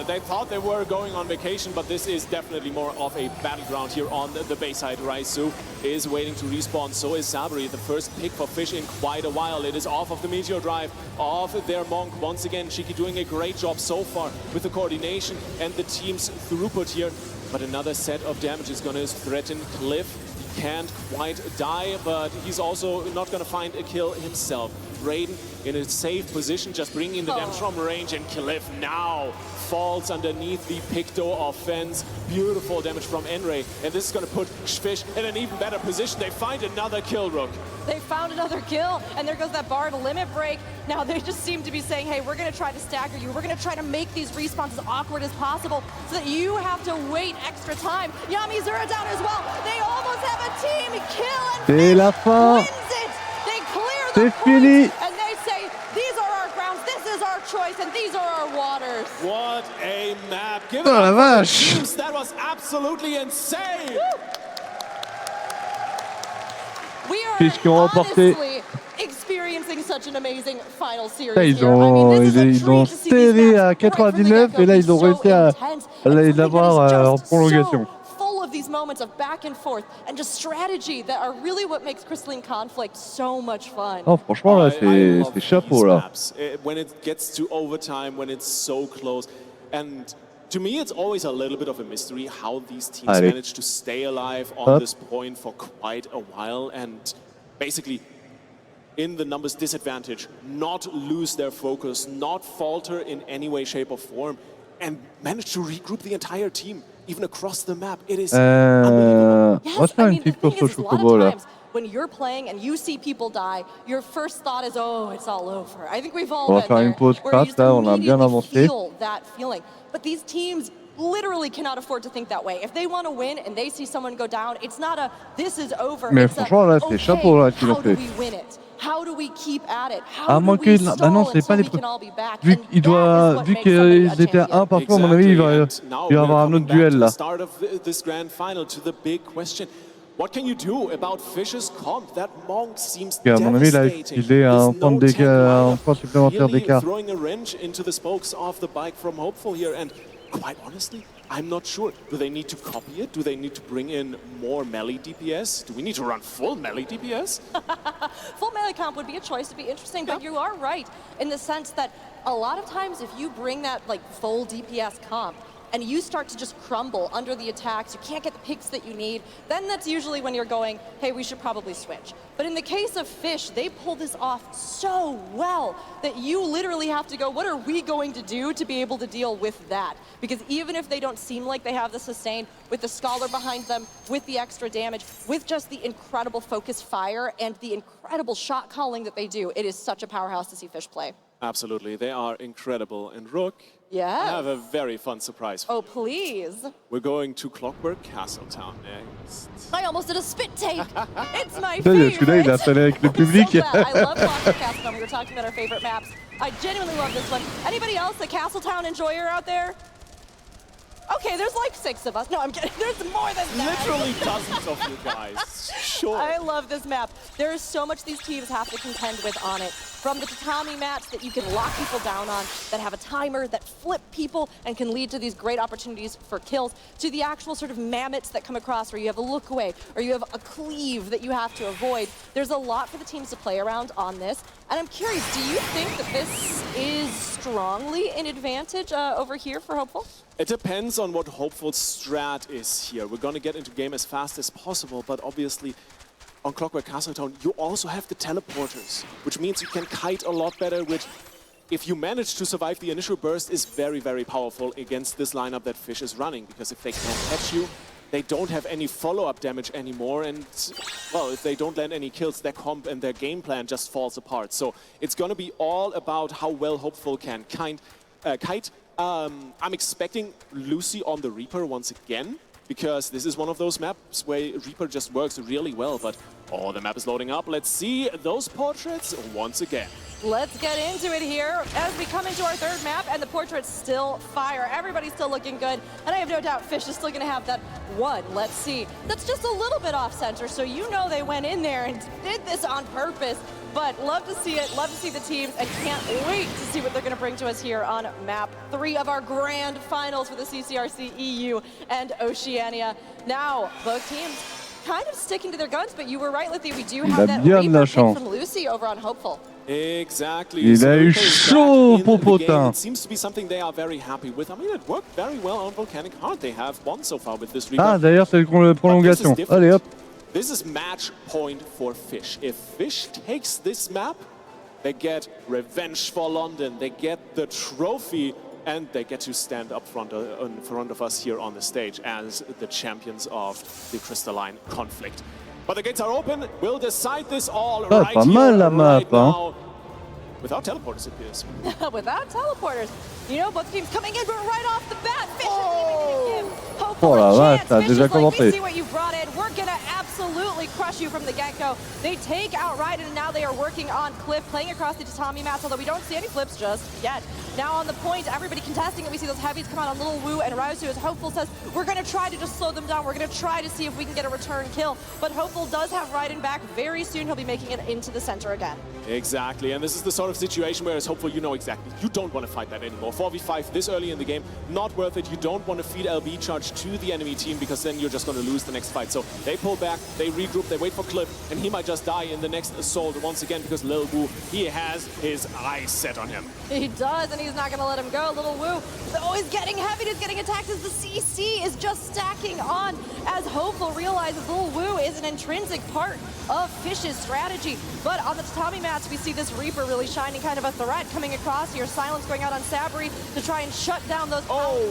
S14: They thought they were going on vacation, but this is definitely more of a battleground here on the Bayside. Raizu is waiting to respawn, so is Sabri. The first pick for Fish in quite a while. It is off of the Meteor Drive, off their Monk. Once again, Shiki doing a great job so far with the coordination and the team's throughput here. But another set of damage is going to threaten Cliff. Can't quite die, but he's also not going to find a kill himself. Raiden in a safe position, just bringing the damage from range, and Cliff now falls underneath the Picto offense. Beautiful damage from Enray, and this is going to put Fish in an even better position. They find another kill, Rook.
S11: They found another kill, and there goes that barred limit break. Now they just seem to be saying, hey, we're going to try to stagger you. We're going to try to make these respawns as awkward as possible so that you have to wait extra time. Yami Zura down as well. They almost have a team kill, and Fish wins it. They clear the points, and they say, these are our grounds, this is our choice, and these are our waters.
S14: What a map. Give it up for the teams. That was absolutely insane.
S11: We are honestly experiencing such an amazing final series
S1: Ils ont serré à 99 et là ils ont réussi à l'avoir en prolongation.
S11: Full of these moments of back and forth and just strategy that are really what makes Crystalline Conflict so much fun.
S1: Oh, franchement là c'est chapeau là.
S14: When it gets to overtime, when it's so close, and to me, it's always a little bit of a mystery how these teams manage to stay alive on this point for quite a while and basically, in the numbers disadvantage, not lose their focus, not falter in any way, shape, or form, and manage to regroup the entire team, even across the map. It is unbelievable.
S11: Yes, I mean, the thing is, a lot of times, when you're playing and you see people die, your first thought is, oh, it's all over. I think we've all been there, where you just immediately feel that feeling. But these teams literally cannot afford to think that way. If they want to win and they see someone go down, it's not a, this is over.
S1: Mais
S11: it's
S1: franchement, là, c'est chapeau là qu'ils
S11: how
S1: ont
S11: do
S1: fait.
S11: we win it? How do we keep at it?
S1: À
S11: How
S1: moins
S11: do we
S1: que,
S11: stall
S1: bah non, c'est pas
S11: until
S1: les
S11: we can all be back?
S1: vu qu'ils étaient à 1 partout, à mon avis, il va y avoir un autre duel là.
S14: Start of this grand final to the big question. What can you do about Fish's comp? That Monk seems
S1: À mon avis, là, il est à un point supplémentaire d'écart.
S14: Throwing a wrench into the spokes of the bike from Hopeful here, and quite honestly, I'm not sure. Do they need to copy it? Do they need to bring in more melee DPS? Do we need to run full melee DPS?
S11: Full melee comp would be a choice to be interesting, but you are right in the sense that a lot of times if you bring that like full DPS comp, and you start to just crumble under the attacks, you can't get the picks that you need, then that's usually when you're going, hey, we should probably switch. But in the case of Fish, they pull this off so well that you literally have to go, what are we going to do to be able to deal with that? Because even if they don't seem like they have the sustain, with the Scholar behind them, with the extra damage, with just the incredible focused fire and the incredible shot calling that they do, it is such a powerhouse to see Fish play.
S14: Absolutely, they are incredible. And Rook,
S11: yeah,
S14: I have a very fun surprise for
S11: you. Oh, please.
S14: We're going to Clockwork Castletown next.
S11: I almost did a spit take. It's my favorite.
S1: Celui-là, il a fallu avec le public.
S11: I love Clockwork Castletown. We were talking about our favorite maps. I genuinely love this one. Anybody else a Castletown enjoyer out there? Okay, there's like 6 of us. No, I'm kidding. There's more than that.
S14: Literally dozens of you guys. Sure.
S11: I love this map. There is so much these teams have to contend with on it. From the tatami maps that you can lock people down on, that have a timer, that flip people and can lead to these great opportunities for kills, to the actual sort of mammoths that come across where you have a look away or you have a cleave that you have to avoid. There's a lot for the teams to play around on this. And I'm curious, do you think that this is strongly in advantage over here for Hopeful?
S14: It depends on what Hopeful's strat is here. We're gonna get into game as fast as possible, but obviously on Clockwork Castletown, you also have the teleporters, which means you can kite a lot better, which, if you manage to survive the initial burst, is very, very powerful against this lineup that Fish is running, because if they can't catch you, they don't have any follow-up damage anymore, and, well, if they don't land any kills, their comp and their game plan just falls apart. So it's gonna be all about how well Hopeful can kite. I'm expecting Lucy on the Reaper once again, because this is one of those maps where Reaper just works really well, but oh, the map is loading up. Let's see those portraits once again.
S11: Let's get into it here as we come into our third map, and the portraits still fire. Everybody's still looking good, and I have no doubt Fish is still gonna have that one. Let's see. That's just a little bit off center, so you know they went in there and did this on purpose. But love to see it, love to see the teams, and can't wait to see what they're gonna bring to us here on map 3 of our grand finals for the CCRC EU and Oceania. Now, both teams kind of sticking to their guns, but you were right, Lithy, we do have that Reaper pick from Lucy over on Hopeful.
S14: Exactly.
S1: Il a eu chaud, Popotin.
S14: It seems to be something they are very happy with. I mean, it worked very well on Volcanic Heart. They have won so far with this Reaper.
S1: Ah, d'ailleurs, c'est la prolongation. Allez, hop.
S14: This is match point for Fish. If Fish takes this map, they get revenge for London. They get the trophy, and they get to stand up in front of us here on the stage as the champions of the Crystalline Conflict. But the gates are open. We'll decide this all right
S1: pas
S14: here,
S1: mal la map,
S14: right now. Without teleporters, it appears.
S11: Without teleporters. You know, both teams coming in, but right off the bat, Fish isn't even going to give Hopeful
S1: Oh la
S11: a
S1: vache,
S11: chance.
S1: t'as
S11: Fish
S1: déjà
S11: is like,
S1: commenté.
S11: we see what you brought in. We're going to absolutely crush you from the get-go. They take out Raiden, and now they are working on Cliff, playing across the tatami mats, although we don't see any flips just yet. Now on the point, everybody contesting it. We see those heavies come out on Little Wu, and Rausu, as Hopeful says, we're going to try to just slow them down. We're going to try to see if we can get a return kill. But Hopeful does have Raiden back. Very soon he'll be making it into the center again.
S14: Exactly, and this is the sort of situation where it's Hopeful, you know exactly. You don't want to fight that anymore. 4v5 this early in the game, not worth it. You don't want to feed LB charge to the enemy team, because then you're just going to lose the next fight. So they pull back, they regroup, they wait for Cliff, and he might just die in the next assault once again, because Lil Wu, he has his eyes set on him.
S11: He does, and he's not going to let him go. Little Wu, oh, he's getting heavy, he's getting attacked as the CC is just stacking on, as Hopeful realizes Little Wu is an intrinsic part of Fish's strategy. But on the tatami mats, we see this Reaper really shining, kind of a threat coming across here. Silence going out on Sabri to try and shut down those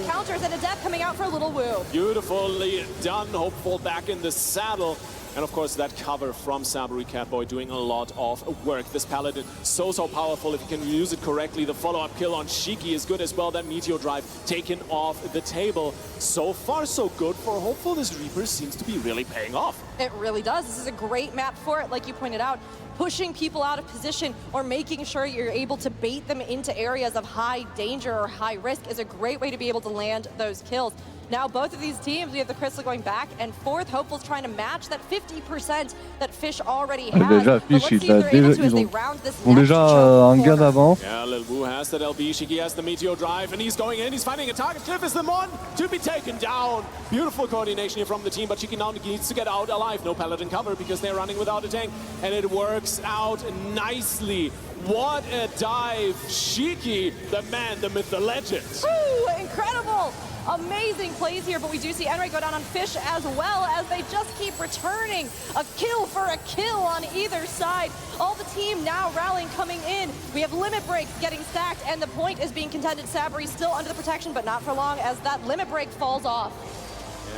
S11: counters, and a death coming out for Little Wu.
S14: Beautifully done, Hopeful back in the saddle. And of course that cover from Sabri Catboy doing a lot of work. This Paladin so powerful if you can use it correctly. The follow-up kill on Shiki is good as well. That Meteor Drive taken off the table. So far so good for Hopeful. This Reaper seems to be really paying off.
S11: It really does. This is a great map for it, like you pointed out. Pushing people out of position or making sure you're able to bait them into areas of high danger or high risk is a great way to be able to land those kills. Now both of these teams, we have the Crystal going back and forth. Hopeful's trying to match that 50% that Fish already has.
S1: Déjà, Fish, ils ont déjà un gain d'avance.
S14: Yeah, Lil Wu has that LB, Shiki has the Meteor Drive, and he's going in, he's finding a target. Cliff is the one to be taken down. Beautiful coordination here from the team, but Shiki now needs to get out alive. No Paladin cover because they're running without a tank, and it works out nicely. What a dive. Shiki, the man, the myth, the legend.
S11: Woo, incredible. Amazing plays here, but we do see Enray go down on Fish as well, as they just keep returning a kill for a kill on either side. All the team now rallying, coming in. We have limit breaks getting stacked, and the point is being contended. Sabri still under the protection, but not for long, as that limit break falls off.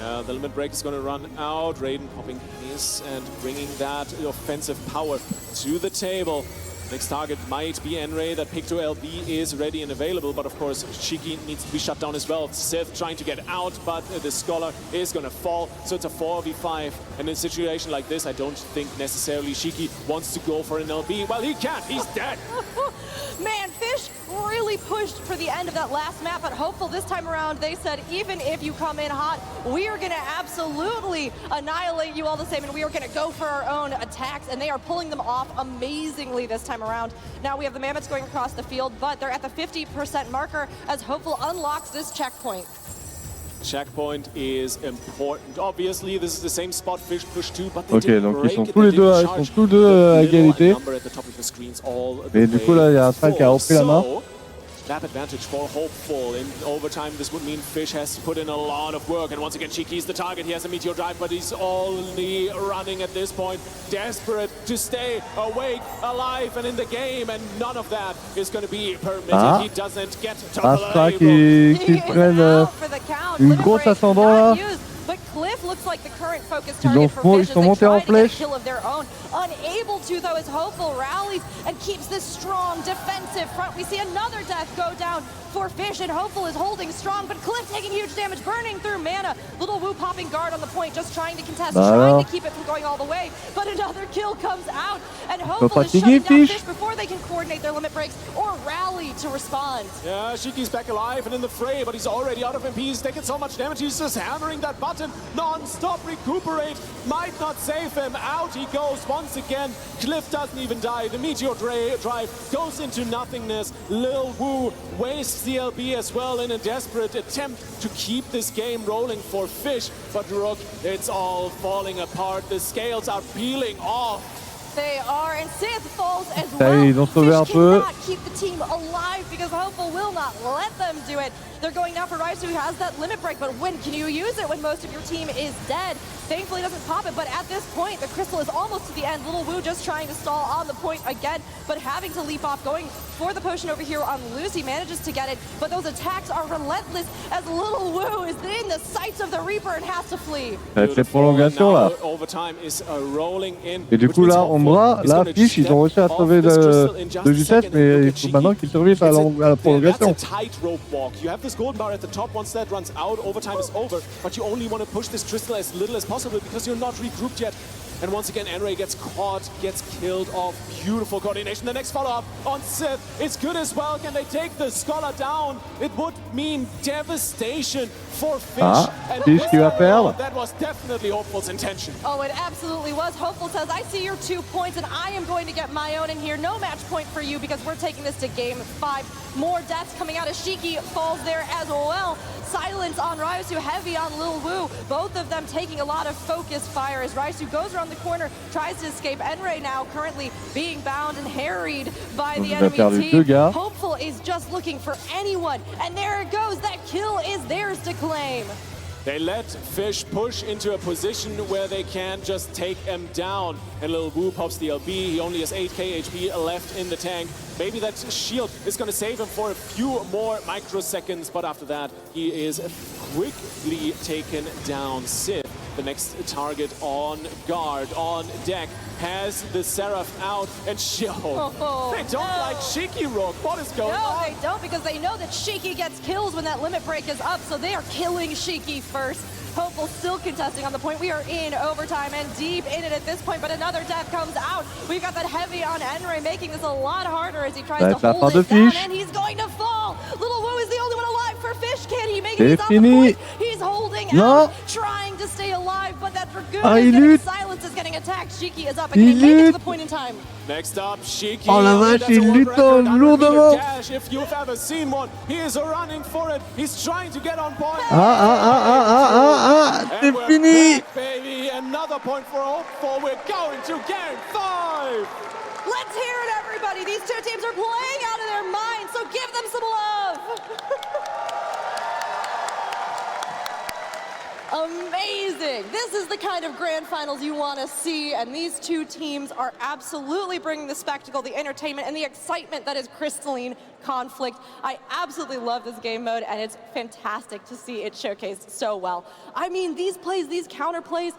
S14: Yeah, the limit break is going to run out. Raiden popping his and bringing that offensive power to the table. Next target might be Enray. That pick to LB is ready and available, but of course Shiki needs to be shut down as well. Sith trying to get out, but the Scholar is going to fall, so it's a 4v5. And in a situation like this, I don't think necessarily Shiki wants to go for an LB. Well, he can't, he's dead.
S11: Man, Fish really pushed for the end of that last map, but Hopeful this time around, they said, even if you come in hot, we are going to absolutely annihilate you all the same, and we are going to go for our own attacks, and they are pulling them off amazingly this time around. Now we have the Mammoths going across the field, but they're at the 50% marker as Hopeful unlocks this checkpoint.
S14: Checkpoint is important. Obviously, this is the same spot Fish pushed to, but
S1: Ok, donc ils sont tous les deux, ils sont tous deux à égalité. Mais du coup là, il y a un Sal qui a repris la main.
S14: map advantage for Hopeful. In overtime, this would mean Fish has to put in a lot of work. And once again, Shiki's the target. He has a Meteor Drive, but he's only running at this point, desperate to stay awake, alive, and in the game. And none of that is going to be permitted. He doesn't get to
S1: Astra
S14: play.
S1: qui prennent une grosse ascendant là.
S11: But Cliff looks like the current focus
S1: Ils
S11: target for Fish as
S1: sont
S11: they
S1: montés en
S11: try to get a
S1: flèche.
S11: kill of their own. Unable to, though, as Hopeful rallies and keeps this strong defensive front. We see another death go down for Fish, and Hopeful is holding strong, but Cliff taking huge damage, burning through mana. Little Wu popping guard on the point, just trying to contest, trying to keep it from going all the way. But another kill comes out, and Hopeful is shutting down Fish before they can coordinate their limit breaks or rally to respond.
S14: Yeah, Shiki's back alive and in the fray, but he's already out of MP. He's taken so much damage, he's just hammering that button non-stop. Recuperate might not save him. Out he goes once again. Cliff doesn't even die. The Meteor Drive goes into nothingness. Lil Wu wastes the LB as well in a desperate attempt to keep this game rolling for Fish. But Rook, it's all falling apart. The scales are peeling off.
S11: They are, and Sith falls as
S1: Ça
S11: well.
S1: y est, ils ont sauvé un
S11: Fish
S1: peu.
S11: cannot keep the team alive because Hopeful will not let them do it. They're going now for Ryze, who has that limit break, but when can you use it when most of your team is dead? Thankfully doesn't pop it, but at this point, the crystal is almost to the end. Little Wu just trying to stall on the point again, but having to leap off, going for the potion over here on Lucy, manages to get it, but those attacks are relentless as Little Wu is in the sights of the Reaper and has to flee.
S1: Cette prolongation là.
S14: Overtime is rolling in.
S1: Et du coup là, Ombra, là, Fish, ils ont réussi à sauver de justesse, mais il faut maintenant qu'ils survivent à la prolongation.
S14: That's a tightrope walk. You have this golden bar at the top. Once that runs out, overtime is over. But you only want to push this crystal as little as possible because you're not regrouped yet. And once again, Enray gets caught, gets killed off. Beautiful coordination. The next follow-up on Sith is good as well. Can they take the Scholar down? It would mean devastation for Fish. And
S1: Fish qui va perdre.
S14: that was definitely Hopeful's intention.
S11: Oh, it absolutely was. Hopeful says, I see your 2 points, and I am going to get my own in here. No match point for you because we're taking this to game 5. More deaths coming out as Shiki falls there as well. Silence on Raisu, heavy on Lil Wu. Both of them taking a lot of focused fire as Raisu goes around the corner, tries to escape. Enray now currently being bound and harried by the enemy team. Hopeful is just looking for anyone, and there it goes. That kill is theirs to claim.
S14: They let Fish push into a position where they can just take him down. And Lil Wu pops the LB. He only has 8k HP left in the tank. Maybe that shield is going to save him for a few more microseconds. But after that, he is quickly taken down. Sith, the next target on guard, on deck, has the Seraph out. And they don't like Shiki Rook. What is going on?
S11: No, they don't, because they know that Shiki gets kills when that limit break is up, so they are killing Shiki first. Hopeful still contesting on the point. We are in overtime and deep in it at this point, but another death comes out. We've got that heavy on Enray, making this a lot harder as he tries to hold it down, and he's going to fall. Little Wu is the only one alive for Fish. Can he make it? He's on the point. He's holding out, trying to stay alive, but that Dragoon is getting silence, is getting attacked. Shiki is up and can make it to the point in time.
S14: Next up, Shiki.
S1: Oh la vache, il lutte lourdement.
S14: If you've ever seen one, he is running for it. He's trying to get on point.
S1: C'est fini.
S14: Back, baby, another point for Hopeful. We're going to game 5.
S11: Let's hear it, everybody. These two teams are playing out of their minds, so give them some love. Amazing. This is the kind of grand finals you want to see, and these two teams are absolutely bringing the spectacle, the entertainment, and the excitement that is Crystalline Conflict. I absolutely love this game mode, and it's fantastic to see it showcased so well. I mean, these plays, these counter plays,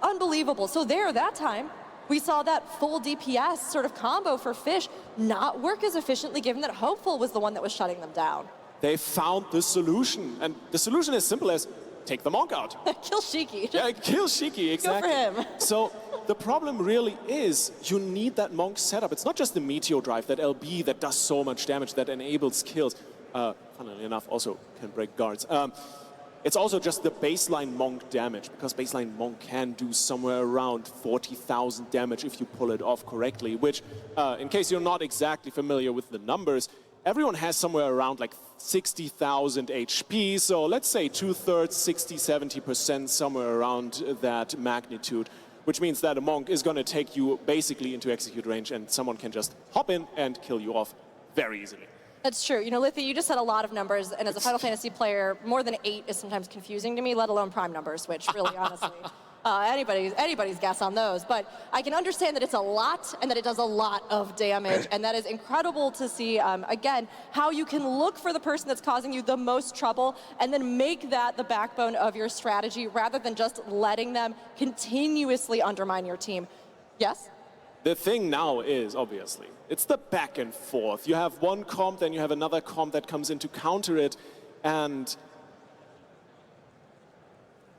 S11: unbelievable. So there, that time, we saw that full DPS sort of combo for Fish not work as efficiently, given that Hopeful was the one that was shutting them down.
S14: They found the solution, and the solution is simple as take the Monk out.
S11: Kill Shiki.
S14: Yeah, kill Shiki, exactly.
S11: Go for him.
S14: So the problem really is you need that Monk setup. It's not just the Meteor Drive, that LB that does so much damage, that enables kills. Funnily enough, also can break guards. It's also just the baseline Monk damage, because baseline Monk can do somewhere around 40,000 damage if you pull it off correctly, which, in case you're not exactly familiar with the numbers, everyone has somewhere around like 60,000 HP, so let's say 2/3, 60, 70%, somewhere around that magnitude, which means that a Monk is going to take you basically into execute range, and someone can just hop in and kill you off very easily.
S11: That's true. You know, Lithy, you just said a lot of numbers, and as a Final Fantasy player, more than 8 is sometimes confusing to me, let alone prime numbers, which really, honestly, anybody's guess on those. But I can understand that it's a lot and that it does a lot of damage, and that is incredible to see, again, how you can look for the person that's causing you the most trouble and then make that the backbone of your strategy rather than just letting them continuously undermine your team. Yes?
S14: The thing now is, obviously, it's the back and forth. You have one comp, then you have another comp that comes in to counter it, and...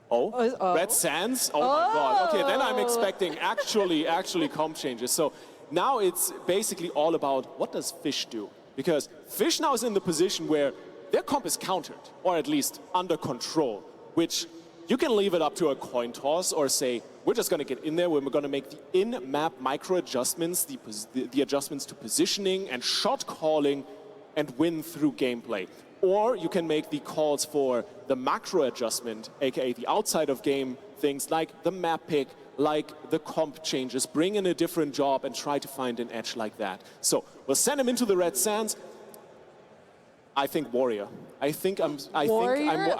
S14: Red Sands? Oh my god. Okay, then I'm expecting actually comp changes. So now it's basically all about what does Fish do? Because Fish now is in the position where their comp is countered, or at least under control, which you can leave it up to a coin toss or say, we're just going to get in there, we're going to make the in-map micro adjustments, the adjustments to positioning and shot calling, and win through gameplay. Or you can make the calls for the macro adjustment, aka the outside of game things like the map pick, like the comp changes, bring in a different job and try to find an edge like that. So we'll send him into the Red Sands. I think Warrior. I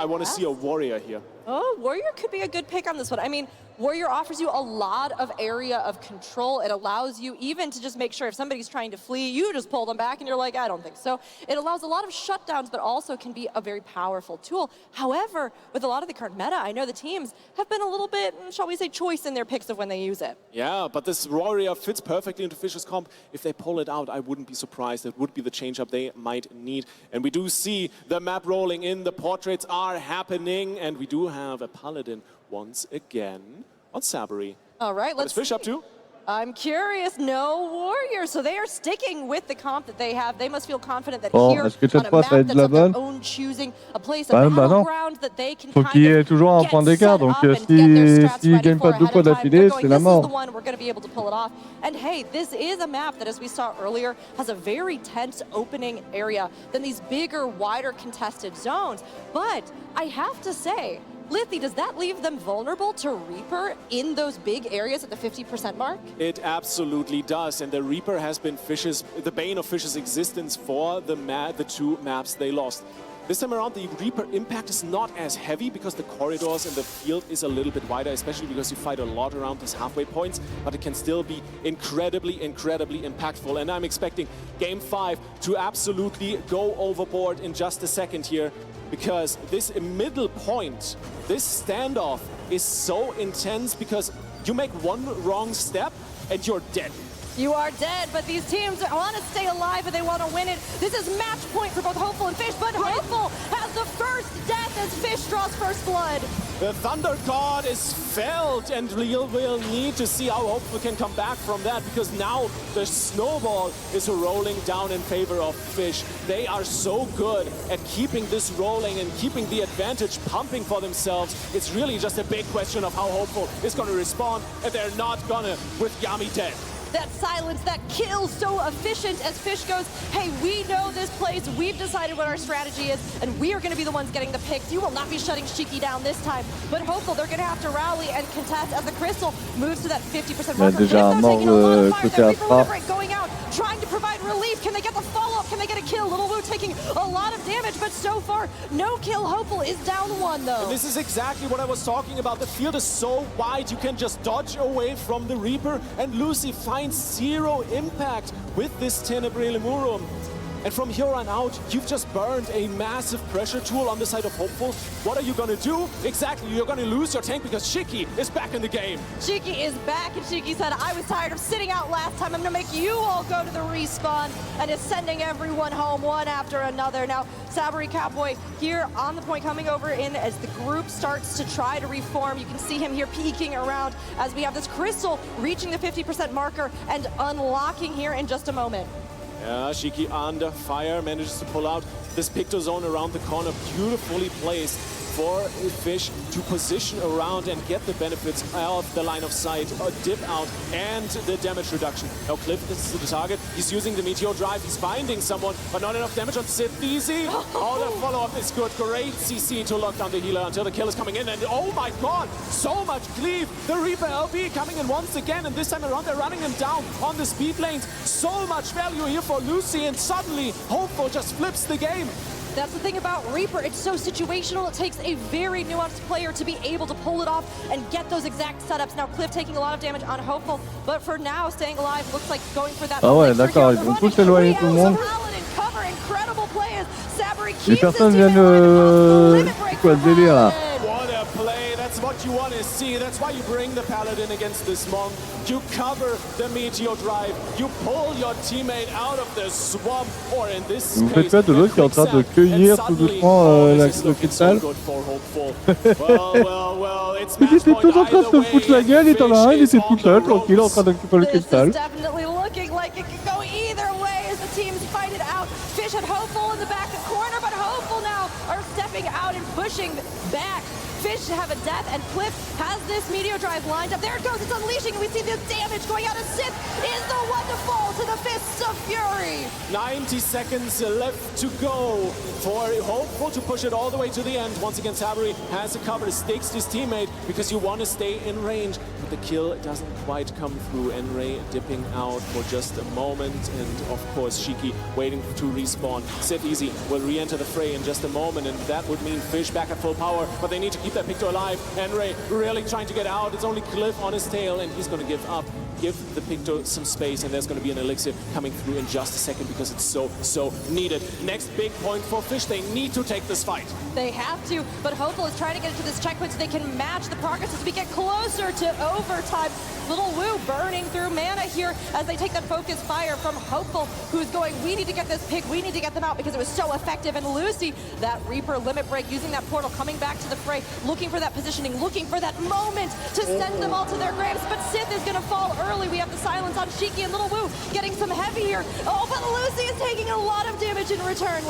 S14: want to see a Warrior here.
S11: Oh, Warrior could be a good pick on this one. I mean, Warrior offers you a lot of area of control. It allows you even to just make sure if somebody's trying to flee, you just pull them back and you're like, I don't think so. It allows a lot of shutdowns, but also can be a very powerful tool. However, with a lot of the current meta, I know the teams have been a little bit, shall we say, choice in their picks of when they use it.
S14: Yeah, but this Warrior fits perfectly into Fish's comp. If they pull it out, I wouldn't be surprised. It would be the change-up they might need. And we do see the map rolling in, the portraits are happening, and we do have a Paladin once again on Sabri.
S11: All right, let's
S14: see. What is Fish up to?
S11: I'm curious. No Warrior, so they are sticking with the comp that they have. They must feel confident that here on a map that's of their own choosing, a place of battleground that they can
S1: faut qu'il y ait toujours un point d'écart, donc s'ils gagnent pas 2 points d'affilée, c'est la mort.
S11: This is the one we're going to be able to pull it off. And hey, this is a map that, as we saw earlier, has a very tense opening area than these bigger, wider contested zones. But I have to say, Lithy, does that leave them vulnerable to Reaper in those big areas at the 50% mark?
S14: It absolutely does, and the Reaper has been the bane of Fish's existence for the 2 maps they lost. This time around, the Reaper impact is not as heavy because the corridors and the field is a little bit wider, especially because you fight a lot around these halfway points, but it can still be incredibly impactful. And I'm expecting Game 5 to absolutely go overboard in just a second here, because this middle point, this standoff is so intense because you make one wrong step and you're dead.
S11: You are dead, but these teams want to stay alive and they want to win it. This is match point for both Hopeful and Fish, but Hopeful has the first death as Fish draws first blood.
S14: The Thunder God is felled, and we'll need to see how Hopeful can come back from that, because now the snowball is rolling down in favor of Fish. They are so good at keeping this rolling and keeping the advantage pumping for themselves. It's really just a big question of how Hopeful is going to respond, and they're not gonna with Yami dead.
S11: That silence, that kill, so efficient as Fish goes, hey, we know this place, we've decided what our strategy is, and we are going to be the ones getting the picks. You will not be shutting Shiki down this time. But Hopeful, they're going to have to rally and contest as the Crystal moves to that 50% marker.
S1: Déjà
S11: taking a lot of fire,
S1: côté
S11: that Reaper going out, trying to provide relief. Can they get the follow-up? Can they get a kill? Little Wu taking a lot of damage, but so far, no kill. Hopeful is down 1, though.
S14: And this is exactly what I was talking about. The field is so wide, you can just dodge away from the Reaper, and Lucy finds 0 impact with this Tenebrae Lemurum. And from here on out, you've just burned a massive pressure tool on the side of Hopeful. What are you going to do? Exactly, you're going to lose your tank because Shiki is back in the game.
S11: Shiki is back, and Shiki said, I was tired of sitting out last time. I'm going to make you all go to the respawn, and is sending everyone home one after another. Now, Sabri Cowboy here on the point, coming over in as the group starts to try to reform. You can see him here peeking around as we have this Crystal reaching the 50% marker and unlocking here in just a moment.
S14: Yeah, Shiki under fire, manages to pull out this Picto Zone around the corner, beautifully placed. for Fish to position around and get the benefits of the line of sight, dip out, and the damage reduction. Now Cliff is the target. He's using the Meteor Drive. He's binding someone, but not enough damage on Sith. Easy. Oh, the follow-up is good. Great CC to lock down the healer until the kill is coming in. And oh my god, so much cleave. The Reaper LB coming in once again, and this time around they're running him down on the speed lanes. So much value here for Lucy, and suddenly Hopeful just flips the game.
S17: That's the thing about Reaper, it's so situational. It takes a very nuanced player to be able to pull it off and get those exact setups. Now Cliff taking a lot of damage on Hopeful, but for now, staying alive looks like going for that.
S1: Ah ouais, d'accord, ils vont tous éloigner tout le monde. Les personnes viennent c'est quoi le délire là?
S14: What a play, that's what you want to see. That's why you bring the Paladin against this Monk. You cover the Meteor Drive. You pull your teammate out of the swamp, or in this
S1: Vous faites quoi de l'autre qui est en train de cueillir tout doucement le cristal? Il était tout en train de se foutre la gueule et t'en as un, il était tout seul, tranquille, en train d'occuper le cristal.
S17: Teams fight it out. Fish and Hopeful in the back corner, but Hopeful now are stepping out and pushing back. Fish have a death, and Cliff has this Meteor Drive lined up. There it goes, it's unleashing, and we see the damage going out of Sith is the one to fall to the Fists of Fury.
S14: 90 seconds left to go for Hopeful to push it all the way to the end. Once again, Sabri has a cover, stakes his teammate because you want to stay in range, but the kill doesn't quite come through. Enray dipping out for just a moment, and of course Shiki waiting to respawn. Sith Easy will re-enter the fray in just a moment, and that would mean Fish back at full power, but they need to keep that Picto alive. Enray really trying to get out. It's only Cliff on his tail, and he's going to give up. Give the Picto some space, and there's going to be an elixir coming through in just a second because it's so needed. Next big point for Fish. They need to take this fight.
S17: They have to, but Hopeful is trying to get into this checkpoint so they can match the progress as we get closer to overtime. Little Woo burning through mana here as they take that focus fire from Hopeful, who's going, we need to get this pick, we need to get them out because it was so effective. And Lucy, that Reaper limit break, using that portal, coming back to the fray, looking for that positioning, looking for that moment to send them all to their graves. But Sith is going to fall early. We have the silence on Shiki, and Little Woo getting some heavy here. Oh, but Lucy is taking a lot of damage in return.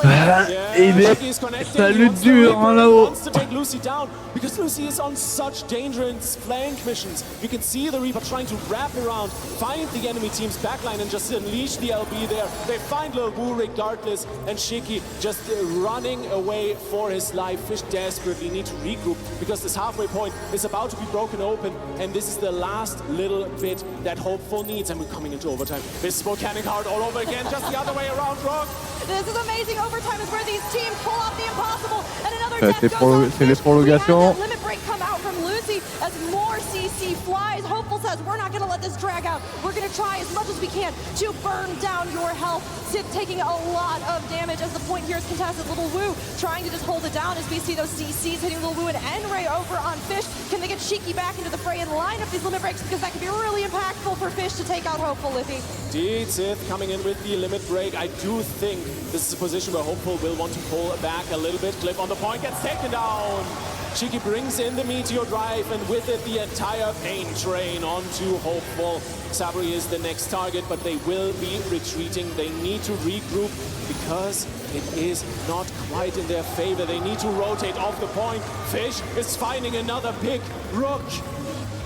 S1: Ça lutte dur là-haut.
S14: Wants to take Lucy down because Lucy is on such dangerous flank missions. You can see the Reaper trying to wrap around, find the enemy team's backline, and just unleash the LB there. They find Lil Woo regardless, and Shiki just running away for his life. Fish desperately need to regroup because this halfway point is about to be broken open, and this is the last little bit that Hopeful needs, and we're coming into overtime. This is volcanic heart all over again, just the other way around, Rock.
S17: This is amazing. Overtime is where these teams pull off the impossible, and another death goes on.
S1: C'est les prolongations.
S17: Limit break come out from Lucy as more CC flies. Hopeful says, we're not going to let this drag out. We're going to try as much as we can to burn down your health. Sith taking a lot of damage as the point here is contested. Little Woo trying to just hold it down as we see those CCs hitting Little Woo and Enray over on Fish. Can they get Shiki back into the fray and line up these limit breaks, because that could be really impactful for Fish to take out Hopeful, Lippy.
S14: Indeed, Sith coming in with the limit break. I do think this is a position where Hopeful will want to pull back a little bit. Cliff on the point, gets taken down. Shiki brings in the Meteor Drive, and with it the entire pain train onto Hopeful. Sabri is the next target, but they will be retreating. They need to regroup because it is not quite in their favor. They need to rotate off the point. Fish is finding another big rook.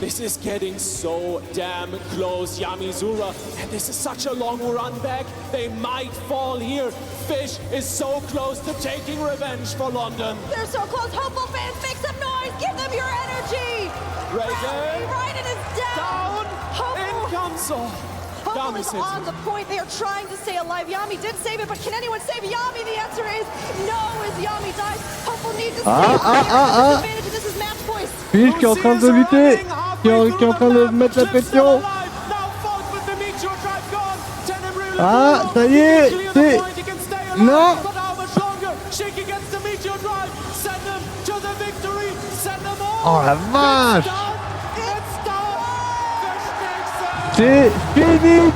S14: This is getting so damn close, Yamizura, and this is such a long run back. They might fall here. Fish is so close to taking revenge for London.
S17: They're so close. Hopeful fans, make some noise. Give them your energy. Raiden is down.
S14: In comes
S17: Hopeful is on the point. They are trying to stay alive. Yami did save it, but can anyone save Yami? The answer is no as Yami dies. Hopeful needs to save This is match point.
S1: Fish qui est en train de lutter, qui est en train de mettre la pression. Ah, ça y est, c'est... Non. Oh la vache. C'est fini.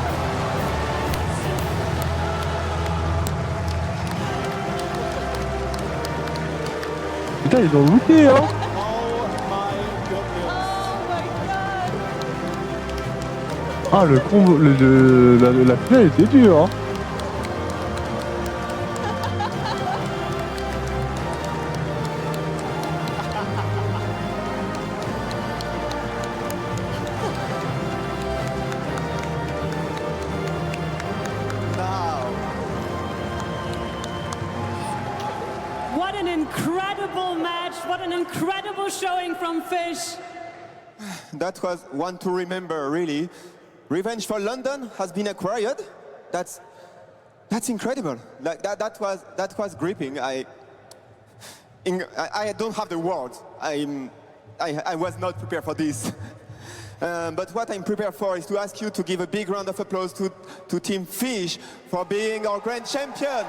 S1: Putain, ils ont looté, hein. Ah, le combo, la finale était dure, hein.
S8: incredible match. What an incredible showing from Fish.
S7: That was one to remember, really. Revenge for London has been acquired. That's incredible. Like that was gripping. I don't have the words. I was not prepared for this. But what I'm prepared for is to ask you to give a big round of applause to Team Fish for being our grand champions.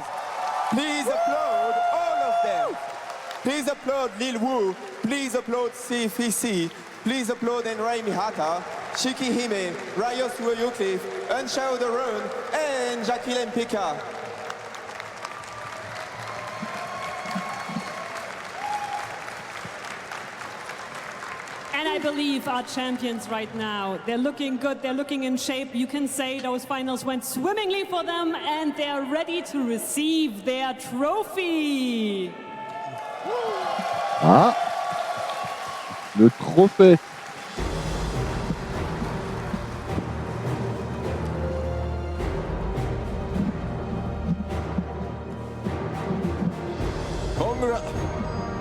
S7: Please applaud all of them. Please applaud Lil Wu. Please applaud CFEC. Please applaud Enrai Mihata, Shiki Hime, Ryo Suoyucliffe, Unshao Darun, and Jacqueline Pika.
S8: And I believe our champions right now, they're looking good, they're looking in shape. You can say those finals went swimmingly for them and they're ready to receive their trophy.
S1: Ah, le trophée.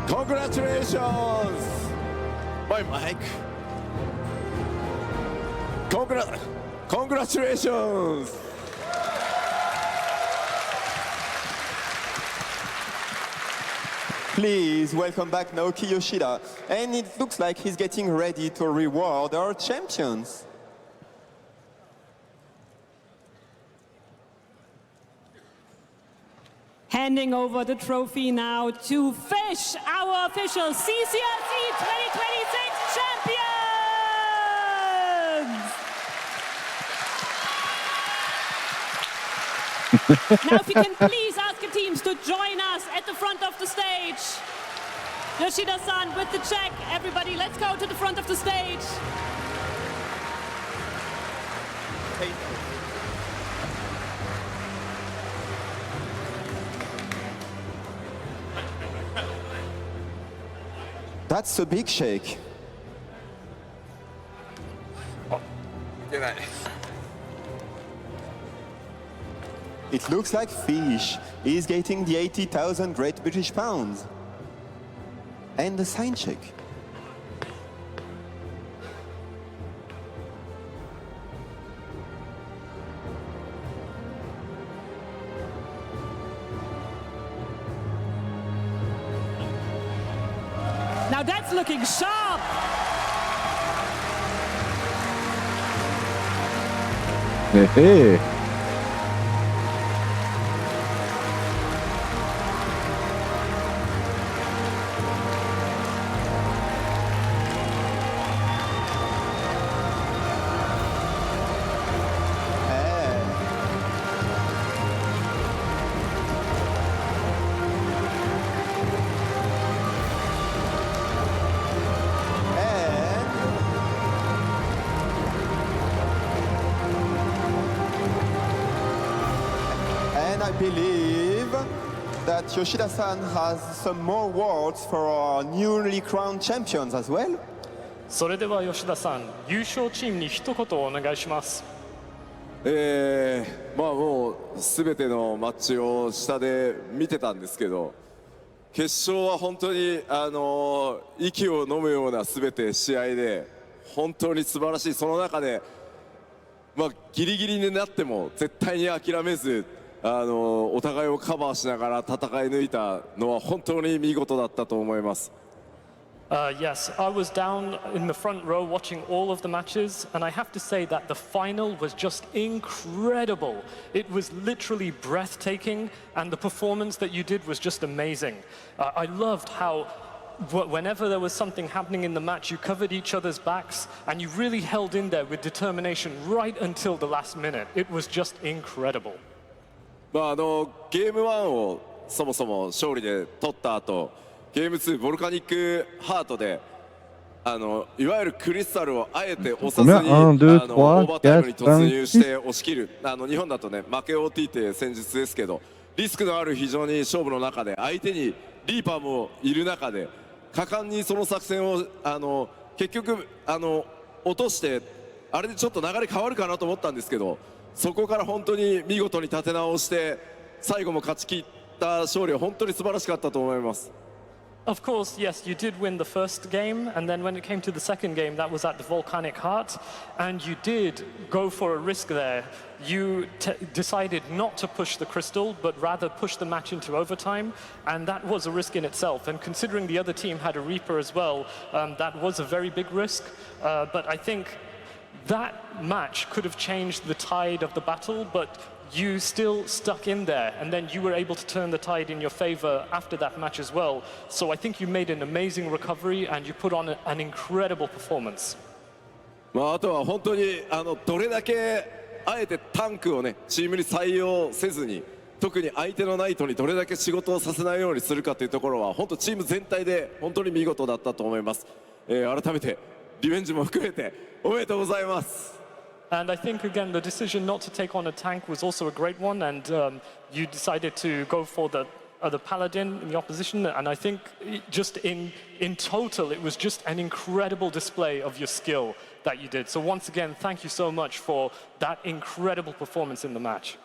S9: Congratulations, my Mike. Congratulations.
S7: Please welcome back Naoki Yoshida. And it looks like he's getting ready to reward our champions.
S8: Handing over the trophy now to Fish, our official CCRC 2026 champions! Now if you can please ask the teams to join us at the front of the stage. Yoshida-san with the check. Everybody, let's go to the front of the stage.
S7: That's a big shake. It looks like Fish is getting the 80,000 Great British Pounds. And the sign check.
S8: Now that's looking sharp.
S1: Hey, hey.
S7: I believe that Yoshida-san has some more words for our newly crowned champions as well.
S10: それでは吉田さん、優勝チームに一言お願いします。
S9: まあもう全てのマッチを下で見てたんですけど、決勝は本当に息を飲むような全て試合で本当に素晴らしい。その中でまあギリギリになっても絶対に諦めず。お互いをカバーしながら戦い抜いたのは本当に見事だったと思います。
S10: Yes, I was down in the front row watching all of the matches, and I have to say that the final was just incredible. It was literally breathtaking, and the performance that you did was just amazing. I loved how whenever there was something happening in the match, you covered each other's backs, and you really held in there with determination right until the last minute. It was just incredible.
S9: まあゲーム1をそもそも勝利で取った後、ゲーム2ボルカニックハートでいわゆるクリスタルをあえて押さずにオーバータイムに突入して押し切る。日本だとね負け OT って戦術ですけど、リスクのある非常に勝負の中で相手にリーパーもいる中で果敢にその作戦を結局落として、あれでちょっと流れ変わるかなと思ったんですけど、そこから本当に見事に立て直して最後も勝ち切った勝利は本当に素晴らしかったと思います。
S10: Of course, yes, you did win the first game, and then when it came to the second game, that was at the Volcanic Heart, and you did go for a risk there. You decided not to push the crystal, but rather push the match into overtime, and that was a risk in itself. And considering the other team had a Reaper as well, that was a very big risk. But I think that match could have changed the tide of the battle, but you still stuck in there, and then you were able to turn the tide in your favor after that match as well. So I think you made an amazing recovery, and you put on an incredible performance.
S9: あとは本当にどれだけあえてタンクをねチームに採用せずに、特に相手のナイトにどれだけ仕事をさせないようにするかというところは本当チーム全体で本当に見事だったと思います。改めてリベンジも含めておめでとうございます。
S10: And I think, again, the decision not to take on a tank was also a great one, and you decided to go for the paladin in the opposition, and I think just in total, it was just an incredible display of your skill that you did. So once again, thank you so much for that incredible performance in the match.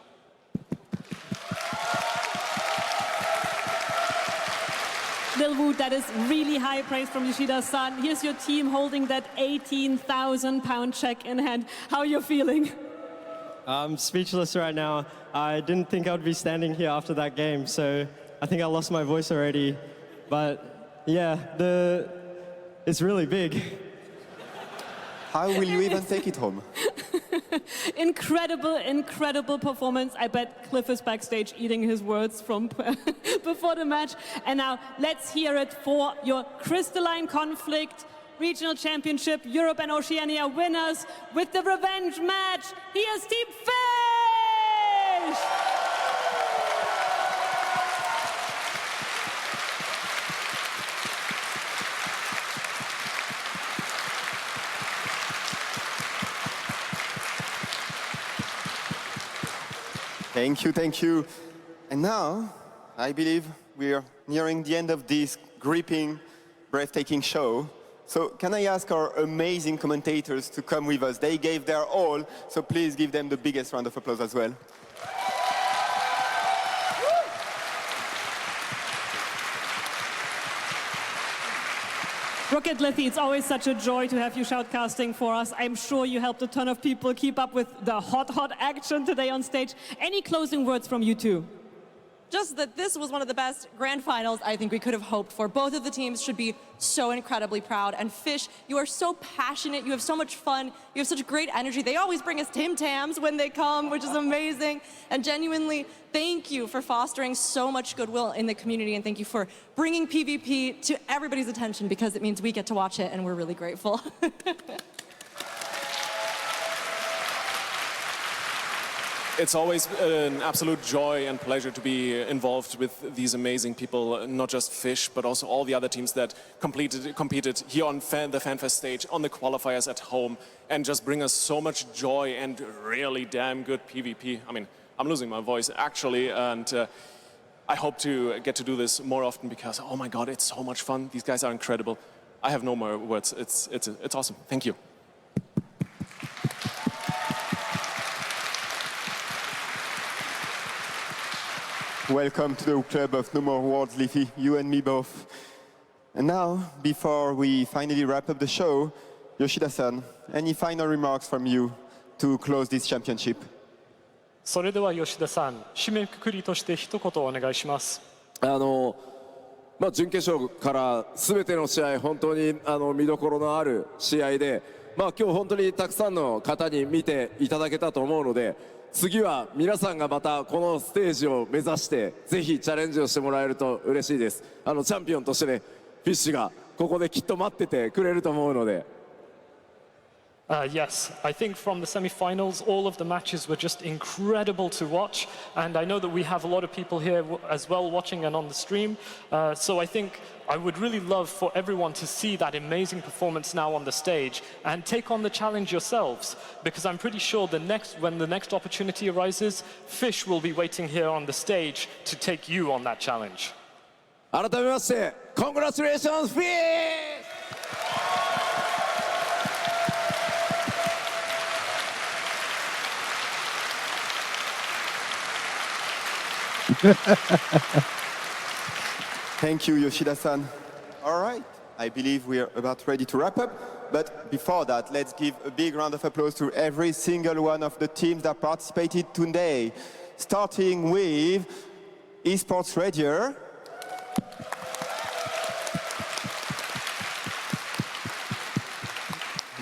S8: Lil Wu, that is really high praise from Yoshida-san. Here's your team holding that 18,000-pound check in hand. How are you feeling?
S15: I'm speechless right now. I didn't think I would be standing here after that game, so I think I lost my voice already. But yeah, it's really big.
S7: How will you even take it home?
S8: Incredible, incredible performance. I bet Cliff is backstage eating his words from before the match. And now let's hear it for your Crystalline Conflict Regional Championship Europe and Oceania winners with the revenge match. Here's Team Fish!
S7: Thank you, thank you. And now, I believe we are nearing the end of this gripping, breathtaking show. So can I ask our amazing commentators to come with us? They gave their all, so please give them the biggest round of applause as well.
S8: Rocket Lethy, it's always such a joy to have you shoutcasting for us. I'm sure you helped a ton of people keep up with the hot action today on stage. Any closing words from you two?
S11: Just that this was one of the best grand finals I think we could have hoped for. Both of the teams should be so incredibly proud. And Fish, you are so passionate. You have so much fun. You have such great energy. They always bring us Tim Tams when they come, which is amazing. And genuinely, thank you for fostering so much goodwill in the community. And thank you for bringing PvP to everybody's attention, because it means we get to watch it and we're really grateful.
S14: It's always an absolute joy and pleasure to be involved with these amazing people, not just Fish, but also all the other teams that competed here on the FanFest stage, on the qualifiers at home, and just bring us so much joy and really damn good PvP. I mean, I'm losing my voice actually, and I hope to get to do this more often because, oh my God, it's so much fun. These guys are incredible. I have no more words. It's awesome. Thank you.
S7: Welcome to the club of No More Words, Leafy, you and me both. And now, before we finally wrap up the show, Yoshida-san, any final remarks from you to close this championship?
S10: それでは吉田さん、締めくくりとして一言お願いします。
S9: 準決勝から全ての試合、本当に見どころのある試合で、今日本当にたくさんの方に見ていただけたと思うので、次は皆さんがまたこのステージを目指してぜひチャレンジをしてもらえると嬉しいです。チャンピオンとしてね、フィッシュがここできっと待っててくれると思うので。
S10: Yes, I think from the semi-finals, all of the matches were just incredible to watch, and I know that we have a lot of people here as well watching and on the stream, so I think I would really love for everyone to see that amazing performance now on the stage and take on the challenge yourselves, because I'm pretty sure when the next opportunity arises, Fish will be waiting here on the stage to take you on that challenge.
S9: 改めまして、Congratulations, Fish!
S7: Thank you, Yoshida-san. All right, I believe we're about ready to wrap up. But before that, let's give a big round of applause to every single one of the teams that participated today. Starting with Esports Radio.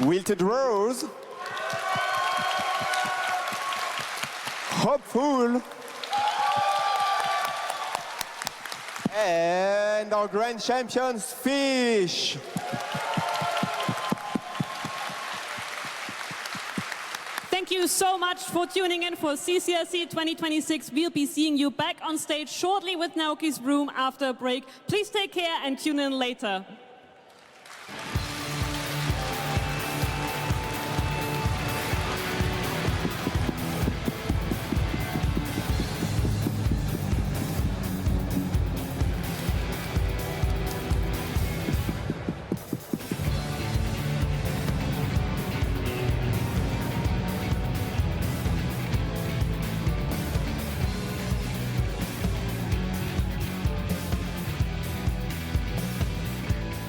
S7: Wilted Rose. Hopeful. And our grand champions, Fish.
S8: Thank you so much for tuning in for CCSC 2026. We'll be seeing you back on stage shortly with Naoki's Room after a break. Please take care and tune in later.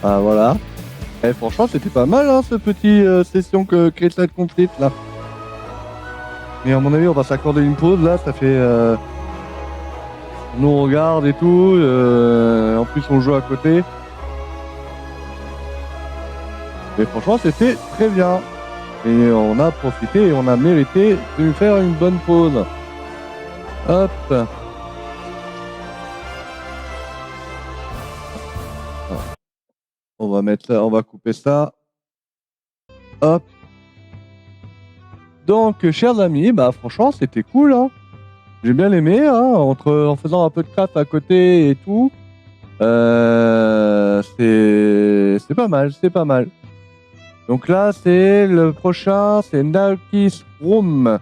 S1: Ah voilà. Et franchement c'était pas mal hein, ce petit session que Crystal Complete là. Mais à mon avis on va s'accorder une pause là, ça fait nous on regarde et tout, en plus on joue à côté. Mais franchement c'était très bien. Et on a profité et on a mérité de lui faire une bonne pause. Hop. On va mettre ça, on va couper ça. Hop. Donc, chers amis, bah franchement, c'était cool. Hein. J'ai bien aimé, hein, en faisant un peu de craft à côté et tout. C'est pas mal, c'est pas mal. Donc là, c'est le prochain, c'est Naoki's Room.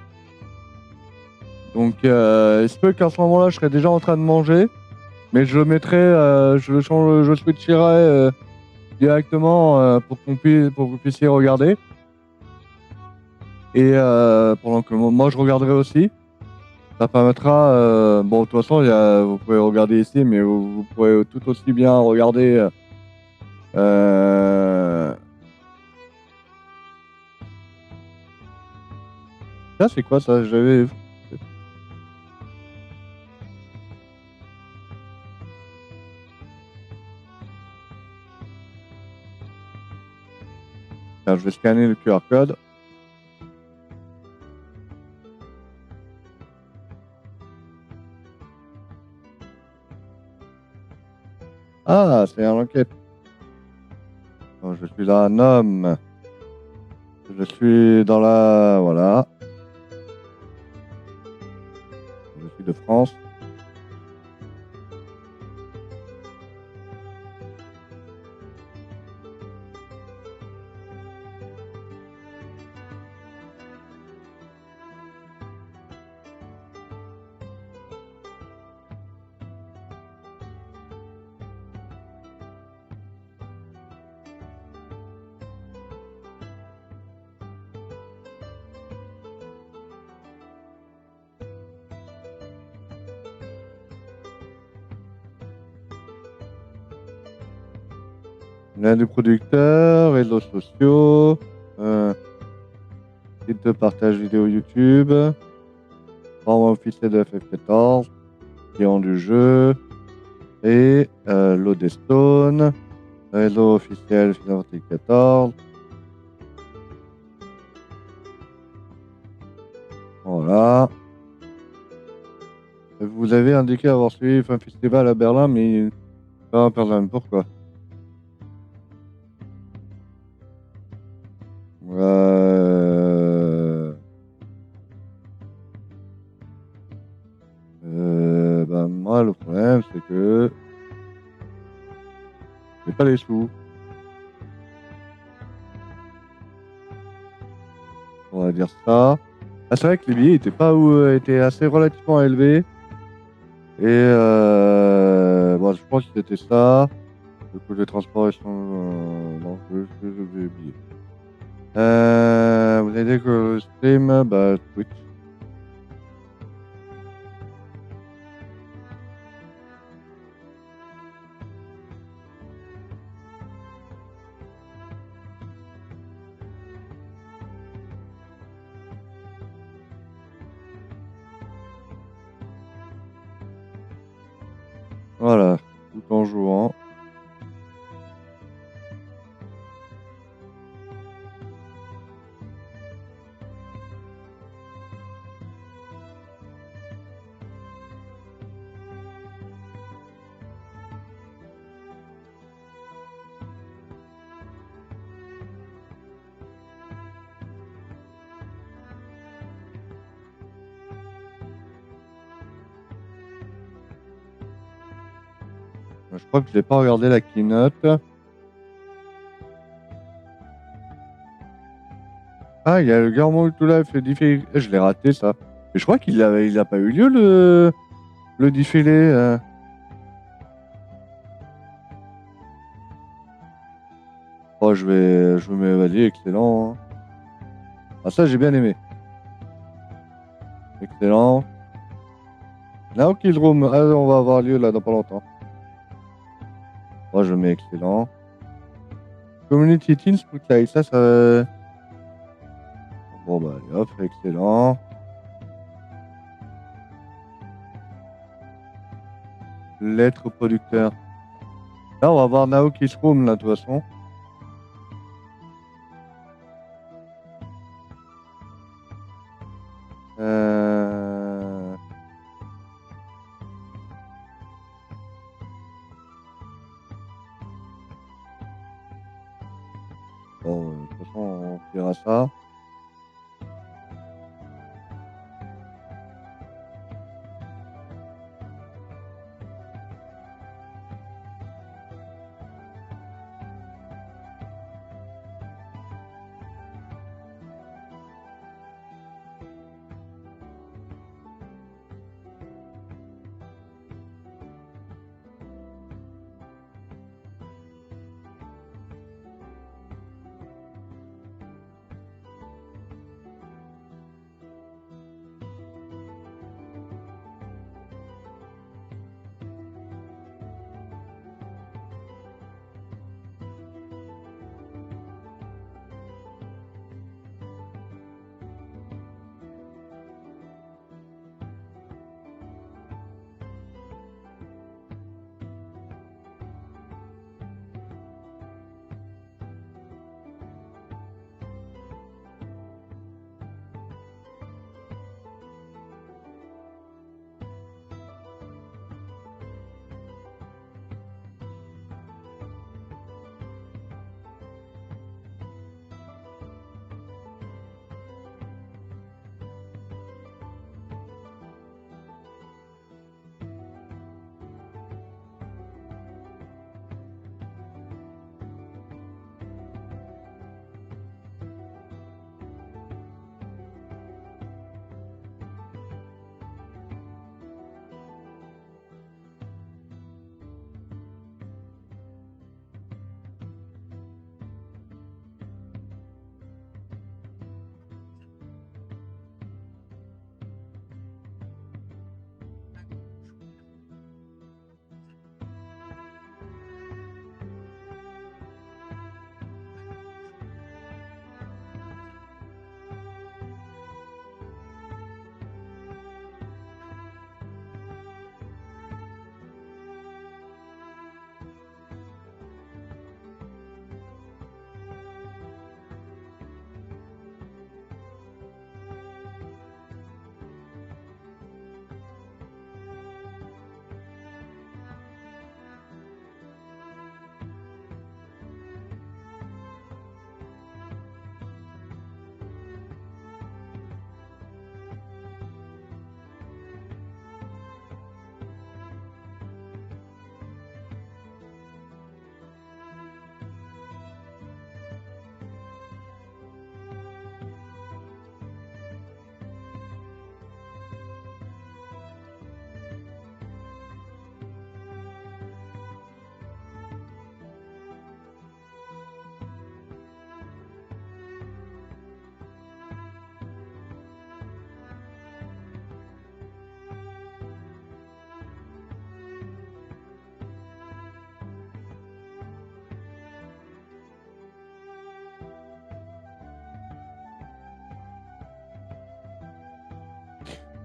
S1: Donc, il se peut qu'à ce moment-là, je serai déjà en train de manger. Mais je le mettrai, je switcherai directement pour que vous puissiez regarder. Et pendant que moi je regarderai aussi, ça permettra. Bon, de toute façon, vous pouvez regarder ici, mais vous pourrez tout aussi bien regarder. Ça, c'est quoi ça? J'avais. Je vais scanner le QR code. Ah, c'est un enquête. Oh, je suis là, un homme. Je suis dans la... Voilà. Je suis de France. Lien du producteur, réseaux sociaux, site de partage vidéo YouTube, membre officiel de FF14, client du jeu, et l'Odestone, réseau officiel Final Fantasy 14. Voilà. Vous avez indiqué avoir suivi un festival à Berlin, mais pas personne. Pourquoi? Ben moi le problème c'est que j'ai pas les sous. On va dire ça. Ah, c'est vrai que les billets étaient assez relativement élevés. Et bon, je pense que c'était ça. Le coût de transport sont non, je vais oublier. Vous avez dit que le stream, bah Twitch. Voilà, tout en jouant. Je crois que je n'ai pas regardé la keynote. Ah, il y a le Guillermo tout là, fait défilé. Je l'ai raté ça. Mais je crois qu'il a pas eu lieu le défilé. Oh, je vais m'évaluer, excellent. Hein. Ah, ça, j'ai bien aimé. Excellent. Naoki Room, ah, on va avoir lieu là dans pas longtemps. Oh, je mets excellent. Community Team Spotlight, ça. Bon, bah, allez, hop, excellent. Lettre au producteur. Là, on va voir Naoki's Room, là, de toute façon. Bon, de toute façon, on verra ça.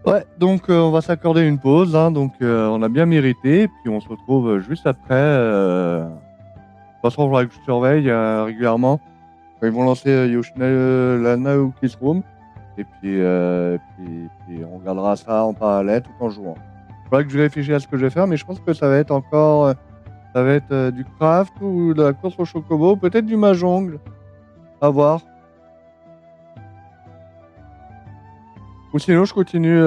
S1: Ouais, donc on va s'accorder une pause, hein, donc on a bien mérité, puis on se retrouve juste après. De toute façon, il faudra que je surveille régulièrement. Quand ils vont lancer la Naoki's Room, et puis on regardera ça en parallèle tout en jouant. Il faudra que je réfléchisse à ce que je vais faire, mais je pense que ça va être encore ça va être du craft ou de la course au chocobo, peut-être du mahjong, à voir. Ou sinon, je continue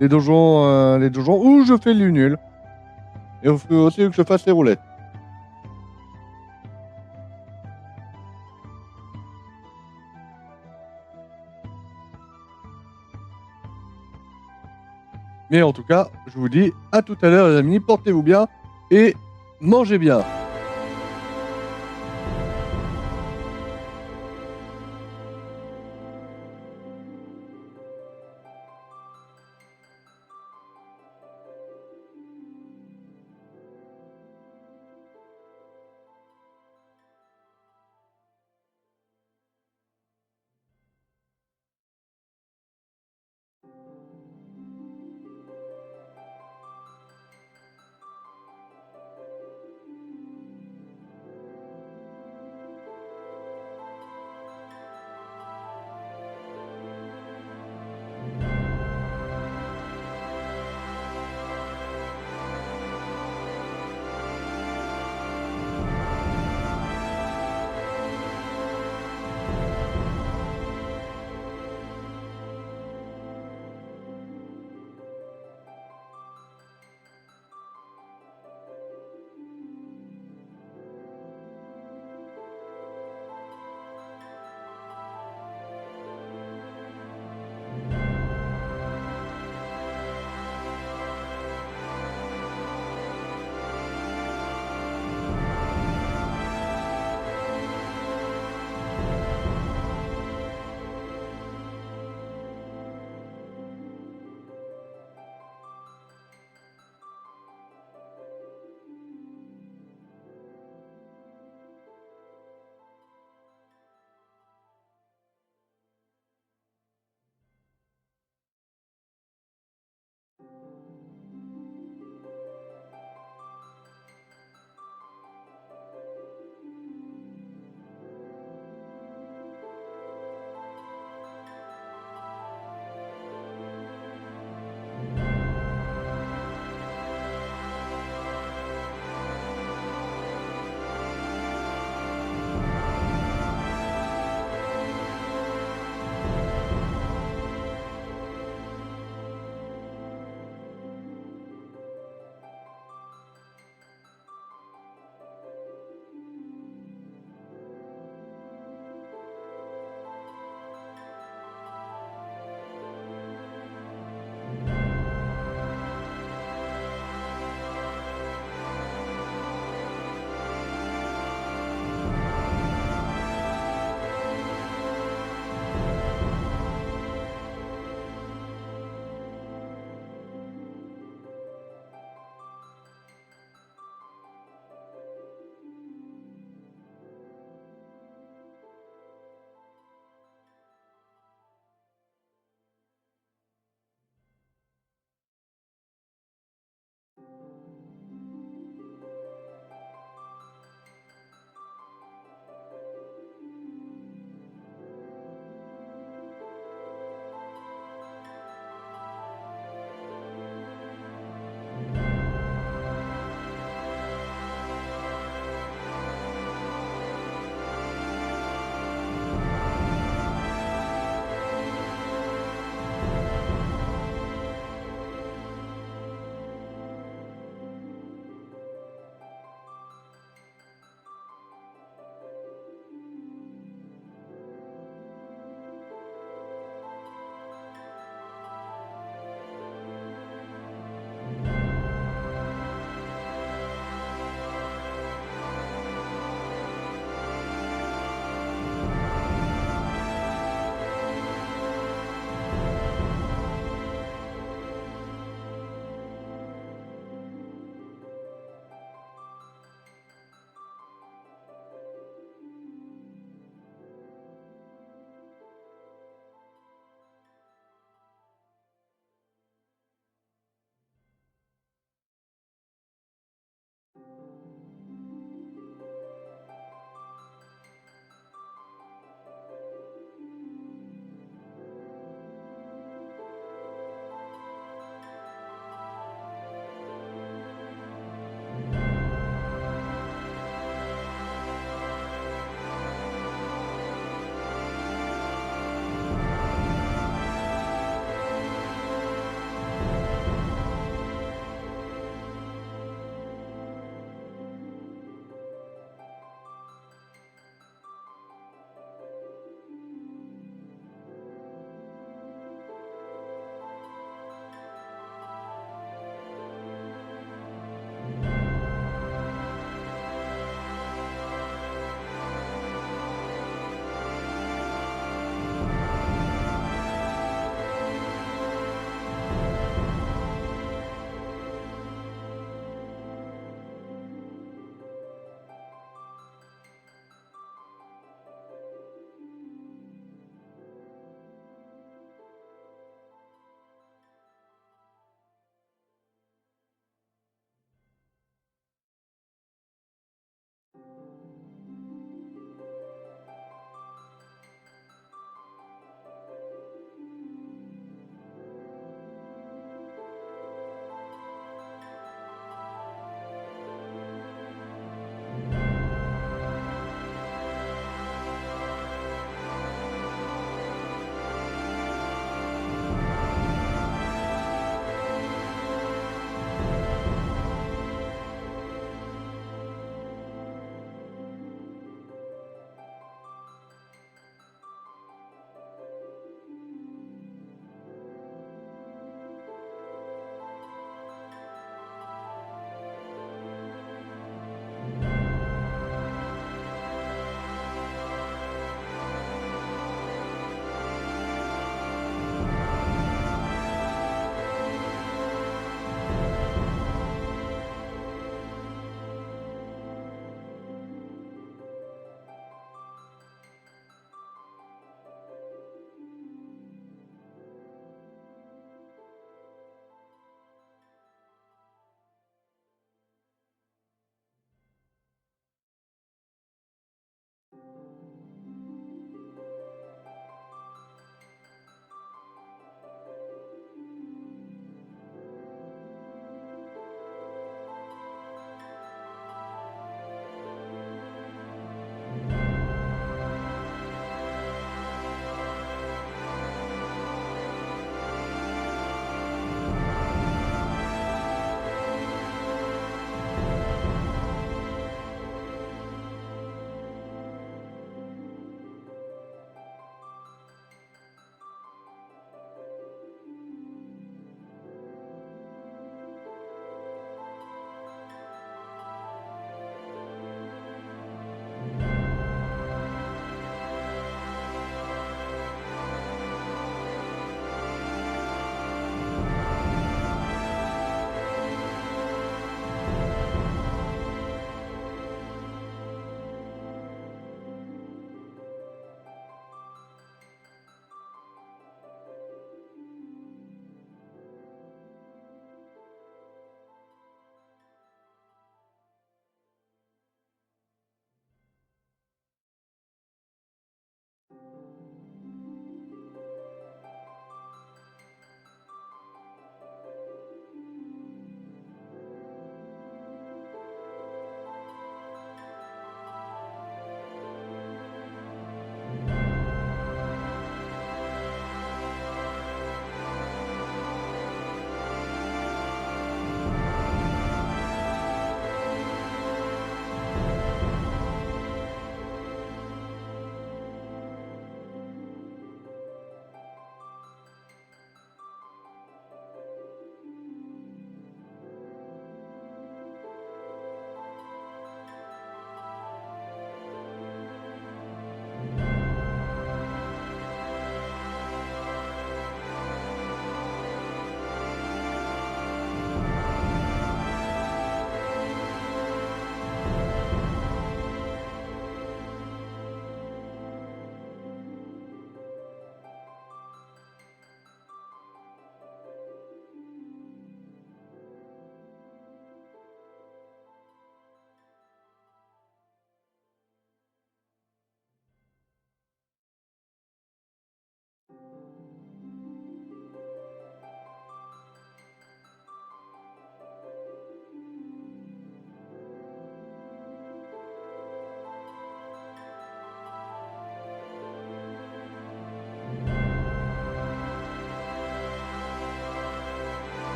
S1: les donjons, ou je fais le nul. Et il faut aussi que je fasse les roulettes. Mais en tout cas, je vous dis à tout à l'heure, les amis. Portez-vous bien et mangez bien.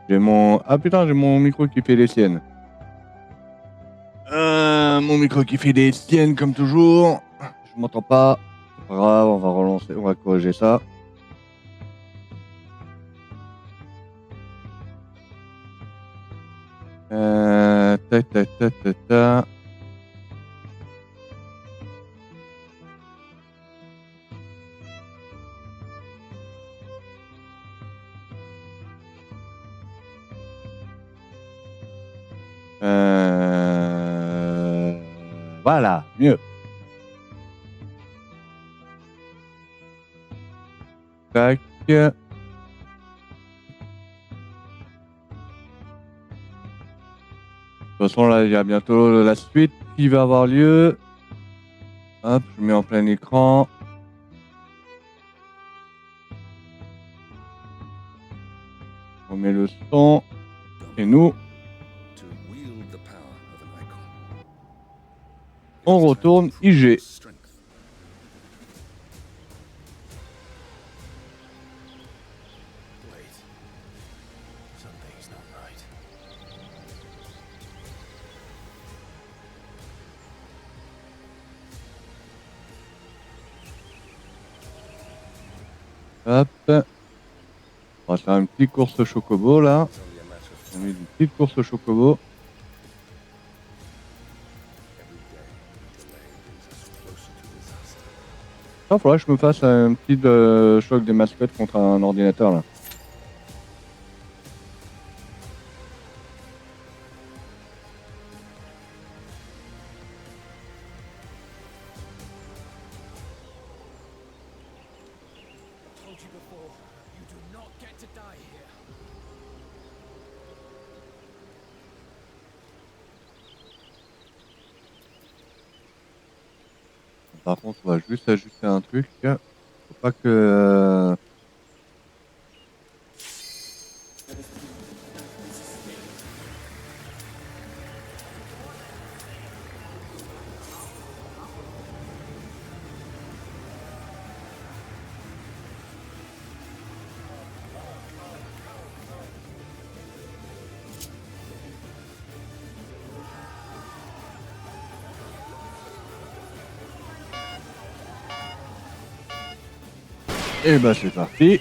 S1: J'ai mon... Ah putain, j'ai mon micro qui fait des siennes. Mon micro qui fait des siennes comme toujours. Je m'entends pas. C'est pas grave, on va relancer, on va corriger ça. Tac, tac, tac, tac, tac. Voilà, mieux. Tac. De toute façon, là, il y a bientôt la suite qui va avoir lieu. Hop, je mets en plein écran. On met le son. Et nous, on retourne IG. Hop. On va faire une petite course chocobo là. On met une petite course chocobo. Il faudrait que je me fasse un petit choc des mascottes contre un ordinateur là. Par contre, on va juste ajuster un truc. Faut pas que... Et bah c'est parti.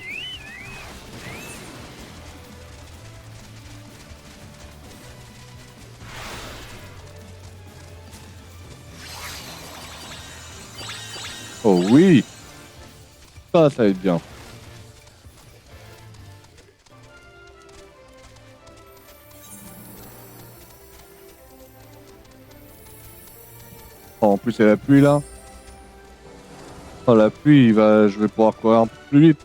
S1: Oh oui. Ça va être bien. Oh, en plus c'est la pluie là. Oh, la pluie, je vais pouvoir courir un peu plus vite.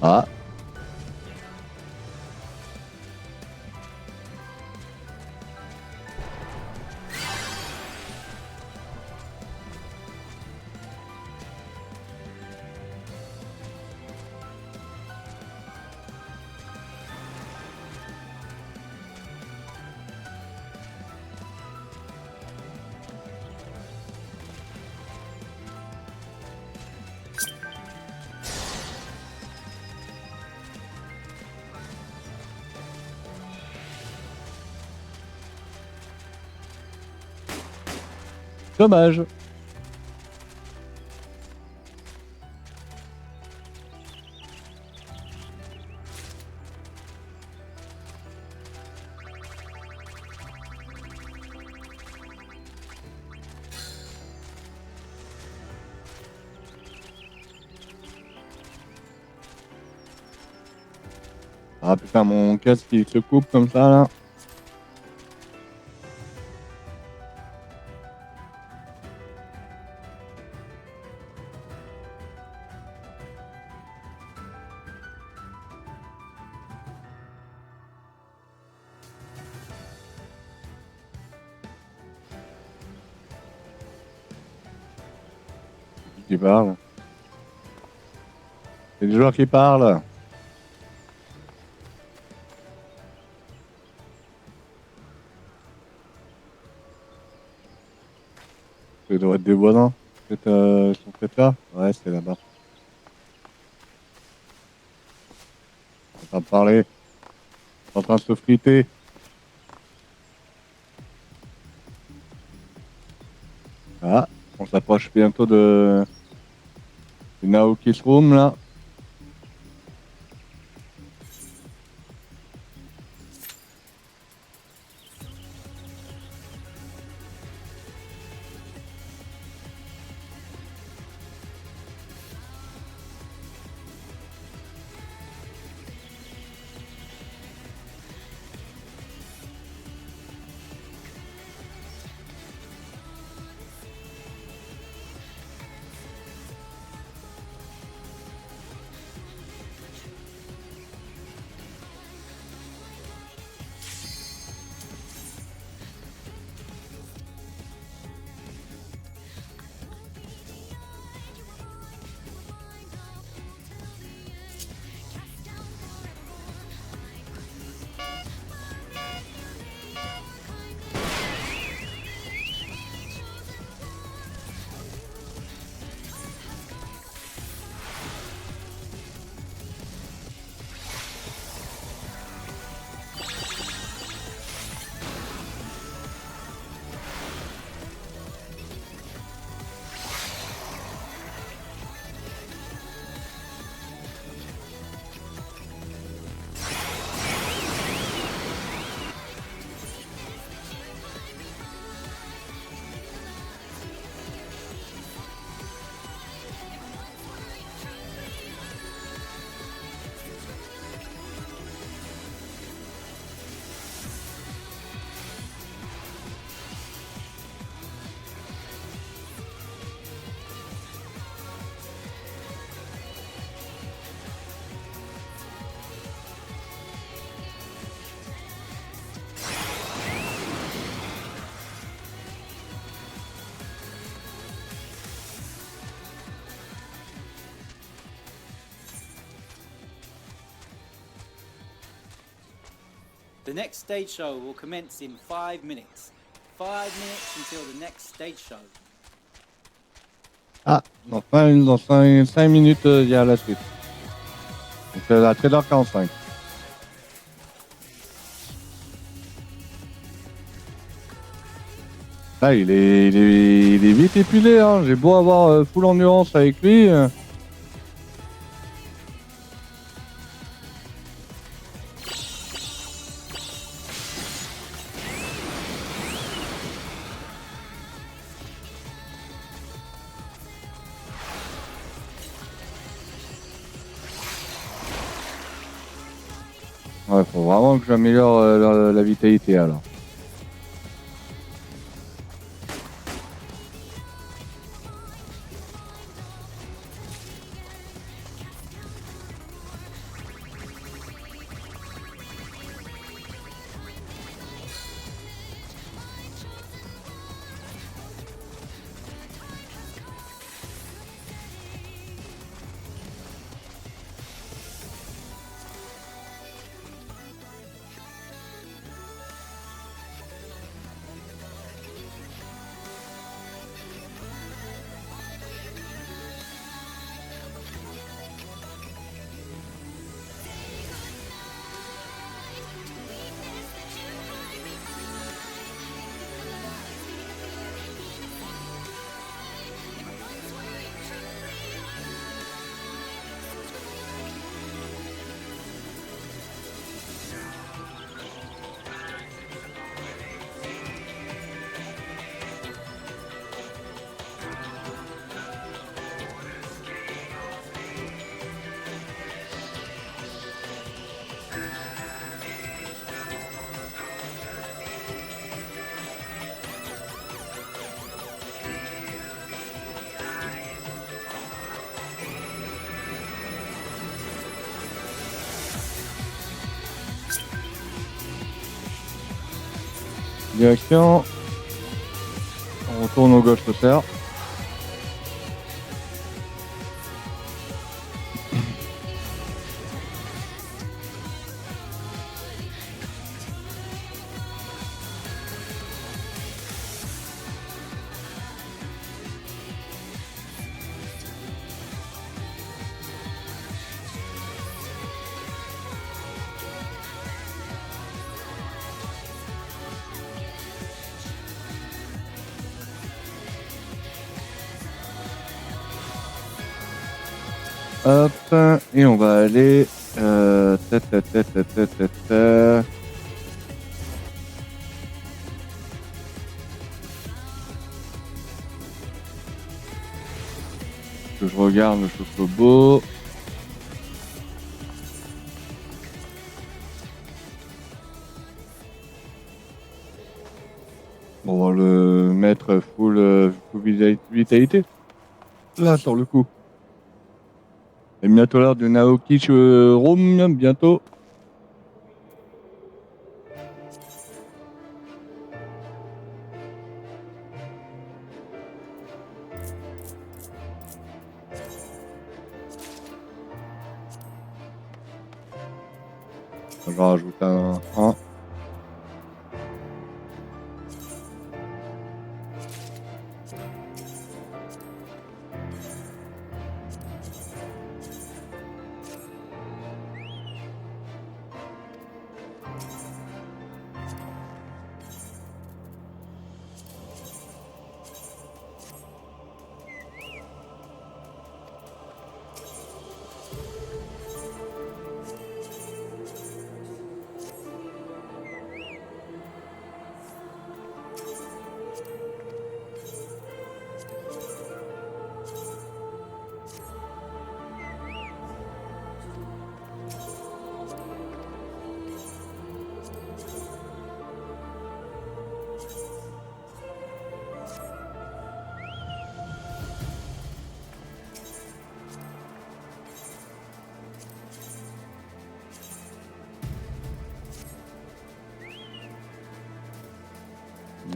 S1: Ah. Dommage. Ah putain, mon casque il se coupe comme ça là. Qui parle. C'est des joueurs qui parlent. Ça doit être des voisins. Peut-être ils sont peut-être là. Ouais, c'est là-bas. On va pas parler. Ils sont en train de se friter. Ah, on s'approche bientôt de Naoki's Room là.
S5: The next stage show will commence in 5 minutes. 5 minutes until the next stage show.
S1: Ah, dans 5 minutes, il y a la suite. Donc c'est à 13h45. Là, il est vite épuisé, hein. J'ai beau avoir full endurance avec lui. Ouais, faut vraiment que j'améliore la vitalité alors. Direction. On retourne au gauche le cerf. Hop, et on va aller... Que je regarde le chocobo. Bon, on va le mettre full vitalité. Là, sur le coup. Et bientôt l'heure de Naoki Rome, bientôt. Je vais rajouter un 1.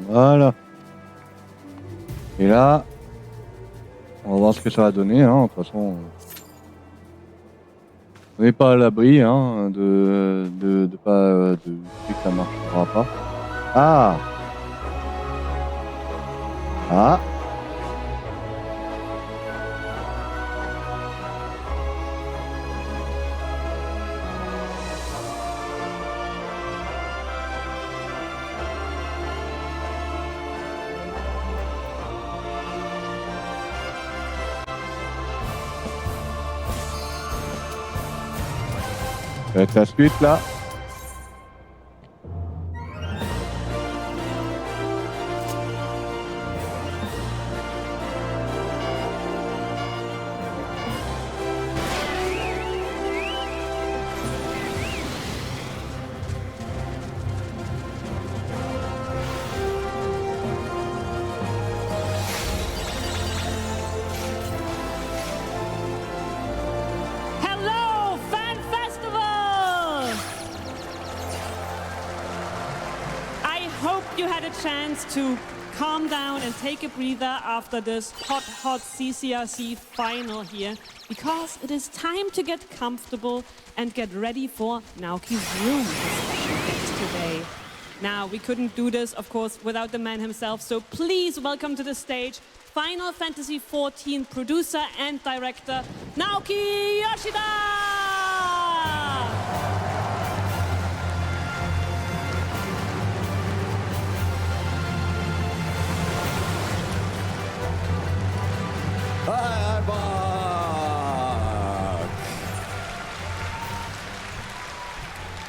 S1: Voilà. Et là, on va voir ce que ça va donner. Hein. De toute façon, on n'est pas à l'abri hein, de que ça marchera pas. Ah. Ah. Ça va être la suite là.
S8: Hello, Fan Festival! I hope you had a chance to calm down and take a breather after this hot CCRC final here, because it is time to get comfortable and get ready for Naoki's room today. Now, we couldn't do this, of course, without the man himself, so please welcome to the stage Final Fantasy XIV producer and director, Naoki Yoshida!
S9: Hi, I'm back.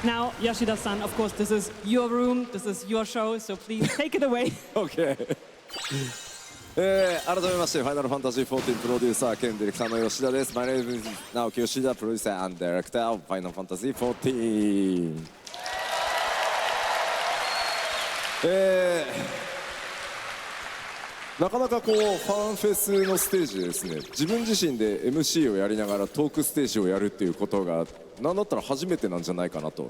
S8: Now, Yoshida-san, of course, this is your room, this is your show, so please take it away.
S9: OK 改めまして、ファイナルファンタジー14プロデューサー兼ディレクターの吉田です。My name is Naoki Yoshida, producer and director of Final Fantasy XIV. なかなかこうファンフェスのステージでですね、自分自身で MC をやりながらトークステージをやるっていうことが何だったら初めてなんじゃないかなと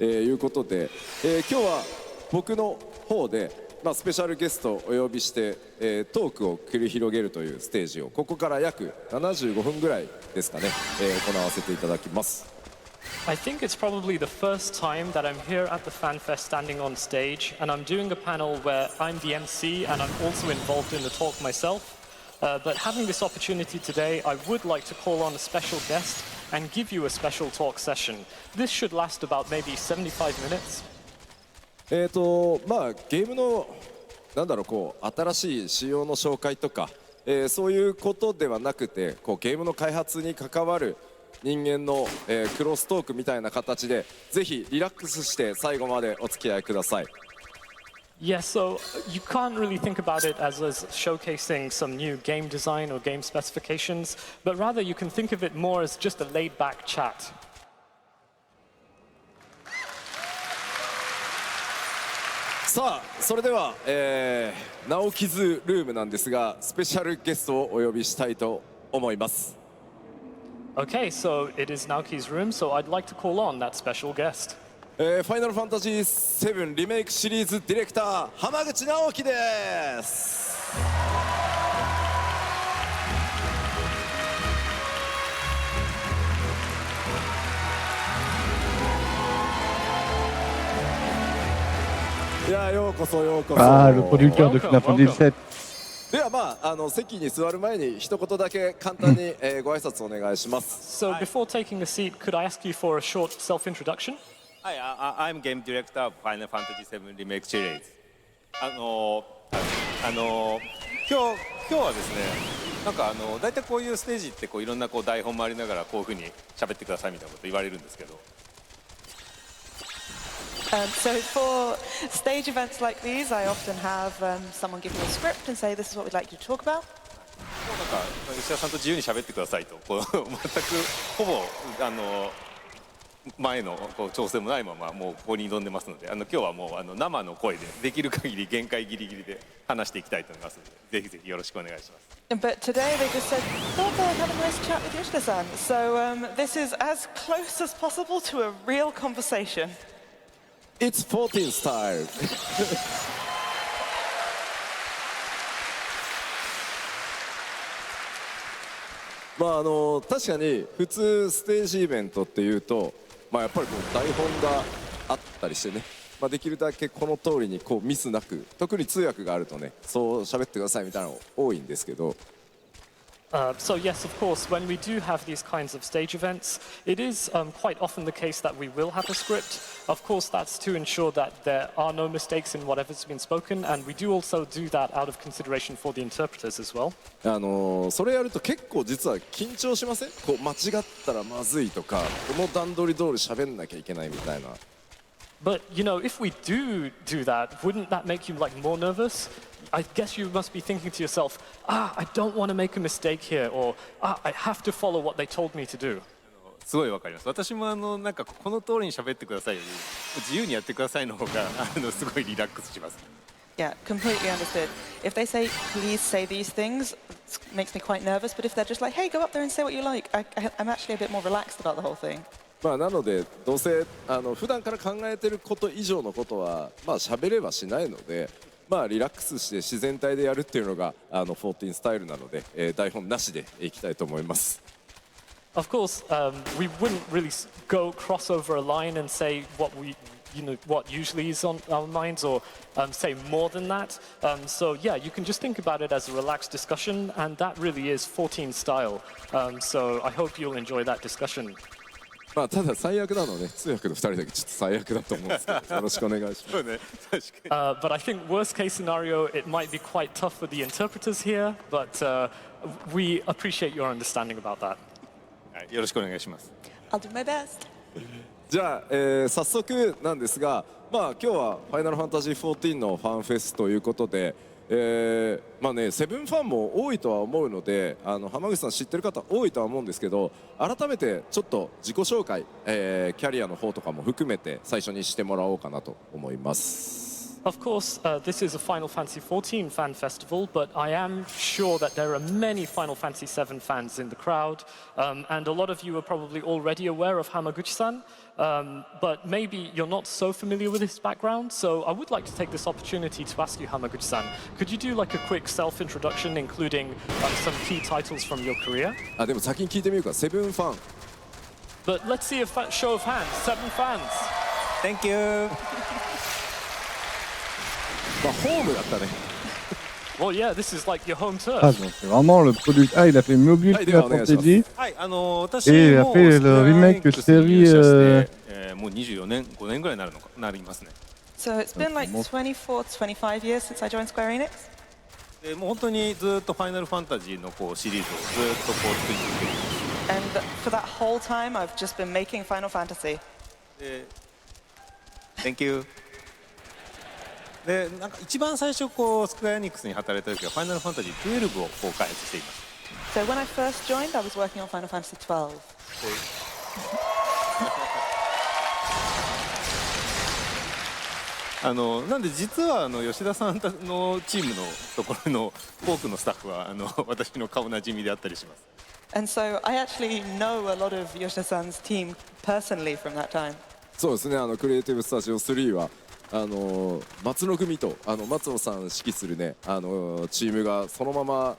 S9: いうことで、今日は僕の方で、スペシャルゲストをお呼びして、トークを繰り広げるというステージをここから約75分ぐらいですかね、行わせていただきます。
S10: I think it's probably the first time that I'm here at the FanFest standing on stage, and I'm doing a panel where I'm the MC and I'm also involved in the talk myself. But having this opportunity today, I would like to call on a special guest and give you a special talk session. This should last about maybe 75 minutes.
S9: ゲームの新しい仕様の紹介とか、そういうことではなくて、ゲームの開発に関わる人間の、クロストークみたいな形で、ぜひリラックスして最後までお付き合いください。
S10: Yes, so you can't really think about it as showcasing some new game design or game specifications, but rather you can think of it more as just a laid-back chat.
S9: さあ、それでは、直木ズルームなんですが、スペシャルゲストをお呼びしたいと思います。
S10: Okay, so it is Naoki's room, so I'd like to call on that special guest.
S9: ファイナルファンタジー7リメイクシリーズディレクター浜口直樹です。いや、ようこそようこそ。
S1: Le producteur de FNAF 17。
S9: では席に座る前に一言だけ簡単にご挨拶お願いします。
S10: So before taking a seat, could I ask you for a short self-introduction?
S18: Hi, I'm game director of Final Fantasy VII Remake Series. 今日はですね、大体こういうステージっていろんな台本もありながらこういうふうに喋ってくださいみたいなこと言われるんですけど。
S19: So for stage events like these, I often have someone give me a script and say, "This is what we'd like you to talk about."
S18: 吉田さんと自由に喋ってくださいと、全くほぼ前の調整もないままもうここに挑んでますので、今日はもう生の声でできる限り限界ギリギリで話していきたいと思いますので、ぜひぜひよろしくお願いします。
S19: But today they just said, "Oh, they'll have a nice chat with Yoshida-san." So this is as close as possible to a real conversation.
S9: It's 14 style. 確かに普通ステージイベントっていうと、やっぱり台本があったりしてね、できるだけこの通りにミスなく、特に通訳があるとね、そう喋ってくださいみたいなの多いんですけど。
S10: So yes, of course, when we do have these kinds of stage events, it is quite often the case that we will have a script. Of course, that's to ensure that there are no mistakes in whatever's been spoken, and we do also do that out of consideration for the interpreters as well.
S9: それやると結構実は緊張しません？間違ったらまずいとか、この段取り通り喋んなきゃいけないみたいな。
S10: But you know, if we do that, wouldn't that make you more nervous? I guess you must be thinking to yourself, I don't want to make a mistake here, or I have to follow what they told me to do.
S18: すごいわかります。私もこの通りに喋ってくださいより自由にやってくださいの方がすごいリラックスします。
S19: Yeah, completely understood. If they say, "Please say these things," it makes me quite nervous. But if they're just like, "Hey, go up there and say what you like," I'm actually a bit more relaxed about the whole thing.
S9: なのでどうせ普段から考えてること以上のことは喋ればしないので。リラックスして自然体でやるっていうのが14スタイルなので、台本なしでいきたいと思います。
S10: Of course, we wouldn't really go cross over a line and say what usually is on our minds, or say more than that. So yeah, you can just think about it as a relaxed discussion, and that really is 14 style. So I hope you'll enjoy that discussion.
S9: ただ最悪なのね、通訳の2人だけちょっと最悪だと思うんですけど、よろしくお願いします。
S10: But I think worst case scenario, it might be quite tough for the interpreters here, but we appreciate your understanding about that.
S18: よろしくお願いします。
S19: I'll do my best.
S9: じゃあ、早速なんですが、今日はファイナルファンタジー14のファンフェスということで。セブンファンも多いとは思うので、浜口さん知ってる方多いとは思うんですけど、改めてちょっと自己紹介、キャリアの方とかも含めて最初にしてもらおうかなと思います。
S10: Of course, this is a Final Fantasy XIV fan festival, but I am sure that there are many Final Fantasy VII fans in the crowd, and a lot of you are probably already aware of Hamaguchi-san, but maybe you're not so familiar with his background, so I would like to take this opportunity to ask you, Hamaguchi-san, could you do like a quick self-introduction, including some key titles from your career?
S9: でも先に聞いてみるか、セブンファン。
S10: But let's see a show of hands, 7 fans.
S18: Thank you.
S9: まあホームだったね。
S10: Well, yeah, this is like your home turf.
S1: Ah, donc c'est vraiment le produit. Ah, il a fait Mobile Final Fantasy.
S18: はい、私
S1: Et il a
S18: も
S1: fait le remake série.
S18: もう24年、5年ぐらいになりますね。
S19: So it's been like 24, 25 years since I joined Square Enix.
S18: でもう本当にずっとファイナルファンタジーのこうシリーズをずっとこう作り続けています。
S19: And for that whole time, I've just been making Final Fantasy.
S18: で Thank you. でなんか一番最初こうスクエアエニックスに働いた時はファイナルファンタジー12をこう開発していました。
S19: So when I first joined, I was working on Final Fantasy XII.
S18: なんで実は吉田さんのチームのところの多くのスタッフは私の顔なじみであったりします。
S19: And so I actually know a lot of Yoshida-san's team personally from that time.
S9: そうですね、クリエイティブスタジオ3は松野組と松野さん指揮するねチームがそのまま、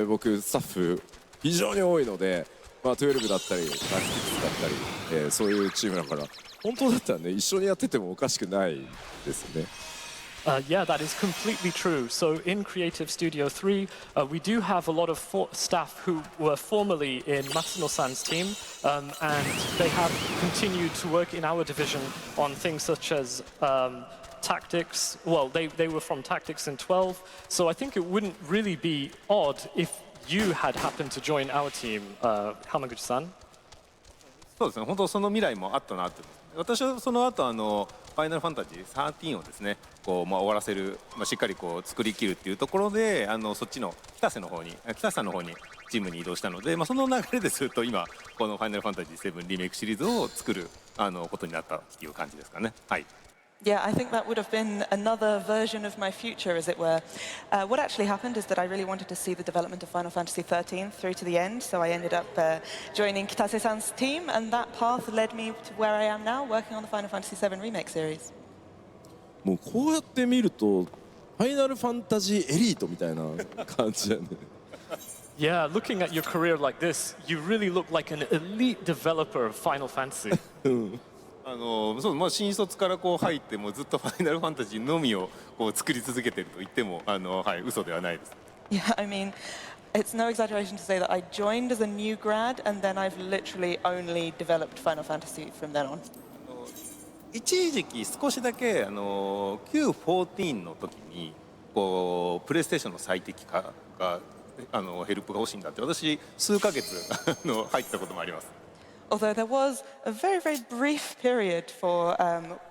S9: 僕スタッフ非常に多いので、まあ、12だったりナイスティクスだったり、そういうチームだから本当だったらね一緒にやっててもおかしくないですね。
S10: Yeah, that is completely true. So in Creative Studio 3, we do have a lot of staff who were formerly in Matsuno-san's team, and they have continued to work in our division on things such as tactics. Well, they were from tactics in 12, so I think it wouldn't really be odd if you had happened to join our team, Hamaguchi-san.
S18: そうですね、本当その未来もあったなって。私はその後ファイナルファンタジー13をですねこう、終わらせる、しっかりこう作り切るっていうところでそっちの北さんの方にチームに移動したので、その流れでずっと今このファイナルファンタジー7リメイクシリーズを作ることになったっていう感じですかね。はい。
S19: Yeah, I think that would have been another version of my future, as it were. What actually happened is that I really wanted to see the development of Final Fantasy XIII through to the end, so I ended up joining Kitase-san's team, and that path led me to where I am now, working on the Final Fantasy VII Remake series.
S9: もうこうやって見るとファイナルファンタジーエリートみたいな感じだね。
S10: Yeah, looking at your career like this, you really look like an elite developer of Final Fantasy.
S18: そう、新卒からこう入ってもずっとファイナルファンタジーのみをこう作り続けていると言ってもはい、嘘ではないです。
S19: Yeah, I mean, it's no exaggeration to say that I joined as a new grad, and then I've literally only developed Final Fantasy from then on.
S18: 一時期少しだけQ14の時にこうプレイステーションの最適化がヘルプが欲しいんだって私数ヶ月入ったこともあります。
S19: Although there was a very, very brief period for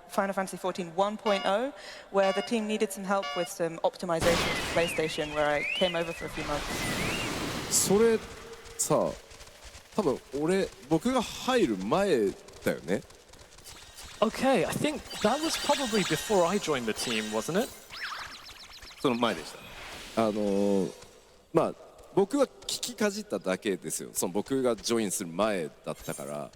S19: Final Fantasy XIV 1.0 where the team needed some help with some optimization to PlayStation, where I came over for a few months.
S9: それさ、多分僕が入る前だよね。
S10: Okay, I think that was probably before I joined the team, wasn't it?
S18: その前でした。
S9: まあ僕は聞きかじっただけですよ。その僕がジョインする前だったから、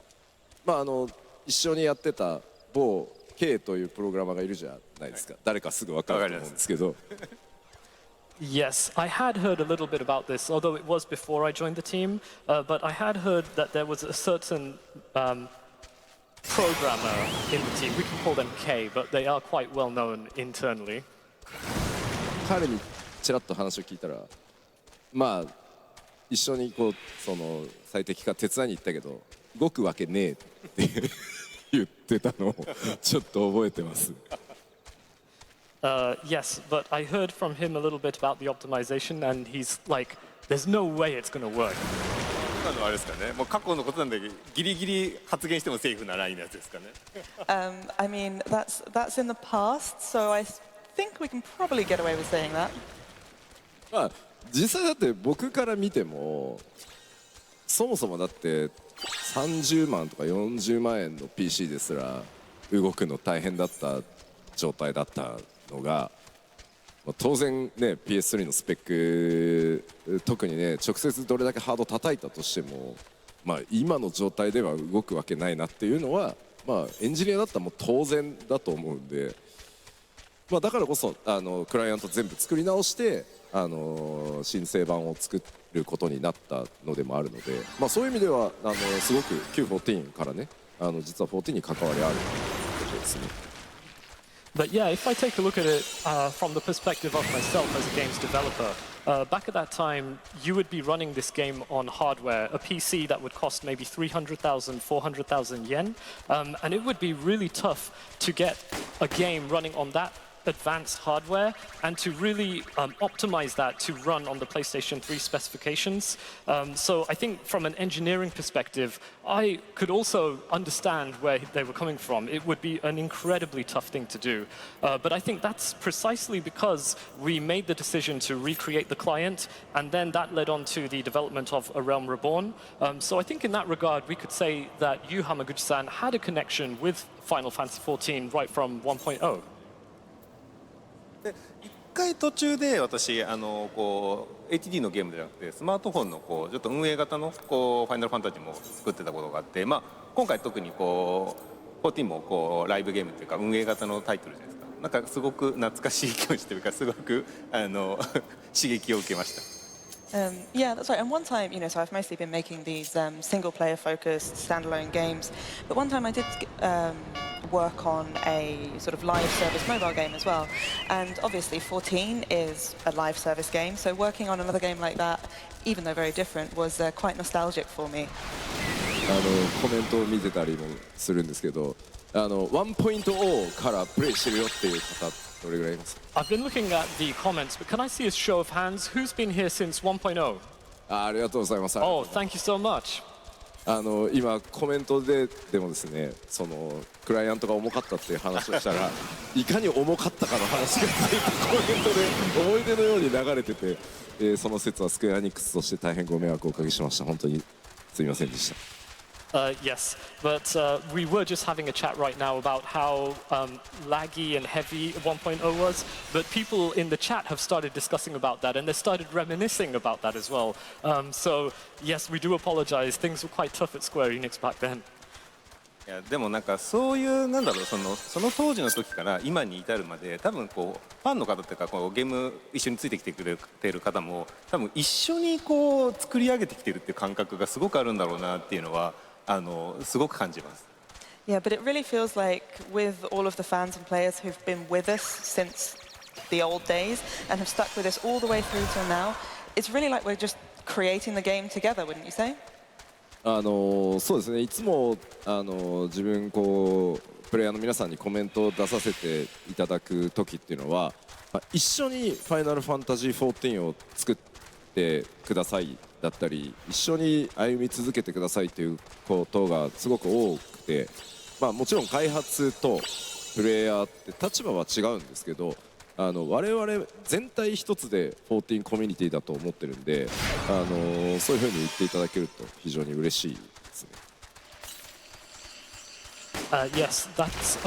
S9: 一緒にやってた某 K というプログラマーがいるじゃないですか。誰かすぐ分かると思うんですけど。
S10: Yes, I had heard a little bit about this, although it was before I joined the team. But I had heard that there was a certain programmer in the team. We can call them K, but they are quite well known internally.
S9: 彼にちらっと話を聞いたら。一緒にこうその最適化手伝いに行ったけど動くわけねえって言ってたのをちょっと覚えてます。
S10: Yes, but I heard from him a little bit about the optimization, and he's like, "There's no way it's going to work."
S18: 今のあれですかね。もう過去のことなんでギリギリ発言してもセーフなラインのやつですかね。
S19: I mean, that's in the past, so I think we can probably get away with saying that.
S9: 実際だって僕から見てもそもそもだって30万とか40万円の PC ですら動くの大変だった状態だったののが、当然ね PS3 のスペック特にね直接どれだけハード叩いたとしても、今の状態では動くわけないなっていうのは、エンジニアだったらもう当然だと思うんで、だからこそクライアント全部作り直して新生版を作ることになったのでもあるので、そういう意味ではすごく Q14 からね実は14に関わりあることですね。
S10: But yeah, if I take a look at it from the perspective of myself as a games developer, back at that time, you would be running this game on hardware, a PC that would cost maybe 300,000, 400,000 yen, and it would be really tough to get a game running on that advanced hardware and to really optimize that to run on the PlayStation 3 specifications. So I think from an engineering perspective, I could also understand where they were coming from. It would be an incredibly tough thing to do. But I think that's precisely because we made the decision to recreate the client, and then that led on to the development of A Realm Reborn. So I think in that regard, we could say that you, Hamaguchi-san, had a connection with Final Fantasy XIV right from 1.0.
S18: 一回途中で私HD のゲームじゃなくてスマートフォンのちょっと運営型のファイナルファンタジーも作ってたことがあって、今回特に14もライブゲームっていうか運営型のタイトルじゃないですか。なんかすごく懐かしい気持ちというかすごく刺激を受けました。
S19: Yeah, that's right. And one time, so I've mostly been making these single-player focused standalone games. But one time I did work on a sort of live service mobile game as well. And obviously 14 is a live service game. So working on another game like that, even though very different, was quite nostalgic for me.
S9: コメントを見てたりもするんですけど、1.0 からプレイしてるよっていう方どれぐらいいます？
S10: I've been looking at the comments, but can I see a show of hands? Who's been here since 1.0?
S9: ありがとうございます。
S10: Oh, thank you so much.
S9: 今コメントでもですね、クライアントが重かったっていう話をしたらいかに重かったかの話がずっとコメントで思い出のように流れてて、その説はスクエアニックスとして大変ご迷惑をおかけしました。本当にすみませんでした。
S10: Yes, but we were just having a chat right now about how laggy and heavy 1.0 was, but people in the chat have started discussing about that, and they started reminiscing about that as well. So yes, we do apologize. Things were quite tough at Square Enix back then.
S18: いやでもなんかそういうその当時の時から今に至るまで多分ファンの方というかゲーム一緒についてきてくれている方も多分一緒に作り上げてきてるっていう感覚がすごくあるんだろうなっていうのはすごく感じます。
S19: Yeah, but it really feels like with all of the fans and players who've been with us since the old days and have stuck with us all the way through till now, it's really like we're just creating the game together, wouldn't you say?
S9: そうですね。いつも自分プレイヤーの皆さんにコメントを出させていただく時っていうのは、一緒にファイナルファンタジー14を作ってくださいだったり、一緒に歩み続けてくださいということがすごく多くて、もちろん開発とプレイヤーって立場は違うんですけど、我々全体一つで14コミュニティだと思ってるんで、そういうふうに言っていただけると非常に嬉しいですね。
S10: Yes, that's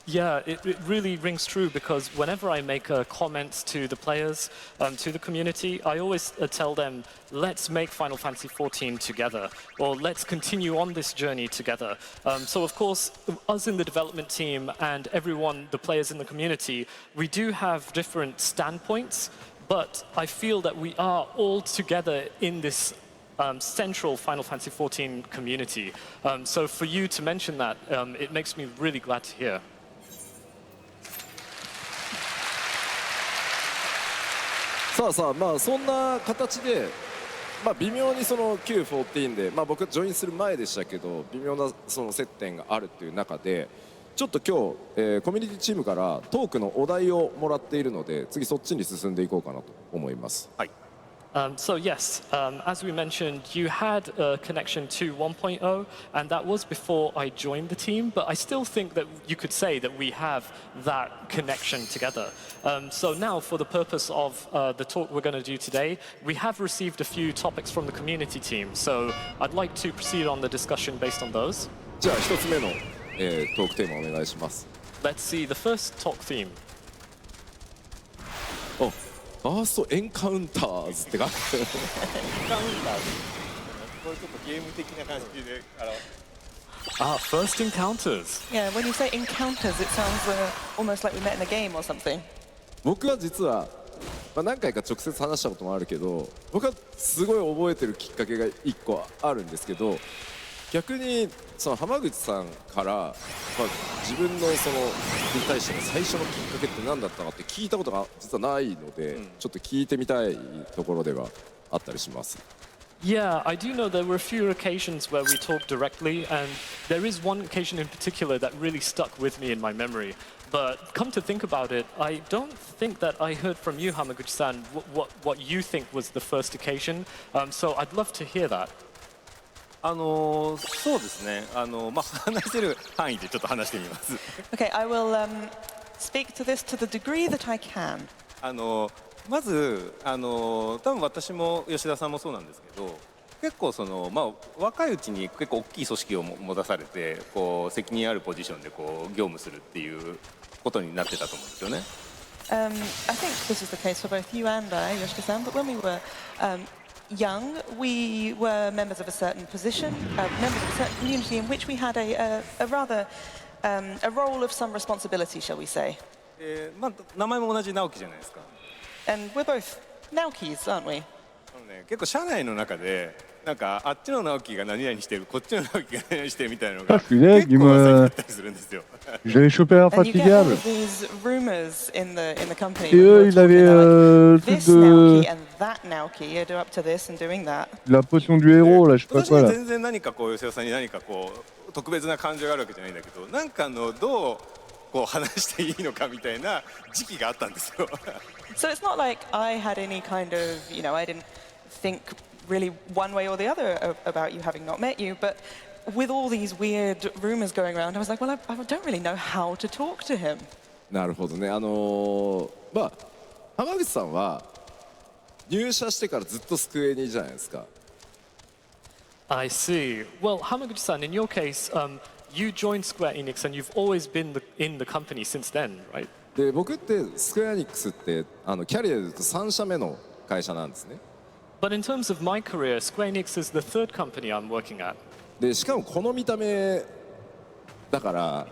S10: yeah, it really rings true because whenever I make comments to the players, to the community, I always tell them, let's make Final Fantasy XIV together, or let's continue on this journey together. So of course, us in the development team and everyone, the players in the community, we do have different standpoints, but I feel that we are all together in this central Final Fantasy XIV community. So for you to mention that, it makes me really glad to hear.
S9: さあそんな形で、微妙にその Q14 で、僕ジョインする前でしたけど微妙なその接点があるっていう中で、ちょっと今日、コミュニティチームからトークのお題をもらっているので、次そっちに進んでいこうかなと思います。はい。
S10: So yes, as we mentioned, you had a connection to 1.0, and that was before I joined the team, but I still think that you could say that we have that connection together. So now, for the purpose of the talk we're going to do today, we have received a few topics from the community team, so I'd like to proceed on the discussion based on those.
S9: じゃあ一つ目の、トークテーマお願いします。
S10: Let's see the first talk theme.
S9: ファーストエンカウンターズって書く。
S18: エンカウンターズ。これちょっとゲーム的な感じで
S10: First encounters.
S19: Yeah, when you say encounters, it sounds almost like we met in a game or something.
S9: 僕は実は、何回か直接話したこともあるけど、僕はすごい覚えてるきっかけが1個あるんですけど、逆にその浜口さんから、自分のそのに対しての最初のきっかけって何だったかって聞いたことが実はないので、ちょっと聞いてみたいところではあったりします。
S10: Yeah, I do know there were a few occasions where we talked directly, and there is one occasion in particular that really stuck with me in my memory. But come to think about it, I don't think that I heard from you, Hamaguchi-san, what you think was the first occasion. So I'd love to hear that.
S18: そうですね。話せる範囲でちょっと話してみます。
S19: Okay, I will speak to this to the degree that I can.
S18: まず多分私も吉田さんもそうなんですけど、結構若いうちに結構大きい組織を持たされて、こう責任あるポジションでこう業務するっていうことになってたと思うんですよね。
S19: I think this is the case for both you and I, Yoshida-san, but when we were young, we were members of a certain position, members of a certain community in which we had a rather a role of some responsibility, shall we say.
S18: 名前も同じ直樹じゃないですか。
S19: And we're both Naokis, aren't we?
S18: 結構社内の中でなんかあっちの直樹が何々してる、こっちの直樹が何々してるみたいなのが結構噂になったりするんですよ。
S1: J'avais chopé un
S19: And you get all
S1: fatigable.
S19: of these rumors in the company.
S1: Et eux, il avait le truc
S19: This
S1: de
S19: Naoki and that Naoki are up to this and doing that.
S1: la potion du héros, là, je sais pas
S18: 私
S1: quoi
S18: は
S1: là.
S18: 全然何かこう吉田さんに何かこう特別な感情があるわけじゃないんだけど、なんかどうこう話していいのかみたいな時期があったんですよ。
S19: So it's not like I had any kind of, I didn't think really one way or the other about you having not met you, but with all these weird rumors going around, I was like, well, I don't really know how to talk to him.
S9: なるほどね。浜口さんは入社してからずっとスクエニじゃないですか。
S10: I see. Well, Hamaguchi-san, in your case, you joined Square Enix and you've always been in the company since then, right?
S9: で僕ってスクエアニックスってキャリアで言うと3社目の会社なんですね。
S10: But in terms of my career, Square Enix is the third company I'm working at.
S9: でしかもこの見た目だから。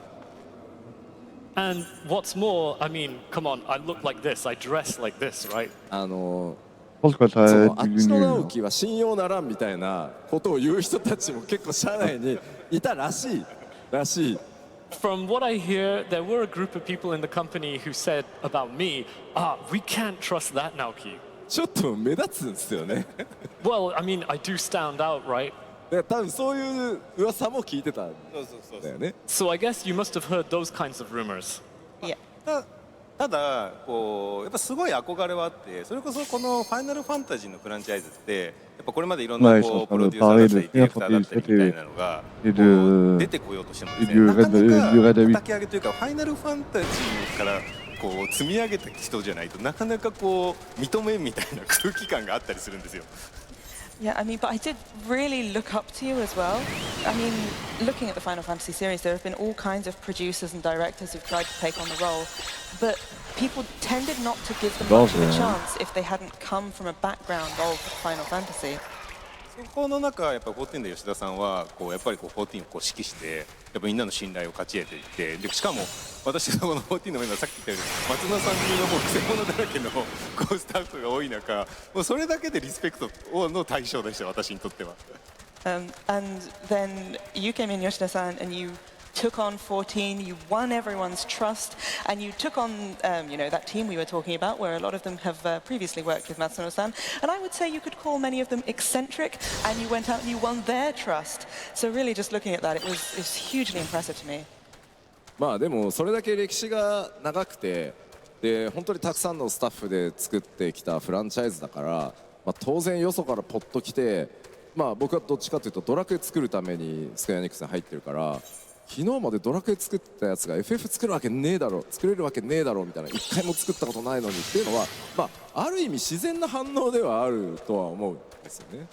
S10: And what's more, I mean, come on, I look like this, I dress like this, right?
S9: あっちの直樹は信用ならんみたいなことを言う人たちも結構社内にいたらしい。
S10: From what I hear, there were a group of people in the company who said about me, we can't trust that Naoki.
S9: ちょっと目立つんですよね。
S10: Well, I mean, I do stand out, right?
S9: 多分そういう噂も聞いてたんだよね。
S10: So I guess you must have heard those kinds of rumors.
S19: Yeah.
S18: ただこうやっぱすごい憧れはあって、それこそこのファイナルファンタジーのフランチャイズってやっぱこれまでいろんなこうプロデューサーだったりディレクターだったりみたいなのがこう出てこようとしてもですね、なかなか叩き上げというかファイナルファンタジーからこう積み上げた人じゃないとなかなかこう認めんみたいな空気感があったりするんですよ。
S19: Yeah, I mean, but I did really look up to you as well. I mean, looking at the Final Fantasy series, there have been all kinds of producers and directors who've tried to take on the role, but people tended not to give them much of a chance if they hadn't come from a background of Final Fantasy.
S18: そこの中やっぱ14で吉田さんはこうやっぱりこう14をこう指揮してやっぱみんなの信頼を勝ち得ていって、でしかも私のこの14のメンバーさっき言ったように松田さんにもうくせ者だらけのこうスタッフが多い中、もうそれだけでリスペクトの対象でした私にとっては。
S19: And then you came in, Yoshida-san, and you took on 14, you won everyone's trust, and you took on, that team we were talking about, where a lot of them have previously worked with Matsuno-san, and I would say you could call many of them eccentric, and you went out and you won their trust. So really just looking at that, it was hugely impressive to me.
S9: まあでもそれだけ歴史が長くて、で本当にたくさんのスタッフで作ってきたフランチャイズだから、当然よそからポッと来て、僕はどっちかというとドラクエ作るためにスクエアエニックスに入ってるから、昨日までドラクエ作ったやつが FF 作るわけねえだろ、作れるわけねえだろみたいな、一回も作ったことないのにっていうのは、ある意味自然な反応ではあるとは思うんですよね。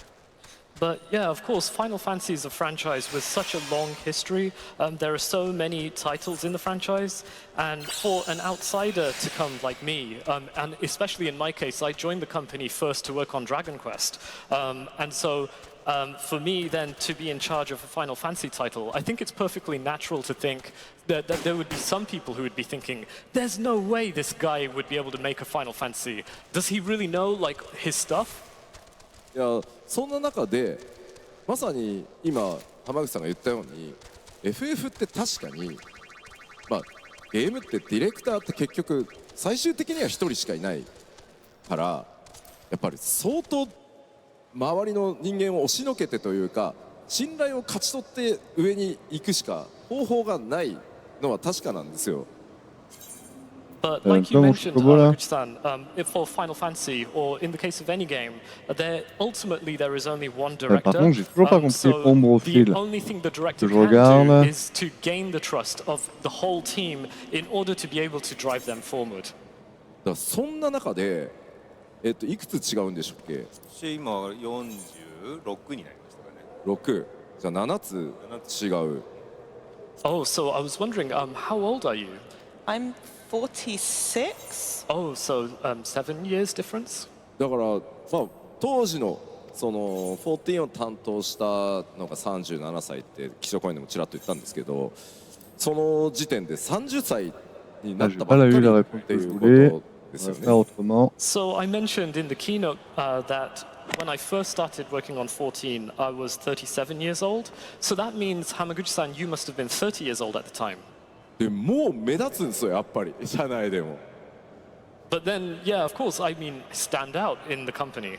S10: But yeah, of course, Final Fantasy is a franchise with such a long history. There are so many titles in the franchise, and for an outsider to come like me, and especially in my case, I joined the company first to work on Dragon Quest, and so for me then to be in charge of a Final Fantasy title, I think it's perfectly natural to think that there would be some people who would be thinking, there's no way this guy would be able to make a Final Fantasy. Does he really know like his stuff?
S9: いやそんな中でまさに今浜口さんが言ったように FF って確かに、まあ、ゲームってディレクターって結局最終的には1人しかいないからやっぱり相当周りの人間を押しのけてというか信頼を勝ち取って上に行くしか方法がないのは確かなんですよ。
S10: But like you mentioned, Hamaguchi-san, for Final Fantasy, or in the case of any game, ultimately there is only one director.
S1: Par contre, j'ai toujours pas compris Ombre au fil.
S10: The only thing the director
S1: Je
S10: can
S1: regarde.
S10: do is to gain the trust of the whole team in order to be able to drive them forward.
S9: だからそんな中で、いくつ違うんでしょうっけ？
S18: 私今46になりましたかね。
S9: 6。じゃあ7つ違う。
S10: Oh, so I was wondering, how old are you?
S19: I'm 46.
S10: Oh, so 7 years difference?
S9: だから、まあ、当時のその14を担当したのが37歳って記者講演でもちらっと言ったんですけど、その時点で30歳になったばっかりっていうことですよね。
S10: So I mentioned in the keynote that when I first started working on 14, I was 37 years old. So that means, Hamaguchi-san, you must have been 30 years old at the time.
S9: でもう目立つんですよやっぱり社内でも。
S10: But then, yeah, of course, I mean, stand out in the company.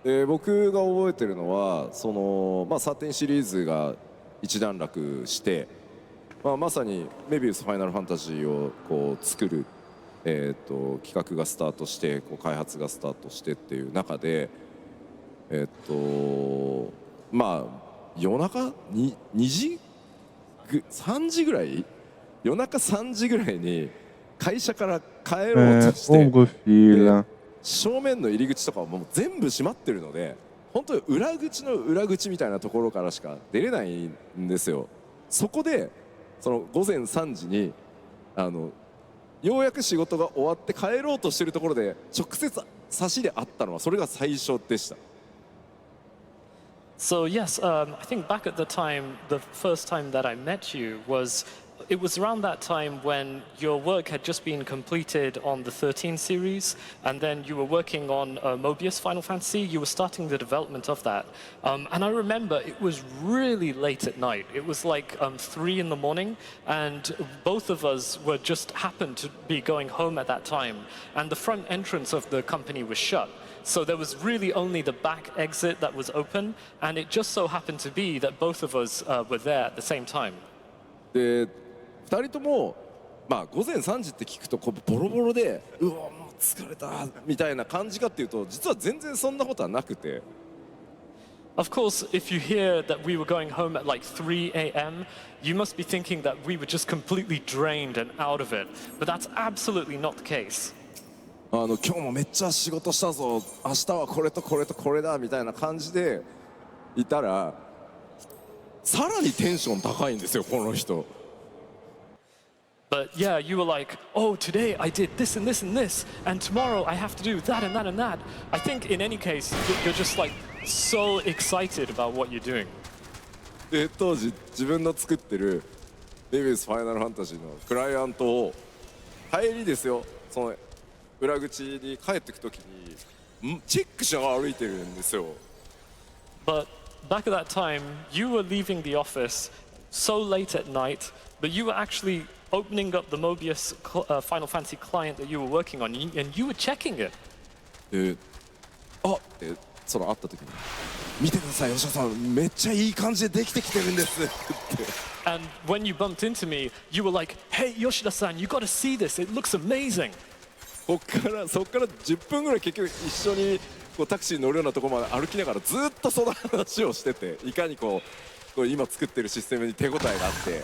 S9: で僕が覚えてるのはその、まあ、13シリーズが一段落して、まあ、まさにメビウスファイナルファンタジーをこう作る、企画がスタートしてこう開発がスタートしてっていう中でまあ夜中に2時3時ぐらい夜中3時ぐらいに会社から帰ろうとして正面の入り口とかはもう全部閉まってるので本当に裏口の裏口みたいなところからしか出れないんですよ。そこでその午前3時にようやく仕事が終わって帰ろうとしてるところで直接差しで会ったのはそれが最初でした。
S10: So yes, I think back at the time, the first time that I met you it was around that time when your work had just been completed on the 13 series, and then you were working on Mobius Final Fantasy. You were starting the development of that. And I remember it was really late at night. It was like 3 in the morning, and both of us were just happened to be going home at that time. And the front entrance of the company was shut. So there was really only the back exit that was open, and it just so happened to be that both of us were there at the same time.
S9: で2人とも、まあ、午前3時って聞くとこうボロボロでうわもう疲れたみたいな感じかっていうと実は全然そんなことはなくて。
S10: Of course, if you hear that we were going home at like 3 a.m., you must be thinking that we were just completely drained and out of it. But that's absolutely not the case.
S9: 今日もめっちゃ仕事したぞ明日はこれとこれとこれだみたいな感じでいたらさらにテンション高いんですよこの人。
S10: But yeah, you were like, oh, today I did this and this and this, and tomorrow I have to do that and that and that. I think in any case, you're just like so excited about what you're doing.
S9: で当時自分の作ってるメビウスファイナルファンタジーのクライアントを帰りですよその裏口に帰ってくときにチェックしながら歩いてるんですよ。
S10: But back at that time, you were leaving the office so late at night, but you were actually opening up the Mobius Final Fantasy client that you were working on, and you were checking it.
S9: あってその会った時に見てください吉田さんめっちゃいい感じでできてきてるんですって。
S10: And when you bumped into me, you were like, "Hey, Yoshida-san, you got to see this. It looks amazing."
S9: そっから10分ぐらい結局一緒にこうタクシーに乗るようなところまで歩きながらずっとその話をしてていかにこう今作ってるシステムに手応えがあって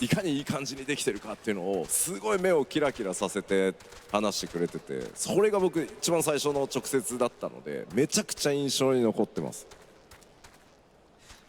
S9: いかにいい感じにできてるかっていうのをすごい目をキラキラさせて話してくれててそれが僕一番最初の直接だったのでめちゃくちゃ印象に残ってます。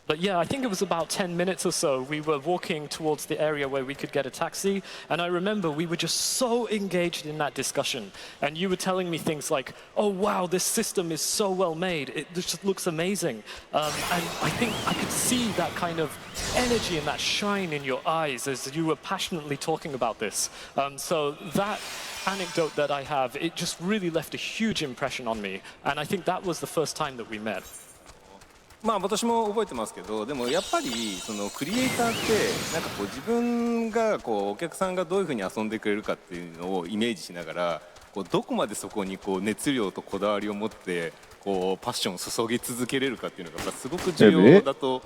S10: But yeah, I think it was about 10 minutes or so. We were walking towards the area where we could get a taxi. And I remember we were just so engaged in that discussion. And you were telling me things like, oh, wow, this system is so well made. It just looks amazing. And I think I could see that kind of energy and that shine in your eyes as you were passionately talking about this. So that anecdote that I have, it just really left a huge impression on me. And I think that was the first time that we met.
S18: まあ私も覚えてますけど、でもやっぱりそのクリエイターってなんかこう自分がこうお客さんがどういうふうに遊んでくれるかっていうのをイメージしながら、こうどこまでそこにこう熱量とこだわりを持ってこうパッションを注ぎ続けれるかっていうのがすごく重要だと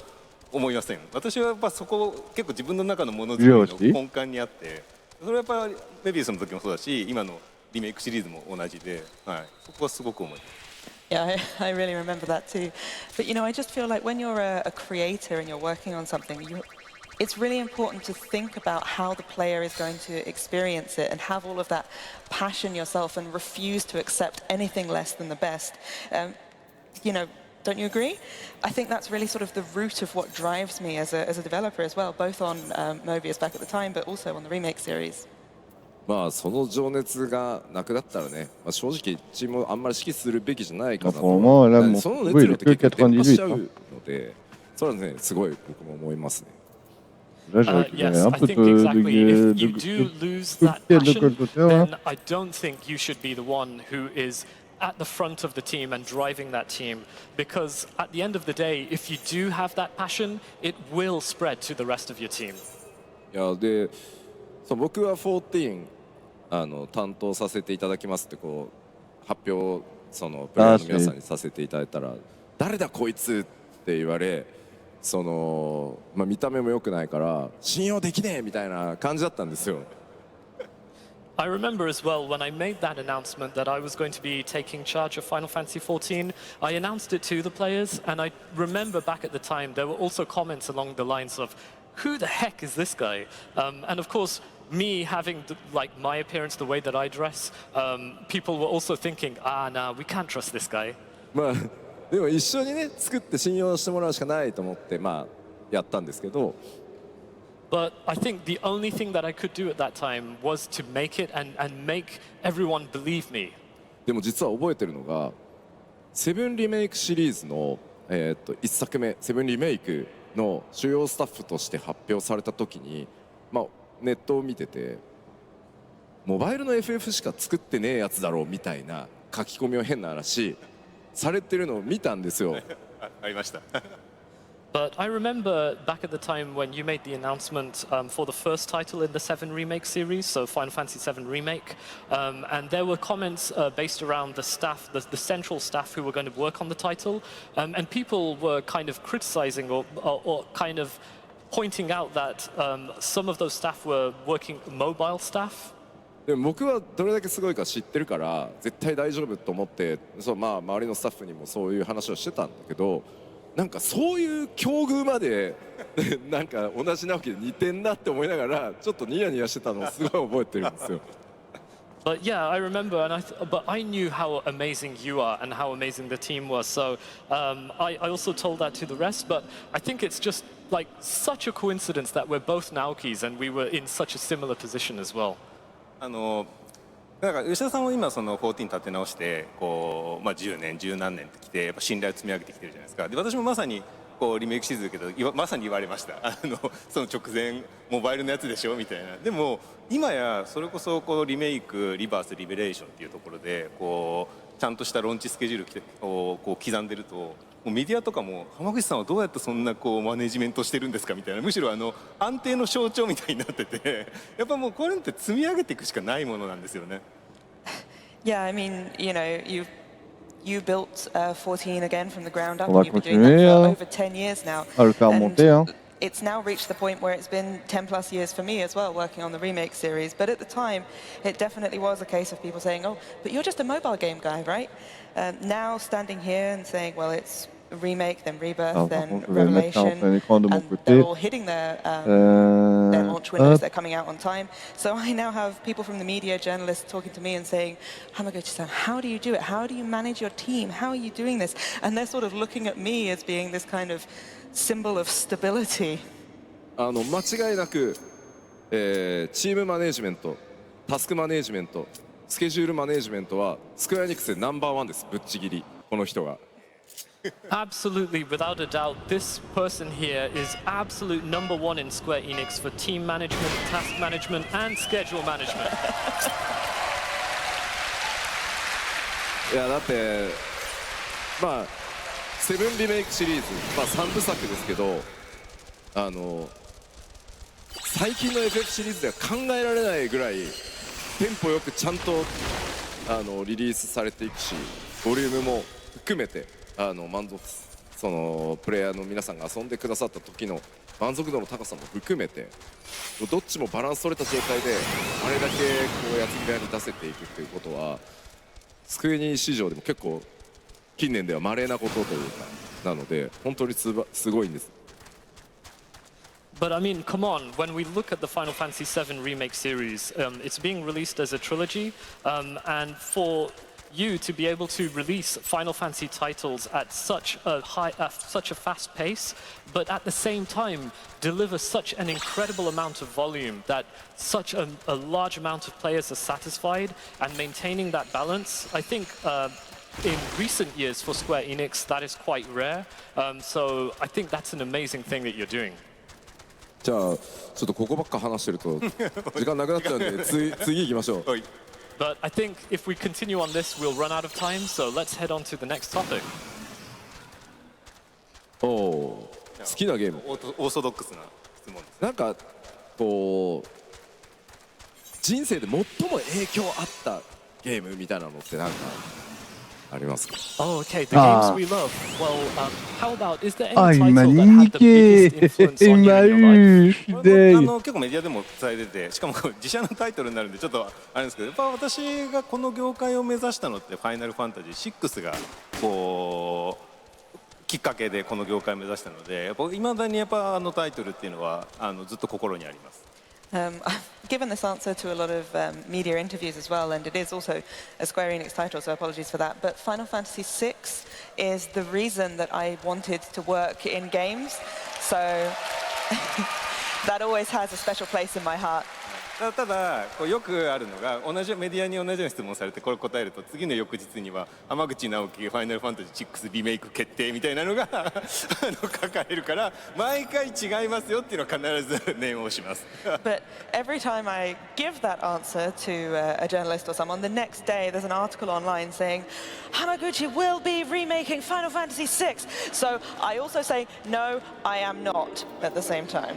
S18: 思いません。私はやっぱそこ結構自分の中のものづくりの根幹にあって、それはやっぱメビウスの時もそうだし、今のリメイクシリーズも同じで、はい、そこはすごく思います。
S19: Yeah, I really remember that too. But you know, I just feel like when you're a creator and you're working on something, it's really important to think about how the player is going to experience it and have all of that passion yourself and refuse to accept anything less than the best. You know, don't you agree? I think that's really sort of the root of what drives me as a developer as well, both on Mobius back at the time, but also on the remake series.
S9: まあその情熱がなくなったらね、まあ、正直チームをあんまり指揮するべきじゃないかなと。その熱量って結構伝播しちゃうので、それはねすごい僕も思いますね。
S10: Yes, I think exactly. If you do lose that passion, then I don't think you should be the one who is at the front of the team and driving that team, because at the end of the day, if you do have that passion, it will spread to the rest of your team.
S9: いやで、僕は14担当させていただきますってこう発表そのプレイヤーの皆さんにさせていただいたら誰だこいつって言われ、そのまあ見た目も良くないから信用できねえみたいな感じだったんですよ。
S10: I remember as well when I made that announcement that I was going to be taking charge of Final Fantasy XIV, I announced it to the players, and I remember back at the time there were also comments along the lines of, who the heck is this guy? And of course, me having like my appearance, the way that I dress, people were also thinking, nah, we can't trust this guy.
S9: まあでも一緒にね作って信用してもらうしかないと思ってまあやったんですけど。
S10: But I think the only thing that I could do at that time was to make it and make everyone believe me.
S9: でも実は覚えてるのが、セブンリメイクシリーズの1作目セブンリメイクの主要スタッフとして発表された時に、まあネットを見ててモバイルの FF しか作ってねえやつだろうみたいな書き込みを変な話されてるのを見たんですよ。
S18: ありました。
S10: But I remember back at the time when you made the announcement for the first title in the 7 Remake series, so Final Fantasy VII Remake, and there were comments based around the staff, the central staff who were going to work on the title, and people were kind of criticizing or kind of pointing out that some of those staff were working mobile staff.
S9: でも僕はどれだけすごいか知ってるから絶対大丈夫と思ってそう、まあ、周りのスタッフにもそういう話をしてたんだけど、なんかそういう境遇までなんか同じなわけで似てんなって思いながらちょっとニヤニヤしてたのをすごい覚えてるんですよ。
S10: But yeah, I remember, but I knew how amazing you are and how amazing the team was. So I also told that to the rest. But I think it's just like such a coincidence that we're both Naokis and we were in such a similar position as well.
S18: だから吉田さんも今その14立て直してこう、まあ、10年10何年ってきてやっぱ信頼を積み上げてきてるじゃないですか。で私もまさにこうリメイクシリーズだけどまさに言われました。その直前モバイルのやつでしょみたいな。でも今やそれこそこうリメイクリバースリベレーションっていうところでこうちゃんとしたローンチスケジュールをこう刻んでるともうメディアとかも浜口さんはどうやってそんなこうマネジメントしてるんですかみたいな、むしろ安定の象徴みたいになっててやっぱもうこれって積み上げていくしかないものなんですよね。
S19: Yeah, I mean, you know, you built 14 again from the ground up, and you've been doing that for over 10 years now. And it's now reached the point where it's been 10 plus years for me as well, working on the remake series. But at the time, it definitely was a case of people saying, oh, but you're just a mobile game guy, right? Now standing here and saying, well, it's remake, then rebirth, then revelation, and they're all hitting their launch windows, they're coming out on time. So I now have people from the media, journalists talking to me and saying, Hamaguchi-san, how do you do it? How do you manage your team? How are you doing this? And they're sort of looking at me as being this kind of symbol of stability.
S9: 間違いなく、チームマネジメント、タスクマネジメント、スケジュールマネジメントはスクエアエニックスでナンバーワンです。ぶっちぎりこの人が。
S10: Absolutely, without a doubt, this person here is absolute number one in Square Enix for team management, task management, and schedule management.
S9: いやだってまあセブンリメイクシリーズ、まあ3部作ですけど、最近の FF シリーズでは考えられないぐらいテンポよくちゃんとリリースされていくし、ボリュームも含めて満足、そのプレイヤーの皆さんが遊んでくださった時の満足度の高さも含めて、どっちもバランス取れた状態であれだけこう矢継ぎ早に出せていくっていうことはスクエニ市場でも結構近年では稀なことというかなので、本当にすごいんです。
S10: But I mean, come on, when we look at the Final Fantasy VII Remake series, it's being released as a trilogy, and for you to be able to release Final Fantasy titles at such a fast pace, but at the same time deliver such an incredible amount of volume that such a large amount of players are satisfied, and maintaining that balance, I think in recent years for Square Enix that is quite rare, so I think that's an amazing thing that you're doing.
S9: じゃあちょっとここばっか話してると時間なくなっちゃうんで次行きましょう。
S10: But I think if we continue on this, we'll run out of time, so let's head on to the next topic.
S9: 好きなゲーム。
S18: オーソドックスな質問です。
S9: なんかこう人生で最も影響あったゲームみたいなのってなんかありますか？
S10: Oh, okay, the games we love. Well, how about, is there any title that had the biggest influence on you in your life?
S18: 結構メディアでも伝えてて、しかも自社のタイトルになるんでちょっとあれですけど、やっぱ私がこの業界を目指したのってファイナルファンタジー6がこうきっかけでこの業界を目指したので、やっぱ未だにやっぱタイトルっていうのはずっと心にあります。
S19: I've given this answer to a lot of media interviews as well, and it is also a Square Enix title, so apologies for that. But Final Fantasy VI is the reason that I wanted to work in games, so that always has a special place in my heart.
S18: ただよくあるのが同じメディアに同じような質問されてこれ答えると次の翌日には浜口直樹ファイナルファンタジー6リメイク決定みたいなのが書かれるから毎回違いますよっていうのは必ず念をします。
S19: But every time I give that answer to a journalist or someone, the next day there's an article online saying Hamaguchi will be remaking Final Fantasy VI. So I also say no, I am not at the same time.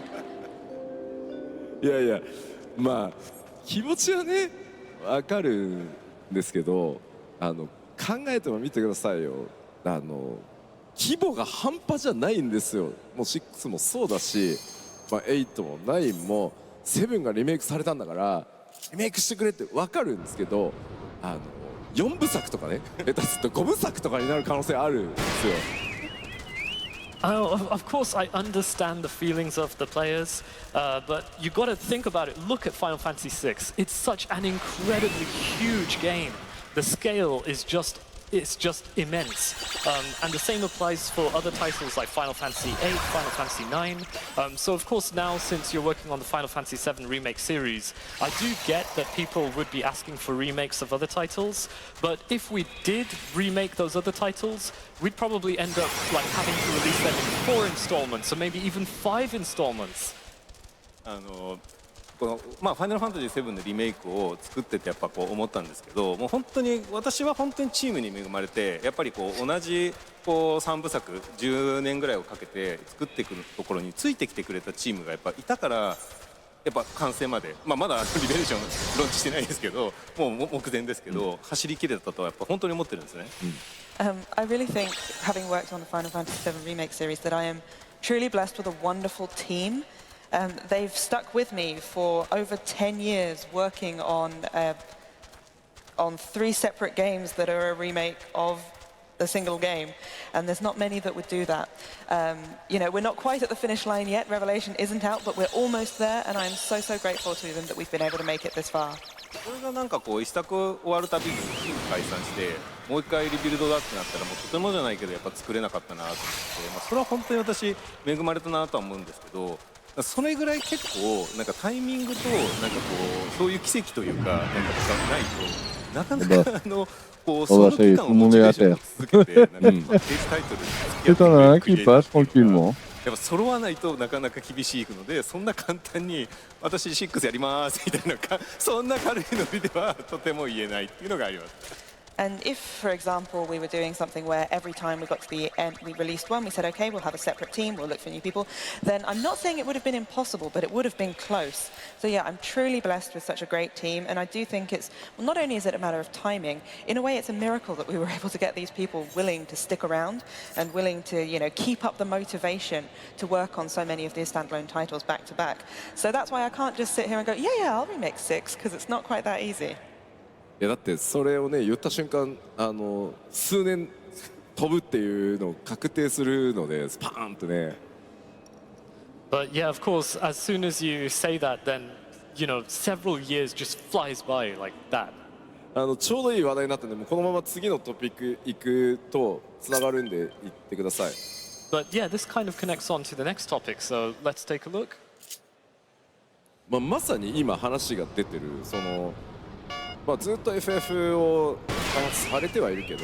S9: いやいや。まあ気持ちはね分かるんですけど考えてもみてくださいよ。規模が半端じゃないんですよ。もう6もそうだし、まあ、8も9も7がリメイクされたんだからリメイクしてくれって分かるんですけど4部作とかね下手すると5部作とかになる可能性あるんですよ。
S10: Of course, I understand the feelings of the players, but you got to think about it. Look at Final Fantasy VI. It's such an incredibly huge game. The scale is just immense. And the same applies for other titles like Final Fantasy VIII, Final Fantasy IX. So of course now, since you're working on the Final Fantasy VII Remake series, I do get that people would be asking for remakes of other titles, but if we did remake those other titles, we'd probably end up like having to release them in 4 installments, or maybe even 5 installments.
S18: このファイナルファンタジー7のリメイクを作っててやっぱこう思ったんですけど、もう本当に私は本当にチームに恵まれて、やっぱりこう同じこう3部作10年ぐらいをかけて作っていくところについてきてくれたチームがやっぱいたから、やっぱ完成まで、まだリベレーションローンチしてないですけど、もう目前ですけど、走り切れたとはやっぱ本当に思ってるんですね。
S19: I really think, having worked on the Final Fantasy VII Remake series, that I am truly blessed with a wonderful team. They've stuck with me for over 10 years working on 3 separate games that are a remake of a single game, and there's not many that would do that. You know, we're not quite at the finish line yet. Revelation isn't out, but we're almost there, and I'm so grateful to them that we've been able to make it this far.
S18: それがなんかこう一作終わるたびにチーム解散してもう一回リビルドだってなったらもうとてもじゃないけどやっぱ作れなかったなと思って、それは本当に私恵まれたなとは思うんですけど、それぐらい結構なんかタイミングとなんかこうそういう奇跡というかなんかないとなかなかこうその期間をモチベーションを続けてなんかページタイトルに付き合ってくれるやっぱ揃わないとなかなか厳しいので、そんな簡単に私6やりますみたいなそんな軽いノリではとても言えないっていうのがあります。
S19: And if, for example, we were doing something where every time we got to the end, we released one, we said, okay, we'll have a separate team, we'll look for new people, then I'm not saying it would have been impossible, but it would have been close. So yeah, I'm truly blessed with such a great team, and I do think it's, well, not only is it a matter of timing, in a way it's a miracle that we were able to get these people willing to stick around and willing to, you know, keep up the motivation to work on so many of these standalone titles back to back. So that's why I can't just sit here and go, yeah, I'll remake 6, because it's not quite that easy.
S9: いやだってそれをね言った瞬間数年飛ぶっていうのを確定するのでスパーンとね。
S10: But yeah, of course, as soon as you say that, then you know several years just flies by like that.
S9: ちょうどいい話題になったんで、もうこのまま次のトピック行くとつながるんで言ってください。
S10: But yeah, this kind of connects on to the next topic, so let's take a look.
S9: まさに今話が出てるその。ずっと FF を開発されてはいるけど、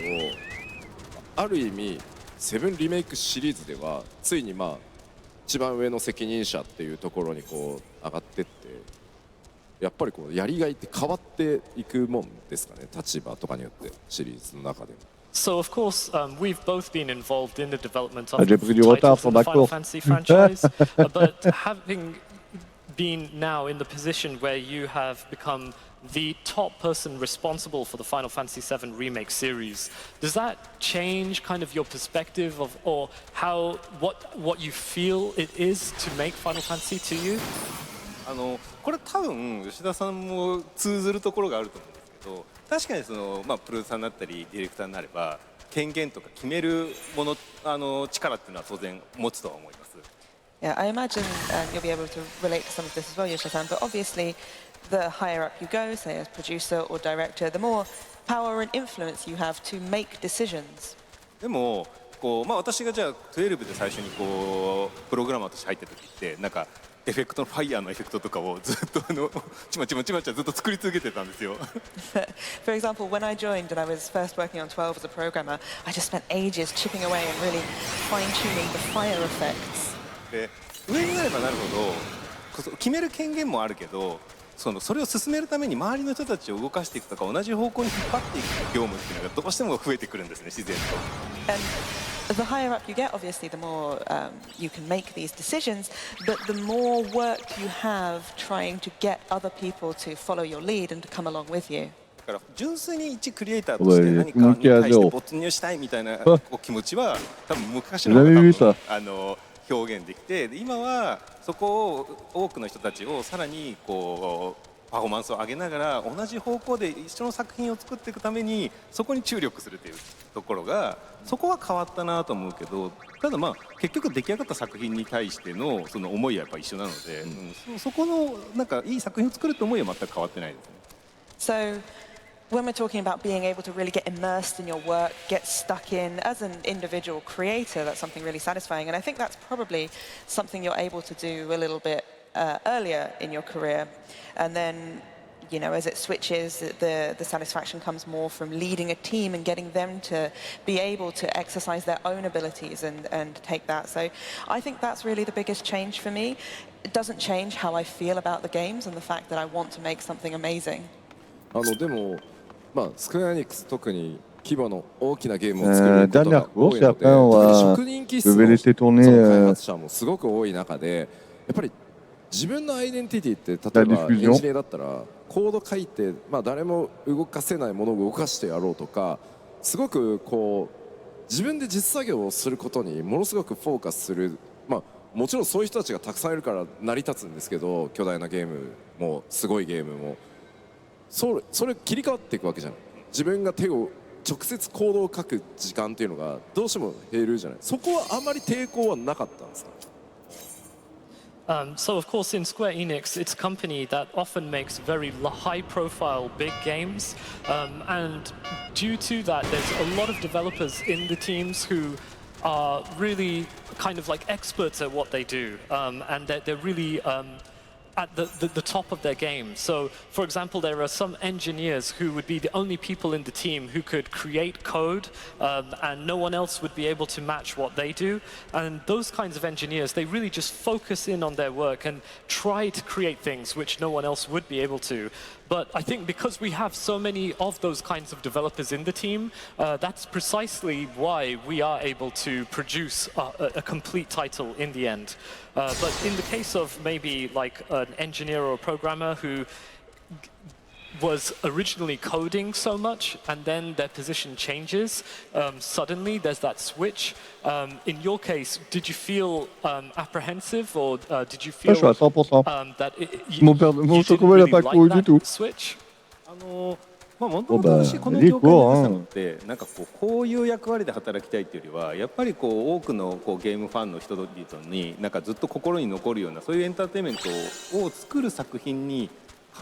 S9: ある意味7リメイクシリーズではついに一番上の責任者っていうところにこう上がってって、やっぱりこうやりがいって変わっていくもんですかね、立場とかによってシリーズの中でも。
S10: So of course, we've both been involved in the development of the titles in the Final Fantasy franchise, but having been now in the position where you have become the top person responsible for the Final Fantasy VII Remake series, does that change kind of your perspective of, or how, what you feel it is to make Final Fantasy to you?
S18: これ多分吉田さんも通ずるところがあると思うんですけど、確かにその、プロデューサーになったりディレクターになれば権限とか決めるもの力っていうのは当然持つとは思います。
S19: Yeah, I imagine you'll be able to relate to some of this as well, Yoshida-san, but obviously the higher up you go, say as producer or director, the more power and influence you have to make decisions.
S18: でもこう、私がじゃあ12で最初にこうプログラマーとして入った時ってなんかエフェクトのファイヤーのエフェクトとかをずっとちまちまずっと作り続けてたんですよ。
S19: For example, when I joined and I was first working on 12 as a programmer, I just spent ages chipping away and really fine-tuning the fire effects.
S18: で上になればなるほど決める権限もあるけど、それを進めるために周りの人たちを動かしていくとか同じ方向に引っ張っていく業務っていうのがどうしても増えてくるんですね、自然と。
S19: And the higher up you get, obviously, the more you can make these decisions, but the more work you have trying to get other people to follow your lead and to come along with you.
S18: だから純粋に一クリエイターとして何かに対して没入したいみたいな気持ちは多分昔の方が表現できて、今はそこを多くの人たちをさらにこうパフォーマンスを上げながら同じ方向で一緒の作品を作っていくためにそこに注力するというところが、そこは変わったなと思うけど、ただ結局出来上がった作品に対してのその思いはやっぱり一緒なので、そこのなんかいい作品を作ると思いは全く変わってないですね。
S19: So when we're talking about being able to really get immersed in your work, get stuck in as an individual creator, that's something really satisfying. And I think that's probably something you're able to do a little bit earlier in your career. And then, you know, as it switches, the satisfaction comes more from leading a team and getting them to be able to exercise their own abilities and take that. So I think that's really the biggest change for me. It doesn't change how I feel about the games and the fact that I want to make something amazing.
S9: でもスクエアエニックス特に規模の大きなゲームを作ることが多いので、職人気質の開発者もすごく多い中で、やっぱり自分のアイデンティティって例えばエンジニアだったらコード書いて、誰も動かせないものを動かしてやろうとか、すごくこう自分で実作業をすることにものすごくフォーカスする、もちろんそういう人たちがたくさんいるから成り立つんですけど、巨大なゲームもすごいゲームもそれ切り替わっていくわけじゃん。自分が手を直接コードを書く時間っていうのがどうしても減るじゃない。そこはあまり抵抗はなかったんですか？
S10: So of course in Square Enix, it's a company that often makes very high-profile big games, and due to that, there's a lot of developers in the teams who are really kind of like experts at what they do, and they're really at the top of their game. So, for example, there are some engineers who would be the only people in the team who could create code, and no one else would be able to match what they do. And those kinds of engineers, they really just focus in on their work and try to create things which no one else would be able to. But I think because we have so many of those kinds of developers in the team, that's precisely why we are able to produce a complete title in the end. But in the case of maybe like an engineer or a programmer who was originally coding so much and then their position changes, suddenly there's that switch. In your case, did you feel apprehensive or did you feel that you didn't really like that switch?
S18: もともと私この業界に出たのってなんかこういう役割で働きたいっていうよりはやっぱり多くのゲームファンの人々になんかずっと心に残るようなそういうエンターテインメントを作る作品に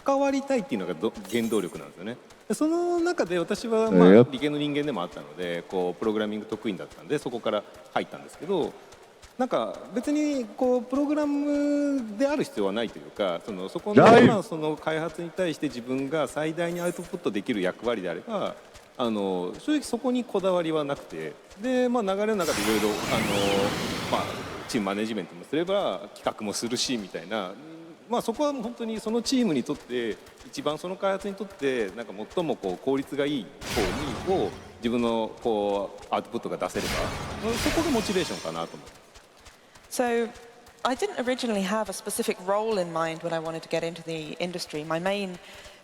S18: 関わりたいっていうのが原動力なんですよね。でその中で私は理系の人間でもあったのでプログラミング得意だったんでそこから入ったんですけど、なんか別にプログラムである必要はないというか、そこのその開発に対して自分が最大にアウトプットできる役割であれば正直そこにこだわりはなくて、で、流れの中でいろいろチームマネジメントもすれば企画もするしみたいな、そこは本当にそのチームにとって一番その開発にとってなんか最も効率がいい方に自分のアウトプットが出せればそこがモチベーションかなと思って。
S19: So, I didn't originally have a specific role in mind when I wanted to get into the industry. My main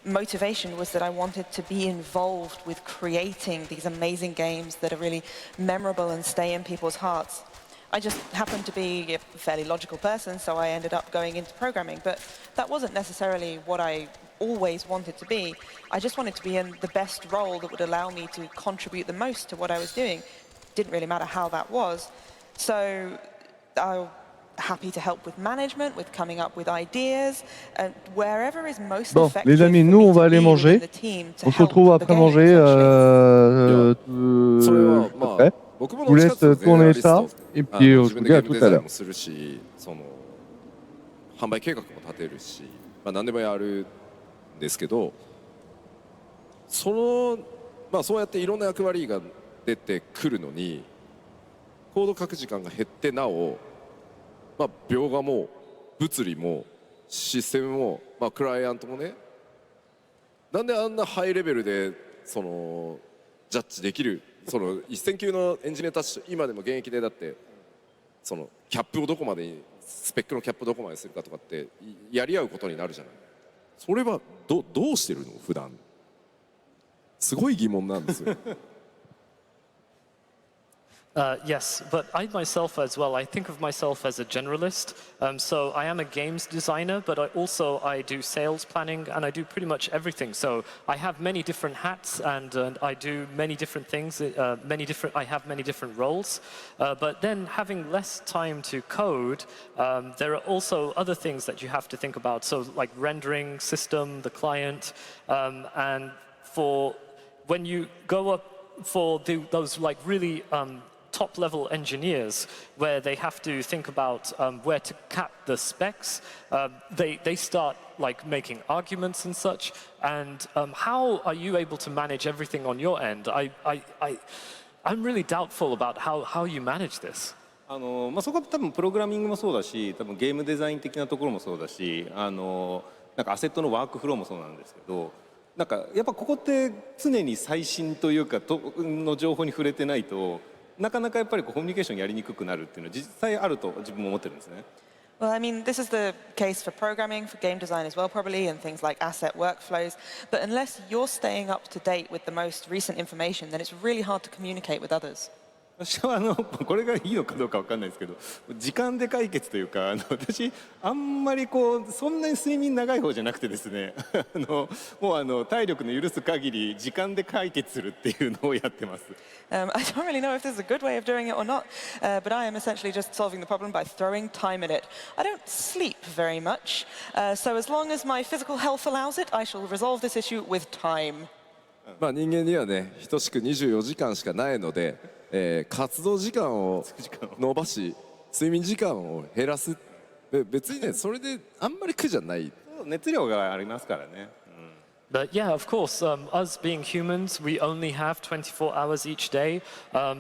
S19: motivation was that I wanted to be involved with creating these amazing games that are really memorable and stay in people's hearts. I just happened to be a fairly logical person, so I ended up going into programming. But that wasn't necessarily what I always wanted to be. I just wanted to be in the best role that would allow me to contribute the most to what I was doing. Didn't really matter how that was. So I'm happy to help with management, with coming up with ideas, and wherever is most effective.
S1: Les amis, nous on va aller manger. On se retrouve après manger. Après. Je vous laisse tourner ça et puis on se dit à tout à l'heure.
S9: 販売計画も立てるし、何でもやるんですけど、そうやっていろんな役割が出てくるのに。コード書く時間が減ってなお、描画も物理もシステムも、クライアントもね、なんであんなハイレベルでジャッジできる一線級のエンジニアたち今でも現役でだってキャップをどこまでスペックのキャップをどこまでするかとかってやり合うことになるじゃない。それはどうしてるの普段。すごい疑問なんですよ。
S10: Yes, but I myself as well, I think of myself as a generalist. So I am a games designer, but I do sales planning and I do pretty much everything. So I have many different hats and I do many different things, I have many different roles. But then having less time to code, there are also other things that you have to think about. So like rendering system, the client, and for when you go up for those like really top-level engineers where they have to think about where to cap the specs, they start like making arguments and such. And how are you able to manage everything on your end? I'm really doubtful about how you manage this.
S18: そこは多分プログラミングもそうだし、多分ゲームデザイン的なところもそうだし、なんかアセットのワークフローもそうなんですけど、なんかやっぱここって常に最新というかの情報に触れてないと。なかなかやっぱりコミュニケーションやりにくくなるっていうのは実際あると自分も思ってるんですね。
S19: Well, I mean, this is the case for programming, for game design as well, probably, and things like asset workflows. But unless you're staying up to date with the most recent information, then it's really hard to communicate with others.
S18: 私はこれがいいのかどうかわかんないですけど、時間で解決というか、私あんまりそんなに睡眠長い方じゃなくてですね、もう体力の許す限り時間で解決するっていうのをやってます。
S19: I don't really know if this is a good way of doing it or not, but I am essentially just solving the problem by throwing time at it. I don't sleep very much, so as long as my physical health allows it, I shall resolve this issue with time.
S9: まあ人間にはね、等しく24時間しかないので、活動時間を伸ばし、睡眠時間を減らす。別にね、それであんまり苦じゃない。
S18: 熱量がありますからね。
S10: But yeah, of course, us being humans, we only have 24 hours each day.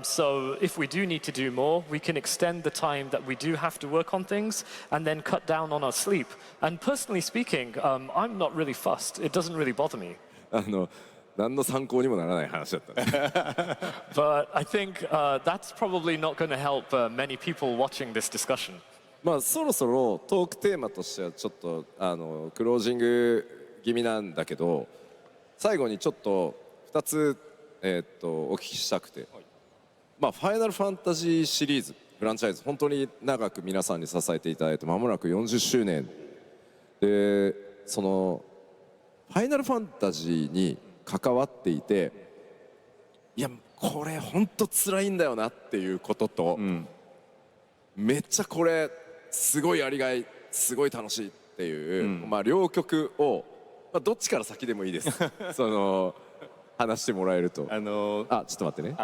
S10: So if we do need to do more, we can extend the time that we do have to work on things and then cut down on our sleep. And personally speaking, I'm not really fussed. It doesn't really bother me.
S9: 何の参考にもならない話だったね。
S10: But I think that's probably not going to help many people watching this discussion.
S9: まあそろそろトークテーマとしてはちょっとクロージング気味なんだけど、最後にちょっと2つ、お聞きしたくて、まあファイナルファンタジーシリーズフランチャイズ本当に長く皆さんに支えていただいて間もなく40周年で、そのファイナルファンタジーに関わっていて、いやこれ本当辛いんだよなっていうことと、めっちゃこれすごいやりがい、すごい楽しいっていう、まあ両極を、まあ、どっちから先でもいいです。その話してもらえると。ちょっと待ってね。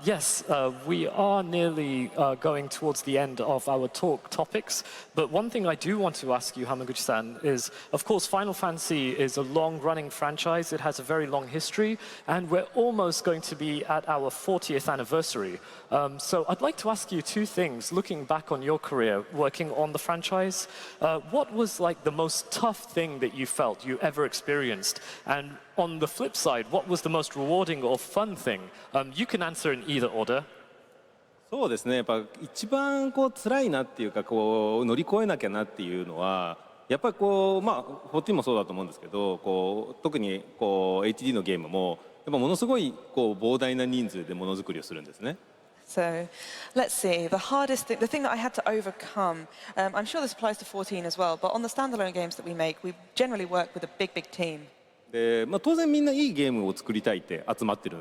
S10: Yes, we are nearly going towards the end of our talk topics. But one thing I do want to ask you, Hamaguchi-san, is, of course, Final Fantasy is a long-running franchise. It has a very long history, and we're almost going to be at our 40th anniversary. So I'd like to ask you two things, looking back on your career working on the franchise. What was like the most tough thing that you felt you ever experienced? And on the flip side, what was the most rewarding or fun thing? You can answer in either order.
S18: そうですね、やっぱ一番辛いなっていうか乗り越えなきゃなっていうのはやっぱりまあ14もそうだと思うんですけど、特にHD のゲームもやっぱものすごい膨大な人数でものづくりをするんですね。
S19: So let's see, the hardest thing, the thing that I had to overcome, I'm sure this applies to 14 as well, but on the standalone games that we make, we generally work with a big team.
S18: で、まあ、当然みんないいゲームを作りたいって集まってる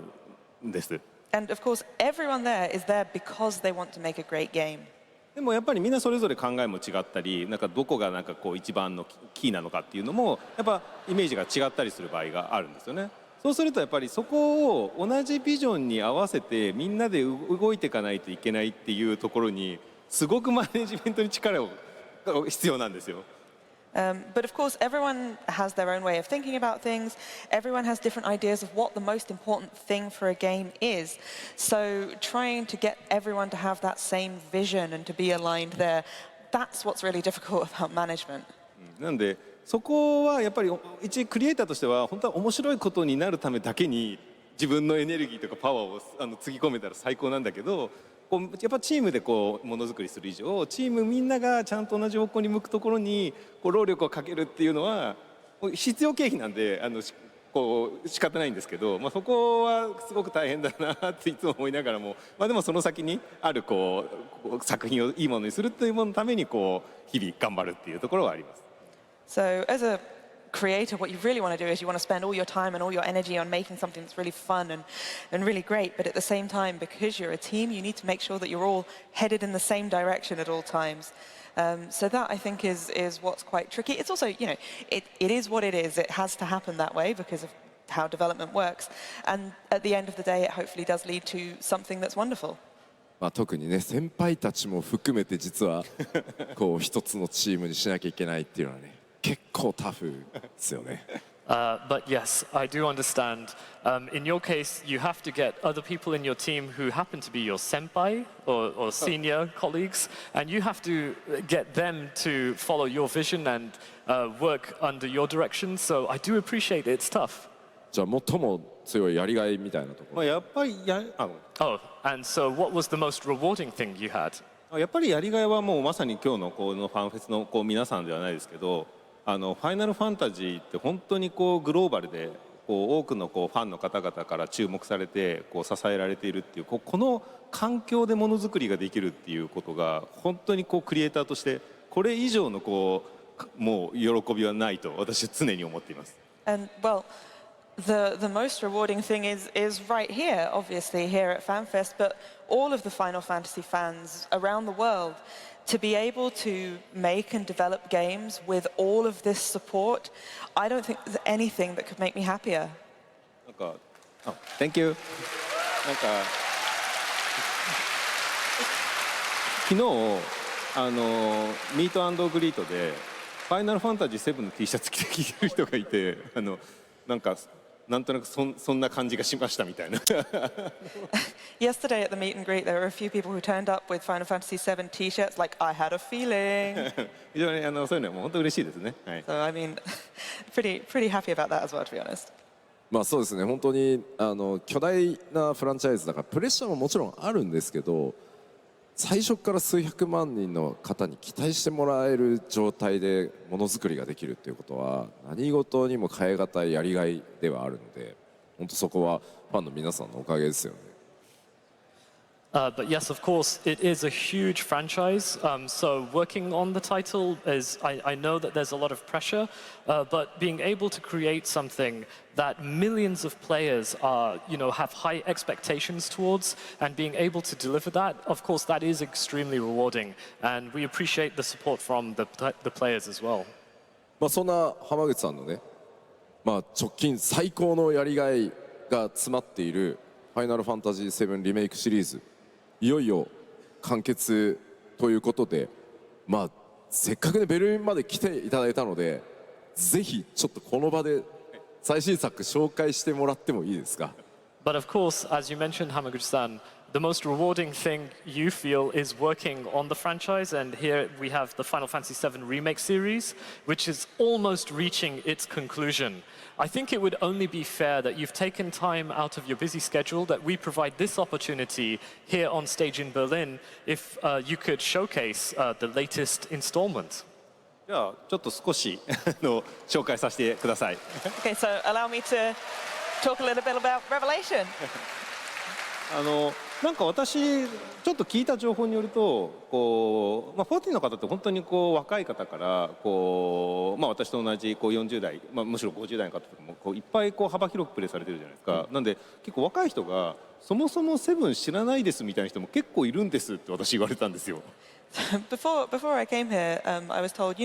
S18: んです。
S19: And of course, everyone there is there because they want to make a great game.
S18: でもやっぱりみんなそれぞれ考えも違ったり、なんかどこがなんか一番のキーなのかっていうのもやっぱイメージが違ったりする場合があるんですよね。そうするとやっぱりそこを同じビジョンに合わせてみんなで動いていかないといけないっていうところにすごくマネジメントに力を必要なんですよ。
S19: But of course, everyone has their own way of thinking about things. Everyone has different ideas of what the most important thing for a game is. So trying to get everyone to have that same vision and to be aligned there, that's what's really difficult about management.
S18: なんでそこはやっぱり一クリエイターとしては本当は面白いことになるためだけに自分のエネルギーとかパワーをつぎ込めたら最高なんだけど、やっぱチームでものづくりする以上、チームみんながちゃんと同じ方向に向くところに労力をかけるっていうのは必要経費なんで仕方ないんですけど、まあ、そこはすごく大変だなっていつも思いながらも、まあ、でもその先にある作品をいいものにするっていうもののために日々頑張るっていうところはあります。
S19: So as a creator, what you really want to do is you want to spend all your time and all your energy on making something that's really fun and really great, but at the same time, because you're a team, you need to make sure that you're all headed in the same direction at all times. So that, I think, is what's quite tricky. It's also, you know, it is what it is. It has to happen that way because of how development works. And at the end of the day, it hopefully does lead to something that's wonderful.
S9: まあ特にね、先輩たちも含めて実は一つのチームにしなきゃいけないっていうのはね、結構タフですよね。
S10: But yes, I do understand. In your case, you have to get other people in your team who happen to be your senpai or senior colleagues, and you have to get them to follow your vision and work under your direction. So I do appreciate it's tough.
S9: じゃあ最も強いやりがいみたいなところ。
S18: やっぱり
S10: Oh, and so what was the most rewarding thing you had?
S18: やっぱりやりがいはもうまさに今日のこのファンフェスの皆さんではないですけど、ファイナルファンタジーって本当にグローバルでこう多くのこうファンの方々から注目されてこう支えられているっていうこの環境でものづくりができるっていうことが本当にこうクリエイターとしてこれ以上のこうもう喜びはないと私は常に思っています。
S19: And well, the most rewarding thing is right here, obviously here at FanFest, but all of the Final Fantasy fans around the world to be able to make and develop games with all of this support. I don't think there's anything that could make me happier.
S18: なんか、Thank you. なんか昨日ミート&グリートでファイナルファンタジー7の T シャツ着て聞いてる人がいてなんとなくそんな感じがしましたみたいな。
S19: Yesterday at the meet and greet, there were a few people who turned up with Final Fantasy VII T-shirts, like I had a feeling.
S18: 非常にそういうのはもう本当嬉しいですね。はい。
S19: So I mean, pretty happy about that as well, to be honest.
S9: まあそうですね。本当に巨大なフランチャイズだからプレッシャーももちろんあるんですけど、最初から数百万人の方に期待してもらえる状態でものづくりができるっていうことは何事にも代え難いやりがいではあるので、本当そこはファンの皆さんのおかげですよね。
S10: But yes, of course, it is a huge franchise. So working on the title is, I know that there's a lot of pressure, but being able to create something that millions of players are, have high expectations towards, and being able to deliver that, of course, that is extremely rewarding. And we appreciate the support from the players as well.
S9: まあそんな浜口さんのね、直近最高のやりがいが詰まっているファイナルファンタジー7リメイクシリーズ。いよいよ完結ということで、せっかくねベルリンまで来ていただいたので、ぜひちょっとこの場で最新作紹介してもらってもいいですか。
S10: But of course, as you mentioned, Hamaguchi-san, the most rewarding thing you feel is working on the franchise, and here we have the Final Fantasy VII Remake series, which is almost reaching its conclusion. I think it would only be fair that you've taken time out of your busy schedule, that we provide this opportunity here on stage in Berlin, if you could showcase the latest installment.
S18: じゃあちょっと少し紹介させてください。
S19: Okay, so allow me to talk a little bit about Revelation.
S18: なんか私ちょっと聞いた情報によると14の方って本当に若い方から私と同じ40代、むしろ50代の方とかもいっぱい幅広くプレイされてるじゃないですか。なんで結構若い人がそもそも7知らないですみたいな人も結構いるんですって私言われたんですよ。
S19: Before I came here, I was told,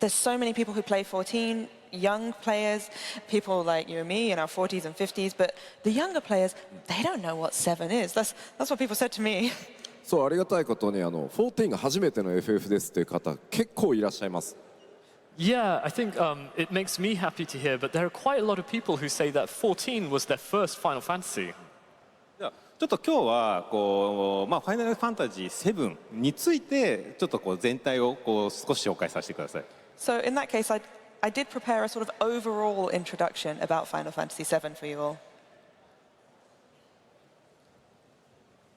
S19: there's so many people who play 14, young players, people like you and me in our 40s and 50s, but the younger players, they don't know what 7 is. That's what people said to me.
S9: そうありがたいことに14が初めての FF ですっていう方結構いらっしゃいます。
S10: Yeah, I think it makes me happy to hear, but there are quite a lot of people who say that 14 was their first Final Fantasy.
S18: ちょっと今日はファイナルファンタジー7についてちょっと全体を少し紹介させてください。
S19: So in that case, I did prepare a sort of overall introduction about Final Fantasy VII for you all.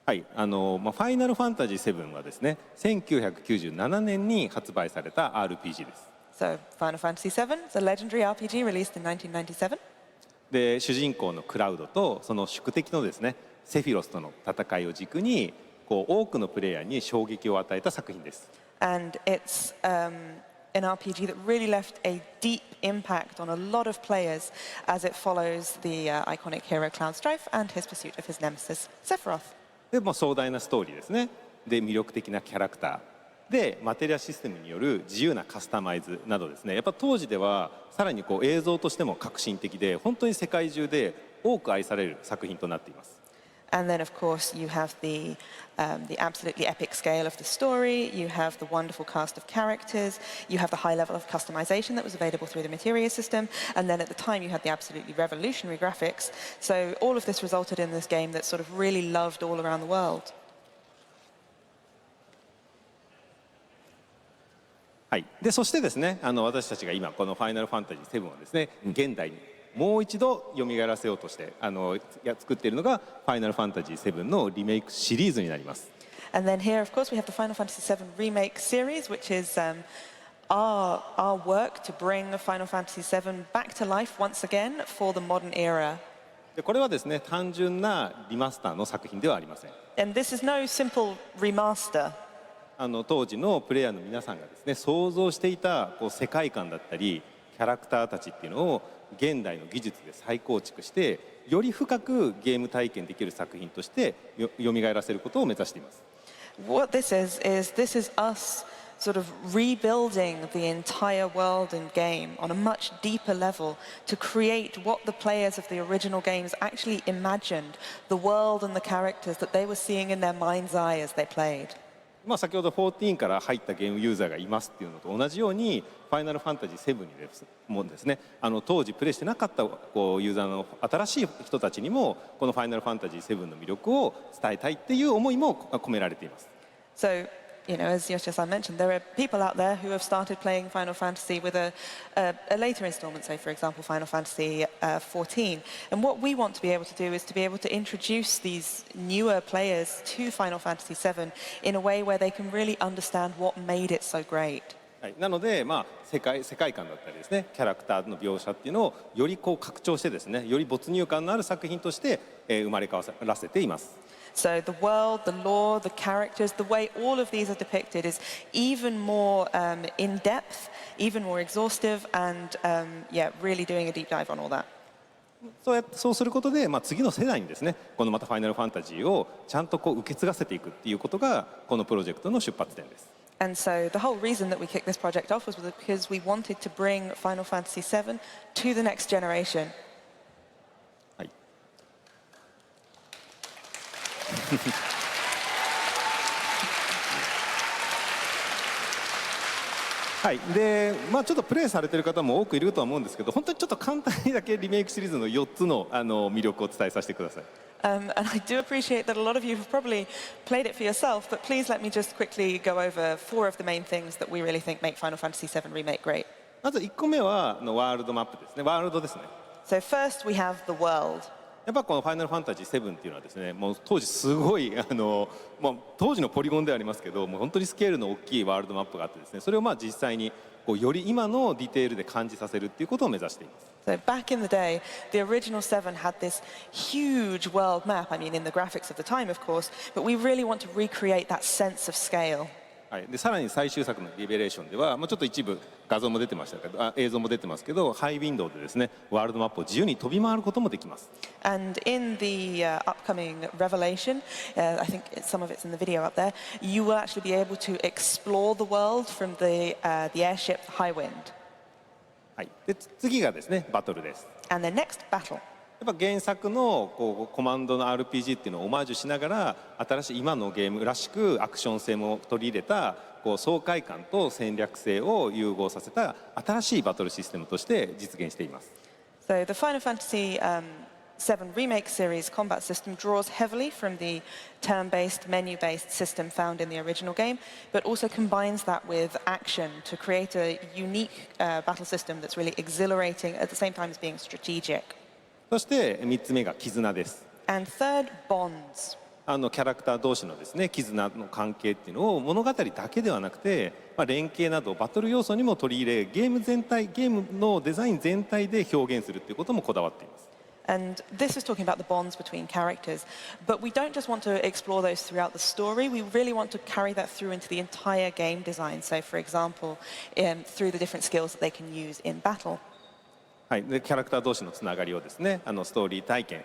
S18: はい、ファイナルファンタジー7はですね、1997年に発売された RPG です。
S19: So Final Fantasy VII is a legendary RPG released in 1997.
S18: で、主人公のクラウドとその宿敵のですね、セフィロスとの戦いを軸に、多くのプレイヤーに衝撃を与えた作品です。
S19: And it's an RPG that really left a deep impact on a lot of players as it follows the iconic hero Cloud Strife and his pursuit of his nemesis Sephiroth.
S18: で、壮大なストーリーですね。で、魅力的なキャラクターで、マテリアシステムによる自由なカスタマイズなどですね。やっぱ当時ではさらに映像としても革新的で、本当に世界中で多く愛される作品となっています。
S19: And then, of course, you have the absolutely epic scale of the story, you have the wonderful cast of characters, you have the high level of customization that was available through the Materia system, and then at the time you had the absolutely revolutionary graphics. So all of this resulted in this game that's sort of really loved all around the world.
S18: はい、でそしてですね、私たちが今この「ファイナルファンタジー7」をですね、現代にもう一度蘇らせようとして作っているのが「ファイナルファンタジー7」のリメイクシリーズになります。
S19: And then here, of course, we have the Final Fantasy VII Remake series, which is our work to bring Final Fantasy VII back to life once again for the modern era.
S18: でこれはですね、単純なリマスターの作品ではありません。
S19: And this is no simple remaster.
S18: 当時のプレイヤーの皆さんがですね、想像していたこう世界観だったりキャラクターたちっていうのを現代の技術で再構築してより深くゲーム体験できる作品として蘇らせることを目指しています。
S19: What this is this is us sort of rebuilding the entire world and game on a much deeper level to create what the players of the original games actually imagined, the world and the characters that they were seeing in their mind's eye as they played.
S18: まあ先ほど14から入ったゲームユーザーがいますっていうのと同じようにファイナルファンタジー7にもですね、当時プレイしてなかったこうユーザーの新しい人たちにもこのファイナルファンタジー7の魅力を伝えたいっていう思いも込められています。
S19: So, you know, as Yoshida-san mentioned, there are people out there who have started playing Final Fantasy with a later installment, say, for example, Final Fantasy XIV. And what we want to be able to do is to be able to introduce these newer players to Final Fantasy VII in a way where they can really understand what made it so great.
S18: はい、なので、まあ、世界観だったりですね、キャラクターの描写っていうのをよりこう拡張してですね、より没入感のある作品として、生まれ変わらせています。
S19: So the world, the lore, the characters, the way all of these are depicted is even more in depth, even more exhaustive, and yeah, really doing a deep dive on all that.
S18: そうすることで、まあ、次の世代にですね、このまたファイナルファンタジーをちゃんとこう受け継がせていくっていうことがこのプロジェクトの出発点です。
S19: And so the whole reason that we kicked this project off was because we wanted to bring Final Fantasy VII to the next generation.
S18: はい。はい、で、まあ、ちょっとプレイされてる方も多くいるとは思うんですけど、本当にちょっと簡単にだけリメイクシリーズの4つの魅力を伝えさせてください。
S19: And I do appreciate that a lot of you have probably played it for yourself, but please let me just quickly go over 4 of the main things that we really think make Final Fantasy VII Remake great.
S18: まず1個目はワールドマップですね。ワールドですね。
S19: So first we have the world.
S18: やっぱこのファイナルファンタジー7っていうのはですね、もう当時すごいまあ、当時のポリゴンではありますけど、もう本当にスケールの大きいワールドマップがあってですね、それをまあ実際にこうより今のディテールで感じさせるっていうことを目指しています。
S19: So back in the day, the original 7 had this huge world map. I mean, in the graphics of the time, of course, but we really want to recreate that sense of scale.
S18: はい、でさらに最終作のリベレーションでは、まあ、ちょっと一部画像も出てましたけど、映像も出てますけど、ハイウィンドウでですね、ワールドマップを自由に飛び回ることもできます。
S19: And in the upcoming Revelation, I think some of it's in the video up there, you will actually be able to explore the world from the airship Highwind.
S18: はい、で次がですね、バトルです。
S19: And the next battle.
S18: やっぱ原作のこうコマンドの RPG っていうのをオマージュしながら新しい今のゲームらしくアクション性も取り入れたこう爽快感と戦略性を融合させた新しいバトルシステムとして実現しています。
S19: So the Final Fantasy VII Remake series combat system draws heavily from the turn-based, menu-based system found in the original game, but also combines that with action to create a unique battle system that's really exhilarating at the same time as being strategic.
S18: そして3つ目が絆です。
S19: And third, bonds.
S18: キャラクター同士のですね絆の関係っていうのを物語だけではなくて、まあ、連携などバトル要素にも取り入れゲームのデザイン全体で表現するっていうこともこだわっています。
S19: And this is talking about the bonds between characters, but we don't just want to explore those throughout the story, we really want to carry that through into the entire game design. So for example, through the different skills that they can use in battle.
S18: はい、でキャラクター同士のつながりをですねストーリー体験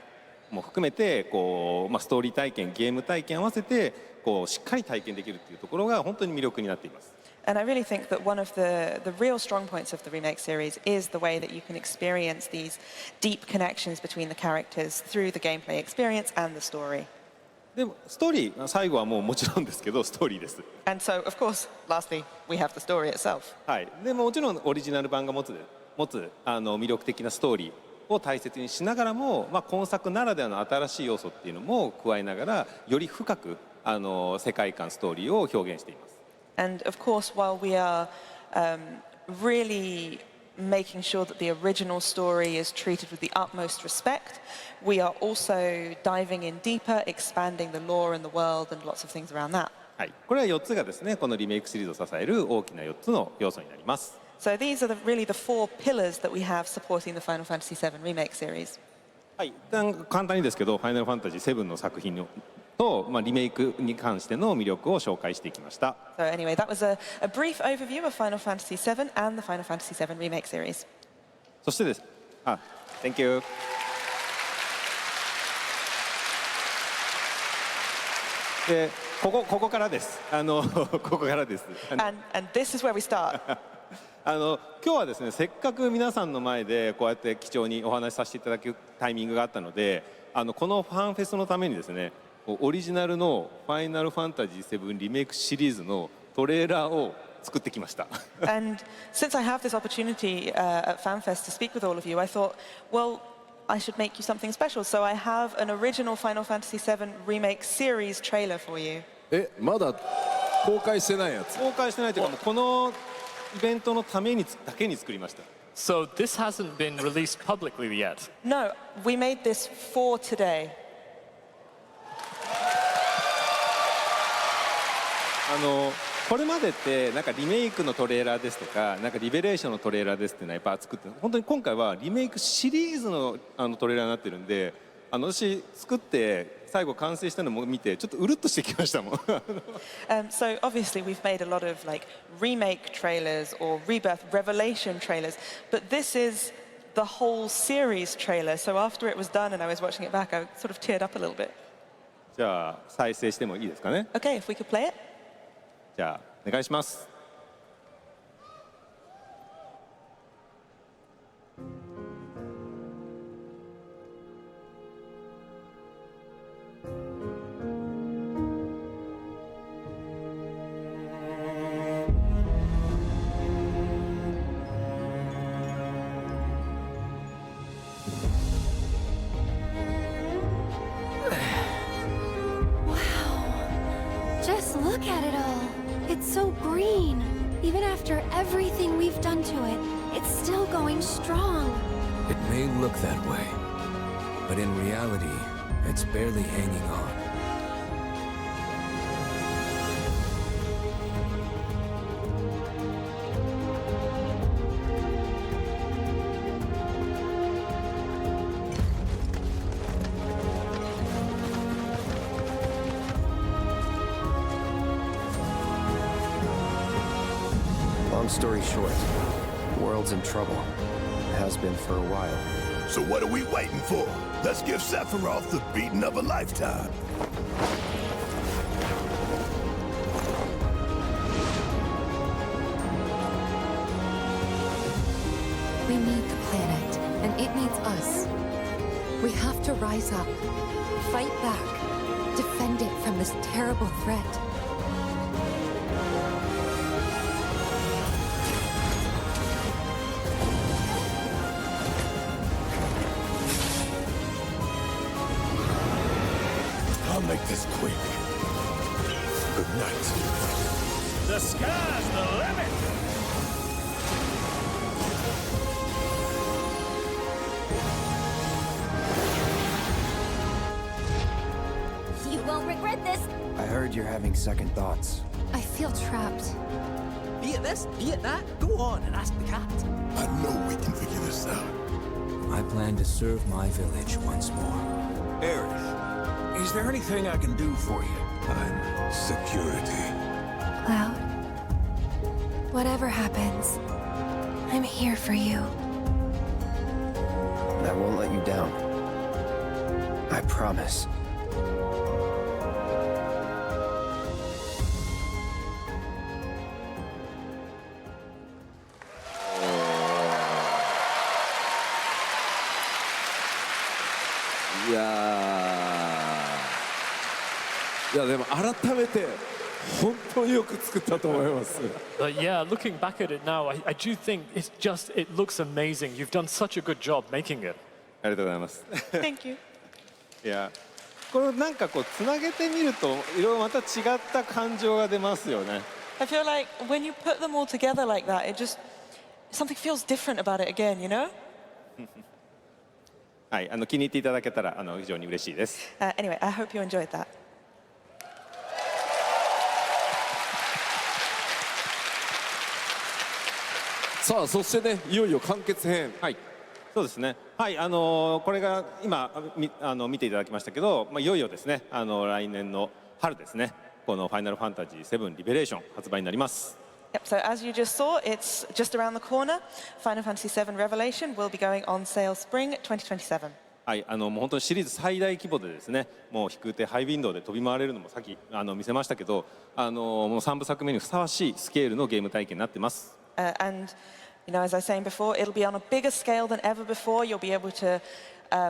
S18: も含めてこう、まあ、ストーリー体験ゲーム体験合わせてこうしっかり体験できるというところが本当に魅力になっています。
S19: And I really think that one of the real strong points of the remake series is the way that you can experience these deep connections between the characters through the gameplay experience and the story.
S18: でもストーリー最後はもうもちろんですけどストーリーです。
S19: And so, of course, lastly, we have the story itself.
S18: はい、でもちろんオリジナル版が持つ魅力的なストーリーを大切にしながらも、まあ、今作ならではの新しい要素っていうのも加えながらより深く世界観ストーリーを表現しています。
S19: And of course, while we are really making sure that the original story is treated with the utmost respect. We are also diving in deeper, expanding the lore and the world and lots of things around that.
S18: はい、これは4つがですね、このリメイクシリーズを支える大きな4つの要素になります。
S19: So these are really the 4 pillars that we have supporting the Final Fantasy VII Remake series.
S18: はい、簡単にですけど、ファイナルファンタジー7の作品と、リメイクに関しての魅力を紹介していきました。
S19: So anyway, that was a brief overview of Final Fantasy VII and the Final Fantasy VII Remake series.
S18: そしてです。Thank you. で、ここからです。ここからです。
S19: And this is where we start.
S18: 今日はですね、せっかく皆さんの前でこうやって貴重にお話しさせていただくタイミングがあったので、このファンフェスのためにですね、オリジナルのファイナルファンタジー7リメイクシリーズのトレーラーを作ってきました。
S19: And since I have this opportunity at FanFest to speak with all of you, I thought, well, I should make you something special. So I have an original Final Fantasy VII Remake series trailer for you.
S9: まだ公開してないやつ。
S18: 公開してないというか、このイベントのためにだけに作りました。
S10: So this hasn't been released publicly yet?
S19: No, we made this for today.
S18: これまでってなんかリメイクのトレーラーですとか、なんかリベレーションのトレーラーですっていうのはやっぱ作って、本当に今回はリメイクシリーズのトレーラーになってるんで、私作って最後完成したのも見てちょっとうるっとしてきましたもん。
S19: So obviously we've made a lot of like remake trailers or rebirth revelation trailers, but this is the whole series trailer. So after it was done and I was watching it back, I sort of teared up a little bit.
S18: じゃあ再生してもいいですかね。
S19: Okay, if we could play it.
S18: じゃあお願いします。
S3: Just look at it all. It's so green. Even after everything we've done to it, it's still going strong.
S20: It may look that way, but in reality, it's barely hanging on. Long story short, the world's in trouble. It has been for a while.
S21: So what are we waiting for? Let's give Sephiroth the beating of a lifetime.
S22: We need the planet, and it needs us. We have to rise up, fight back, defend it from this terrible threat.
S21: I'll make this quick. Good night.
S23: The sky's the limit!
S3: You won't regret this.
S20: I heard you're having second thoughts.
S22: I feel trapped.
S24: Be it this, be it that, go on and ask the cat.
S21: I know we can figure this out.
S20: I plan to serve my village once more.
S21: Aerith, is there anything I can do for you? I'm security.
S22: Cloud, whatever happens, I'm here for you.
S20: And I won't let you down. I promise.
S9: Yeah, でも改めて本当によく作ったと思います。
S10: But yeah, looking back at it now, I do think it looks amazing. You've done such a good job making it.
S18: ありがとうございます。
S19: Thank you.
S18: いや、これなんかこうつなげてみるといろいろまた違った感情が出ますよね。
S19: I feel like when you put them all together like that, it just something feels different about it again, you know?
S18: はい、気に入っていただけたら非常に嬉しいです。
S19: Anyway, I hope you enjoyed that.
S9: さあそしてねいよいよ完結編。
S18: はい。そうですね。はい、これが今見ていただきましたけど、いよいよですね、来年の春ですね、このファイナルファンタジー7リベレーション発売になります。
S19: Yep, so as you just saw, it's just around the corner. Final Fantasy VII Revelation will be going on sale spring 2027.
S18: はい、もう本当にシリーズ最大規模でですね、もう飛空艇ハイウィンドウで飛び回れるのもさっき見せましたけど、もう3部作目にふさわしいスケールのゲーム体験になってます。
S19: And you know, as I was saying before, it'll be on a bigger scale than ever before. You'll be able to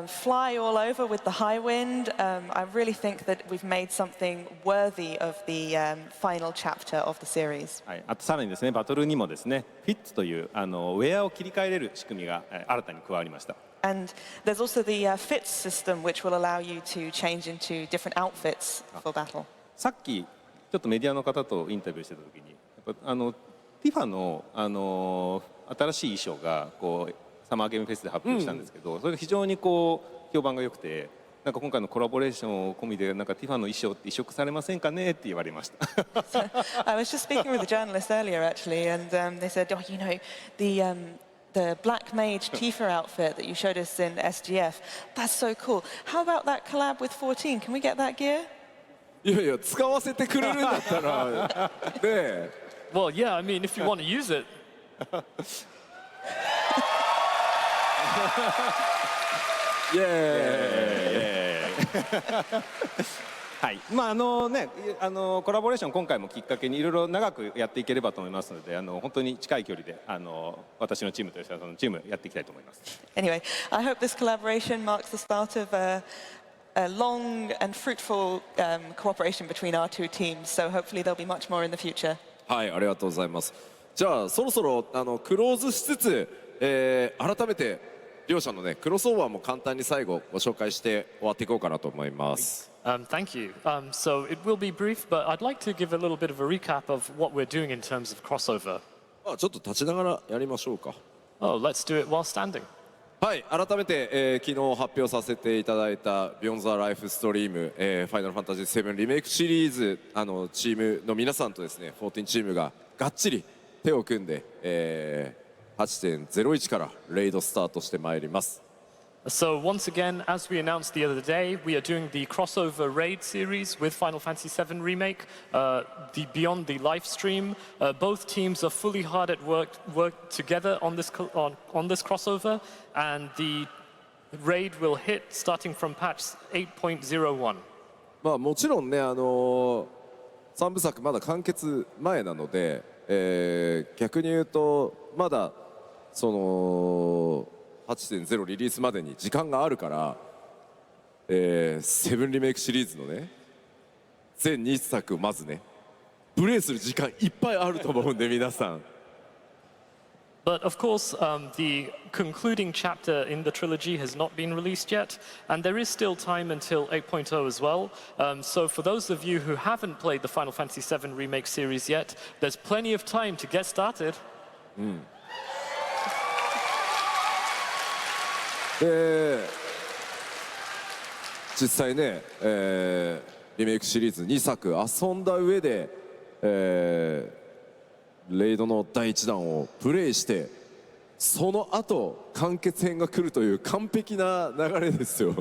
S19: fly all over with the high wind. I really think that we've made something worthy of the final chapter of the series.
S18: はい、あとさらにですね、バトルにもですね、フィッツというウェアを切り替えれる仕組みが新たに加わりました。
S19: And there's also the FFXIV system, which will allow you to change into different outfits for battle.
S18: さっきちょっとメディアの方とインタビューしてた時に、やっぱティファの新しい衣装がこうサマーゲームフェスで発表したんですけど、それが非常にこう評判が良くて、なんか今回のコラボレーション込みでなんかティファの衣装って移植されませんかねって言われました。
S19: So, I was just speaking with a journalist earlier actually, and they said, oh, you know, the Black Mage Tifa outfit that you showed us in SGF, that's so cool. How about that collab with 14? Can we get that gear?
S9: いやいや使わせてくれるんだったらねえ。
S10: Well, yeah, I mean, if you want to use it.
S9: イエーイ。
S18: はい、コラボレーション今回もきっかけにいろいろ長くやっていければと思いますので、本当に近い距離で私のチームと吉田さんのチームやっていきたいと思います。
S19: Anyway, I hope this collaboration marks the start of a long and fruitful cooperation between our two teams. So hopefully there'll be much more in the future.
S9: はい、ありがとうございます。じゃあそろそろクローズしつつ、改めて両者のねクロスオーバーも簡単に最後ご紹介して終わっていこうかなと思います。
S10: Thank you. So it will be brief, but I'd like to give a little bit of a recap of what we're doing in terms of crossover.
S9: ちょっと立ちながらやりましょうか。
S10: Oh, let's do it while standing.
S9: はい、改めて、昨日発表させていただいた「ビヨンザライフストリーム」ファイナルファンタジー7リメイクシリーズチームの皆さんとですね14チームががっちり手を組んで、8.01 からレイドスタートしてまいります。
S10: So once again, as we announced the other day, we are doing the crossover raid series with Final Fantasy VII Remake, the Beyond the live stream. Both teams are fully hard at work together on this crossover, and the raid will hit starting from patch 8.01.
S9: もちろんね3部作まだ完結前なので、逆に言うとまだその8.0 リリースまでに時間があるから、7リメイクシリーズのね全2作まずねプレイする時間いっぱいあると思うんで皆さん。
S10: But of course, the concluding chapter in the trilogy has not been released yet, and there is still time until 8.0 as well. So for those of you who haven't played the Final Fantasy VII Remake series yet, there's plenty of time to get started.
S9: 実際ね、リメイクシリーズ2作遊んだ上で、レイドの第1弾をプレイしてその後完結編が来るという完璧な流れですよ。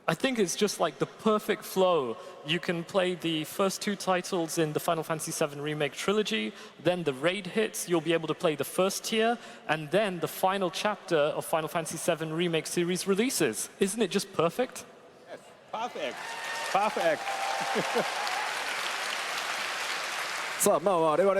S10: I think it's just like the perfect flow. You can play the first two titles in the Final Fantasy VII Remake trilogy, then the raid hits, you'll be able to play the first tier, and then the final chapter of Final Fantasy VII Remake series releases. Isn't it just perfect?
S18: Yes, perfect. Perfect.
S9: さあ我々フ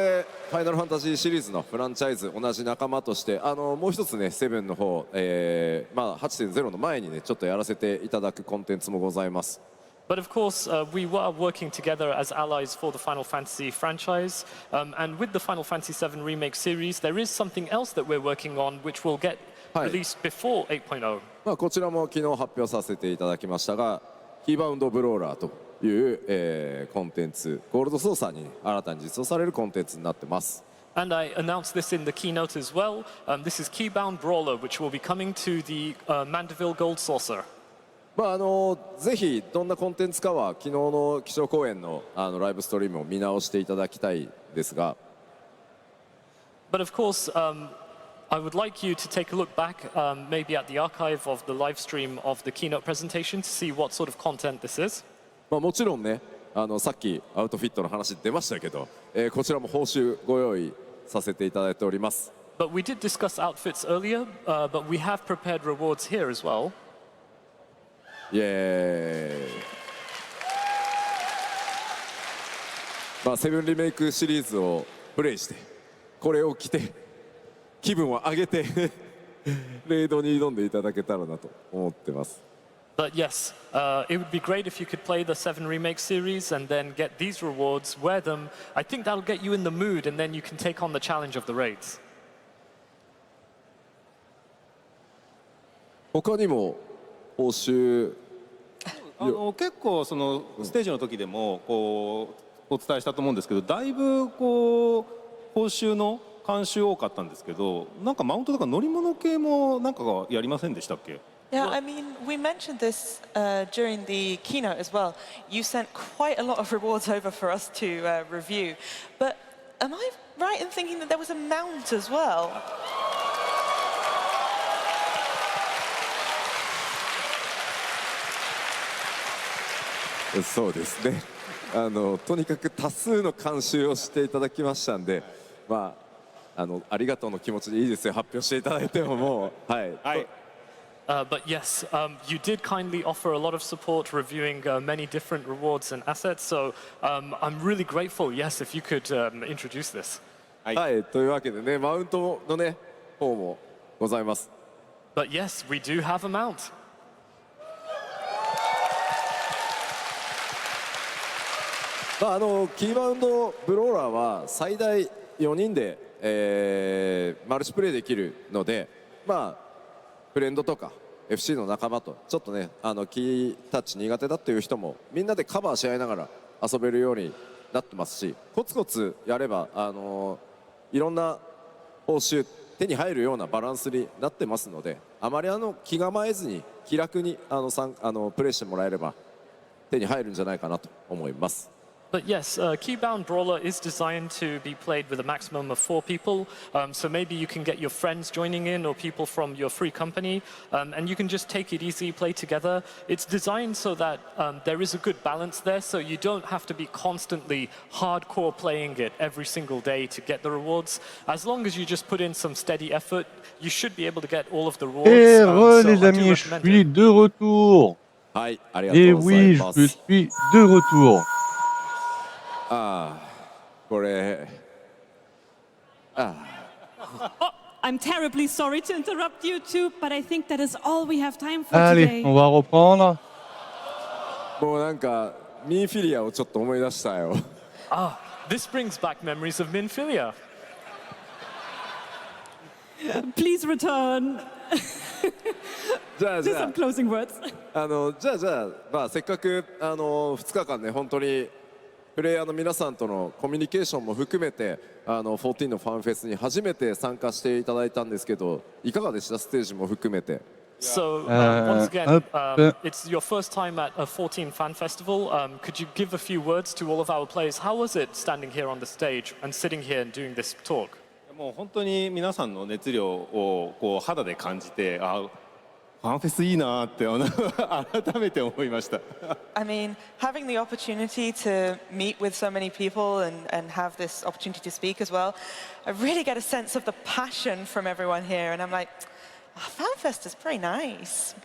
S9: ァイナルファンタジーシリーズのフランチャイズ同じ仲間としてもう一つね7の方、8.0 の前にねちょっとやらせていただくコンテンツもございます。
S10: But of course, we were working together as allies for the Final Fantasy franchise, and with the Final Fantasy VII Remake series, there is something else that we're working on which will get released before 8.0.
S9: こちらも昨日発表させていただきましたが、キーバウンドブローラーという、コンテンツ、ゴールドソーサーに新たに実装されるコンテンツになってます。
S10: And I announced this in the keynote as well. This is Keybound Brawler, which will be coming to the Mandeville Gold Saucer.
S9: ぜひどんなコンテンツかは昨日の気象公演のライブストリームを見直していただきたいですが。
S10: But of course, I would like you to take a look back, maybe at the archive of the live stream of the keynote presentation to see what sort of content this is.
S9: もちろんね、さっきアウトフィットの話出ましたけど、こちらも報酬ご用意させていただいております。
S10: But we did discuss outfits earlier, but we have prepared rewards here as well.
S9: イエーイ。セブンリメイクシリーズをプレイしてこれを着て気分を上げてレイドに挑んでいただけたらなと思ってます。
S10: But yes, it would be great if you could play the 7 Remake series and then get these rewards, wear them. I think that'll get you in the mood and then you can take on the challenge of the raids.
S9: 他にも報酬
S18: 結構そのステージの時でもこうお伝えしたと思うんですけど、だいぶこう報酬の慣習多かったんですけど、なんかマウントとか乗り物系もなんかやりませんでしたっけ？
S19: Yeah, I mean, we mentioned this during the keynote as well. You sent quite a lot of rewards over for us to review. But am I right in thinking that there was a mount as well?
S9: そうですね。とにかく多数の監修をしていただきましたんで、ありがとうの気持ちでいいですよ。発表していただいてももうはい。
S10: But yes, you did kindly offer a lot of support reviewing many different rewards and assets, so I'm really grateful, yes, if you could introduce this.
S9: はい、というわけでね、マウントのね、方もございます。
S10: But yes, we do have a mount.
S9: キーバウンドブローラーは最大4人で、マルチプレイできるので、フレンドとか FC の仲間とちょっとねキータッチ苦手だっていう人もみんなでカバーし合いながら遊べるようになってますし、コツコツやればいろんな報酬手に入るようなバランスになってますので、あまり気構えずに気楽にプレイしてもらえれば手に入るんじゃないかなと思います。
S10: But yes, Keybound Brawler is designed to be played with a maximum of 4 people, so maybe you can get your friends joining in or people from your free company, and you can just take it easy, play together. It's designed so that there is a good balance there, so you don't have to be constantly hardcore playing it every single day to get the rewards. As long as you just put in some steady effort, you should be able to get all of the rewards.
S1: Les amis, je suis de retour. Et oui, je suis de retour.
S9: これ
S8: I'm terribly sorry to interrupt you two, but I think that is all we have time for
S1: Allez,
S8: today.
S1: on va reprendre.
S9: もうなんかミンフィリアをちょっと思い出したよ。
S10: This brings back memories of Minfilia.
S8: Please return.
S9: じゃあ
S8: Do some closing words.
S9: じゃあせっかく2日間ね本当にプレイヤーの皆さんとのコミュニケーションも含めて14のファンフェスに初めて参加していただいたんですけど、いかがでした？ステージも含めて。
S10: So once again, it's your first time at a 14 fan festival. Could you give a few words to all of our players? How was it standing here on the stage and sitting here and doing this talk?
S18: もう本当に皆さんの熱量をこう肌で感じて、ファンフェスいいなって改めて思いました。
S19: I mean, having the opportunity to meet with so many people and have this opportunity to speak as well, I really get a sense of the passion from everyone here, and I'm like, FanFest is pretty nice.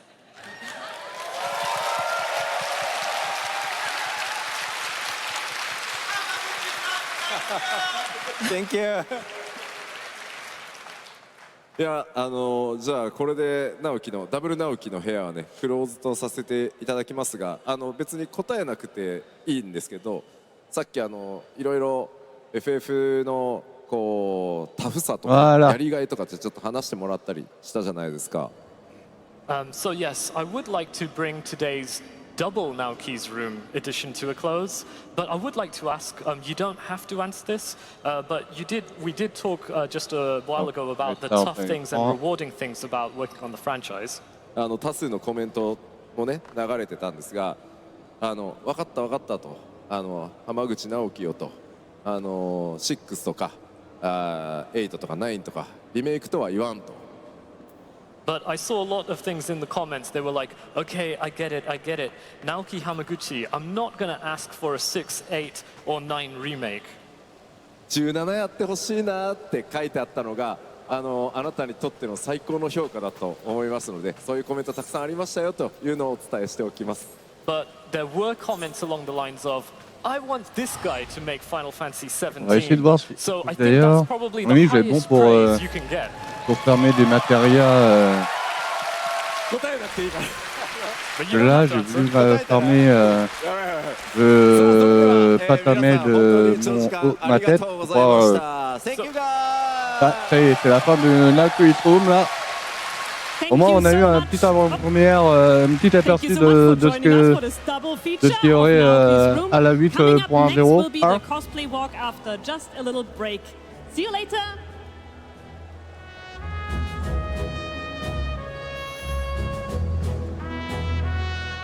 S18: Thank you.
S9: いやじゃあこれで直樹のダブル直樹の部屋はねクローズとさせていただきますが、別に答えなくていいんですけど、さっきいろいろ FF のこうタフさとかやりがいとかってちょっと話してもらったりしたじゃないですか。
S10: So yes, I would like to bring today's double Naoki's room addition to a close. But I would like to ask, you don't have to answer this, but we did talk just a while ago about the tough things and rewarding things about working on the franchise.
S9: 多数のコメントもね流れてたんですが、分かった分かったと、浜口直樹よと、6とか8とか9とかリメイクとは言わんと。
S10: But I saw a lot of things in the comments. They were like, okay, I get it. Naoki Hamaguchi, I'm not going to ask for a 6, 8, or 9 remake.
S9: 17やってほしいなって書いてあったのが、あなたにとっての最高の評価だと思いますので、そういうコメントたくさんありましたよというのをお伝えしておきます。
S10: But there were comments along the lines of, I want this guy to make Final Fantasy 17.
S1: On va essayer de voir si
S10: So I think
S1: d'ailleurs,
S10: that's probably the
S1: oui, je vais être bon
S10: highest praise you can get.
S1: pour fermer des matérias. Là, j'ai voulu fermer pas tamer de ma tête. Ça y est, c'est la fin de Nakuitrum là. Au moins, on a eu un petit avant-première, un petit aperçu de ce qu'il y aurait à la 8.0.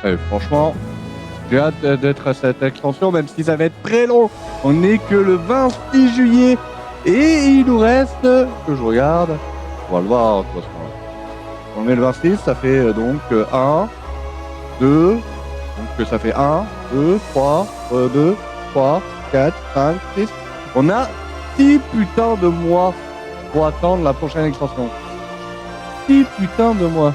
S1: Et franchement, j'ai hâte d'être à cette extension, même si ça va être très long. On n'est que le 26 juillet et il nous reste, que je regarde, on va le voir de toute façon. On est le 26, ça fait donc 1, 2, donc ça fait 1, 2, 3, 2, 3, 4, 5, 6. On a 6 putains de mois pour attendre la prochaine extension. 6 putains de mois.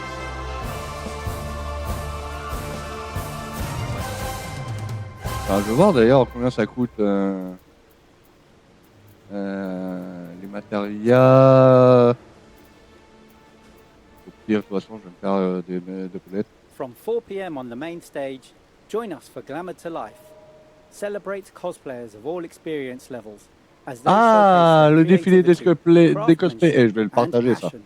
S1: Alors, je vais voir d'ailleurs combien ça coûte les matérias. Au pire, de toute façon, je vais me faire des poulettes.
S5: From 4 p.m. on the main stage, join us for Glamour to Life. Celebrate cosplayers of all experience levels. As they
S1: Ah, le défilé des cosplays. Je vais le
S5: and
S1: partager ça.
S5: passion.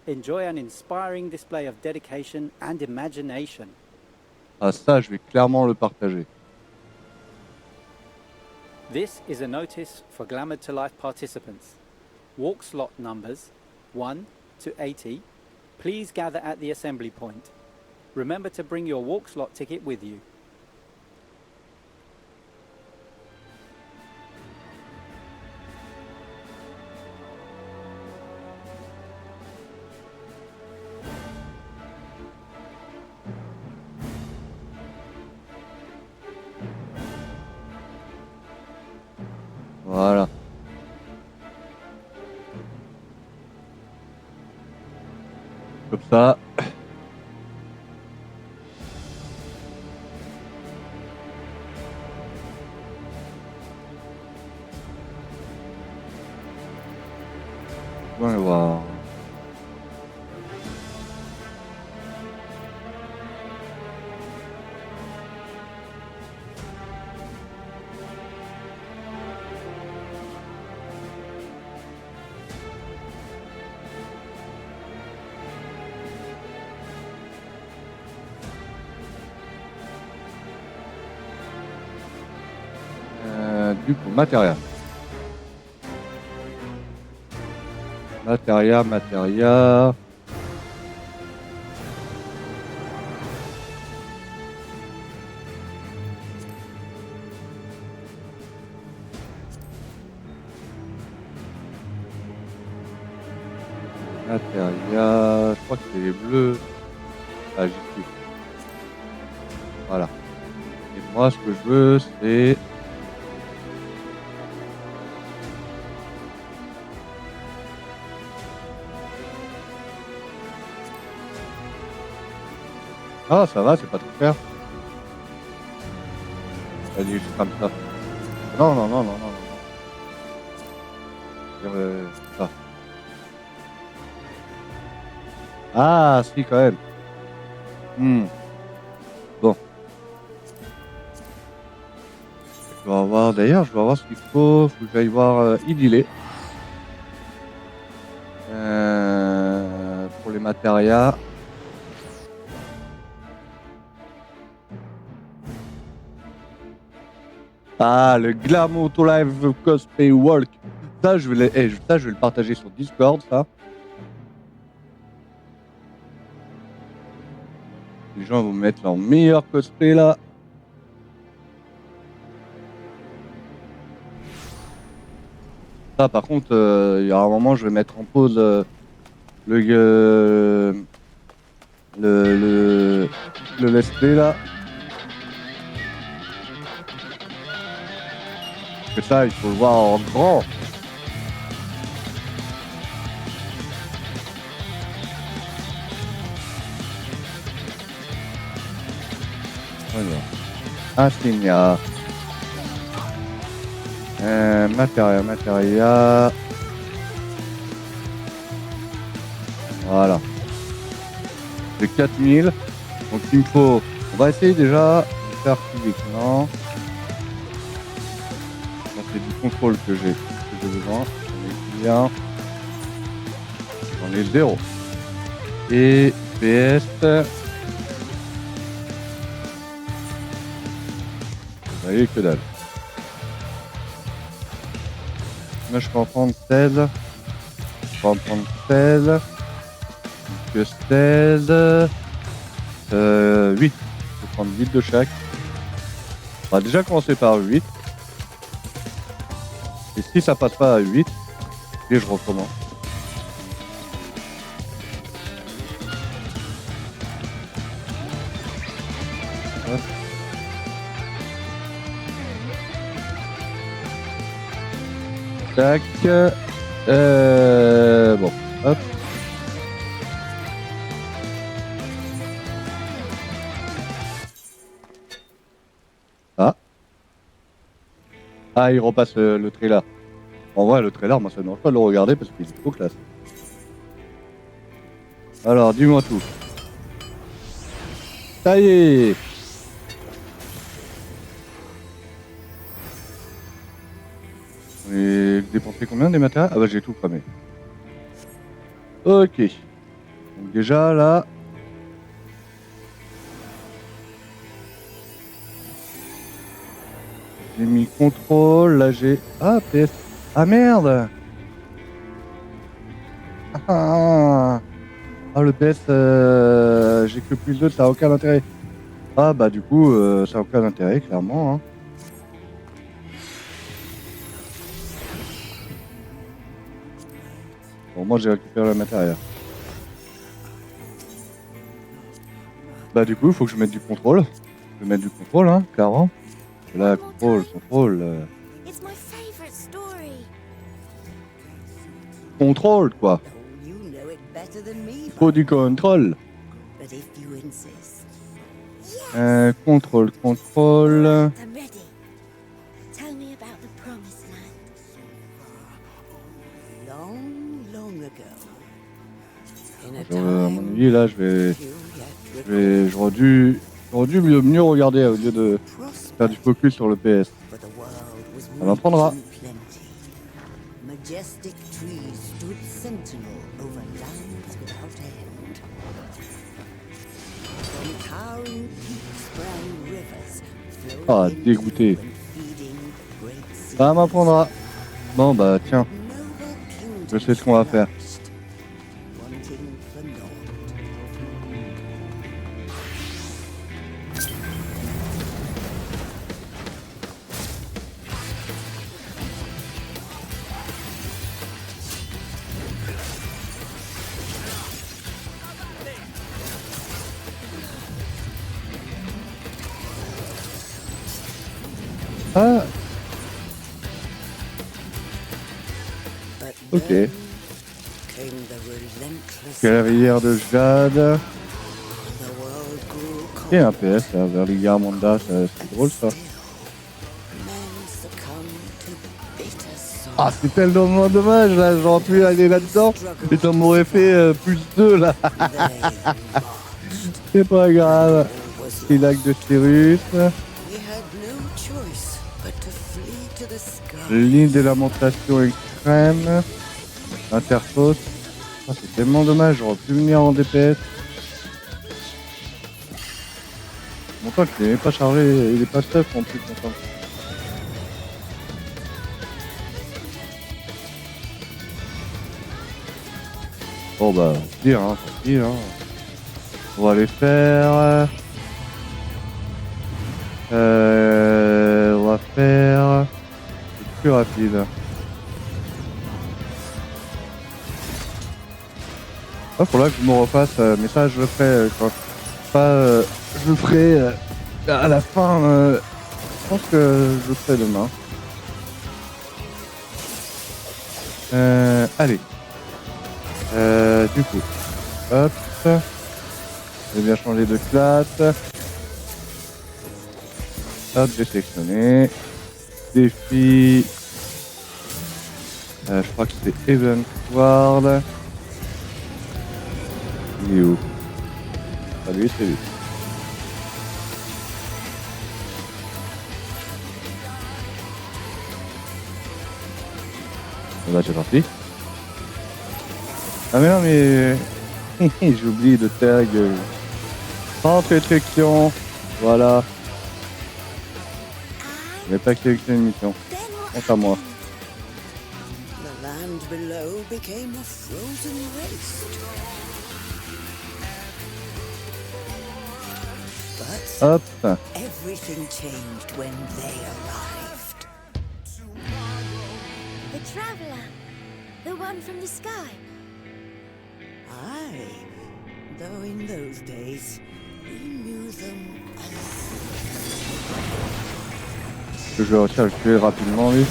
S5: Enjoy an inspiring display of dedication and imagination.
S1: Ah, ça, je vais clairement le partager.
S5: This is a notice for Glamour to Life participants. Walk slot numbers 1 to 80. Please gather at the assembly point. Remember to bring your walk slot ticket with you.
S1: Voilà. Comme ça. On va voir. Du coup, matériel. Matériel. Matériel. Je crois que c'est les bleus. Ah, j'y suis. Voilà. Et moi, ce que je veux, c'est... Ah, ça va, c'est pas trop cher. Allez, je crame ça. Non. Ça. Ah, si, quand même. Bon. Je vais voir, d'ailleurs, je vais voir ce qu'il faut. Faut que j'aille voir Idylé. Pour les matérias. Ah, le Glamour to Live Cosplay Walk. Ça, je vais le partager sur Discord, ça. Les gens vont mettre leur meilleur cosplay là. Ça, par contre, il y a un moment, je vais mettre en pause le let's play là. Parce que ça, il faut le voir en grand. Alors, insignia. Matériel. Voilà. J'ai 4000. Donc il me faut. On va essayer déjà de faire physiquement. C'est du contrôle que j'ai besoin. J'en ai bien. J'en ai 0. Et PS. Vous voyez que dalle. Moi je peux en prendre 16. Je peux en prendre 16. Que 16. 8. Je vais prendre 8 de chaque. On va déjà commencer par 8. Et si ça passe pas à 8, et je recommence. Hop. Tac. Bon, hop. Ah. Ah, il repasse le trailer. En vrai, le trailer, moi, ça ne me dérange pas de le regarder parce qu'il est trop classe. Alors, dis-moi tout. Ça y est. J'ai dépensé combien des matériaux? Ah bah j'ai tout cramé. Ok. Donc déjà là. J'ai mis contrôle, là j'ai. Ah PS. Ah merde. Ah le PS j'ai que plus 2, ça a aucun intérêt. Ah bah du coup ça a aucun intérêt clairement hein. Bon moi j'ai récupéré le matériel. Bah du coup il faut que je mette du contrôle. Je vais mettre du contrôle hein, clairement. Là contrôle. Contrôle quoi. Il faut du contrôle. Contrôle. À mon avis là j'aurais dû mieux regarder au lieu de faire du focus sur le PS. Ça m'apprendra. Ah, dégoûté. Ça m'apprendra. Bon bah tiens. Je sais ce qu'on va faire. Ah. Ok. Carrière de jade. Et un PS là, vers les Garmonda, c'est drôle ça. Ah c'est tellement dommage là, j'aurais pu aller là-dedans et ça m'aurait fait plus 2 là. C'est pas grave. C'est lac de Cyrus. Ligne de lamentation extrême. Interface. Ah, c'est tellement dommage, j'aurais pu venir en DPS. Mon tank il est même pas chargé, il est pas stuff en plus mon tank. Bon bah, pire, hein, tant pis, hein. On va les faire... on va faire... le plus rapide. Ah, faudra que je me refasse, mais ça je le ferai quand... Pas, je le ferai à la fin, je pense que je le ferai demain. Allez. Du coup, hop. J'ai bien changé de classe. Hop, j'ai sélectionné. Défi. Je crois que c'est Event World. Il est où? Ah, lui, c'est lui. On va, c'est parti. Ah mais non mais j'ai oublié de tag. Rentrée de section. Voilà. Je n'ai pas sélectionné une mission. Quant à moi.
S24: The land below became a frozen waste. But
S1: Hop.
S24: everything changed when they arrived.
S3: The traveler. The one from the sky.
S24: Aye, though in those days, we knew them
S1: Je vais réussir à le tuer rapidement lui.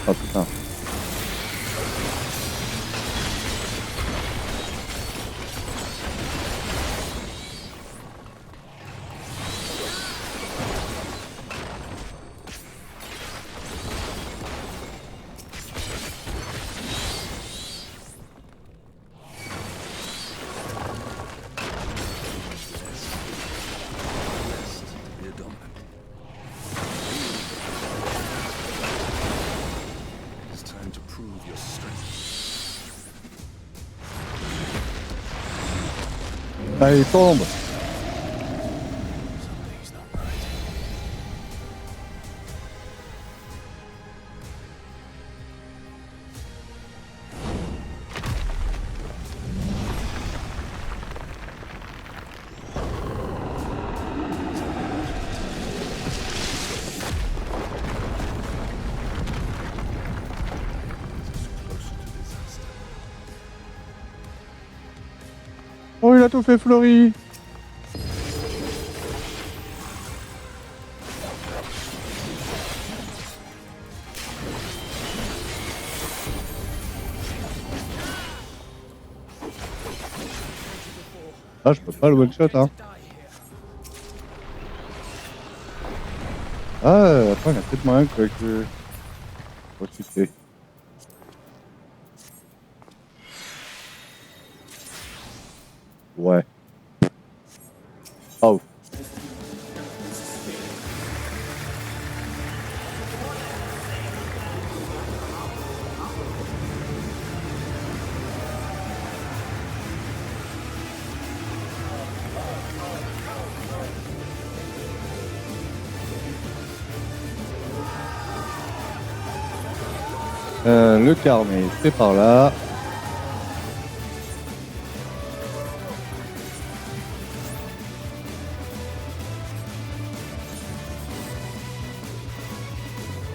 S1: Oh putain. Allez, tombe. Oh, il a tout fait Fleury. Ah, je peux pas le one shot, hein. Ah, après, il y a peut-être moyen que je ressusciter. Ouais. Oh. Le carnet, c'est par là.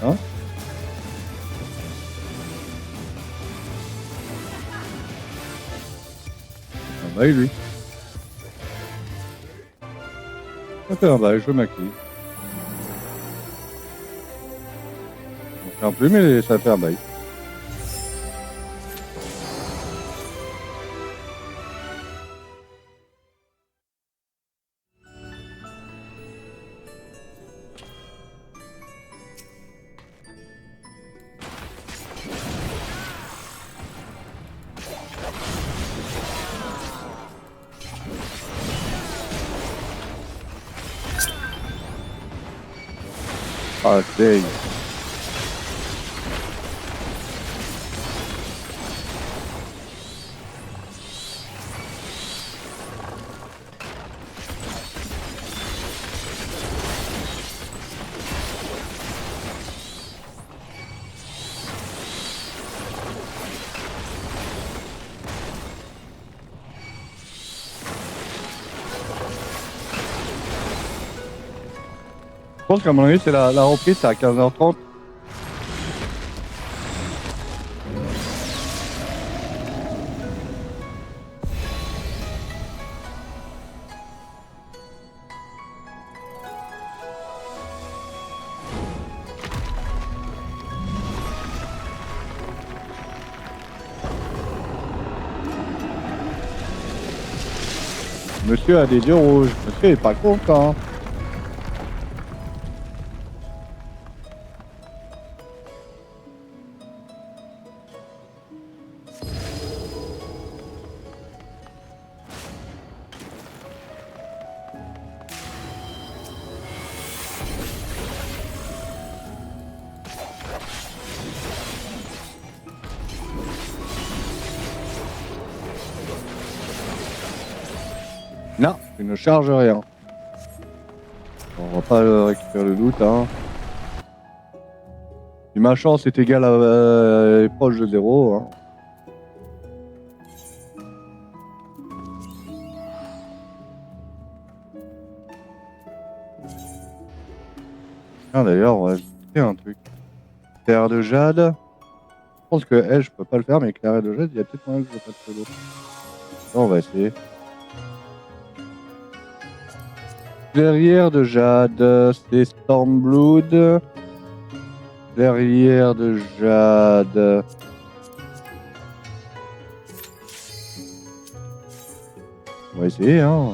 S1: Hein? Un bail, lui. Ça fait un bail, je maquille. On fait un peu, mais ça fait un bail. Ah, dang. Je pense qu'à mon avis, c'est la reprise, c'est à 15h30. Monsieur a des yeux rouges. Monsieur est pas content. Non, tu ne charges rien. On va pas récupérer le loot, hein. Si ma chance est égale à est proche de 0, hein. Ah, d'ailleurs, on va ajouter un truc. Terre de jade. Je pense que je peux pas le faire, mais éclairé de jade, il y a peut-être moyen que je fasse de l'eau. On va essayer. Clairière de jade, c'est Stormblood. Clairière de jade. On va essayer, hein.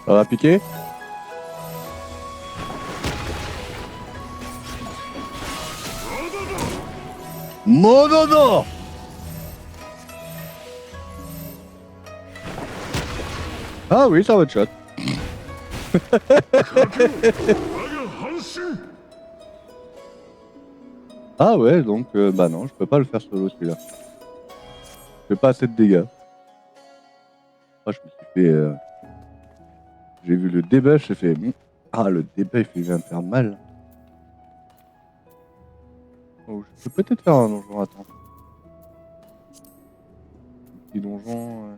S1: Ça va piquer? Monono! Ah oui, ça va de shot. Ah ouais, donc bah non, je peux pas le faire solo celui-là. Je fais pas assez de dégâts. Ah, je me suis fait... J'ai vu le debuff, j'ai fait... Ah, le debuff, il vient de faire mal. Oh, je peux peut-être faire un donjon, attends. Un petit donjon...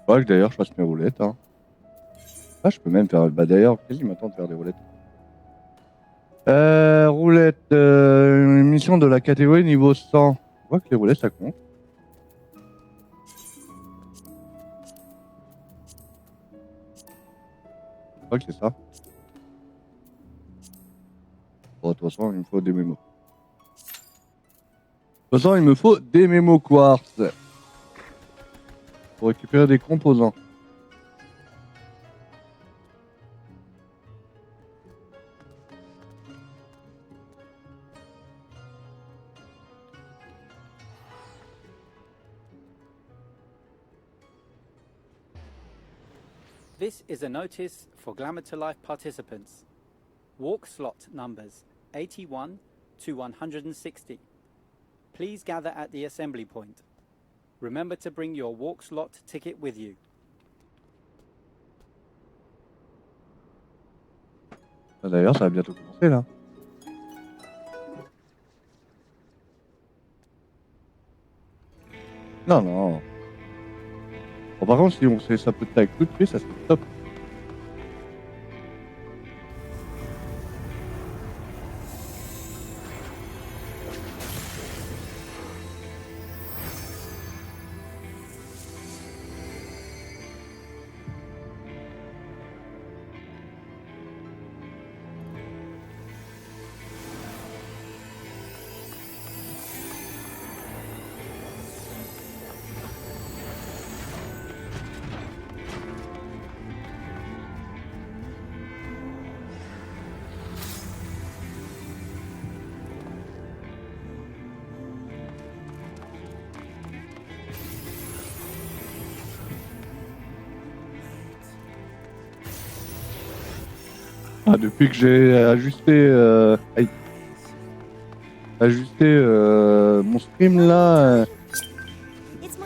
S1: Faudrait que d'ailleurs je fasse mes roulettes, hein. Ah, je peux même faire... Bah d'ailleurs, quasi m'attend de faire des roulettes. Roulette, une mission de la catégorie niveau 100. Je vois que les roulettes, ça compte. Je crois que c'est ça. Bon, de toute façon, il me faut des mémos. De toute façon, il me faut des mémos quartz. Pour récupérer des composants.
S5: This is a notice for Glamour to Life participants. Walk slot numbers 81 to 160. Please gather at the assembly point. Remember to bring your walk slot ticket with you.
S1: D'ailleurs, ça va bientôt commencer là. Non, non. Bon, par contre, si on fait ça peut être avec tout de suite, ça serait top. Ah, depuis que j'ai ajusté mon stream là,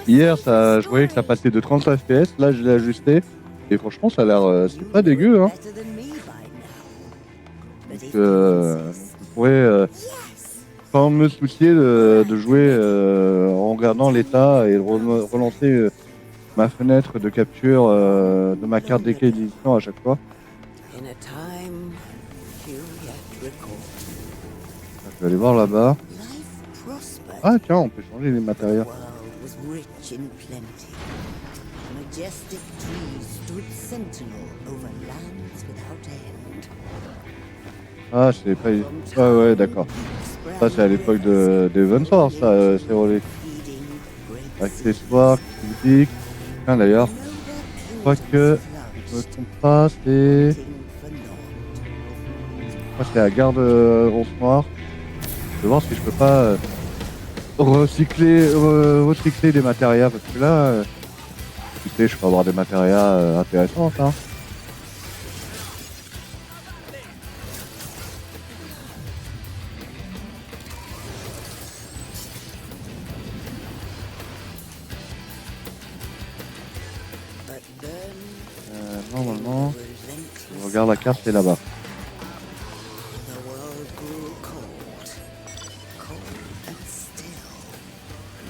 S1: hier je voyais que ça passait de 30 FPS, là je l'ai ajusté et franchement ça a l'air c'est pas dégueu hein. Donc je pourrais sans me soucier de jouer en regardant l'état et de relancer ma fenêtre de capture de ma carte d'équilibre à chaque fois.
S24: In a time few yet recall,
S1: Je vais aller voir là-bas.
S24: life prospered.
S1: Ah tiens, on peut changer les
S24: The
S1: matériaux.
S24: world was rich in plenty. Majestic trees stood sentinel over lands without end.
S1: Ah c'est pas... Ah ouais d'accord. Ça c'est à l'époque d'Evan Source, ça c'est relais. Accessoires, critiques. Tiens d'ailleurs, je crois que si je me trompe pas, c'est... Je crois que c'est la garde ronce noire. Je vais voir si je peux pas recycler des matérias parce que là, tu sais, je peux avoir des matérias intéressants hein. Normalement, je regarde la carte, c'est là-bas.
S24: The world grew cold, cold and still.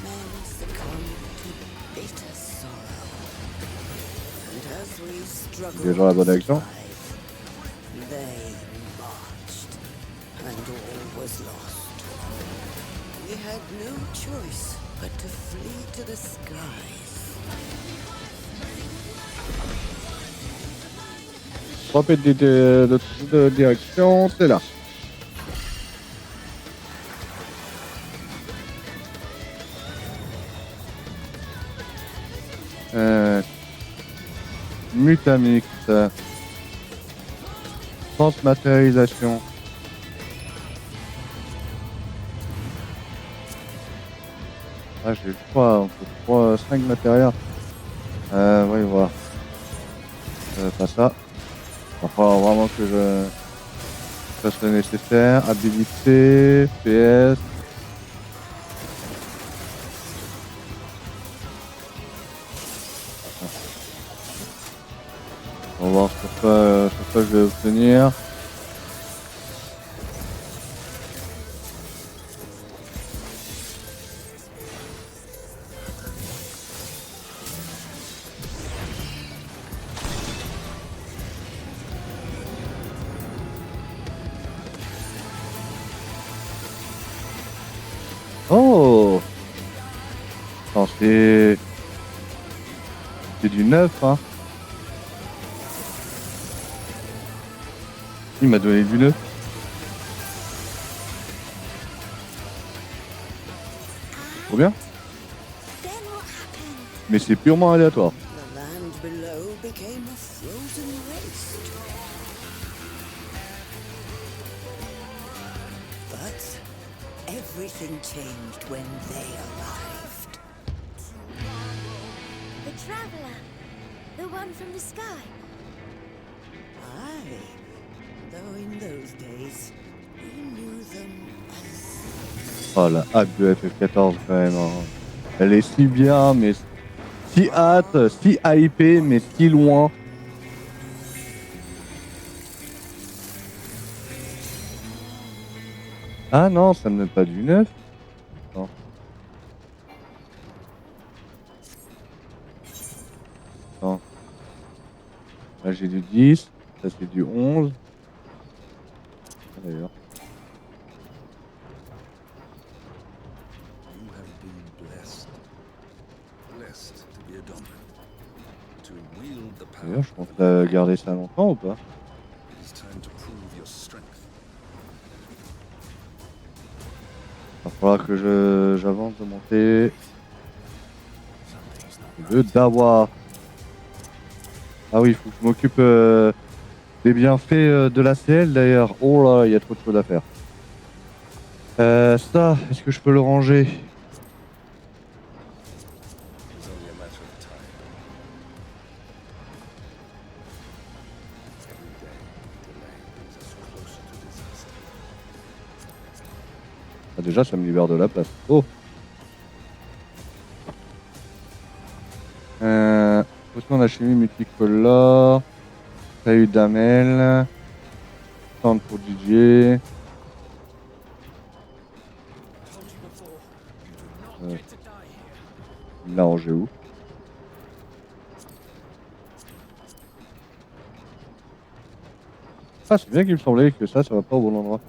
S24: Men succumbed to bitter sorrow. And as we struggled
S1: Déjà la bonne action.
S24: they marched, and all was lost. We had no choice but to flee to the skies.
S1: 3 pets de direction, c'est là. Mutamix. Transmatérialisation. Ah, j'ai 5 matériaux. Voyons voir. Pas ça. Il va falloir vraiment que je fasse le nécessaire. Habilité, PS. On va voir sur quoi je vais obtenir. Oh! Non, c'est du neuf, hein. Il m'a donné du neuf. Trop bien. Mais c'est purement aléatoire.
S24: The land below became a frozen waste. But everything changed when they arrived.
S3: The traveler. The one from the sky.
S24: Aye, though in those days we knew them as...
S1: Oh la hâte de FF14 quand même. Hein. Elle est si bien, mais si hâte, si hypée, mais si loin. Ah non, ça ne met pas du 9. Non. Non. Là j'ai du 10, ça c'est du 11. D'ailleurs.
S21: You have been blessed. Blessed to be a dominant. To wield the power.
S1: D'ailleurs, je pense garder ça longtemps ou pas?
S21: It is time to prove your strength.
S1: Il va falloir que j'avance de monter. Le d'avoir. Ah oui, il faut que je m'occupe des bienfaits de l'ACL d'ailleurs. Oh là, il y a trop de choses à faire. Ça, est-ce que je peux le ranger?
S21: It is only a matter of time. Every day delayed is
S1: Ah, déjà, ça me libère de la place. Oh. Potion d'alchimie multicolore. Salut d'Amel. Stand pour DJ. Il l'a rangé où? Ah, c'est bien qu'il me semblait que ça va pas au bon endroit.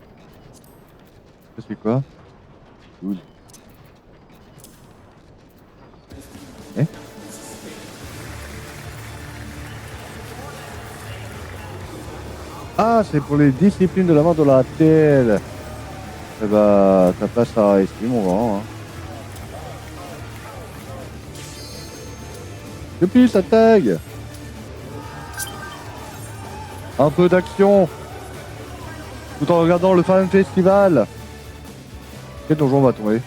S1: Ça, c'est quoi? Good. Eh? Ah, c'est pour les disciplines de la main de la telle. Eh bah, ta place sera ici, mon grand. Hein. Depuis sa tag. Un peu d'action. Tout en regardant le Fan Festival. Quel donjon va tomber?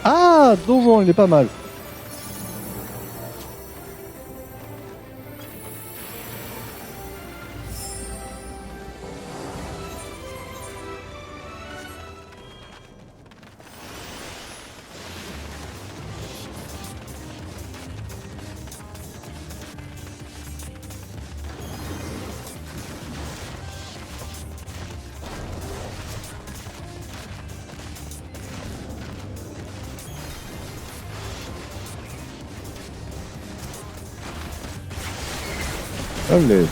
S1: Ah, donjon, il est pas mal. Allez.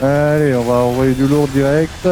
S1: Allez, on va envoyer du lourd direct.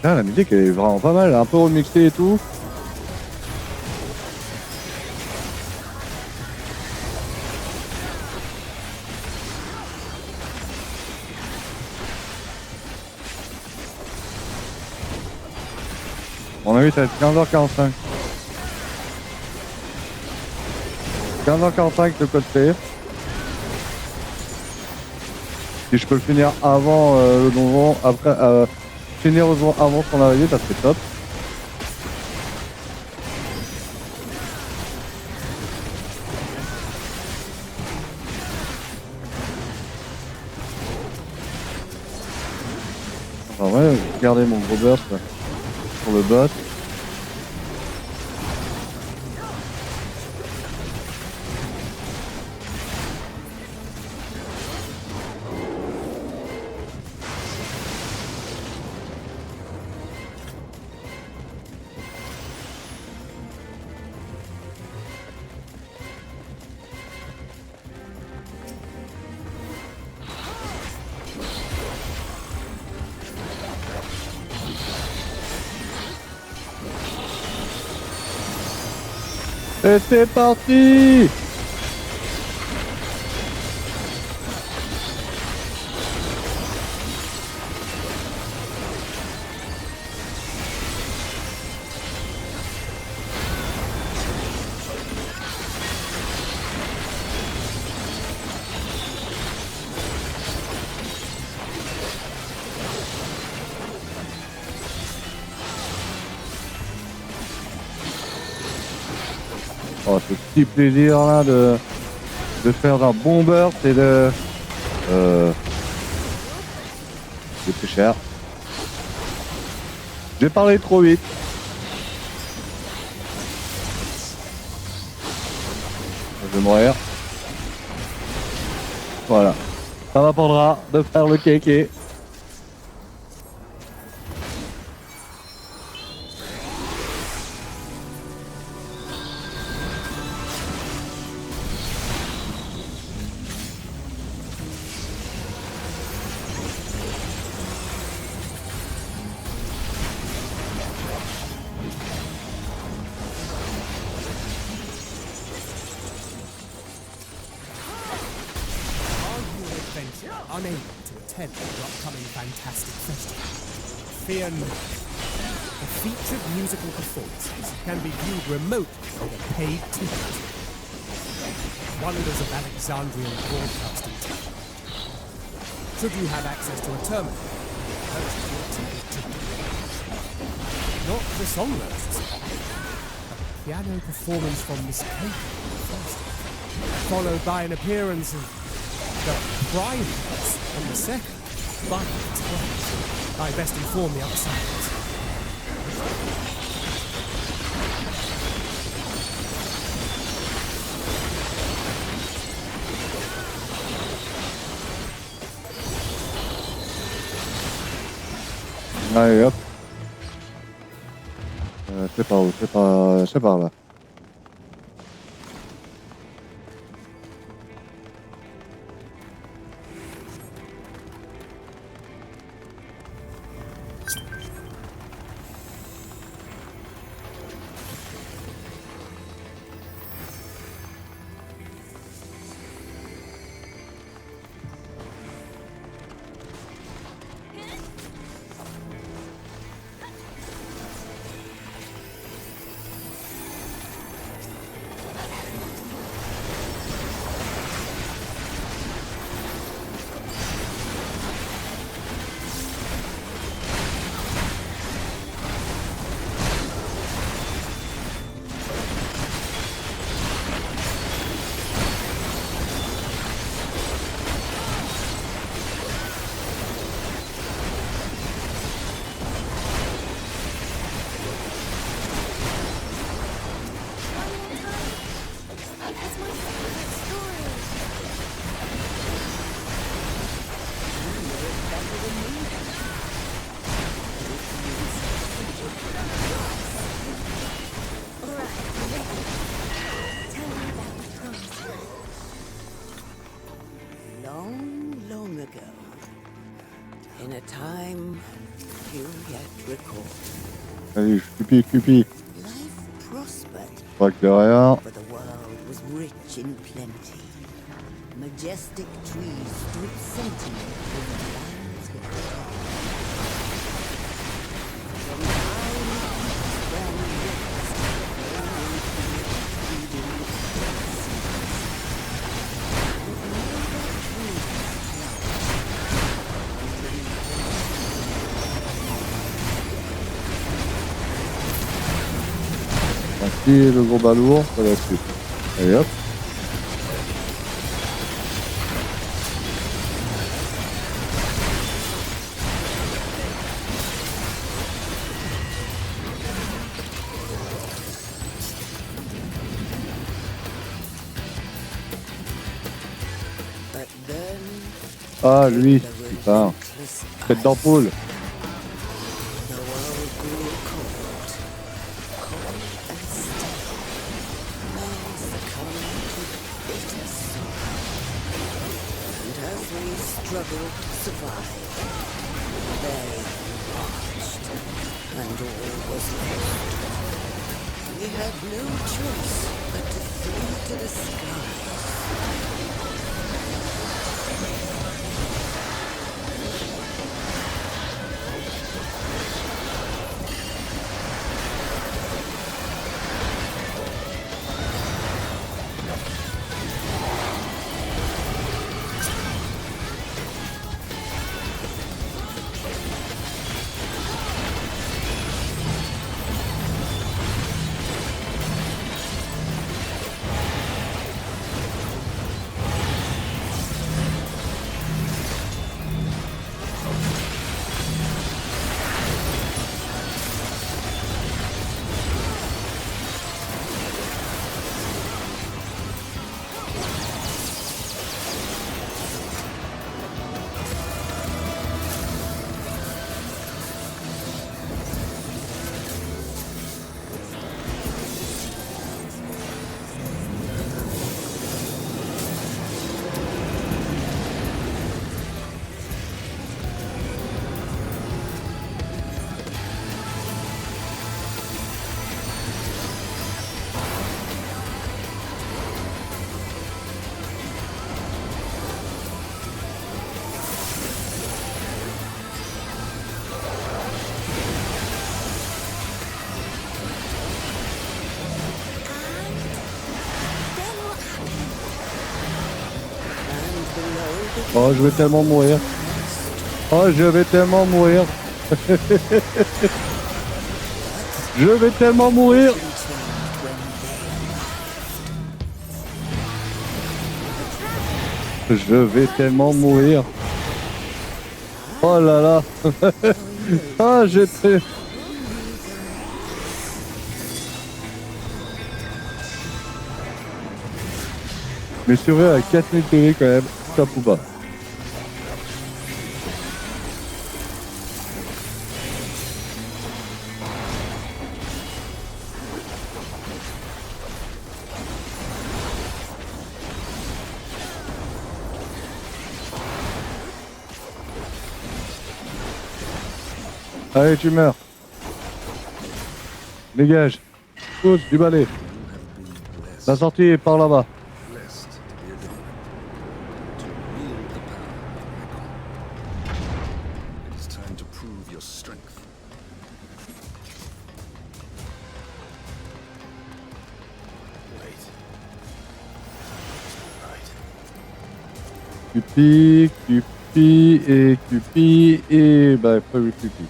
S1: Ah, la musique elle est vraiment pas mal, un peu remixée et tout. On a vu ça va être 15h45. 15h45 le code PF. Si je peux le finir avant le donjon, après finir avant son arrivée, ça serait top. Enfin ouais, garder mon gros burst pour le bot. Et c'est parti! Oh, ce petit plaisir là de faire un bon burst et de c'est très cher. J'ai parlé trop vite. Je vais mourir. Voilà. Ça m'apprendra de faire le kéké.
S2: Unable to attend your upcoming fantastic festival. Fear not. The featured musical performances can be viewed remotely with a paid ticket. Wonders of Alexandrian broadcasting technology. Should you have access to a terminal, purchase your ticket. Not the song roasts, but piano performance from Miss Kate first, followed by an appearance of the privates on the second, but I best inform the other sides.
S1: Allez hop. C'est par où? C'est par là.
S24: Long ago, in a time few yet recall,
S1: Allez, Cupi.
S24: life prospered,
S1: Pas que rien.
S24: for the world was rich in plenty. Majestic trees stood sentinel over the lands below. From time sprang rivers, flowing through feeding
S1: Ainsi, le gros balourd, ça va suite. Allez hop.
S24: But then
S1: Ah, lui, putain. Tête d'ampoule.
S24: the world grew cold, cold and still. Men succumbed to bitter sorrow. And as we struggled to survive, they marched, and all was lost. We had no choice but to flee to the skies.
S1: Oh, je vais tellement mourir. Oh, je vais tellement mourir. Je vais tellement mourir. Je vais tellement mourir. Oh là là. Ah, j'étais... Mais c'est vrai, à 4000 PV quand même, top ou pas. Allez, tu meurs. Dégage. Tous du balai. La sortie est par là-bas. Cupi, Cupi et Cupi et bah pas eu Cupi.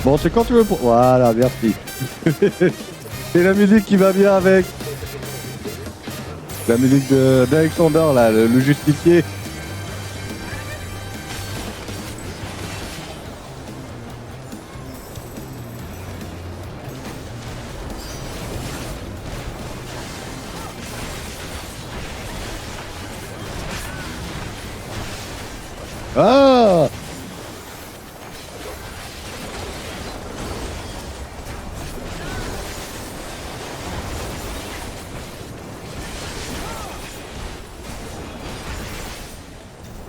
S1: Bon, c'est quand tu veux pour... Voilà, merci. C'est la musique qui va bien avec. La musique d'Alexander, là, le justicier. Ah!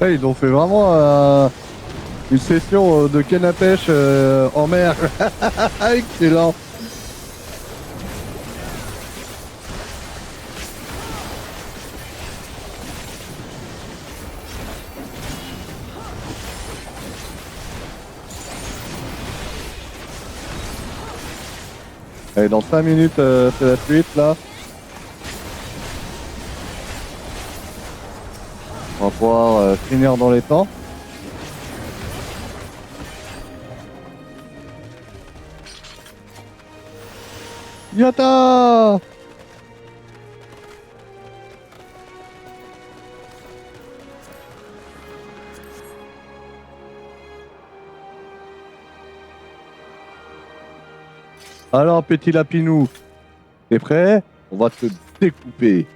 S1: Ouais, ils ont fait vraiment une session de canne à pêche en mer. Excellent. Allez, dans 5 minutes, c'est la suite là. On va pouvoir finir dans les temps. Yata! Alors, petit lapinou, t'es prêt? On va te découper.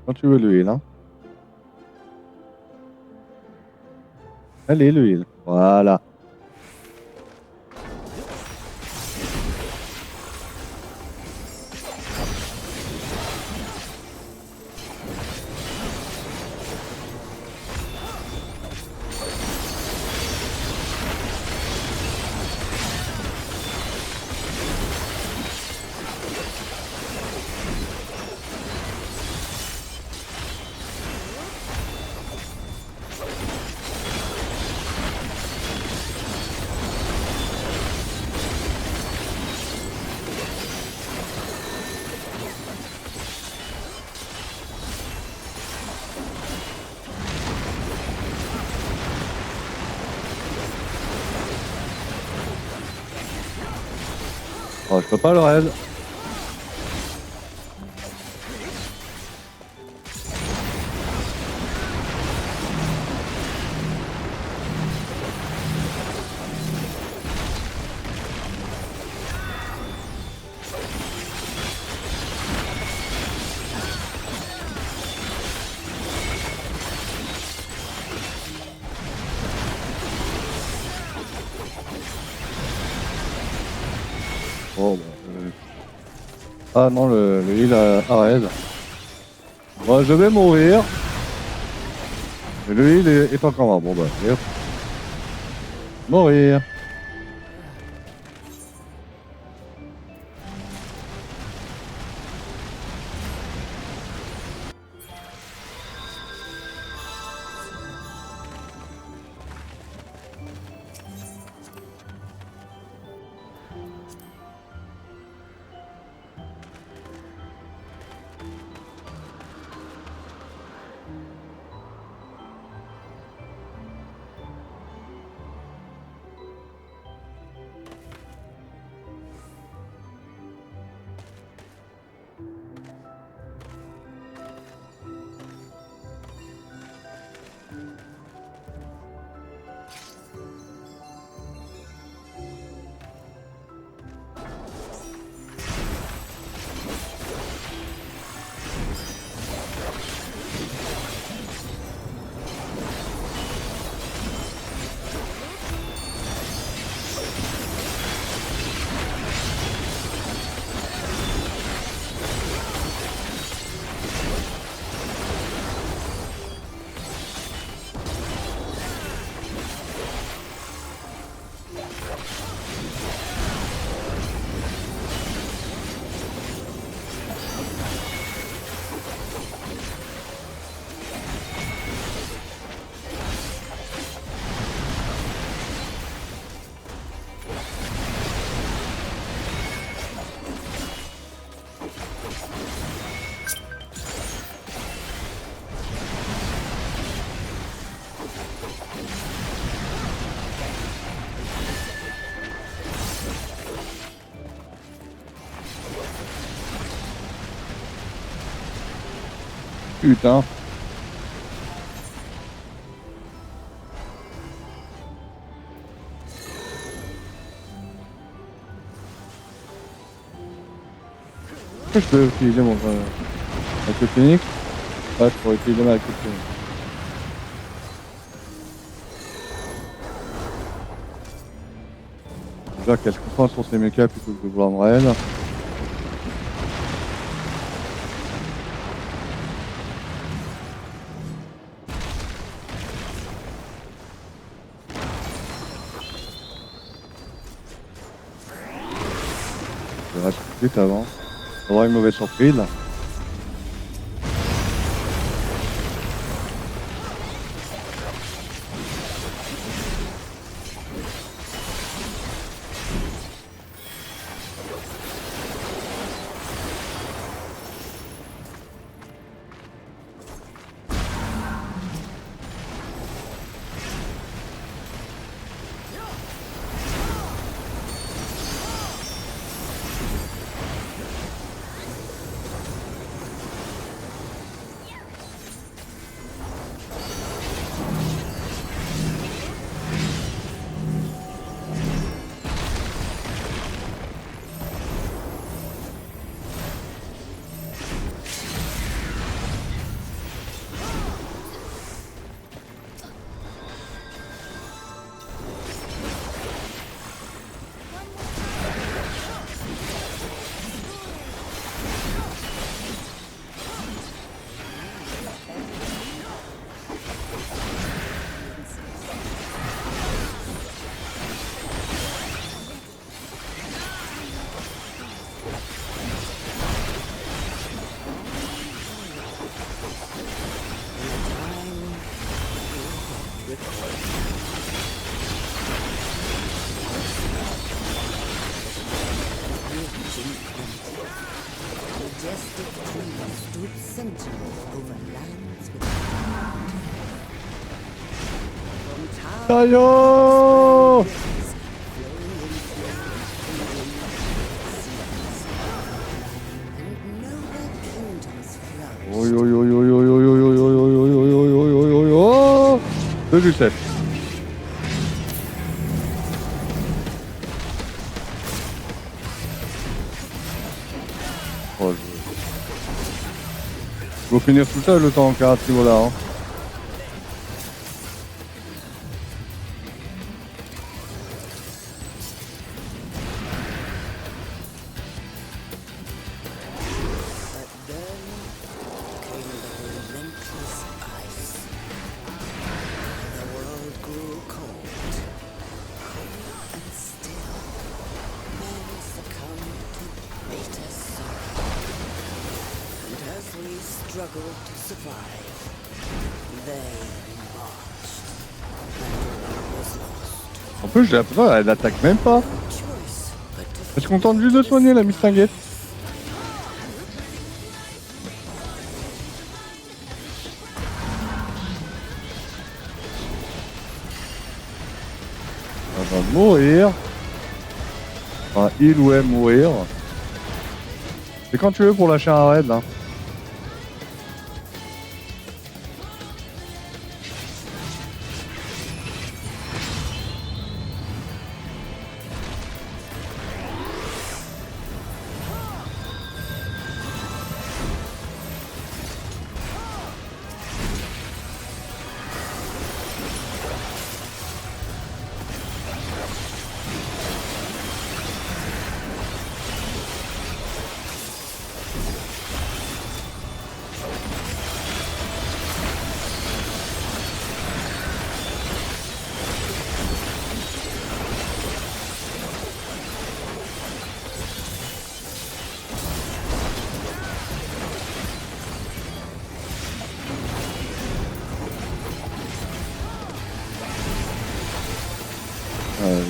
S1: Quand tu veux l'huile, hein. Allez, l'huile. Voilà. Oh, je peux pas le raid. Oh, bah, ah non, le heal à raid. Bon, je vais mourir. Le heal est encore là. Bon bah, hop. Mourir. Putain. Je peux utiliser mon queue clinique. Ouais, pour utiliser ma queue clinique. Déjà qu'elle se concentre sur ses mechas plutôt que de vouloir me raid. Je reste tout de suite avant. On va avoir une mauvaise surprise là.
S24: Majestic trees stood sentinel over lands with
S1: Aïe! 2 du 7. Oh, je vais finir tout seul le temps qu'à ce niveau-là. Hein.
S24: Struggled to survive. They marched, and all was lost.
S1: En plus, j'ai l'impression qu'elle n'attaque même pas. Est-ce qu'on tente juste de soigner la mistinguette? Elle va mourir. Enfin, il ou elle mourir. C'est quand tu veux pour lâcher un raid là.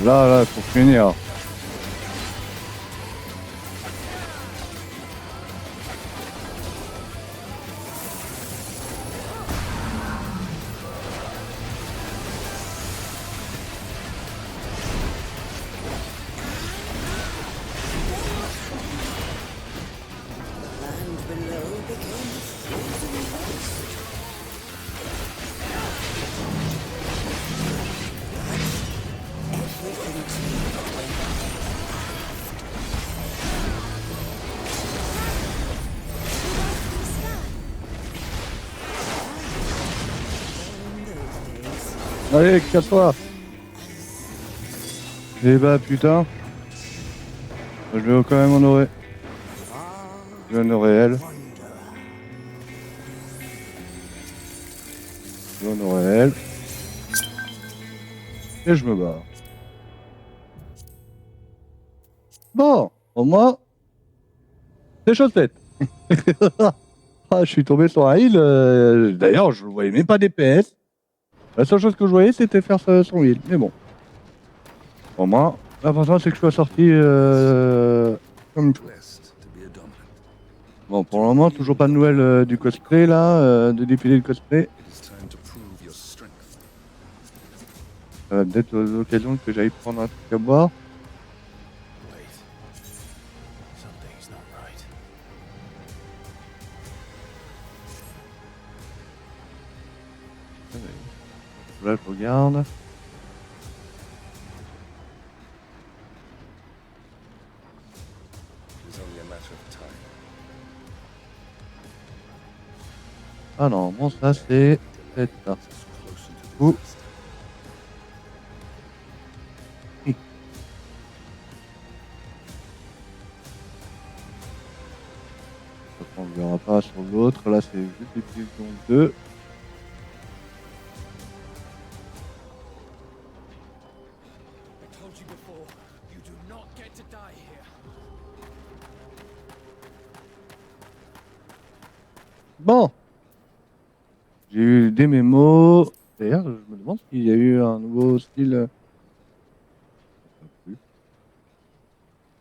S1: Là, faut finir.
S24: Land below became frozen waste. Everything changed when
S1: Allez, casse-toi. Eh bah putain. Je vais quand même honorer. Je vais honorer elle. Je vais honorer elle. Et je me barre. Bon, au moins, c'est chose faite. Ah, je suis tombé sur un heal. D'ailleurs, je ne voyais même pas DPS. La seule chose que je voyais, c'était faire son heal. Mais bon. Au moins, l'important, c'est que je sois sorti comme il faut. Bon, pour le moment, toujours pas de nouvelles du cosplay, là, de défilé de cosplay. Ça va peut-être l'occasion que j'aille prendre un truc à boire. Là, je regarde. Ah non, bon, ça c'est peut-être ça. Ouh. On ne verra pas sur l'autre. Là, c'est juste des fusions 2. Bon. J'ai eu des mémos. D'ailleurs, je me demande s'il y a eu un nouveau style.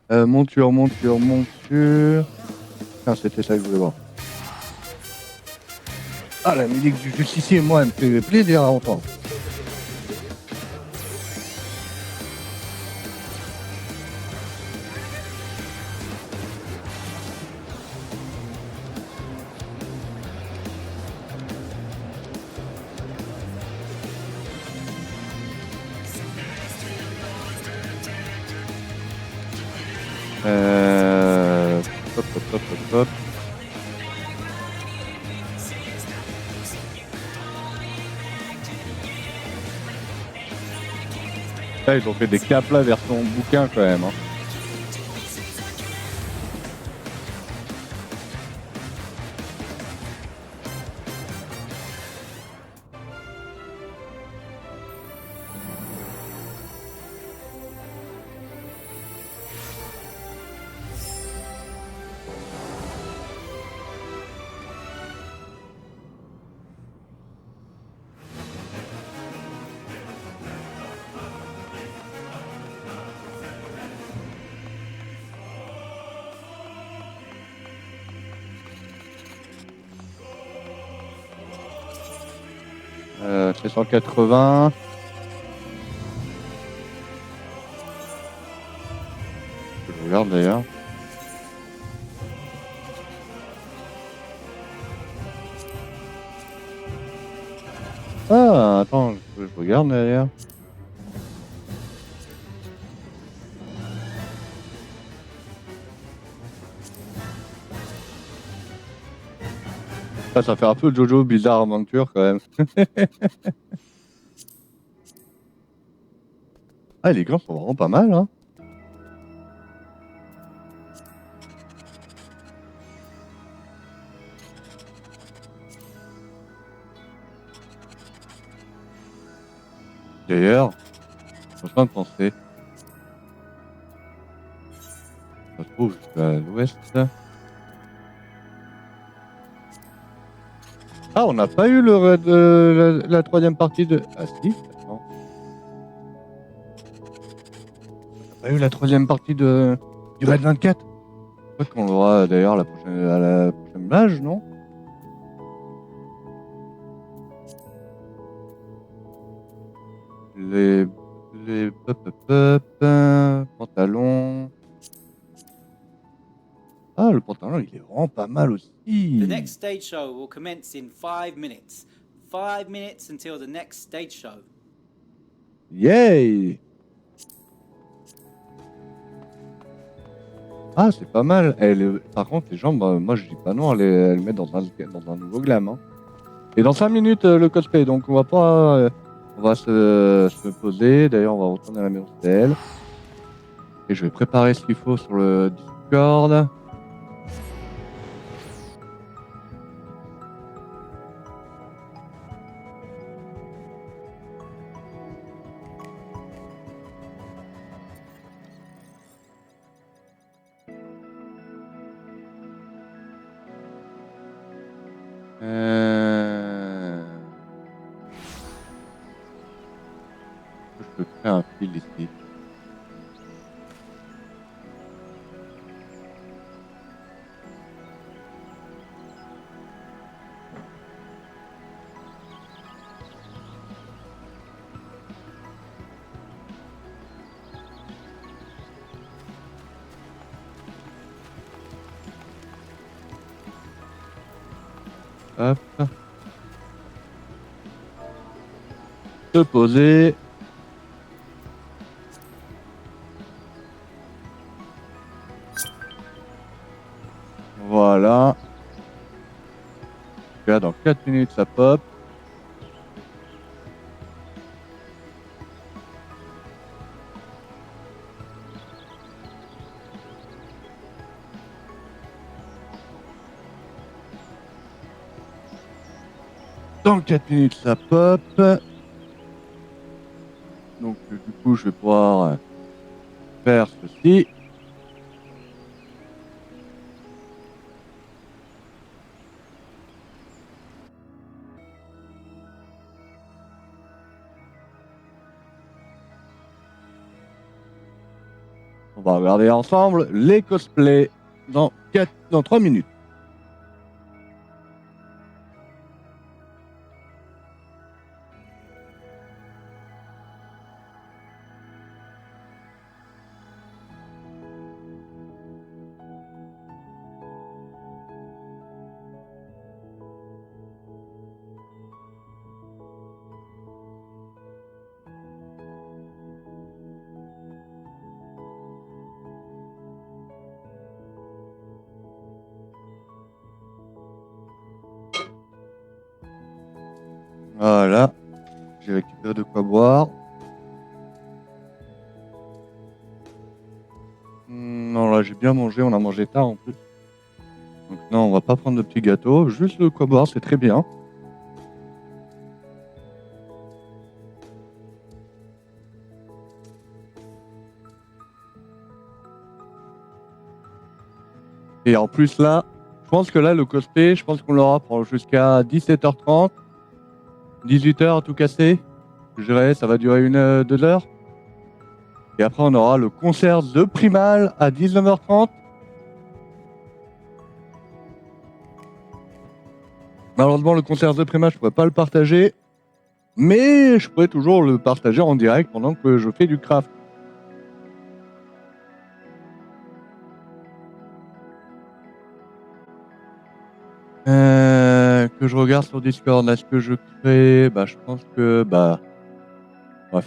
S1: Monture. Ah, c'était ça que je voulais voir. Ah, la musique du justicier, moi, elle me fait plaisir à entendre. Hop, hop, hop, hop, hop. Là, ils ont fait des caps là version bouquin quand même. Hein. C'est 180. Je regarde d'ailleurs. Ah, attends, je regarde d'ailleurs. Ça fait un peu Jojo Bizarre Adventure quand même. Ah, les gants sont vraiment pas mal, hein. D'ailleurs, je suis en train de penser. Ça se trouve jusqu'à l'ouest. Ah, on n'a pas eu la troisième partie de... Ah si, attends. On n'a pas eu la troisième partie du Raid 24. Je crois qu'on l'aura d'ailleurs à la prochaine mage, non? Les pantalons. Ah, le pantalon, il est vraiment pas mal aussi.
S5: The next stage show will commence in 5 minutes. 5 minutes until the next stage show.
S1: Yay! Ah, c'est pas mal. Par contre, les jambes, moi je dis pas non, elle met dans un nouveau glam. Hein. Et dans 5 minutes, le cosplay, donc on va pas. On va se poser. D'ailleurs, on va retourner à la maison d'elle. Et je vais préparer ce qu'il faut sur le Discord. Je peux créer un fil ici. Hop. Se poser. Voilà. Là, dans 4 minutes, ça pop. Dans 4 minutes, ça pop. Donc, du coup, je vais pouvoir faire ceci. On va regarder ensemble les cosplays dans 3 minutes. Voilà. J'ai récupéré de quoi boire. Non, là, j'ai bien mangé. On a mangé tard en plus. Donc non, on va pas prendre de petits gâteaux. Juste de quoi boire, c'est très bien. Et en plus là, je pense que là, le cosplay, je pense qu'on l'aura pour jusqu'à 17h30, 18h à tout casser. Je dirais, ça va durer 2 heures. Et après, on aura le concert de Primal à 19h30. Malheureusement, le concert de Primal, je ne pourrais pas le partager. Mais je pourrais toujours le partager en direct pendant que je fais du craft. Que je regarde sur Discord, est-ce que je crée? Je pense que